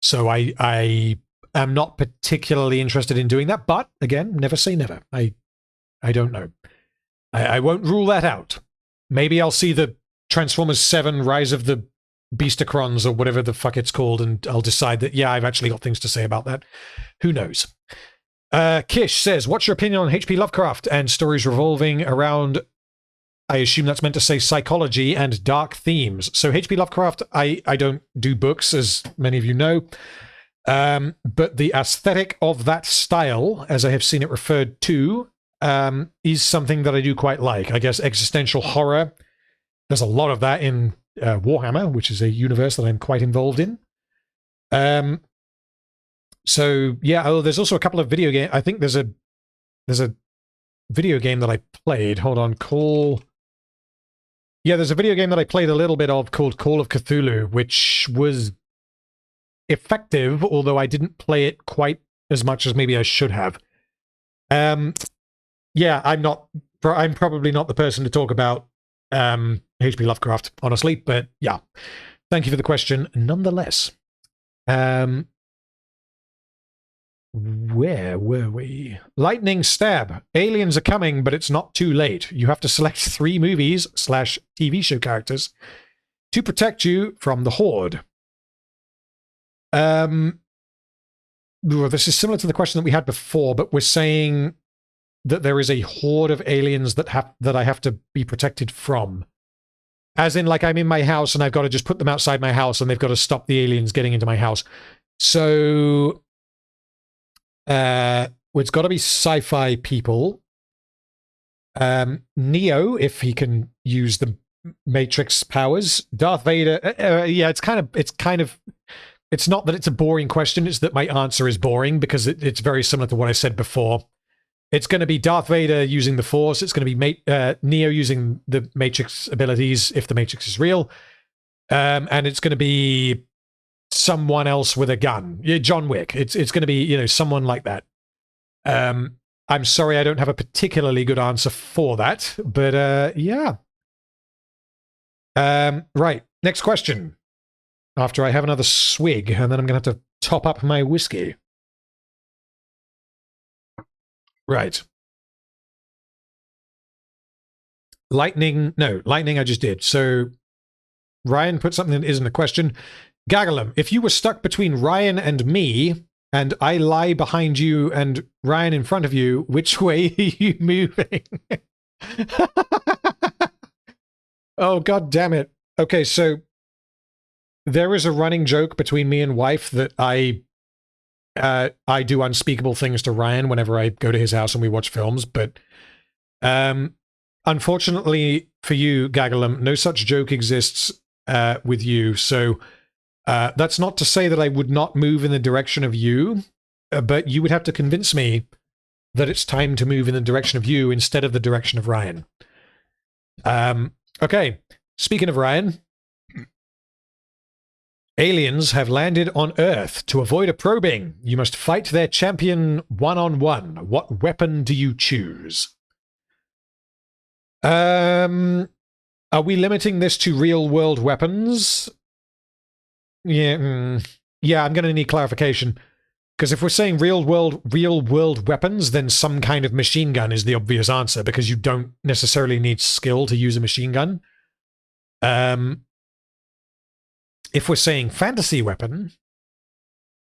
So I am not particularly interested in doing that, but again, never say never. I don't know. I won't rule that out. Maybe I'll see the Transformers 7 Rise of the Beastacrons or whatever the fuck it's called, and I'll decide that, yeah, I've actually got things to say about that. Who knows? Kish says, what's your opinion on H.P. Lovecraft and stories revolving around, I assume that's meant to say psychology and dark themes. So H.P. Lovecraft, I don't do books, as many of you know, but the aesthetic of that style, as I have seen it referred to, is something that I do quite like. I guess existential horror, there's a lot of that in Warhammer, which is a universe that I'm quite involved in. So yeah, oh, there's also a couple of video game. I think there's a video game that I played. Hold on, Yeah, there's a video game that I played a little bit of called Call of Cthulhu, which was effective, although I didn't play it quite as much as maybe I should have. Yeah, I'm probably not the person to talk about H.P. Lovecraft, honestly, but yeah. Thank you for the question nonetheless. Where were we? Lightning Stab. Aliens are coming, but it's not too late. You have to select 3 movies/TV show characters to protect you from the Horde. This is similar to the question that we had before, but we're saying that there is a horde of aliens that I have to be protected from. As in, like, I'm in my house and I've got to just put them outside my house and they've got to stop the aliens getting into my house. So it's got to be sci-fi people. Neo, if he can use the Matrix powers. Darth Vader. Yeah, it's not that it's a boring question, it's that my answer is boring because it's very similar to what I said before. It's going to be Darth Vader using the Force. It's going to be Neo using the Matrix abilities, if the Matrix is real. And it's going to be someone else with a gun. John Wick. It's going to be, someone like that. I'm sorry I don't have a particularly good answer for that, but yeah. Right, next question. After I have another swig, and then I'm going to have to top up my whiskey. Right. Lightning I just did. So Ryan put something that isn't a question. Gagalum, if you were stuck between Ryan and me, and I lie behind you and Ryan in front of you, which way are you moving? Oh, god damn it. Okay, so there is a running joke between me and wife that I do unspeakable things to Ryan whenever I go to his house and we watch films, but unfortunately for you, Gagalum, no such joke exists with you, so that's not to say that I would not move in the direction of you, but you would have to convince me that it's time to move in the direction of you instead of the direction of Ryan. Okay, speaking of Ryan, aliens have landed on Earth. To avoid a probing, you must fight their champion one-on-one. What weapon do you choose? Are we limiting this to real-world weapons? Yeah, yeah, I'm going to need clarification. Because if we're saying real-world weapons, then some kind of machine gun is the obvious answer, because you don't necessarily need skill to use a machine gun. If we're saying fantasy weapon,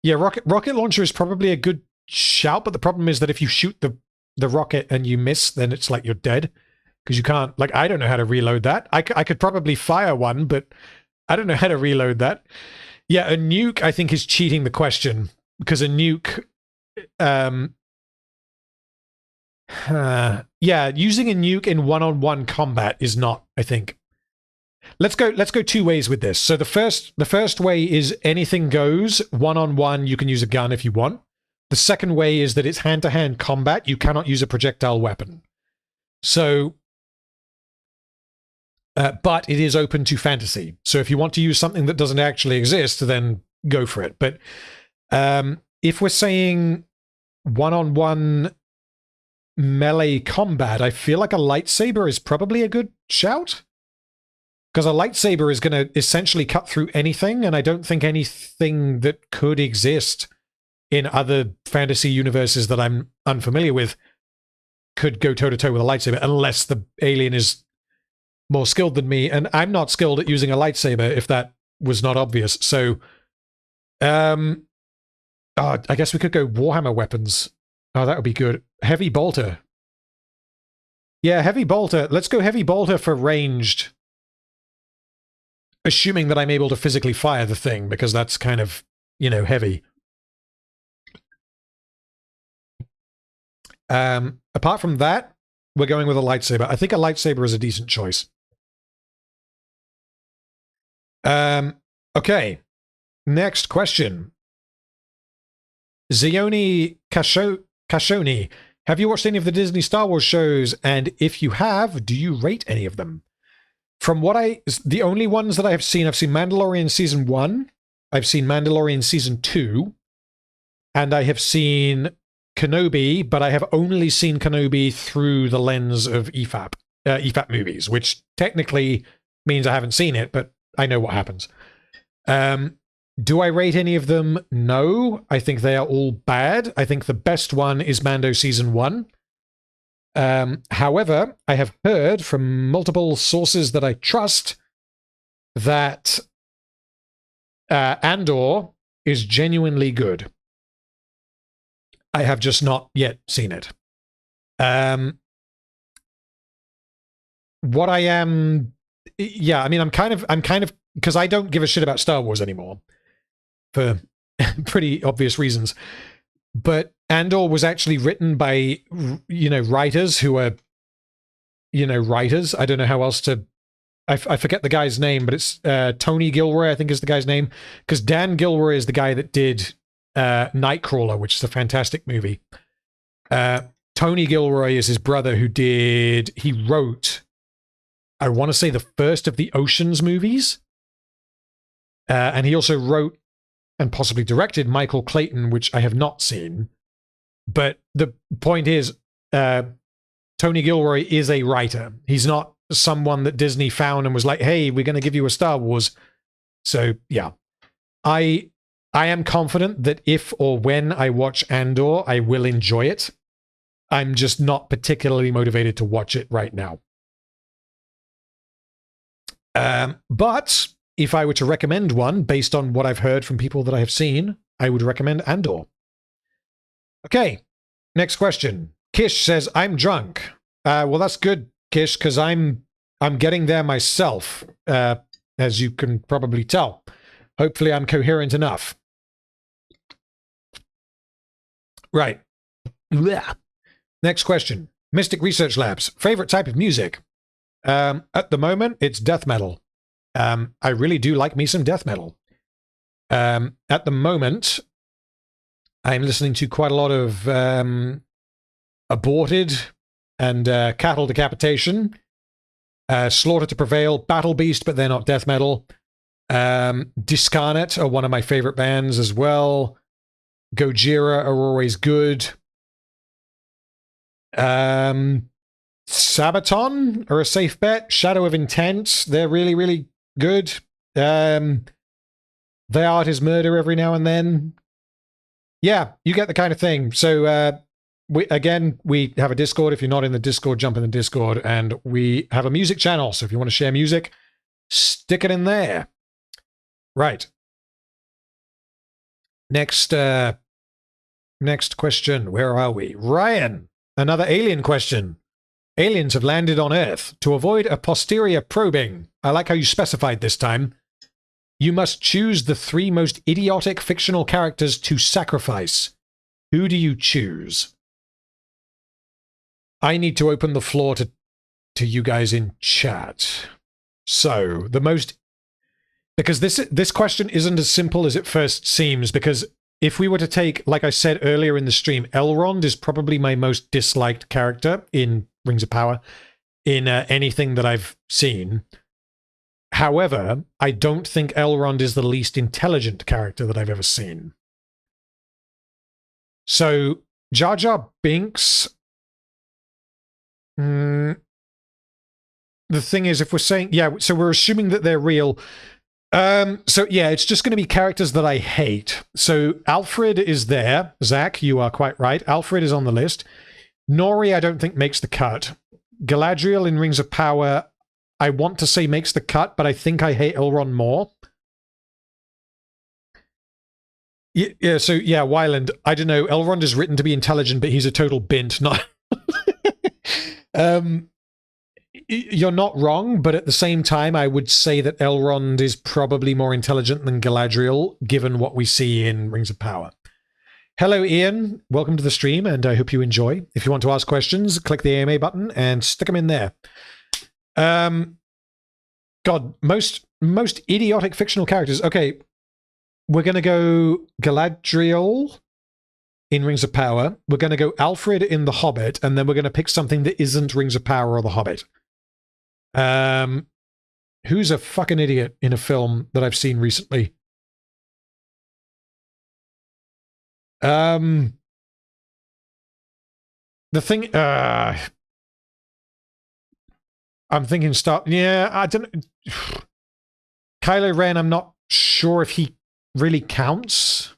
yeah, rocket launcher is probably a good shout, but the problem is that if you shoot the rocket and you miss, then it's like you're dead. Because you can't, like, I don't know how to reload that. I could probably fire one, but I don't know how to reload that. Yeah, a nuke, I think, is cheating the question. Because a nuke... yeah, using a nuke in one-on-one combat is not, I think. Let's go 2 ways with this. So the first way is anything goes. One-on-one, you can use a gun if you want. The second way is that it's hand-to-hand combat. You cannot use a projectile weapon. So... but it is open to fantasy. So if you want to use something that doesn't actually exist, then go for it. But if we're saying one-on-one melee combat, I feel like a lightsaber is probably a good shout. Because a lightsaber is going to essentially cut through anything, and I don't think anything that could exist in other fantasy universes that I'm unfamiliar with could go toe-to-toe with a lightsaber, unless the alien is more skilled than me, and I'm not skilled at using a lightsaber, if that was not obvious. So, I guess we could go Warhammer weapons. Oh, that would be good. Heavy bolter. Yeah, heavy bolter. Let's go heavy bolter for ranged. Assuming that I'm able to physically fire the thing, because that's kind of, heavy. Apart from that, we're going with a lightsaber. I think a lightsaber is a decent choice. Okay. Next question. Zioni Kashoni, have you watched any of the Disney Star Wars shows? And if you have, do you rate any of them? From the only ones that I've seen Mandalorian Season 1, I've seen Mandalorian Season 2, and I have seen Kenobi, but I have only seen Kenobi through the lens of EFAP movies, which technically means I haven't seen it, but I know what happens. Do I rate any of them? No. I think they are all bad. I think the best one is Mando Season 1. However, I have heard from multiple sources that I trust that Andor is genuinely good. I have just not yet seen it. What I am, yeah, I mean, I'm kind of, because I don't give a shit about Star Wars anymore for pretty obvious reasons. But Andor was actually written by, writers who are, writers. I don't know how else to, I forget the guy's name, but it's Tony Gilroy, I think is the guy's name. Because Dan Gilroy is the guy that did Nightcrawler, which is a fantastic movie. Tony Gilroy is his brother he wrote, I want to say, the first of the Oceans movies. And he also wrote and possibly directed Michael Clayton, which I have not seen. But the point is, Tony Gilroy is a writer. He's not someone that Disney found and was like, hey, we're going to give you a Star Wars. So, yeah. I am confident that if or when I watch Andor, I will enjoy it. I'm just not particularly motivated to watch it right now. But if I were to recommend one based on what I've heard from people that I have seen, I would recommend Andor. Okay, next question. Kish says, I'm drunk. Well, that's good, Kish, because I'm getting there myself, as you can probably tell. Hopefully I'm coherent enough. Right. Blech. Next question. Mystic Research Labs. Favorite type of music? At the moment, it's death metal. I really do like me some death metal. At the moment, I'm listening to quite a lot of Aborted and Cattle Decapitation, Slaughter to Prevail, Battle Beast, but they're not death metal. Discarnate are one of my favorite bands as well. Gojira are always good. Sabaton are a safe bet. Shadow of Intent, they're really, really good. Their Art is Murder every now and then. Yeah, you get the kind of thing. So, we have a Discord. If you're not in the Discord, jump in the Discord. And we have a music channel. So if you want to share music, stick it in there. Right. Next question. Where are we? Ryan, another alien question. Aliens have landed on Earth. To avoid a posterior probing, I like how you specified this time, you must choose the 3 most idiotic fictional characters to sacrifice. Who do you choose? I need to open the floor to you guys in chat. So, because this question isn't as simple as it first seems, because if we were to take, like I said earlier in the stream, Elrond is probably my most disliked character in Rings of Power, in anything that I've seen. However, I don't think Elrond is the least intelligent character that I've ever seen. So, Jar Jar Binks... the thing is, if we're saying... Yeah, so we're assuming that they're real... So yeah, it's just going to be characters that I hate. So Alfred is there. Zach, you are quite right. Alfred is on the list. Nori, I don't think makes the cut. Galadriel in Rings of Power, I want to say makes the cut, but I think I hate Elrond more. Yeah, so yeah, Wyland, I don't know. Elrond is written to be intelligent, but he's a total bint. Not. You're not wrong, but at the same time, I would say that Elrond is probably more intelligent than Galadriel, given what we see in Rings of Power. Hello, Ian. Welcome to the stream, and I hope you enjoy. If you want to ask questions, click the AMA button and stick them in there. God, most idiotic fictional characters. Okay, we're going to go Galadriel. in Rings of Power. We're going to go Alfred in The Hobbit, and then we're going to pick something that isn't Rings of Power or The Hobbit. Who's a fucking idiot in a film that I've seen recently? The thing, I'm thinking yeah, I don't, Kylo Ren, I'm not sure if he really counts.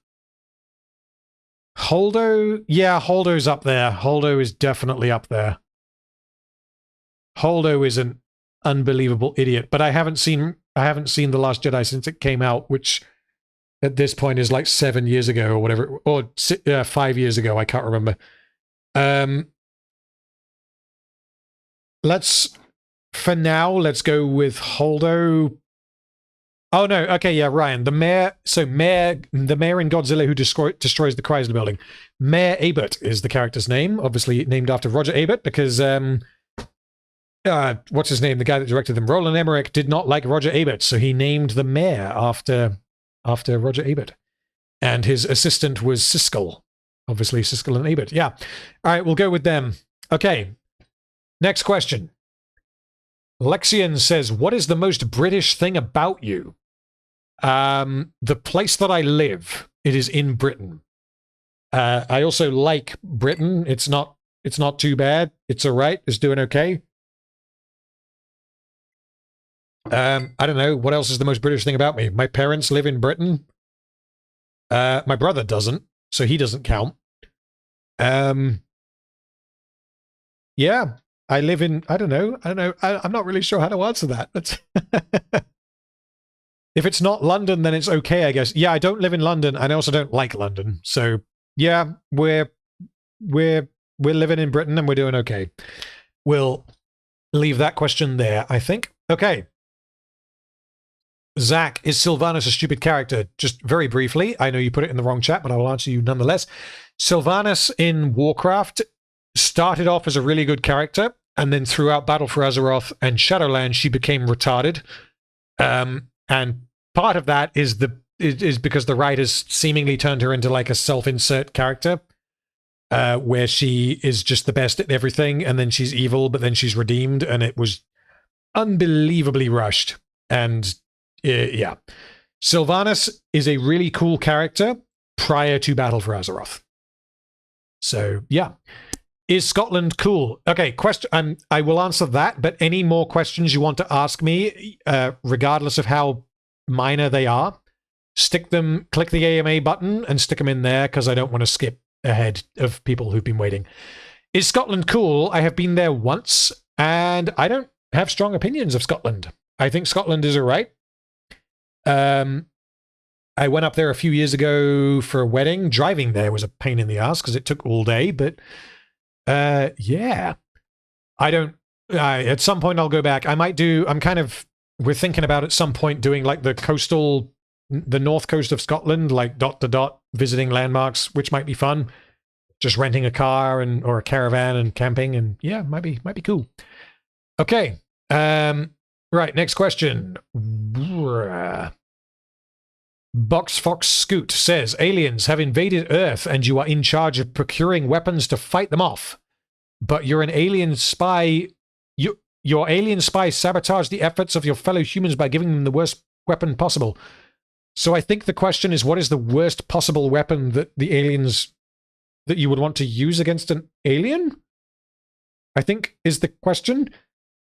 Holdo, yeah, Holdo's up there. Holdo is definitely up there. Holdo is an unbelievable idiot, but I haven't seen The Last Jedi since it came out, which at this point is like 7 years ago or whatever, or 5 years ago. I can't remember. For now, let's go with Holdo. Oh no, okay, yeah, Ryan. The mayor in Godzilla who destroys the Chrysler building. Mayor Ebert is the character's name, obviously named after Roger Ebert, because what's his name? The guy that directed them, Roland Emmerich, did not like Roger Ebert, so he named the mayor after Roger Ebert. And his assistant was Siskel. Obviously, Siskel and Ebert. Yeah. All right, we'll go with them. Okay. Next question. Lexian says, what is the most British thing about you? The place that I live. It is in Britain. I also like Britain. It's not too bad. It's all right. It's doing okay. I don't know. What else is the most British thing about me? My parents live in Britain. My brother doesn't, so he doesn't count. Yeah, I live in, I don't know. I'm not really sure how to answer that. If it's not London, then it's okay, I guess. Yeah, I don't live in London, and I also don't like London. So yeah, we're living in Britain and we're doing okay. We'll leave that question there, I think. Okay. Zach, is Sylvanas a stupid character? Just very briefly, I know you put it in the wrong chat, but I will answer you nonetheless. Sylvanas in Warcraft started off as a really good character, and then throughout Battle for Azeroth and Shadowlands, she became retarded. And part of that is because the writers seemingly turned her into like a self-insert character, where she is just the best at everything, and then she's evil, but then she's redeemed, and it was unbelievably rushed. And yeah, Sylvanas is a really cool character prior to Battle for Azeroth. So yeah. Is Scotland cool? Okay, question. I will answer that, but any more questions you want to ask me, regardless of how minor they are, stick them, click the AMA button and stick them in there, because I don't want to skip ahead of people who've been waiting. Is Scotland cool? I have been there once, and I don't have strong opinions of Scotland. I think Scotland is all right. I went up there a few years ago for a wedding. Driving there was a pain in the ass because it took all day, but yeah, I don't, at some point I'll go back. I might do, we're thinking about at some point doing like the north coast of Scotland, like dot to dot, visiting landmarks, which might be fun. Just renting a car or a caravan and camping, and yeah, might be cool. Okay. Right, next question. Box Fox Scoot says, aliens have invaded Earth and you are in charge of procuring weapons to fight them off. But you're an alien spy. Your alien spy sabotaged the efforts of your fellow humans by giving them the worst weapon possible. So I think the question is, what is the worst possible weapon that you would want to use against an alien? I think is the question.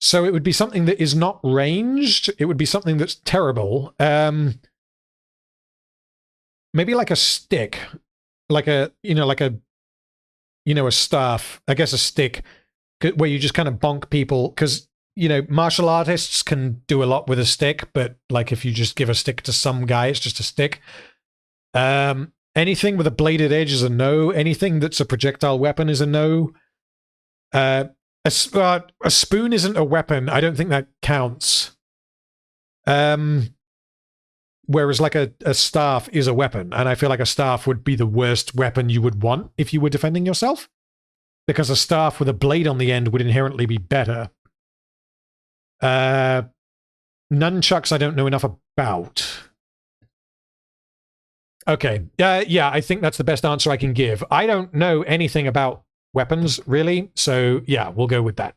So it would be something that is not ranged. It would be something that's terrible. Maybe like a stick, like a staff, I guess a stick, where you just kind of bonk people, because, martial artists can do a lot with a stick, but like if you just give a stick to some guy, it's just a stick. Anything with a bladed edge is a no. Anything that's a projectile weapon is a no. A spoon isn't a weapon. I don't think that counts. Whereas like a staff is a weapon, and I feel like a staff would be the worst weapon you would want if you were defending yourself, because a staff with a blade on the end would inherently be better. Nunchucks I don't know enough about. Okay. Yeah, I think that's the best answer I can give. I don't know anything about weapons, really, so yeah, we'll go with that.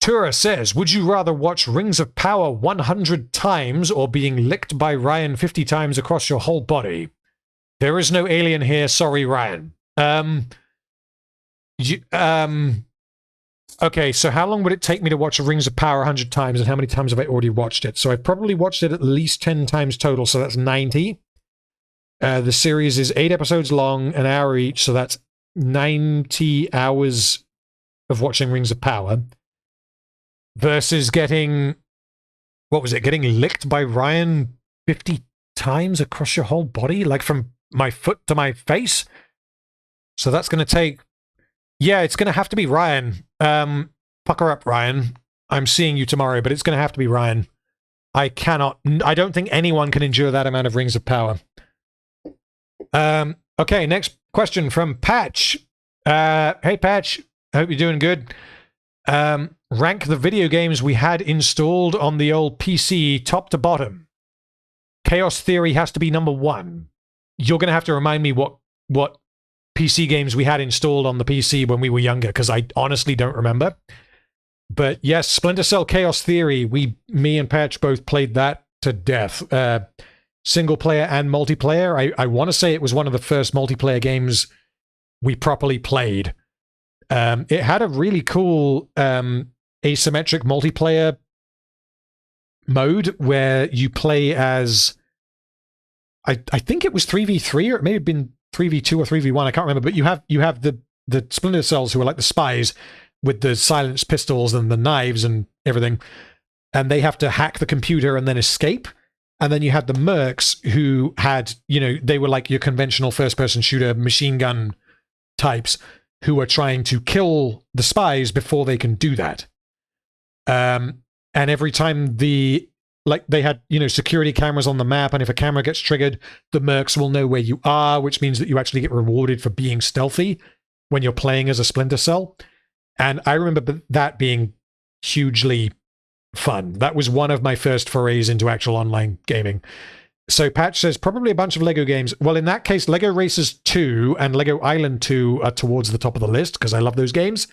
Tura says, would you rather watch Rings of Power 100 times or being licked by Ryan 50 times across your whole body? There is no alien here. Sorry, Ryan. Okay, so how long would it take me to watch Rings of Power 100 times, and how many times have I already watched it? So I've probably watched it at least 10 times total, so that's 90. The series is 8 episodes long, an hour each, so that's 90 hours of watching Rings of Power. Versus getting, what was it, getting licked by Ryan 50 times across your whole body? Like from my foot to my face? So that's going to take, yeah, it's going to have to be Ryan. Pucker up, Ryan. I'm seeing you tomorrow, but it's going to have to be Ryan. I don't think anyone can endure that amount of Rings of Power. Okay, next question from Patch. Hey, Patch. I hope you're doing good. Rank the video games we had installed on the old PC top to bottom. Chaos Theory has to be number 1. You're going to have to remind me what PC games we had installed on the PC when we were younger, because I honestly don't remember. But yes, Splinter Cell Chaos Theory, me and Patch both played that to death. Single player and multiplayer. I want to say it was one of the first multiplayer games we properly played. It had a really cool asymmetric multiplayer mode where you play as, I think it was 3v3, or it may have been 3v2 or 3v1, I can't remember, but you have the Splinter Cells who are like the spies with the silenced pistols and the knives and everything, and they have to hack the computer and then escape. And then you had the mercs who had, they were like your conventional first-person shooter machine gun types who are trying to kill the spies before they can do that. And every time they had, security cameras on the map, and if a camera gets triggered, the mercs will know where you are, which means that you actually get rewarded for being stealthy when you're playing as a Splinter Cell. And I remember that being hugely fun. That was one of my first forays into actual online gaming. So Patch says, probably a bunch of Lego games. Well, in that case, Lego Racers 2 and Lego Island 2 are towards the top of the list, because I love those games.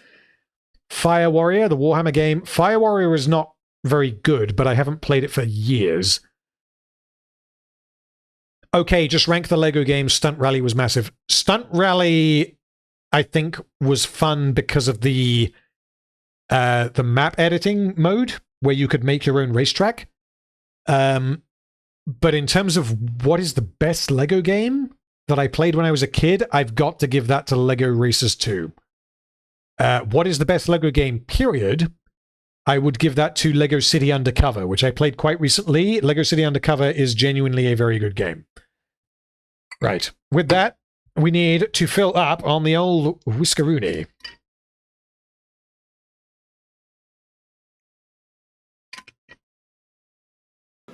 Fire Warrior, the Warhammer game. Fire Warrior is not very good, but I haven't played it for years. Okay, just rank the Lego games. Stunt Rally was massive. Stunt Rally, I think, was fun because of the map editing mode, where you could make your own racetrack. But in terms of what is the best Lego game that I played when I was a kid, I've got to give that to Lego Racers 2. What is the best Lego game, period? I would give that to Lego City Undercover, which I played quite recently. Lego City Undercover is genuinely a very good game. Right. With that, we need to fill up on the old Whiskeroonie.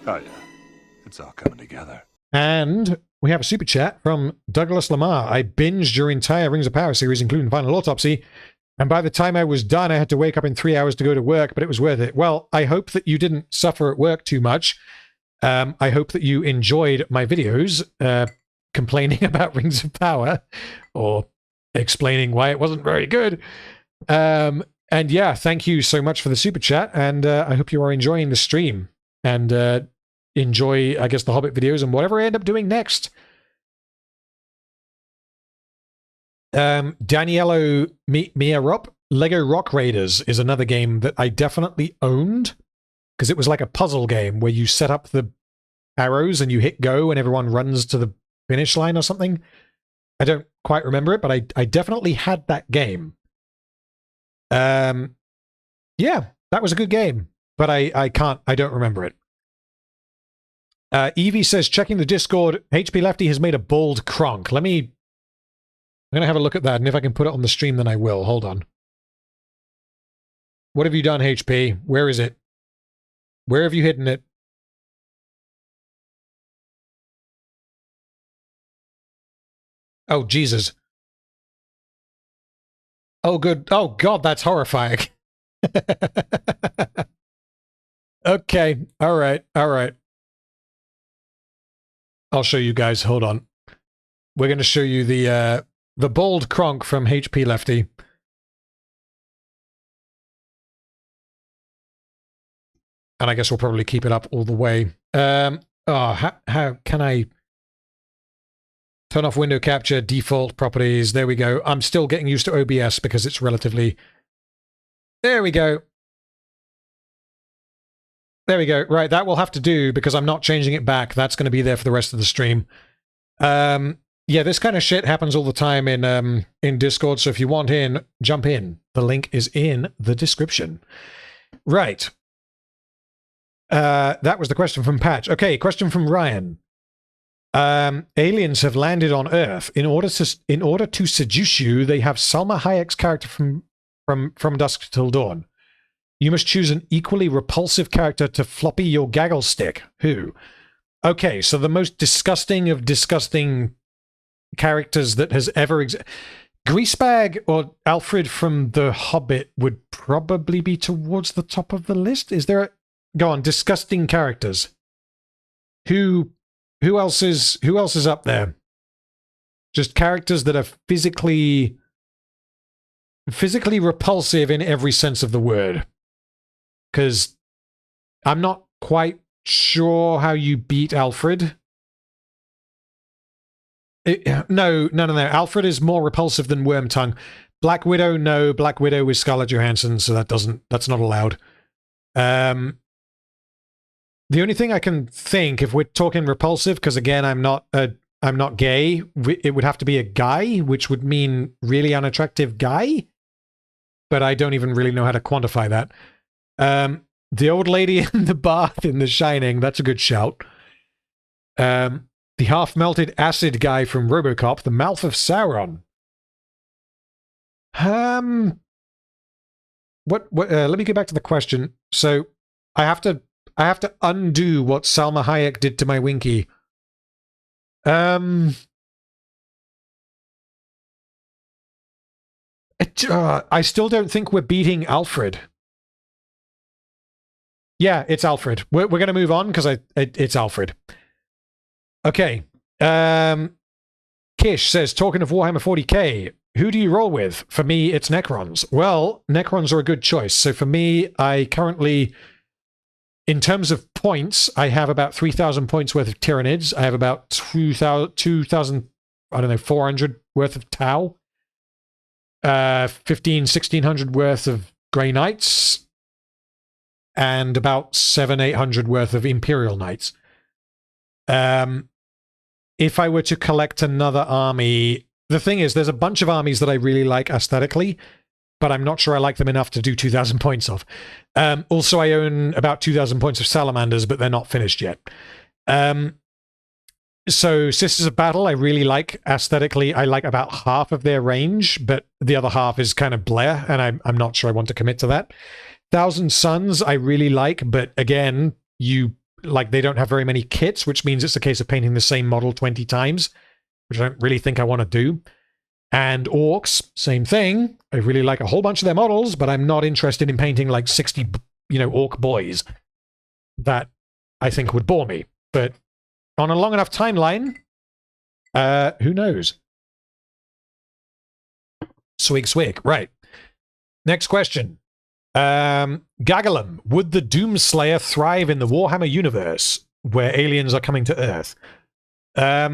Oh, yeah. It's all coming together. And we have a super chat from Douglas Lamar. I binged your entire Rings of Power series, including Final Autopsy, and by the time I was done, I had to wake up in 3 hours to go to work, but it was worth it. Well, I hope that you didn't suffer at work too much. I hope that you enjoyed my videos complaining about Rings of Power, or explaining why it wasn't very good. And yeah, thank you so much for the super chat, and I hope you are enjoying the stream. And enjoy, I guess, the Hobbit videos and whatever I end up doing next. Daniello Miarop, Lego Rock Raiders is another game that I definitely owned, because it was like a puzzle game where you set up the arrows and you hit go and everyone runs to the finish line or something. I don't quite remember it, but I definitely had that game. Yeah, that was a good game, but I don't remember it. Evie says, checking the Discord, HP Lefty has made a bold Kronk. I'm going to have a look at that, and if I can put it on the stream, then I will. Hold on. What have you done, HP? Where is it? Where have you hidden it? Oh, Jesus. Oh, good. Oh, God, that's horrifying. Okay. All right. All right. I'll show you guys. Hold on. We're going to show you the bald Kronk from HP Lefty. And I guess we'll probably keep it up all the way. How can I turn off window capture, default properties? There we go. I'm still getting used to OBS because it's relatively... There we go. There we go. Right, that will have to do because I'm not changing it back. That's going to be there for the rest of the stream. Yeah, this kind of shit happens all the time in Discord, so if you want in, jump in. The link is in the description. Right. That was the question from Patch. Okay, question from Ryan. Aliens have landed on Earth. In order to seduce you, they have Salma Hayek's character from Dusk Till Dawn. You must choose an equally repulsive character to floppy your gaggle stick. Who? Okay, so the most disgusting of disgusting characters that has ever Greasebag or Alfred from The Hobbit would probably be towards the top of the list. Is there a... Go on, disgusting characters. Who else is up there? Just characters that are physically repulsive in every sense of the word. Because I'm not quite sure how you beat Alfred. No. Alfred is more repulsive than Wormtongue. Black Widow, no. Black Widow is Scarlett Johansson, so that's not allowed. The only thing I can think, if we're talking repulsive, because again, I'm not gay, it would have to be a guy, which would mean really unattractive guy. But I don't even really know how to quantify that. The old lady in the bath in The Shining, that's a good shout. The half-melted acid guy from RoboCop, the mouth of Sauron. Let me get back to the question. So I have to undo what Salma Hayek did to my Winky. I still don't think we're beating Alfred. Yeah, it's Alfred. We're going to move on because it's Alfred. Okay. Kish says, talking of Warhammer 40k, who do you roll with? For me, it's Necrons. Well, Necrons are a good choice. So for me, I currently, in terms of points, I have about 3,000 points worth of Tyranids. I have about 2,000, I don't know, 400 worth of Tau. 1,600 worth of Grey Knights. And about 800 worth of Imperial Knights. If I were to collect another army, the thing is, there's a bunch of armies that I really like aesthetically, but I'm not sure I like them enough to do 2,000 points of. Also, I own about 2,000 points of Salamanders, but they're not finished yet. So Sisters of Battle, I really like aesthetically. I like about half of their range, but the other half is kind of blare, and I'm not sure I want to commit to that. Thousand Suns, I really like, but again, they don't have very many kits, which means it's a case of painting the same model 20 times, which I don't really think I want to do. And Orcs, same thing. I really like a whole bunch of their models, but I'm not interested in painting like 60, Orc boys. That I think would bore me. But on a long enough timeline, who knows? Swig. Right. Next question. Gagalum, would the Doomslayer thrive in the Warhammer universe where aliens are coming to Earth? I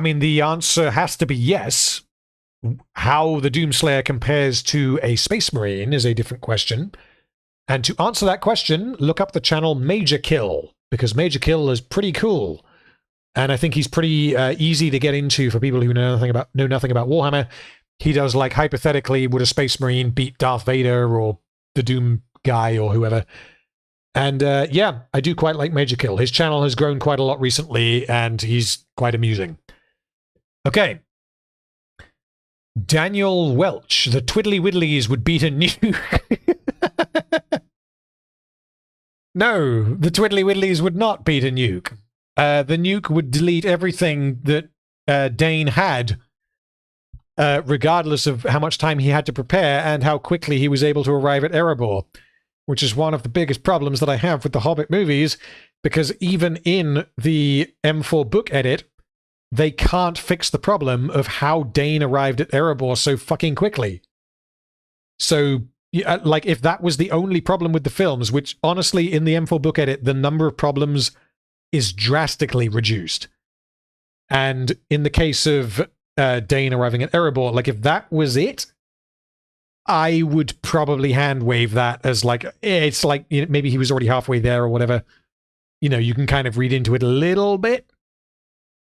mean, the answer has to be yes. How the Doomslayer compares to a Space Marine is a different question. And to answer that question, look up the channel Major Kill, because Major Kill is pretty cool. And I think he's pretty easy to get into for people who know nothing about Warhammer. He does, like, hypothetically, would a Space Marine beat Darth Vader or the Doom guy or whoever? And yeah, I do quite like Major Kill. His channel has grown quite a lot recently, and he's quite amusing. Okay. Daniel Welch, the Twiddly Widdlies would beat a nuke. No, the Twiddly Widdlies would not beat a nuke. The nuke would delete everything that Dane had, regardless of how much time he had to prepare and how quickly he was able to arrive at Erebor. which is one of the biggest problems that I have with the Hobbit movies, because even in the M4 book edit, they can't fix the problem of how Dane arrived at Erebor so fucking quickly. So, yeah, like, if that was the only problem with the films, which honestly, in the M4 book edit, the number of problems is drastically reduced. And in the case of Dane arriving at Erebor, like, if that was it, I would probably hand wave that as like, it's like, you know, maybe he was already halfway there or whatever. You know, you can kind of read into it a little bit,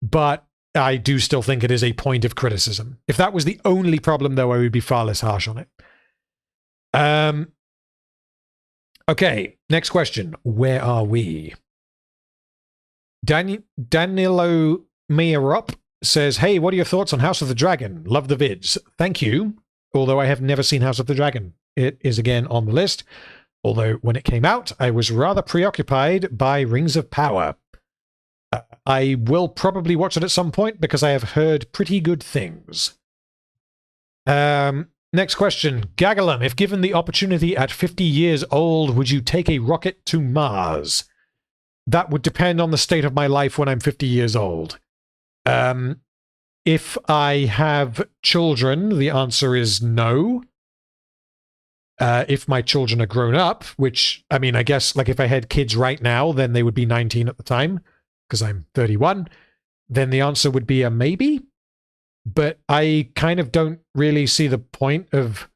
but I do still think it is a point of criticism. If that was the only problem, though, I would be far less harsh on it. Okay, next question. Where are we? Danilo Meerup says, hey, what are your thoughts on House of the Dragon? Love the vids. Thank you. Although I have never seen House of the Dragon. It is again on the list. Although when it came out, I was rather preoccupied by Rings of Power. I will probably watch it at some point because I have heard pretty good things. Next question. Gagalum, if given the opportunity at 50 years old, would you take a rocket to Mars? That would depend on the state of my life when I'm 50 years old. If I have children, the answer is no. If my children are grown up, which, I mean, I guess, like, if I had kids right now, then they would be 19 at the time, because I'm 31, then the answer would be a maybe. But I kind of don't really see the point of...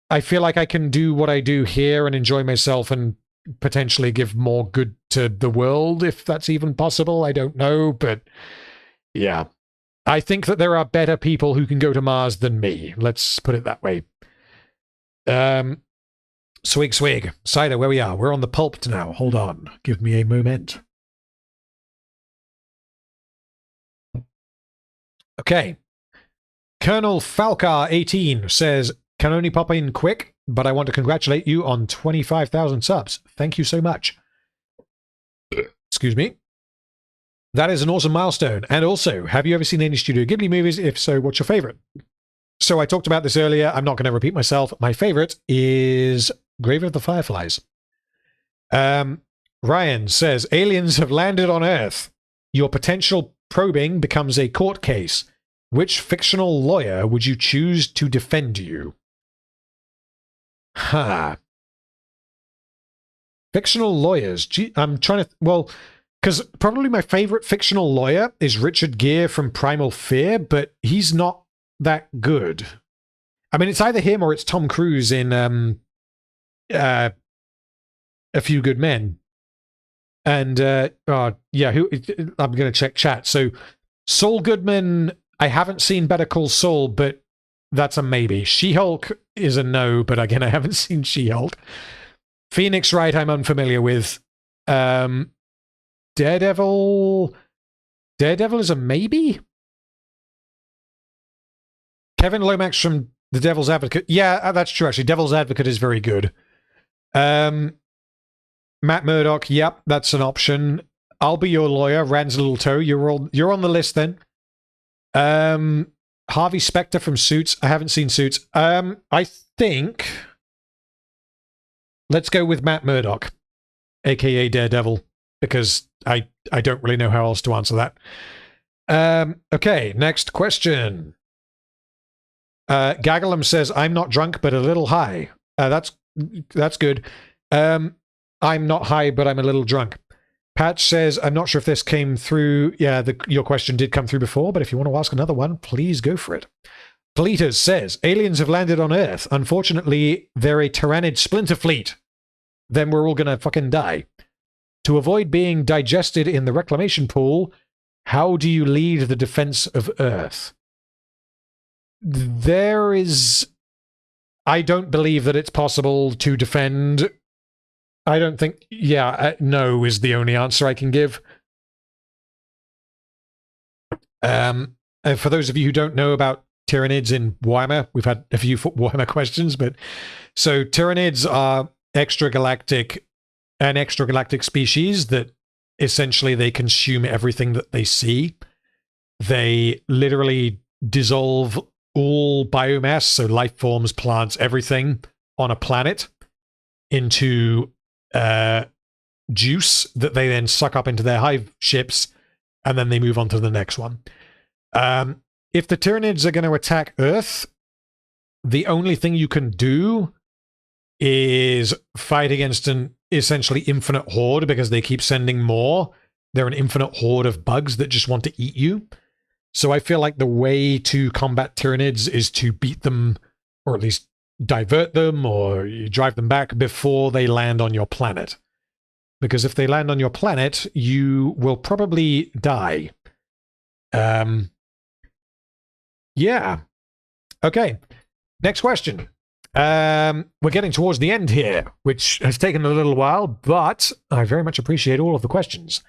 I feel like I can do what I do here and enjoy myself and potentially give more good to the world, if that's even possible. I don't know, but yeah. I think that there are better people who can go to Mars than me. Let's put it that way. Swig. Cider, where we are. We're on the pulp now. Hold on. Give me a moment. Okay. Colonel Falcar 18 says, can only pop in quick, but I want to congratulate you on 25,000 subs. Thank you so much. Excuse me. That is an awesome milestone. And also, have you ever seen any Studio Ghibli movies? If so, what's your favorite? So I talked about this earlier. I'm not going to repeat myself. My favorite is Grave of the Fireflies. Ryan says, aliens have landed on Earth. Your potential probing becomes a court case. Which fictional lawyer would you choose to defend you? Fictional lawyers. Gee, I'm trying to... Well, because probably my favorite fictional lawyer is Richard Gere from Primal Fear, but he's not that good. I mean, it's either him or it's Tom Cruise in A Few Good Men. And, yeah, I'm going to check chat. So, Saul Goodman, I haven't seen Better Call Saul, but that's a maybe. She-Hulk is a no, but again, I haven't seen She-Hulk. Phoenix Wright, I'm unfamiliar with. Daredevil is a maybe? Kevin Lomax from The Devil's Advocate. Yeah, that's true, actually. Devil's Advocate is very good. Matt Murdock, yep, that's an option. I'll be your lawyer, Rand's Little Toe. You're on the list then. Harvey Specter from Suits. I haven't seen Suits. I think... Let's go with Matt Murdock, a.k.a. Daredevil, because I don't really know how else to answer that. Okay, next question. Gagalum says, I'm not drunk, but a little high. That's good. I'm not high, but I'm a little drunk. Patch says, I'm not sure if this came through. Yeah, your question did come through before, but if you want to ask another one, please go for it. Politas says, aliens have landed on Earth. Unfortunately, they're a Tyrannid splinter fleet. Then we're all going to fucking die. To avoid being digested in the reclamation pool, how do you lead the defense of Earth? I don't believe that it's possible to defend. I don't think... Yeah, no is the only answer I can give. For those of you who don't know about Tyrannids in Warhammer, we've had a few Warhammer questions, but... So, Tyrannids are an extragalactic species that essentially they consume everything that they see. They literally dissolve all biomass, so life forms, plants, everything on a planet, into juice that they then suck up into their hive ships, and then they move on to the next one. If the Tyranids are going to attack Earth, the only thing you can do is fight against an essentially infinite horde, because they keep sending more. They're an infinite horde of bugs that just want to eat you. So I feel like the way to combat Tyranids is to beat them, or at least divert them, or you drive them back before they land on your planet. Because if they land on your planet, you will probably die. Yeah. Okay. Next question. We're getting towards the end here, which has taken a little while, but I very much appreciate all of the questions.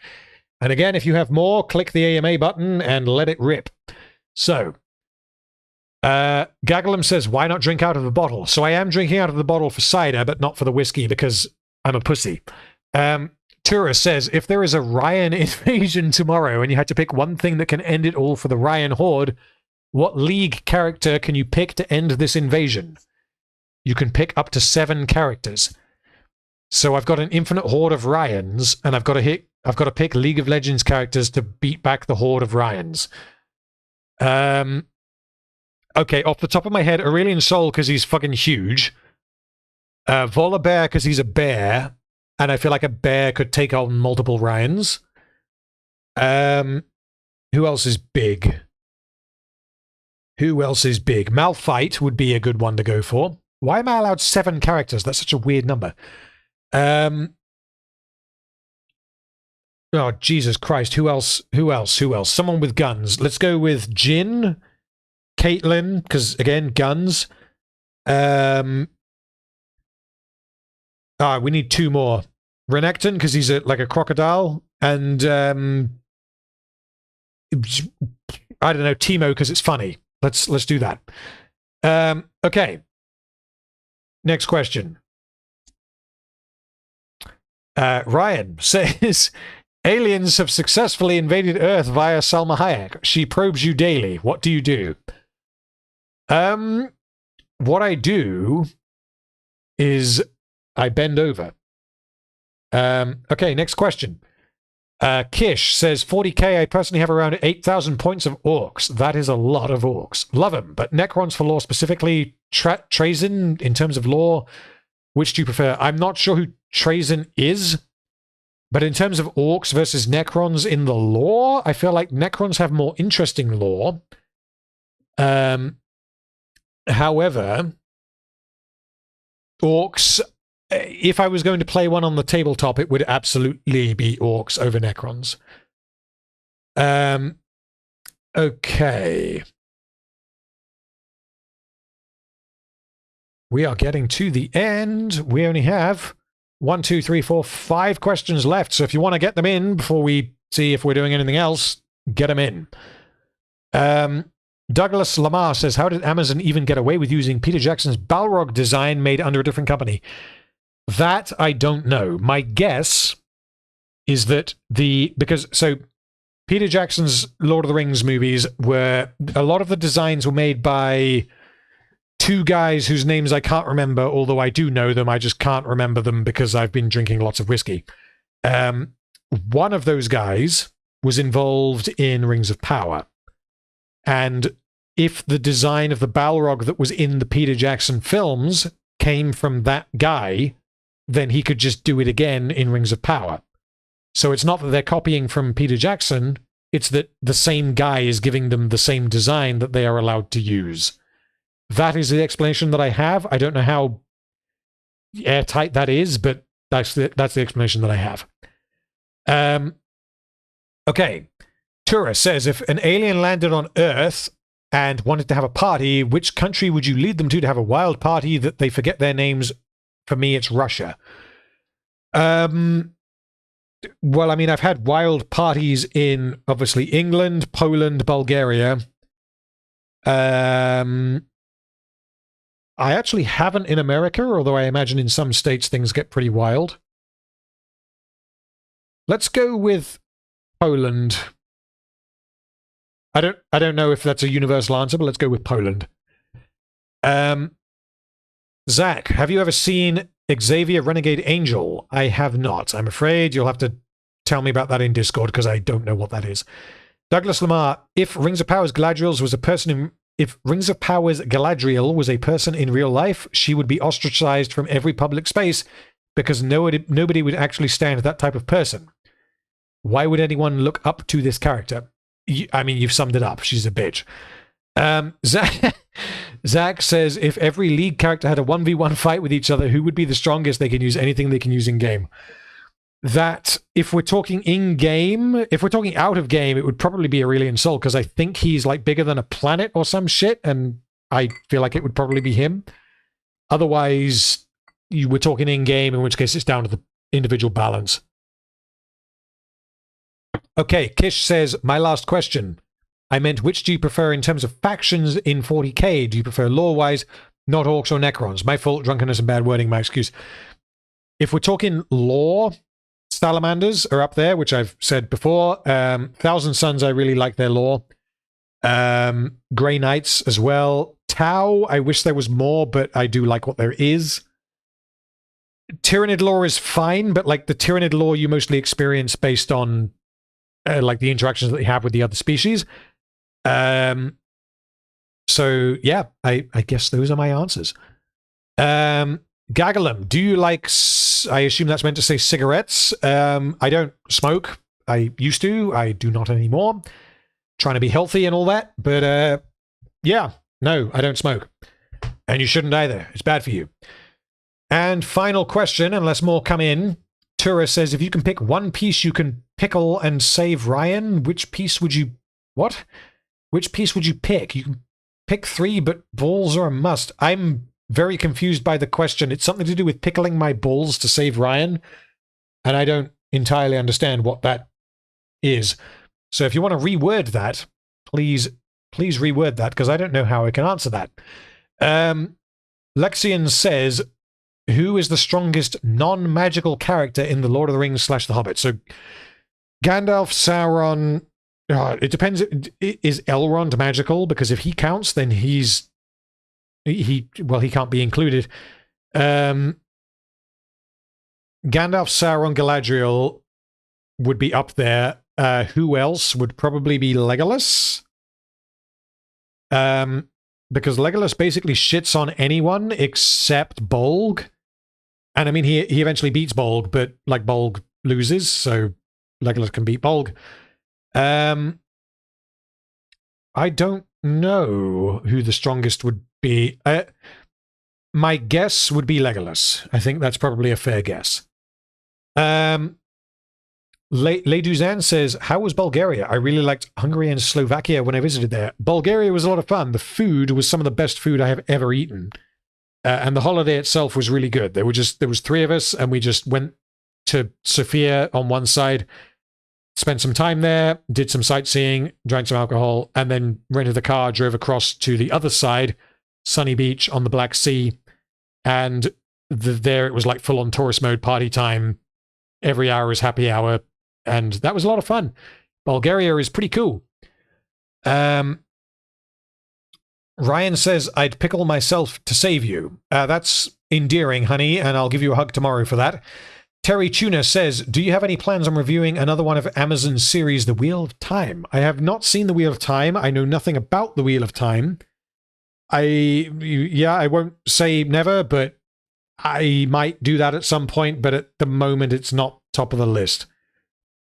And again, if you have more, click the AMA button and let it rip. So, Gagalum says, why not drink out of the bottle? So I am drinking out of the bottle for cider, but not for the whiskey, because I'm a pussy. Tura says, if there is a Ryan invasion tomorrow and you had to pick one thing that can end it all for the Ryan Horde, what League character can you pick to end this invasion? You can pick up to 7 characters. So I've got an infinite horde of Ryans, and I've got to pick League of Legends characters to beat back the horde of Ryans. Okay, off the top of my head, Aurelian Sol because he's fucking huge. Volibear because he's a bear, and I feel like a bear could take on multiple Ryans. Who else is big? Malphite would be a good one to go for. Why am I allowed 7 characters? That's such a weird number. Oh, Jesus Christ. Who else? Someone with guns. Let's go with Jin, Caitlyn, because, again, guns. We need 2 more. Renekton, because he's like a crocodile. And, I don't know, Teemo, because it's funny. Let's do that. Okay. Next question. Ryan says, aliens have successfully invaded Earth via Salma Hayek. She probes you daily. What do you do? What I do is I bend over. Okay, next question. Kish says, 40k, I personally have around 8,000 points of orcs. That is a lot of orcs. Love them, but Necrons for lore specifically, Trazyn in terms of lore, which do you prefer? I'm not sure who Trazyn is, but in terms of orcs versus Necrons in the lore, I feel like Necrons have more interesting lore. However, orcs, if I was going to play one on the tabletop, it would absolutely be orcs over Necrons. Okay. We are getting to the end. We only have 1, 2, 3, 4, 5 questions left. So if you want to get them in before we see if we're doing anything else, get them in. Douglas Lamar says, how did Amazon even get away with using Peter Jackson's Balrog design made under a different company? That I don't know. My guess is that so Peter Jackson's Lord of the Rings movies a lot of the designs were made by 2 guys whose names I can't remember, although I do know them. I just can't remember them because I've been drinking lots of whiskey. One of those guys was involved in Rings of Power. And if the design of the Balrog that was in the Peter Jackson films came from that guy, then he could just do it again in Rings of Power. So it's not that they're copying from Peter Jackson, it's that the same guy is giving them the same design that they are allowed to use. That is the explanation that I have. I don't know how airtight that is, but that's the explanation that I have. Okay. Tura says, if an alien landed on Earth and wanted to have a party, which country would you lead them to have a wild party that they forget their names? For me, it's Russia. Well, I mean, I've had wild parties in, obviously, England, Poland, Bulgaria. I actually haven't in America, although I imagine in some states things get pretty wild. Let's go with Poland. I don't know if that's a universal answer, but let's go with Poland. Zach, have you ever seen Xavier Renegade Angel. I have not. I'm afraid you'll have to tell me about that in Discord because I don't know what that is. Douglas Lamar, if Rings of Powers Galadriel was a person in... If Rings of Powers Galadriel was a person in real life, she would be ostracized from every public space because nobody would actually stand that type of person. Why would anyone look up to this character? I mean, you've summed it up. She's a bitch. Zach says, if every League character had a 1v1 fight with each other, who would be the strongest? They can use anything they can use in-game. That, if we're talking in-game, if we're talking out of game, it would probably be Aurelian Sol, because I think he's like bigger than a planet or some shit, and I feel like it would probably be him. Otherwise, you were talking in-game, in which case it's down to the individual balance. Okay, Kish says, my last question. I meant, which do you prefer in terms of factions in 40k? Do you prefer lore-wise, not orcs or necrons? My fault, drunkenness and bad wording, my excuse. If we're talking lore, salamanders are up there, which I've said before. Thousand Suns, I really like their lore. Grey Knights as well. Tau, I wish there was more, but I do like what there is. Tyrannid lore is fine, but like the Tyrannid lore you mostly experience based on like the interactions that they have with the other species. So yeah, I guess those are my answers. Gagalum, do you like, I assume that's meant to say cigarettes. I don't smoke. I used to. I do not anymore. Trying to be healthy and all that. But yeah, no, I don't smoke. And you shouldn't either. It's bad for you. And final question, unless more come in. Tura says, if you can pick one piece you can pickle and save Ryan, which piece would you... What? Which piece would you pick? You can pick 3, but balls are a must. I'm very confused by the question. It's something to do with pickling my balls to save Ryan, and I don't entirely understand what that is. So if you want to reword that, please reword that, because I don't know how I can answer that. Lexian says, who is the strongest non-magical character in the Lord of the Rings / The Hobbit? So Gandalf, Sauron... it depends. Is Elrond magical? Because if he counts, then he can't be included. Gandalf, Sauron, Galadriel would be up there. Who else would probably be Legolas? Because Legolas basically shits on anyone except Bolg. And I mean, he eventually beats Bolg, but like Bolg loses, so Legolas can beat Bolg. I don't know who the strongest would be. My guess would be Legolas. I think that's probably a fair guess. Le Duzan says, how was Bulgaria? I really liked Hungary and Slovakia when I visited there. Bulgaria was a lot of fun. The food was some of the best food I have ever eaten. And the holiday itself was really good. There was 3 of us, and we just went to Sofia on one side, spent some time there, did some sightseeing, drank some alcohol, and then rented a car, drove across to the other side, sunny beach on the Black Sea, and there it was like full-on tourist mode, party time. Every hour is happy hour, and that was a lot of fun. Bulgaria is pretty cool. Ryan says, I'd pickle myself to save you. That's endearing, honey, and I'll give you a hug tomorrow for that. Terry Tuna says, do you have any plans on reviewing another one of Amazon's series, The Wheel of Time? I have not seen The Wheel of Time. I know nothing about The Wheel of Time. I won't say never, but I might do that at some point, but at the moment it's not top of the list.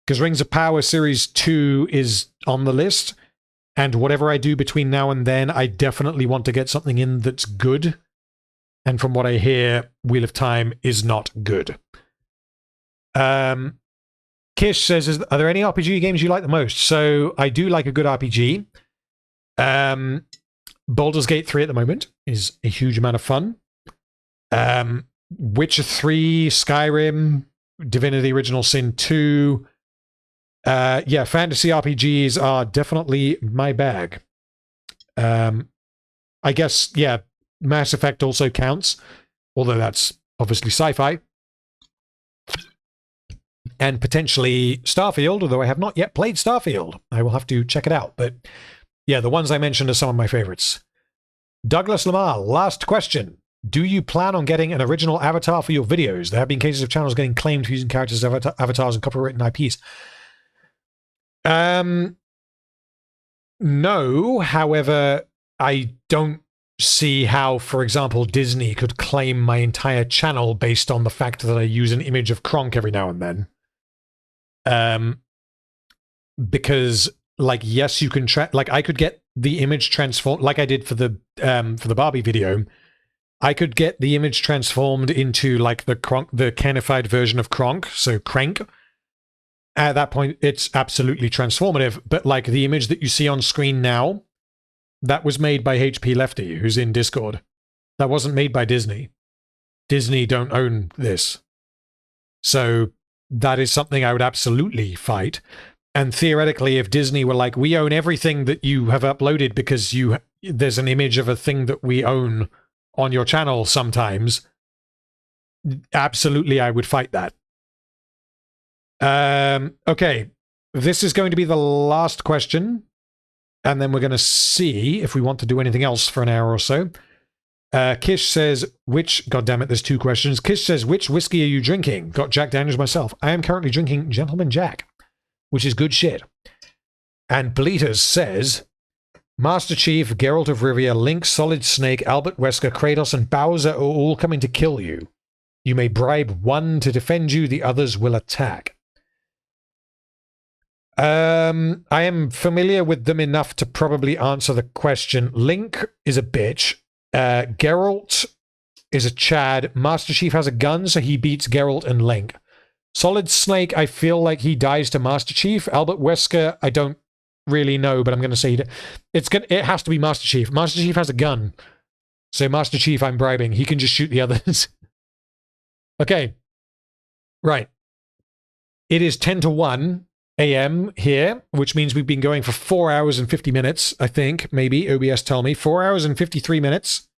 Because Rings of Power Series 2 is on the list, and whatever I do between now and then, I definitely want to get something in that's good. And from what I hear, Wheel of Time is not good. Kish says, are there any RPG games you like the most? So I do like a good RPG. Baldur's Gate 3 at the moment is a huge amount of fun. Witcher 3, Skyrim, Divinity Original Sin 2. Yeah, fantasy RPGs are definitely my bag. I guess, yeah, Mass Effect also counts, although that's obviously sci-fi. And potentially Starfield, although I have not yet played Starfield. I will have to check it out. But yeah, the ones I mentioned are some of my favorites. Douglas Lamar, last question. Do you plan on getting an original avatar for your videos? There have been cases of channels getting claimed for using characters as avatars and copywritten IPs. No, however, I don't see how, for example, Disney could claim my entire channel based on the fact that I use an image of Kronk every now and then. Because, like, yes, you can like I could get the image transformed, like I did for the Barbie video. I could get the image transformed into like the canified version of Kronk, so Crank. At that point, it's absolutely transformative. But like the image that you see on screen now, that was made by HP Lefty, who's in Discord. That wasn't made by Disney. Disney don't own this. So that is something I would absolutely fight. And theoretically, if Disney were like, we own everything that you have uploaded because there's an image of a thing that we own on your channel sometimes, absolutely I would fight that. Okay, this is going to be the last question, and then we're going to see if we want to do anything else for an hour or so. Kish says, God damn it, there's two questions. Kish says, which whiskey are you drinking? Got Jack Daniels myself. I am currently drinking Gentleman Jack, which is good shit. And Bleaters says, Master Chief, Geralt of Rivia, Link, Solid Snake, Albert Wesker, Kratos, and Bowser are all coming to kill you. You may bribe one to defend you, the others will attack. I am familiar with them enough to probably answer the question. Link is a bitch. Geralt is a Chad. Master Chief has a gun, so he beats Geralt and Link. Solid Snake, I feel like he dies to Master Chief. Albert Wesker, I don't really know, but I'm going to say it has to be Master Chief. Master Chief has a gun. So Master Chief, I'm bribing. He can just shoot the others. Okay. Right. It is 10 to 1 a.m. here, which means we've been going for 4 hours and 50 minutes, I think, maybe. OBS tell me. 4 hours and 53 minutes.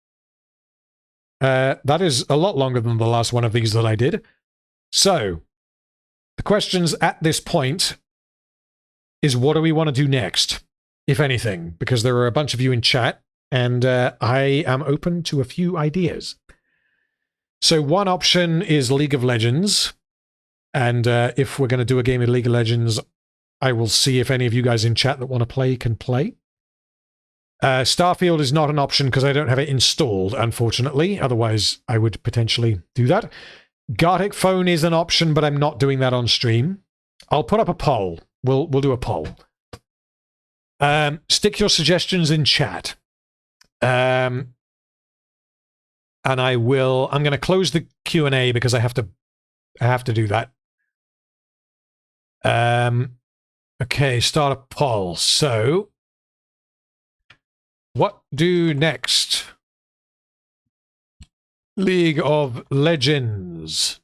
That is a lot longer than the last one of these that I did. So, the questions at this point is what do we want to do next, if anything? Because there are a bunch of you in chat, and I am open to a few ideas. So one option is League of Legends, and if we're going to do a game of League of Legends, I will see if any of you guys in chat that want to play can play. Starfield is not an option because I don't have it installed, unfortunately. Otherwise, I would potentially do that. Gartic Phone is an option, but I'm not doing that on stream. I'll put up a poll. We'll do a poll. Stick your suggestions in chat. And I'm going to close the Q&A because I have to do that. Okay, start a poll. So, what do next? League of Legends.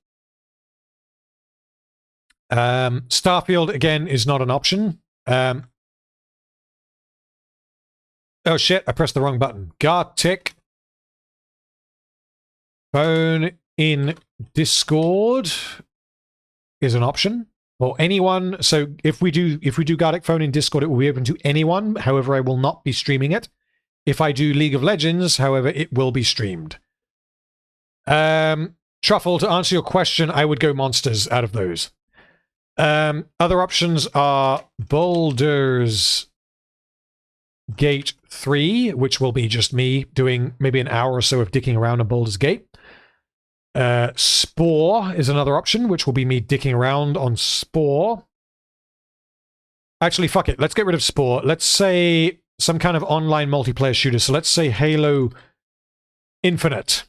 Starfield, again, is not an option. Oh shit, I pressed the wrong button. Gartic Phone in Discord is an option. Or anyone. So if we do Gartic Phone in Discord, it will be open to anyone. However, I will not be streaming it. If I do League of Legends, however, it will be streamed. Truffle, to answer your question, I would go Monsters out of those. Other options are Baldur's Gate 3, which will be just me doing maybe an hour or so of dicking around on Baldur's Gate. Spore is another option, which will be me dicking around on Spore. Actually, fuck it. Let's get rid of Spore. Let's say some kind of online multiplayer shooter. So let's say Halo Infinite.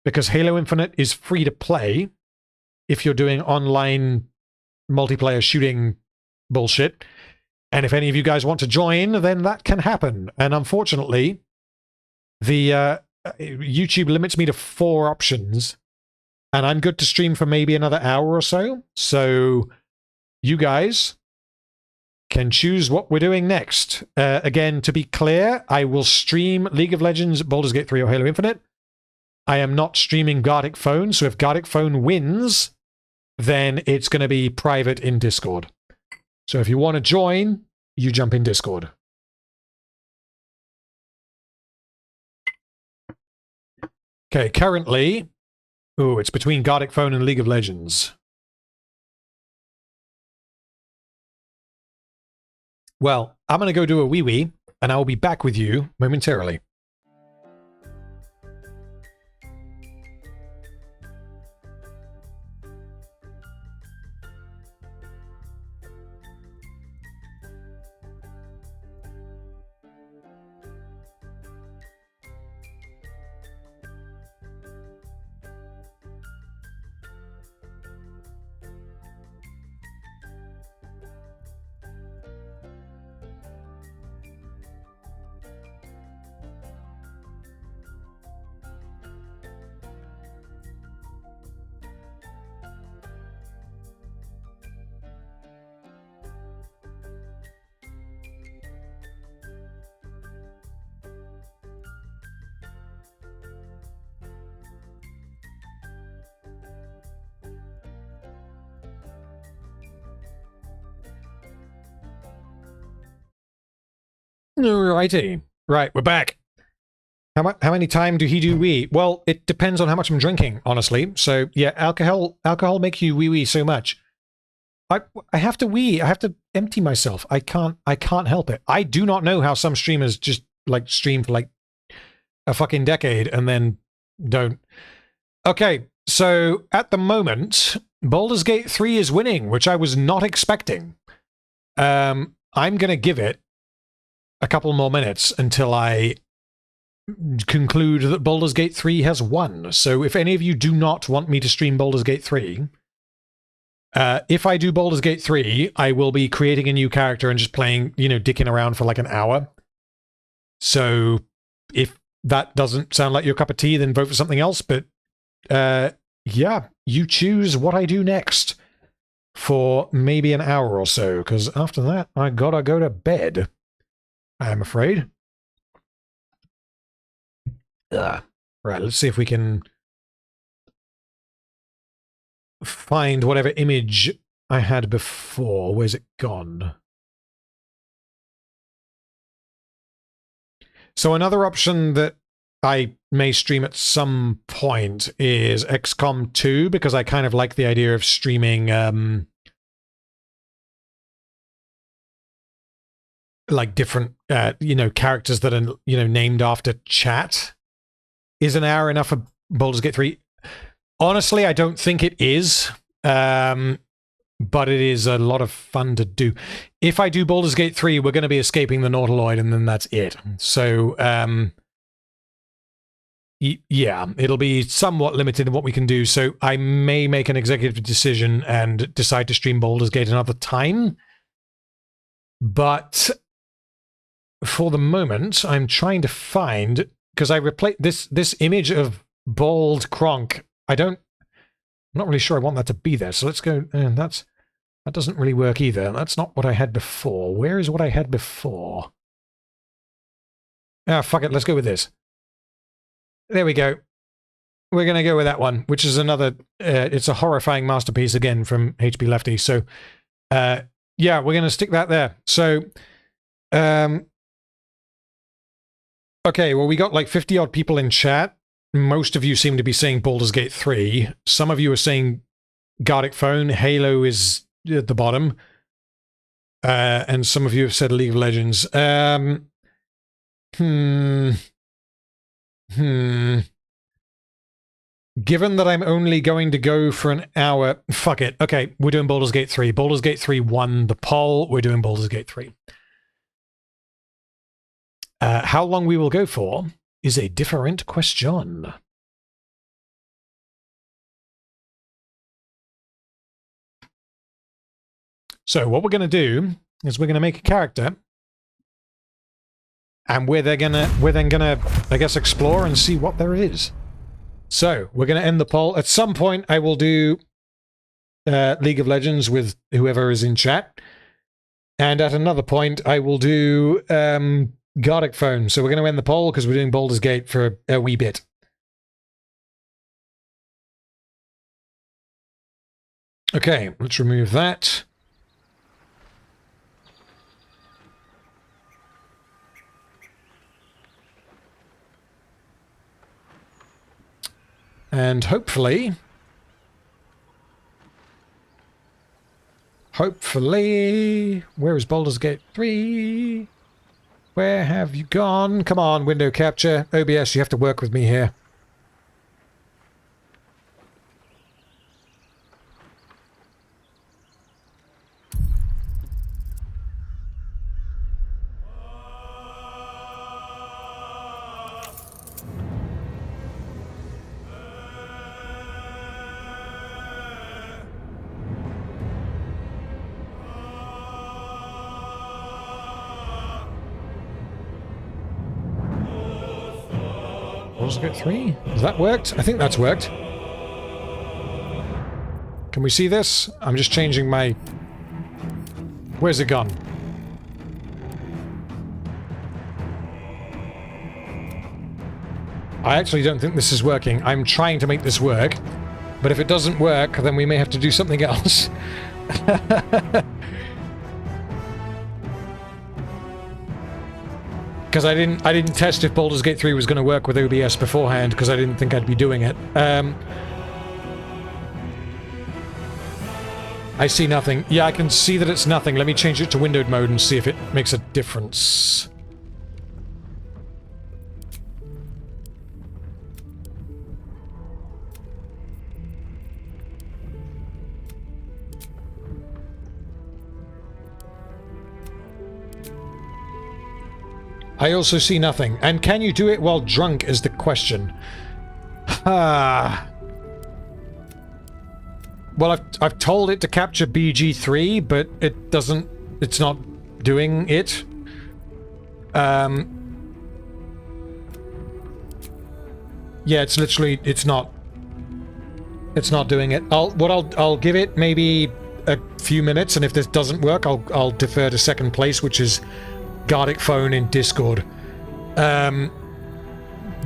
Because Halo Infinite is free to play if you're doing online multiplayer shooting bullshit. And if any of you guys want to join, then that can happen. And unfortunately, the YouTube limits me to 4 options. And I'm good to stream for maybe another hour or so. So you guys can choose what we're doing next. Again, to be clear, I will stream League of Legends, Baldur's Gate 3, or Halo Infinite. I am not streaming Gartic Phone, so if Gartic Phone wins, then it's going to be private in Discord. So if you want to join, you jump in Discord. Okay, currently... Ooh, it's between Gartic Phone and League of Legends. Well, I'm going to go do a wee-wee, and I will be back with you momentarily. Alrighty. Right, we're back. How many time do he do wee? Well, it depends on how much I'm drinking, honestly. So yeah, alcohol makes you wee so much. I have to wee. I have to empty myself. I can't help it. I do not know how some streamers just like stream for like a fucking decade and then don't. Okay, so at the moment, Baldur's Gate 3 is winning, which I was not expecting. I'm gonna give it a couple more minutes until I conclude that Baldur's Gate 3 has won. So if any of you do not want me to stream Baldur's Gate 3, if I do Baldur's Gate 3, I will be creating a new character and just playing, you know, dicking around for like an hour. So if that doesn't sound like your cup of tea, then vote for something else. But yeah, you choose what I do next for maybe an hour or so, because after that, I gotta go to bed, I'm afraid. Right, let's see if we can find whatever image I had before. Where's it gone? So another option that I may stream at some point is XCOM 2, because I kind of like the idea of streaming like different you know, characters that are, you know, named after chat. Is an hour enough for Baldur's Gate 3? Honestly, I don't think it is. But it is a lot of fun to do. If I do Baldur's Gate 3, we're going to be escaping the Nautiloid, and then that's it. So, yeah, it'll be somewhat limited in what we can do. So I may make an executive decision and decide to stream Baldur's Gate another time. But for the moment, I'm trying to find, because I replaced this image of Bald Kronk. I'm not really sure I want that to be there. So let's go. That doesn't really work either. That's not what I had before. Where is what I had before? Ah, fuck it. Let's go with this. There we go. We're going to go with that one, which is another, it's a horrifying masterpiece again from HP Lefty. So, yeah, we're going to stick that there. So, okay, well, we got like 50 odd people in chat. Most of you seem to be saying Baldur's Gate 3. Some of you are saying Gartic Phone. Halo is at the bottom. And some of you have said League of Legends. Given that I'm only going to go for an hour, fuck it. Okay, we're doing Baldur's Gate 3. Baldur's Gate 3 won the poll. We're doing Baldur's Gate 3. How long we will go for is a different question. So what we're going to do is we're going to make a character, and we're then gonna, I guess, explore and see what there is. So we're going to end the poll. At some point, I will do League of Legends with whoever is in chat, and at another point, I will do Gartic Phone. So we're going to end the poll because we're doing Baldur's Gate for a wee bit. Okay, let's remove that. And hopefully, where is Baldur's Gate 3? Where have you gone? Come on, window capture. OBS, you have to work with me here. Baldur's Gate 3? Has that worked? I think that's worked. Can we see this? I'm just changing my... Where's it gone? I actually don't think this is working. I'm trying to make this work, but if it doesn't work, then we may have to do something else. Because I didn't test if Baldur's Gate 3 was going to work with OBS beforehand, because I didn't think I'd be doing it. I see nothing. Yeah, I can see that it's nothing. Let me change it to windowed mode and see if it makes a difference. I also see nothing. And can you do it while drunk is the question. Well, I've told it to capture BG3, but it doesn't... It's not doing it. Yeah, it's literally... It's not doing it. I'll give it maybe a few minutes, and if this doesn't work, I'll defer to second place, which is Gardic Phone in Discord.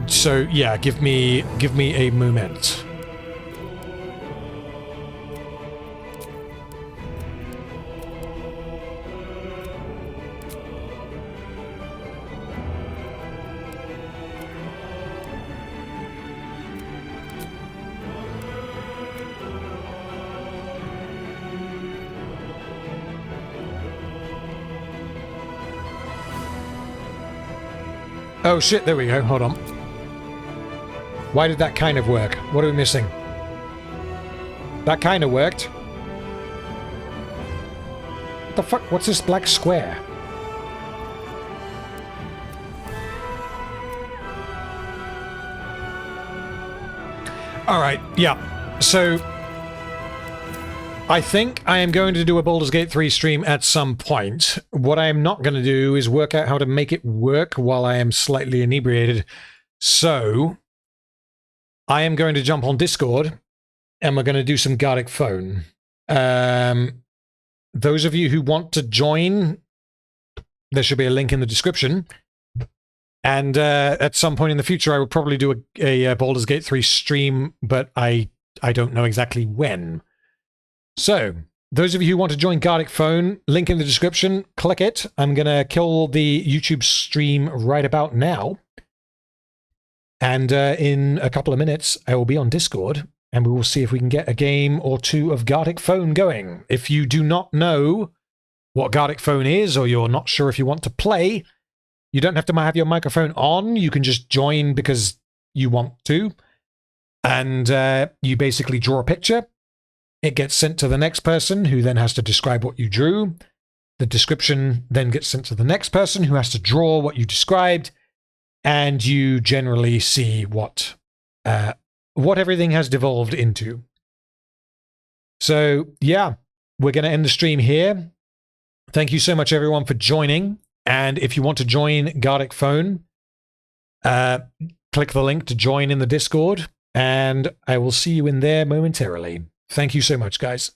So yeah, give me a moment. Oh shit, there we go, hold on. Why did that kind of work? What are we missing? That kind of worked. What the fuck? What's this black square? Alright, yeah. So... I think I am going to do a Baldur's Gate 3 stream at some point. What I am not going to do is work out how to make it work while I am slightly inebriated. So, I am going to jump on Discord, and we're going to do some Gardic Phone. Those of you who want to join, there should be a link in the description. And at some point in the future, I will probably do a Baldur's Gate 3 stream, but I don't know exactly when. So, those of you who want to join Gardic Phone, link in the description, click it. I'm going to kill the YouTube stream right about now. And in a couple of minutes, I will be on Discord, and we will see if we can get a game or two of Gardic Phone going. If you do not know what Gardic Phone is, or you're not sure if you want to play, you don't have to have your microphone on. You can just join because you want to. And you basically draw a picture. It gets sent to the next person, who then has to describe what you drew. The description then gets sent to the next person, who has to draw what you described. And you generally see what everything has devolved into. So, yeah, we're going to end the stream here. Thank you so much, everyone, for joining. And if you want to join Gardic Phone, click the link to join in the Discord. And I will see you in there momentarily. Thank you so much, guys.